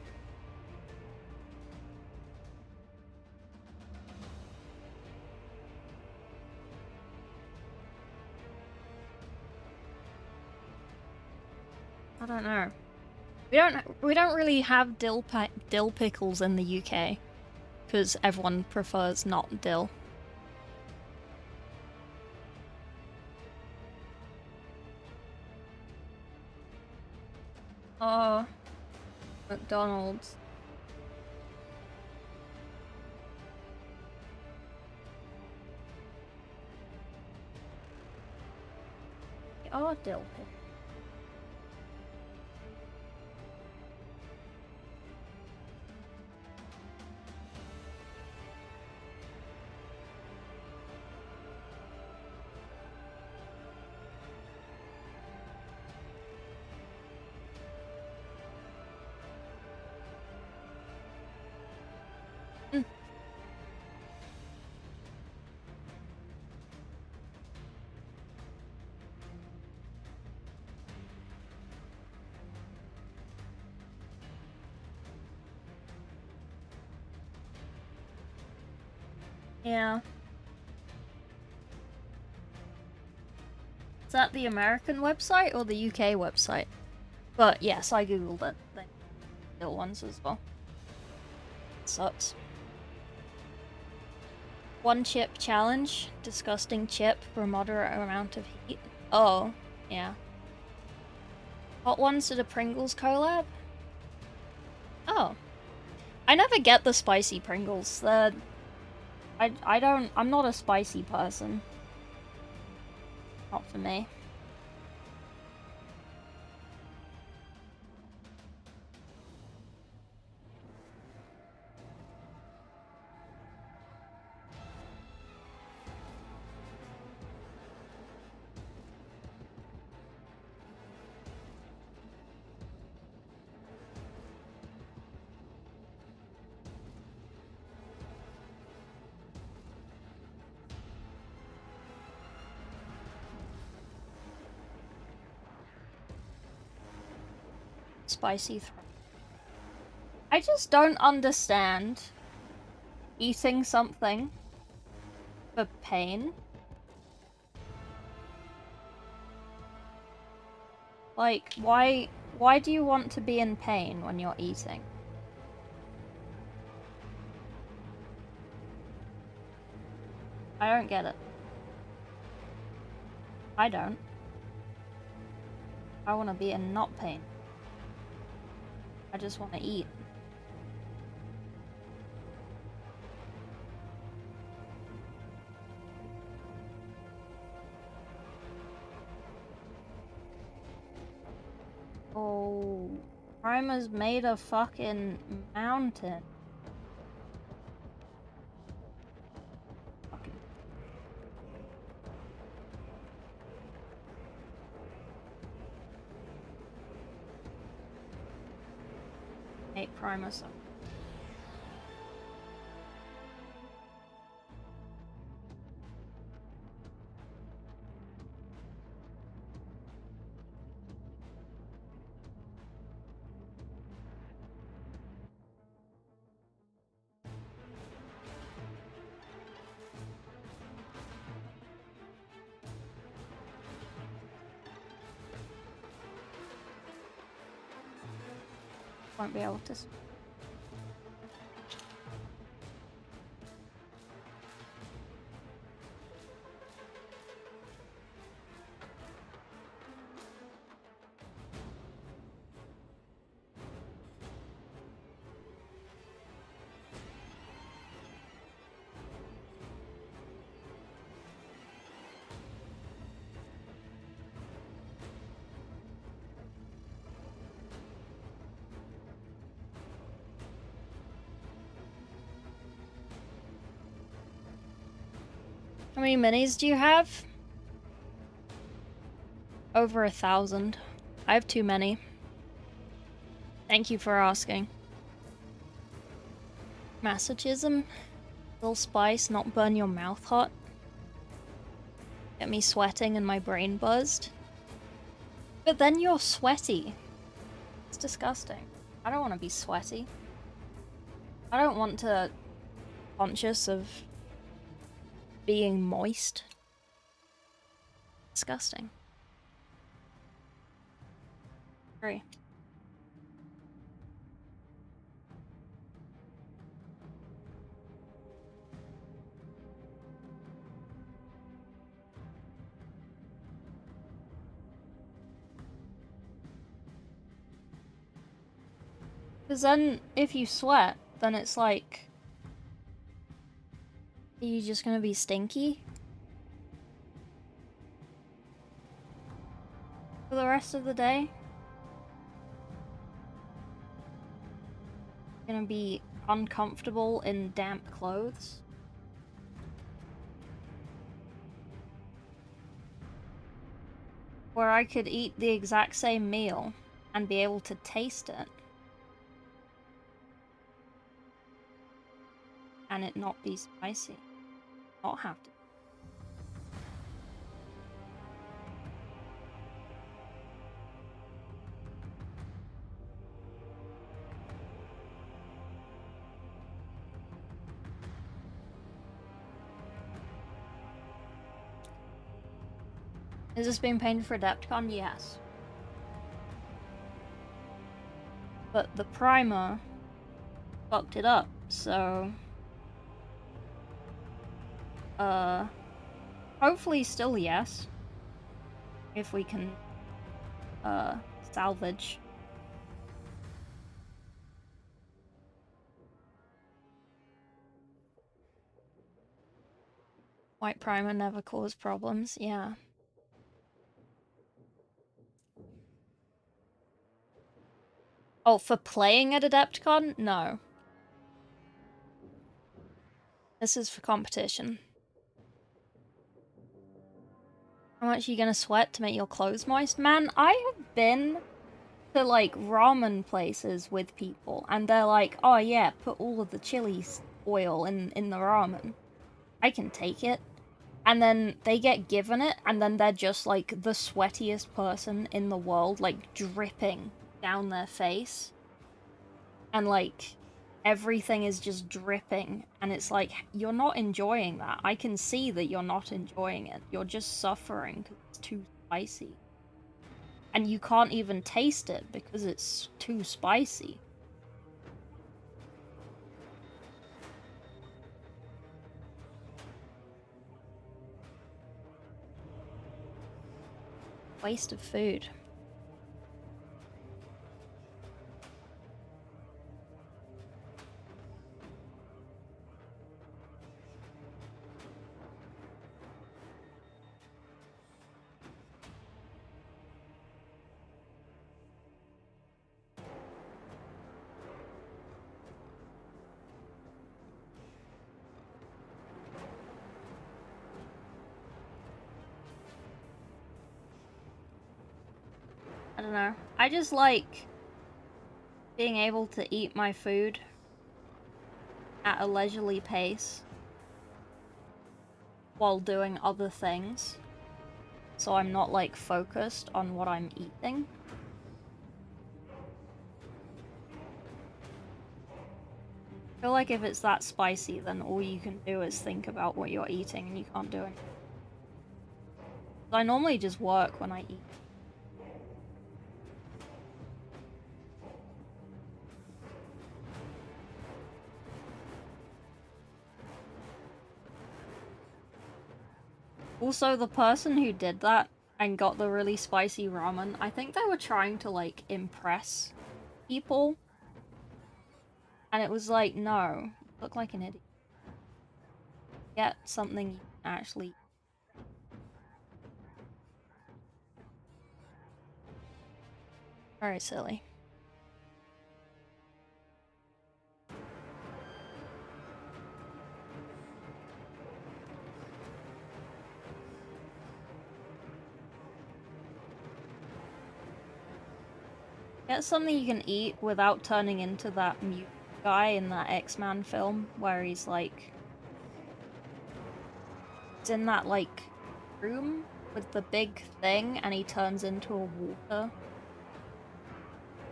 I don't know. We don't really have dill pickles in the UK because everyone prefers not dill. McDonald's. Oh, dill pickle. Yeah. Is that the American website or the UK website? But yes, I googled it. The dill ones as well. Sucks. One chip challenge. Disgusting chip for a moderate amount of heat. Oh, yeah. Hot ones to the Pringles collab? Oh. I never get the spicy Pringles. I'm not a spicy person. Not for me. Spicy throat. I just don't understand eating something for pain. Like, why do you want to be in pain when you're eating? I don't get it. I don't. I want to be in not pain. I just want to eat. Oh, Primer's made a fucking mountain. Fucking. Hate Primer so. Won't be able to. How many minis do you have? Over 1,000. I have too many. Thank you for asking. Masochism? Little spice, not burn your mouth hot. Get me sweating and my brain buzzed. But then you're sweaty. It's disgusting. I don't want to be sweaty. I don't want to be conscious of being moist. Disgusting. Agree. Because then, if you sweat, then it's like... Are you just gonna be stinky? For the rest of the day? Gonna be uncomfortable in damp clothes? Where I could eat the exact same meal and be able to taste it. And it not be spicy. Not have to. Is this being painted for AdeptiCon? Yes. But the primer fucked it up, so... Hopefully still yes. If we can, salvage. White primer never caused problems, yeah. Oh, for playing at AdeptiCon? No. This is for competition. How much are you gonna sweat to make your clothes moist? Man, I have been to, like, ramen places with people, and they're like, oh yeah, put all of the chili oil in the ramen. I can take it. And then they get given it, and then they're just, like, the sweatiest person in the world, like, dripping down their face. And, like, everything is just dripping, and it's like, you're not enjoying that. I can see that you're not enjoying it. You're just suffering because it's too spicy. And you can't even taste it because it's too spicy. Waste of food. I don't know. I just like being able to eat my food at a leisurely pace while doing other things. So I'm not, like, focused on what I'm eating. I feel like if it's that spicy, then all you can do is think about what you're eating and you can't do anything. I normally just work when I eat. Also, the person who did that and got the really spicy ramen, I think they were trying to, like, impress people. And it was like, no, you look like an idiot. Get something you can actually eat. Very silly. Get something you can eat without turning into that mute guy in that X-Man film where he's like... He's in that, like, room with the big thing and he turns into a water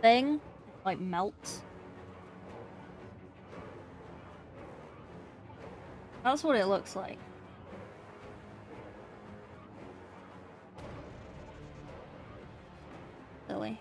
thing. It, like, melts. That's what it looks like. Silly.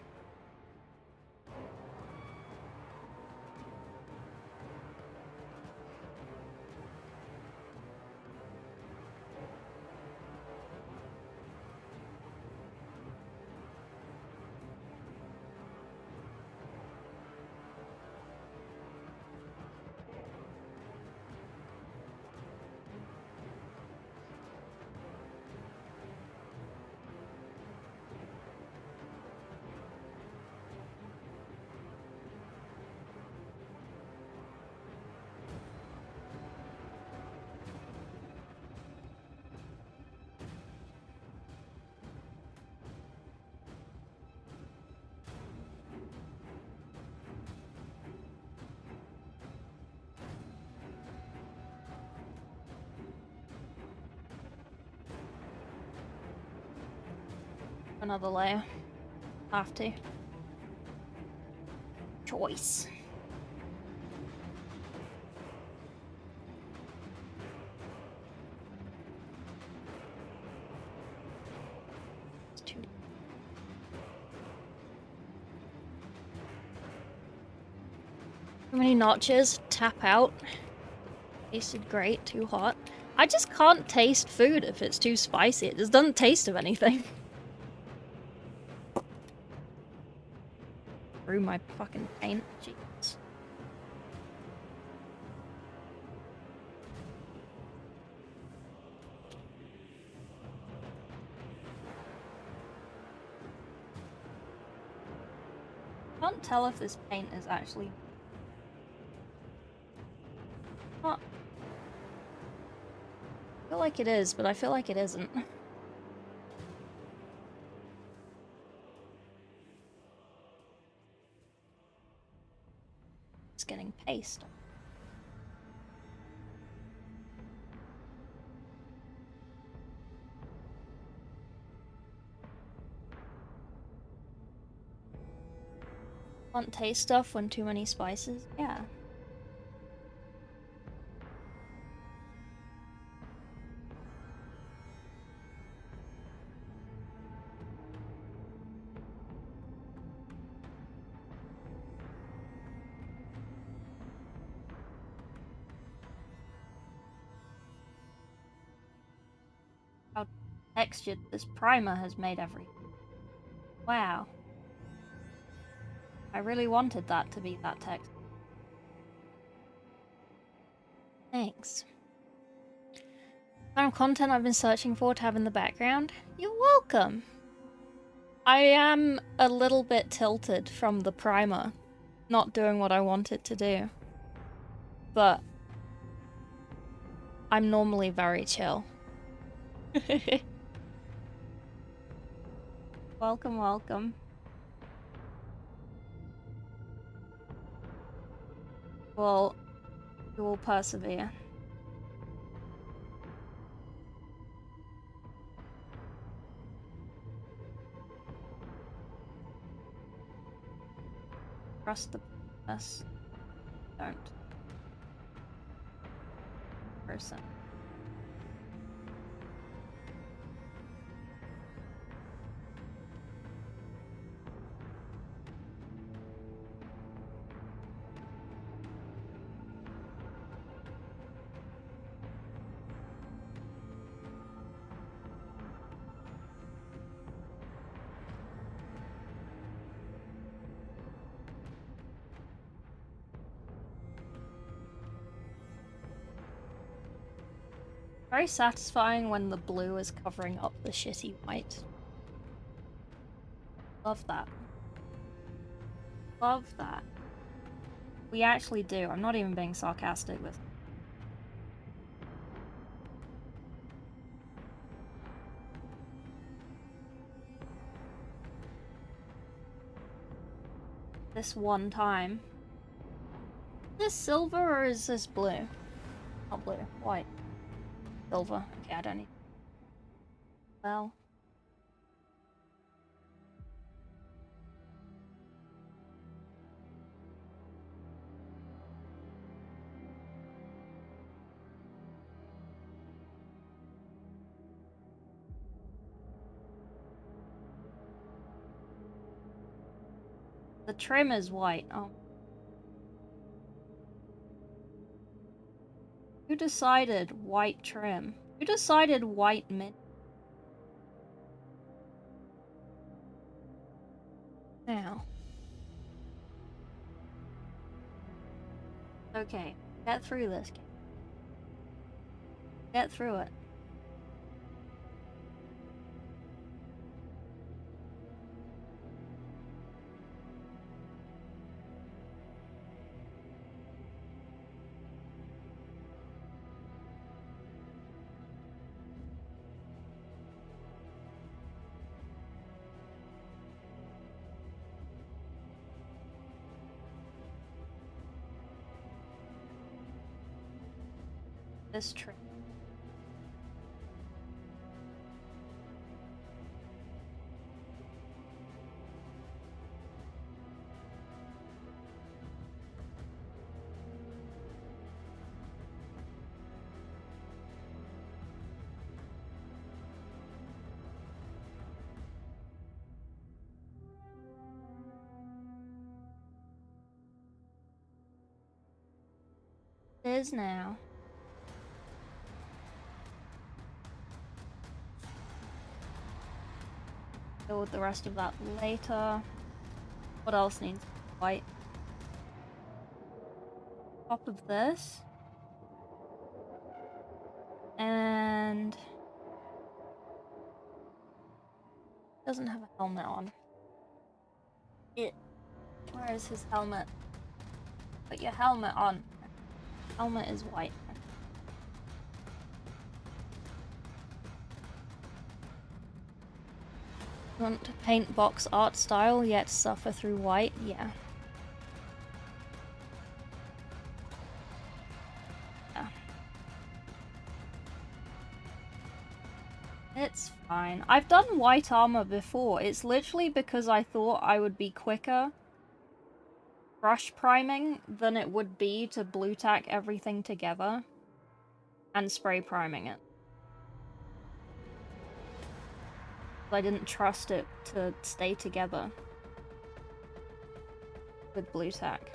Another layer. Have to. Choice. It's too. Too many notches. Tap out. Tasted great. Too hot. I just can't taste food if it's too spicy. It just doesn't taste of anything. Through my fucking paint. Jeez. Can't tell if this paint is actually not. I feel like it is, but I feel like it isn't. It's getting paste. Can't taste stuff when too many spices? Yeah. How textured this primer has made everything. Wow. I really wanted that to be that text. Thanks. Kind of content I've been searching for to have in the background? You're welcome! I am a little bit tilted from the primer not doing what I want it to do. But I'm normally very chill. Welcome, welcome. Well, we will persevere. Trust the process. Don't. Person. Very satisfying when the blue is covering up the shitty white. Love that. Love that. We actually do. I'm not even being sarcastic with. This one time. Is this silver or is this blue? Not blue. White. Silver. Okay, I don't need. Well. The trim is white. Oh. Who decided white trim? Who decided white mint? Now. Okay, get through this. Get through it. This trim. It is now. Deal with the rest of that later. What else needs white? Top of this. And doesn't have a helmet on. Where is his helmet? Put your helmet on. Helmet is white. Want to paint box art style yet suffer through white? Yeah. It's fine. I've done white armor before. It's literally because I thought I would be quicker brush priming than it would be to blue tack everything together and spray priming it. I didn't trust it to stay together with blue tack.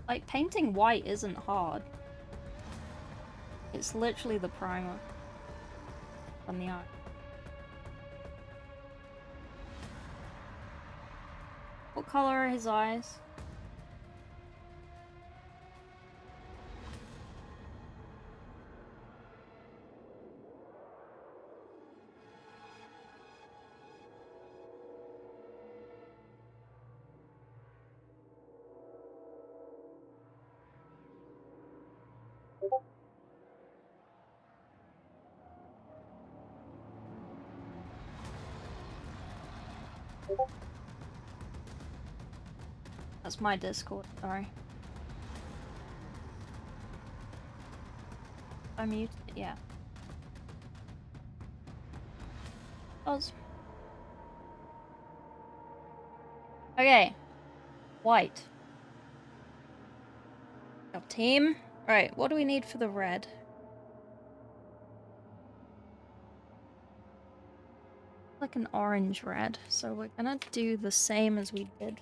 Like, painting white isn't hard. It's literally the primer on the eye. What color are his eyes? That's my Discord, sorry. I muted it, yeah. Pause. Okay. White. Our team. Right, what do we need for the red? Like an orange red, so we're gonna do the same as we did.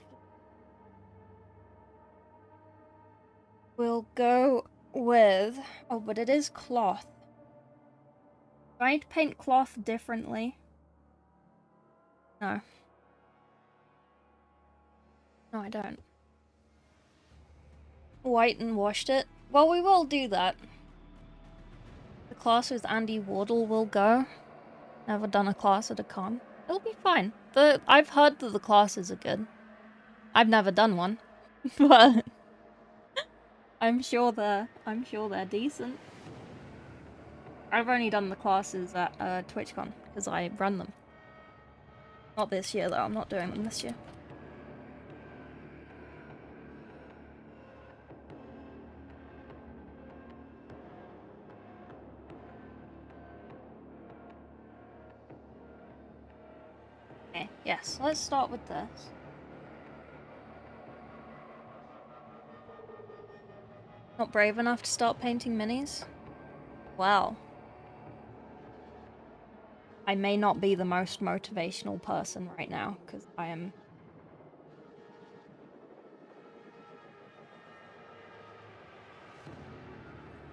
We'll go with... oh, but it is cloth. Do I need to paint cloth differently? No. No, I don't. White and washed it? Well, we will do that. The class with Andy Wardle will go. Never done a class at a con. It'll be fine. I've heard that the classes are good. I've never done one, but I'm sure they're decent. I've only done the classes at TwitchCon because I run them. Not this year though. I'm not doing them this year. Okay, yes, let's start with this. Not brave enough to start painting minis? Wow. I may not be the most motivational person right now, because I am...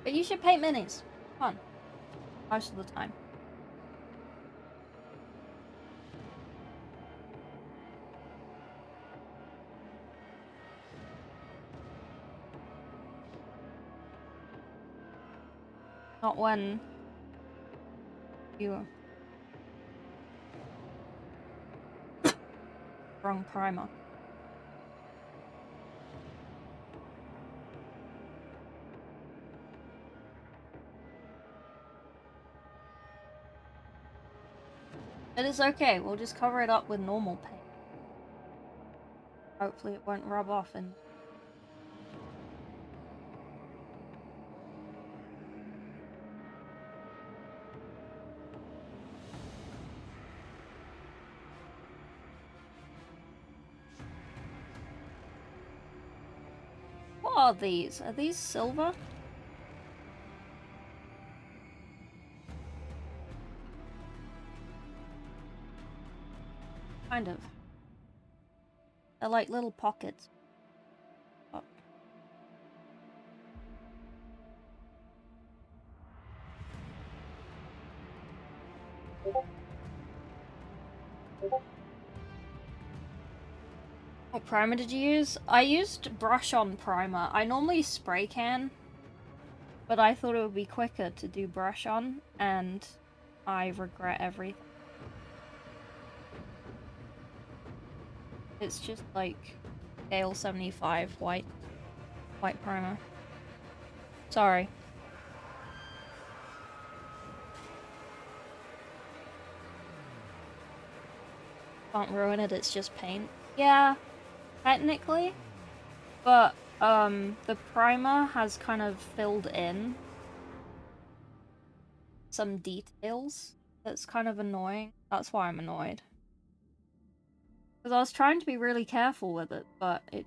But you should paint minis. Fun. Most of the time. Not when you... wrong primer. It is okay, we'll just cover it up with normal paint. Hopefully it won't rub off and... What are these? Are these silver? Kind of. They're like little pockets. Oh. What primer did you use? I used brush-on primer. I normally spray can, but I thought it would be quicker to do brush-on, and I regret everything. It's just like scale 75 white primer. Sorry. Can't ruin it, it's just paint. Yeah, technically. But, the primer has kind of filled in some details. That's kind of annoying. That's why I'm annoyed. Because I was trying to be really careful with it, but it...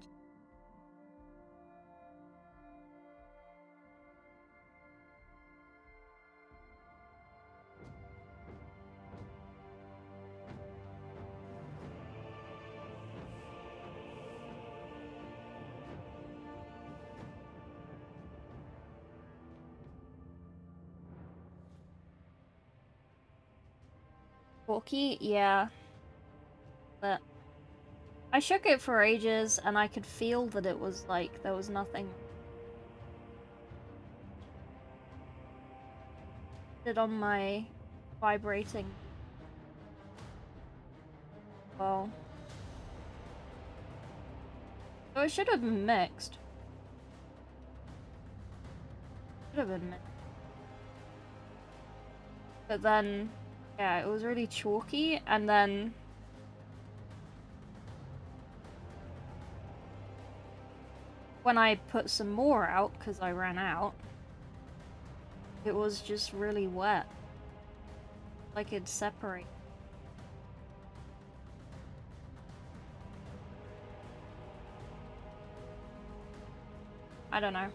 Bulky? Yeah. But I shook it for ages, and I could feel that it was like, there was nothing... it on my vibrating... well... So it should have been mixed. Should have been mixed. But then, yeah, it was really chalky, and then... when I put some more out, because I ran out, it was just really wet. Like it'd separate. I don't know.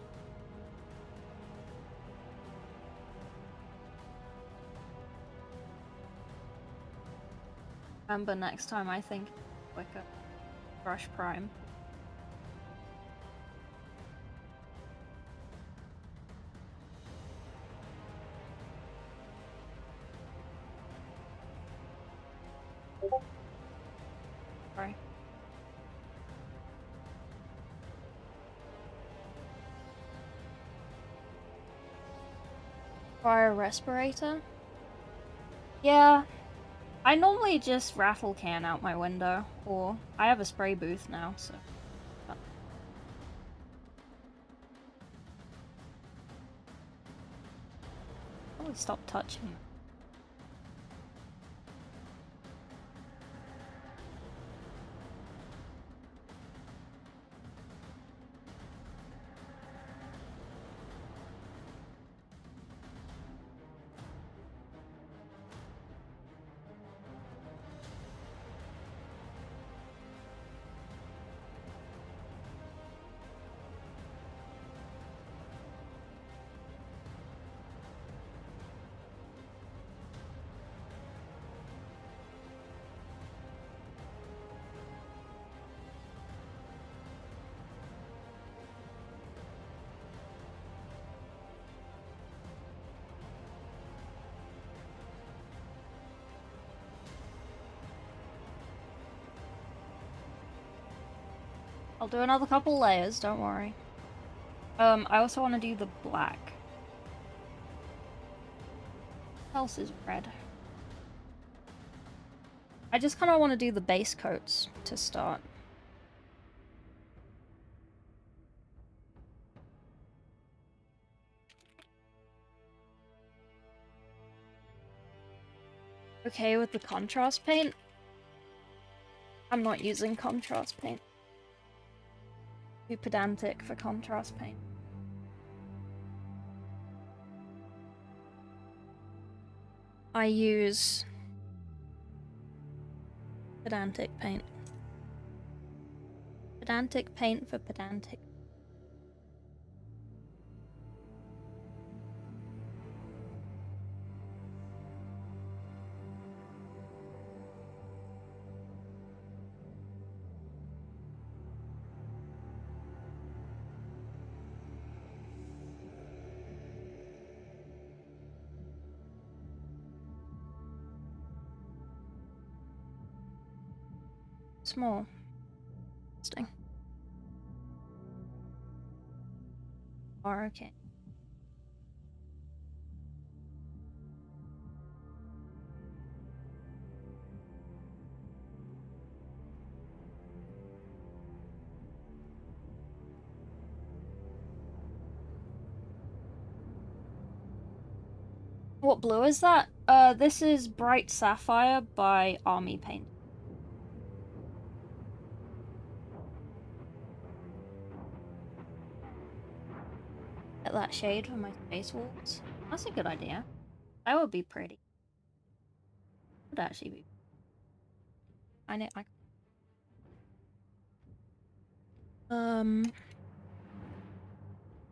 Remember next time I think quicker. Brush prime. Sorry. Fire respirator? Yeah. I normally just rattle can out my window, or I have a spray booth now, so... Probably stop touching it. I'll do another couple layers, don't worry. I also want to do the black. What else is red? I just kind of want to do the base coats to start. Okay with the contrast paint? I'm not using contrast paint. Too pedantic for contrast paint. I use pedantic paint. Pedantic paint for pedantic. it's more interesting. Oh, okay. What blue is that? This is Bright Sapphire by Army Paint. Get that shade for my space walls. That's a good idea. That would be pretty. Would actually be. I know.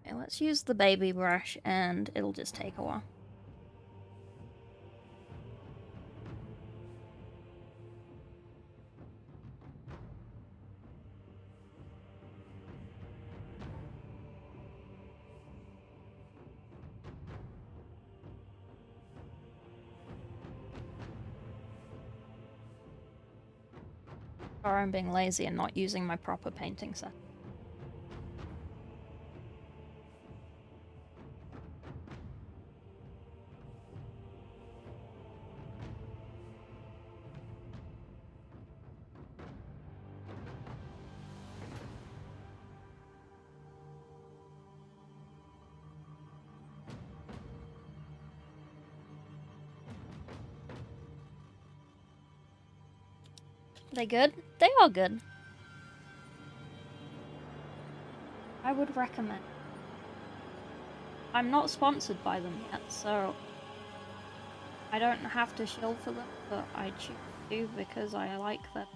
Okay, let's use the baby brush, and it'll just take a while. Or I'm being lazy and not using my proper painting set. Are they good? They are good. I would recommend. I'm not sponsored by them yet, so I don't have to shill for them, but I choose to because I like them.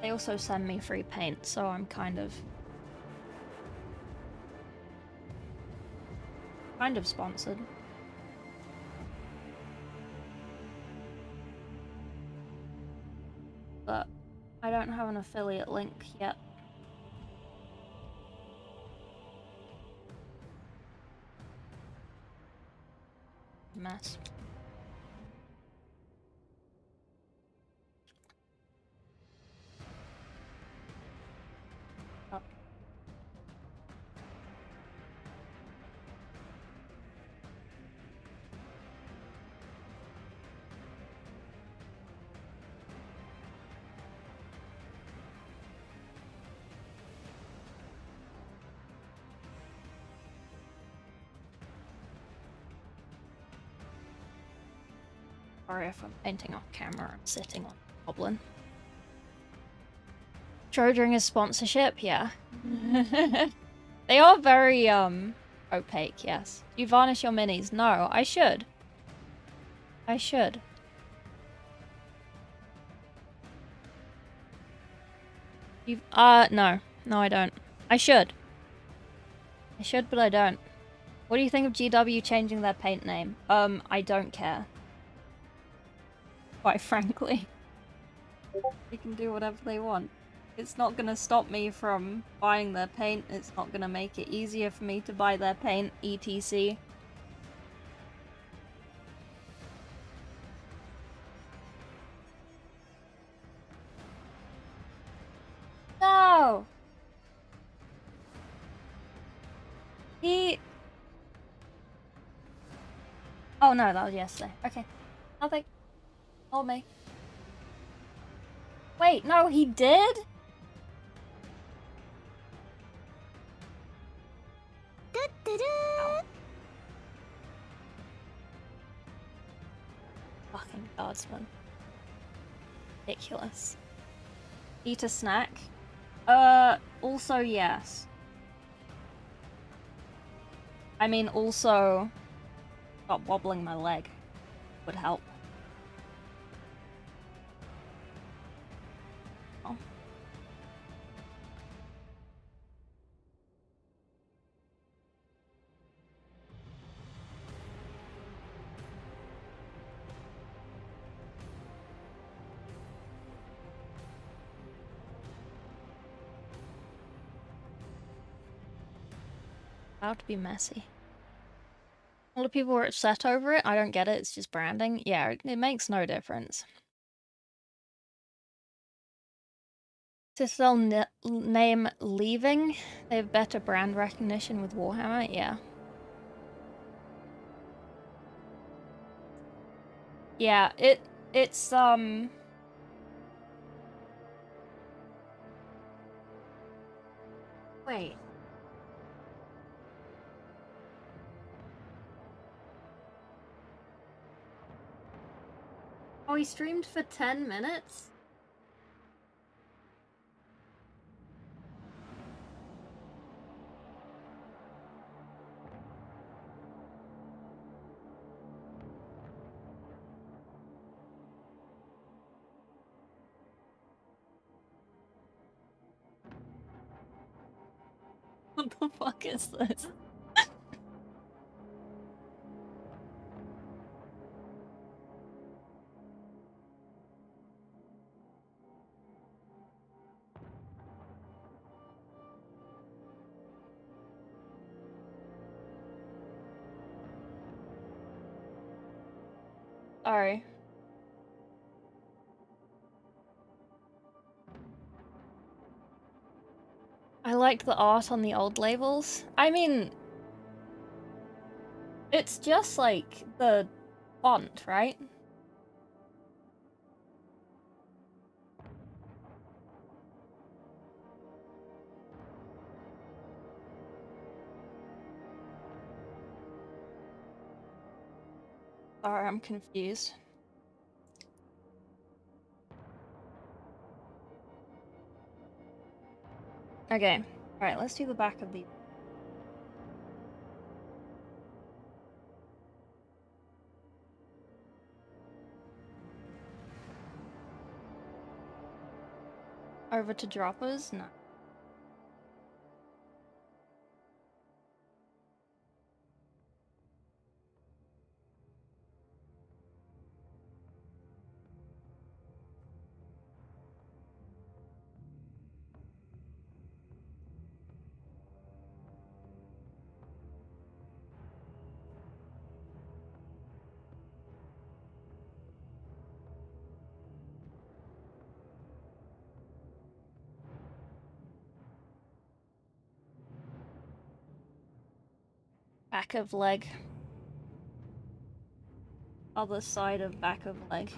They also send me free paint, so I'm kind of sponsored. But I don't have an affiliate link yet. Mess. Oh. Sorry if I'm painting off camera, I'm sitting on a goblin. Trojan is sponsorship, yeah. They are very, opaque, yes. Do you varnish your minis? No, I should. I should. You, no. No, I don't. I should. I should, but I don't. What do you think of GW changing their paint name? I don't care. Quite frankly. They can do whatever they want. It's not gonna stop me from buying their paint, it's not gonna make it easier for me to buy their paint, etc. No! Oh no, that was yesterday. Okay. Nothing. Hold me. Wait, no, he did? Ow. Fucking guardsman. Ridiculous. Eat a snack? Also yes. I mean, also stop wobbling my leg would help. Oh. About to be messy. A lot of people were upset over it. I don't get it. It's just branding. Yeah, it makes no difference. Citadel name leaving. They have better brand recognition with Warhammer. Yeah. Yeah, it's wait. Oh, he streamed for 10 minutes? What the fuck is this? Sorry. I liked the art on the old labels. I mean, it's just like the font, right? Sorry, I'm confused. Okay, alright, let's do the back of the... Over to droppers? No. Back of leg. Other side of back of leg.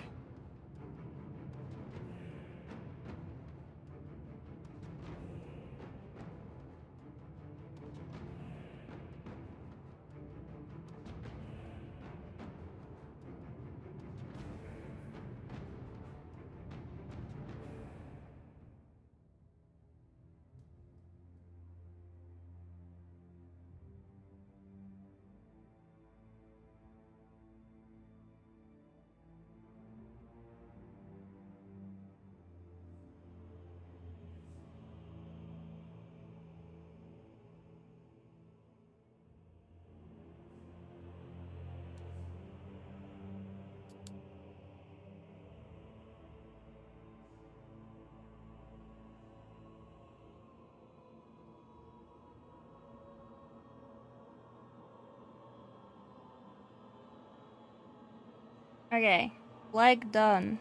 Okay, leg done.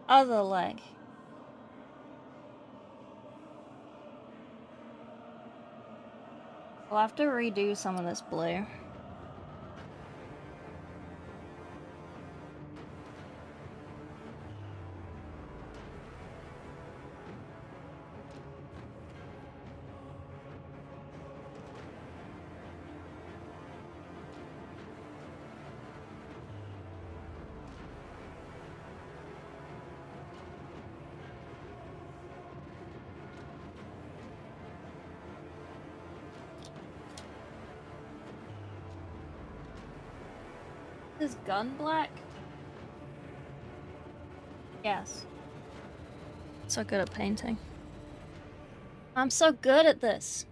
Other leg. We'll have to redo some of this blue. Is gun black? Yes. So good at painting. I'm so good at this.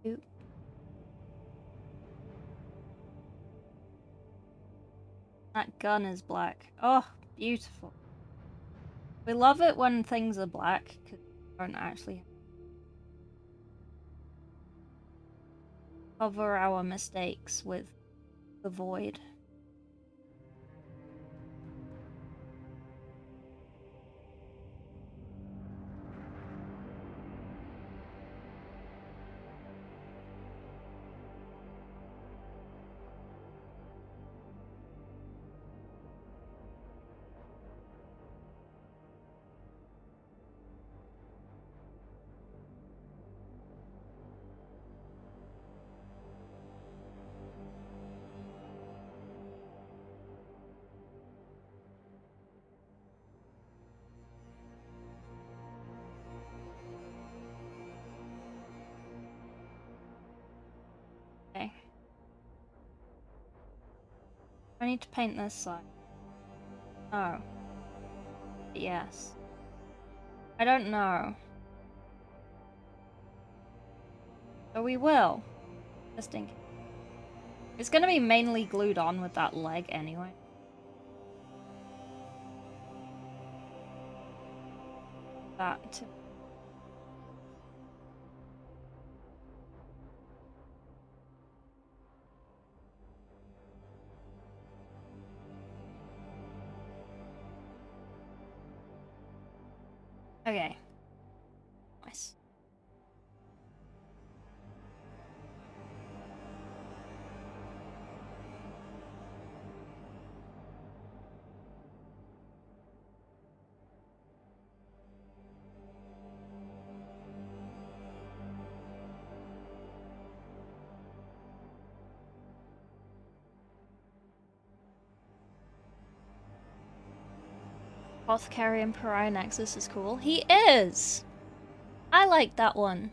Oop. That gun is black. Oh, Beautiful. We love it when things are black, because we don't actually cover our mistakes with the void. Okay. I need to paint this side. Oh. Yes. I don't know. But we will. Just in case. It's gonna be mainly glued on with that leg anyway. That. Okay. Nice. Apothecary and Pariah Nexus is cool. He is! I like that one.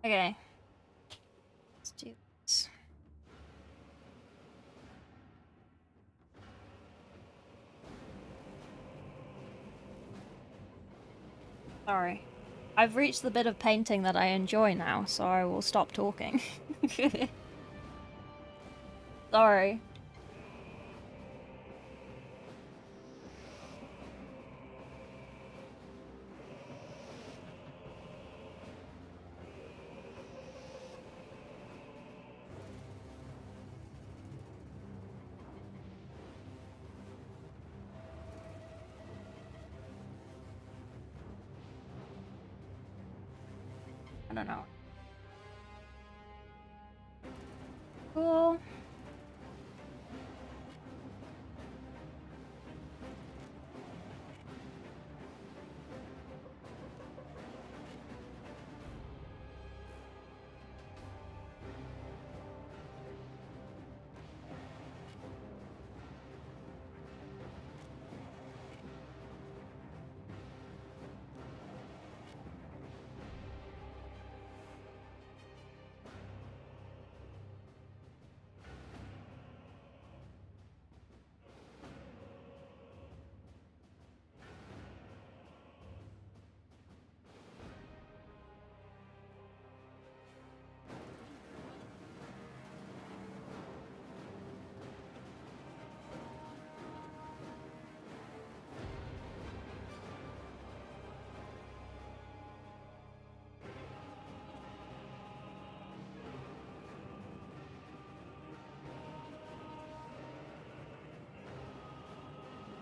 Okay. Let's do this. Sorry. I've reached the bit of painting that I enjoy now, so I will stop talking. Sorry. I don't know. Cool.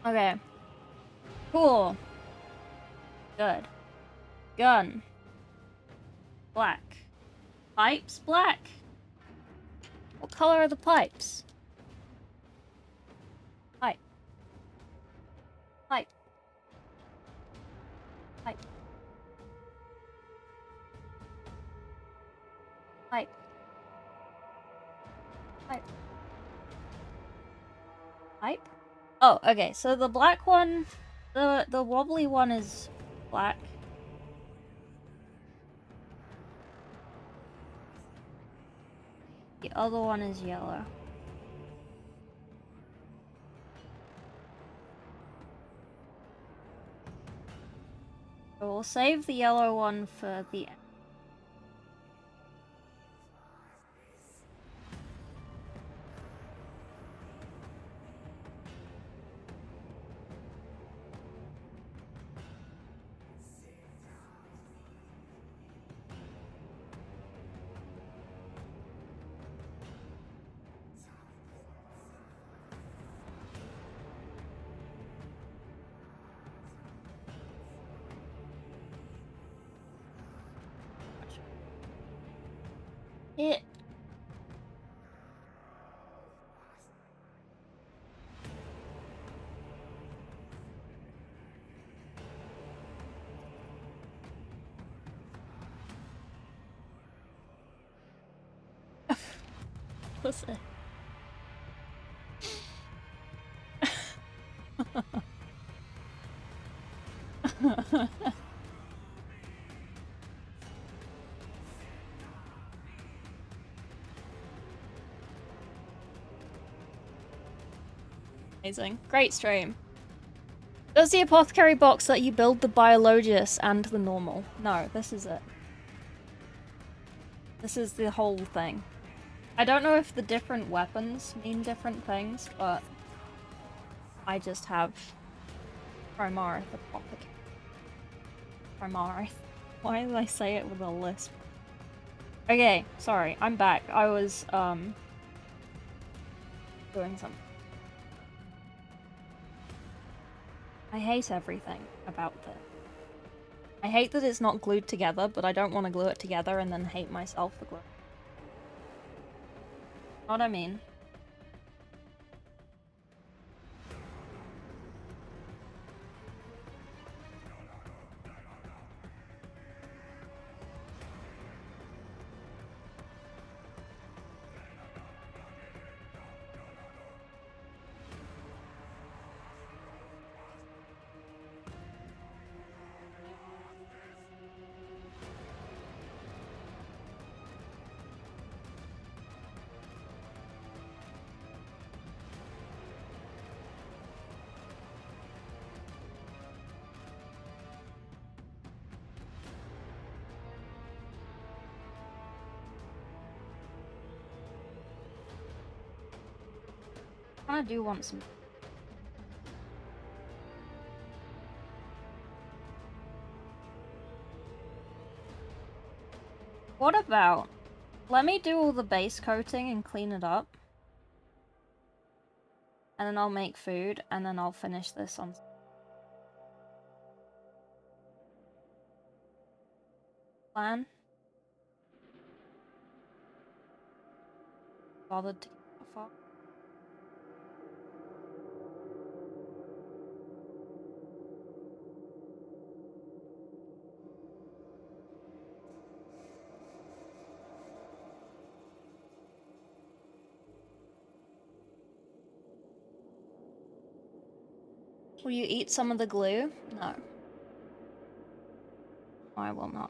Okay. Cool. Good. Gun. Black. Pipes? Black. What color are the pipes? Pipe. Pipe. Pipe. Pipe. Pipe. Pipe? Oh, okay, so the black one, the wobbly one is black. The other one is yellow. So we'll save the yellow one for the end. It. What's it? Amazing. Great stream. Does the apothecary box let you build the biologus and the normal? No, this is it. This is the whole thing. I don't know if the different weapons mean different things, but I just have Primarith apothecary. Primarith. Why did I say it with a lisp? Okay, sorry, I'm back. I was doing something. I hate everything about this. I hate that it's not glued together, but I don't want to glue it together and then hate myself for gluing. Know what I mean? I do want some. What about, let me do all the base coating and clean it up. And then I'll make food, and then I'll finish this on plan. Bothered to get that far. Will you eat some of the glue? No. I will not.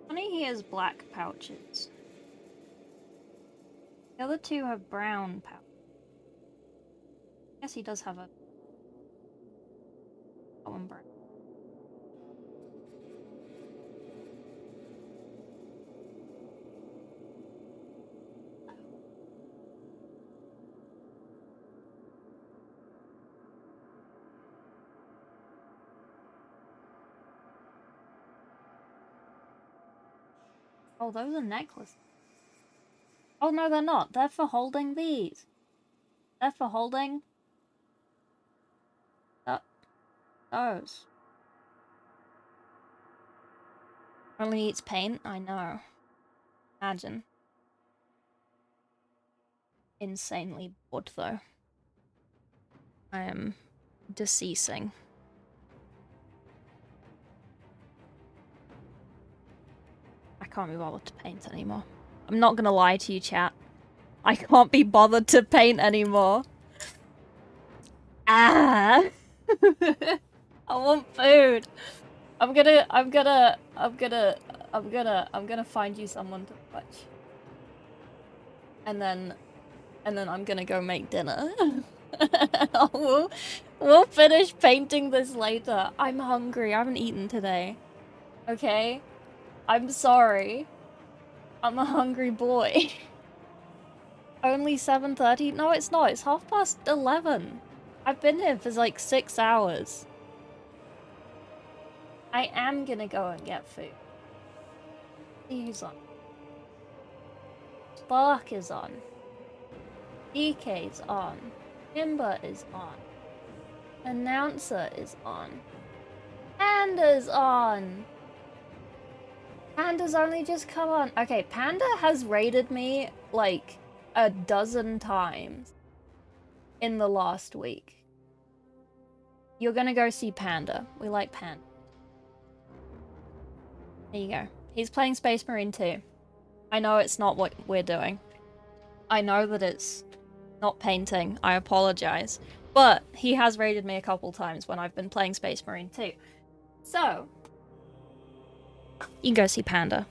Funny he has black pouches. The other two have brown pouches. I guess he does have a one brown. Oh, those are necklaces. Oh no, they're not. They're for holding these. They're for holding those. Only eats paint? I know. Imagine. Insanely bored though. I am deceasing. I can't be bothered to paint anymore. I'm not gonna lie to you, chat. I can't be bothered to paint anymore. Ah! I want food. I'm gonna find you someone to watch. And then I'm gonna go make dinner. we'll finish painting this later. I'm hungry. I haven't eaten today. Okay? I'm sorry. I'm a hungry boy. Only 7:30? No, it's not. It's 11:30. I've been here for like 6 hours. I am gonna go and get food. See who's on. Spark is on. DK's on. Timber is on. Announcer is on. Panda's on! Panda's only just come on. Okay, Panda has raided me like a dozen times in the last week. You're gonna go see Panda. We like Panda. There you go. He's playing Space Marine 2. I know it's not what we're doing. I know that it's not painting. I apologize. But he has raided me a couple times when I've been playing Space Marine 2. So, you can go see Panda.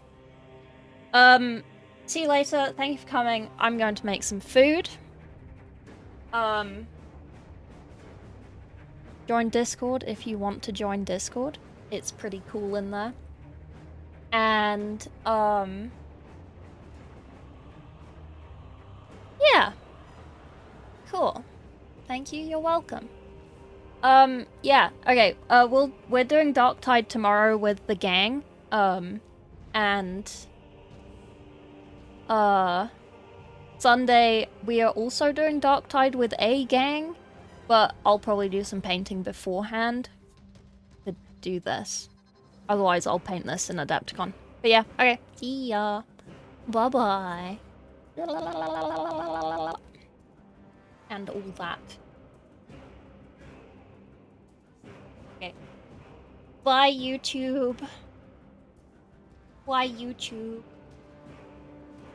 See you later. Thank you for coming. I'm going to make some food. Join Discord if you want to join Discord. It's pretty cool in there. And, yeah. Cool. Thank you, you're welcome. Yeah, okay, we're doing Darktide tomorrow with the gang, and, Sunday we are also doing Darktide with a gang, but I'll probably do some painting beforehand to do this. Otherwise, I'll paint this in AdeptiCon. But yeah, okay, see ya. Bye-bye. And all that. Okay. Bye, YouTube. Bye, YouTube.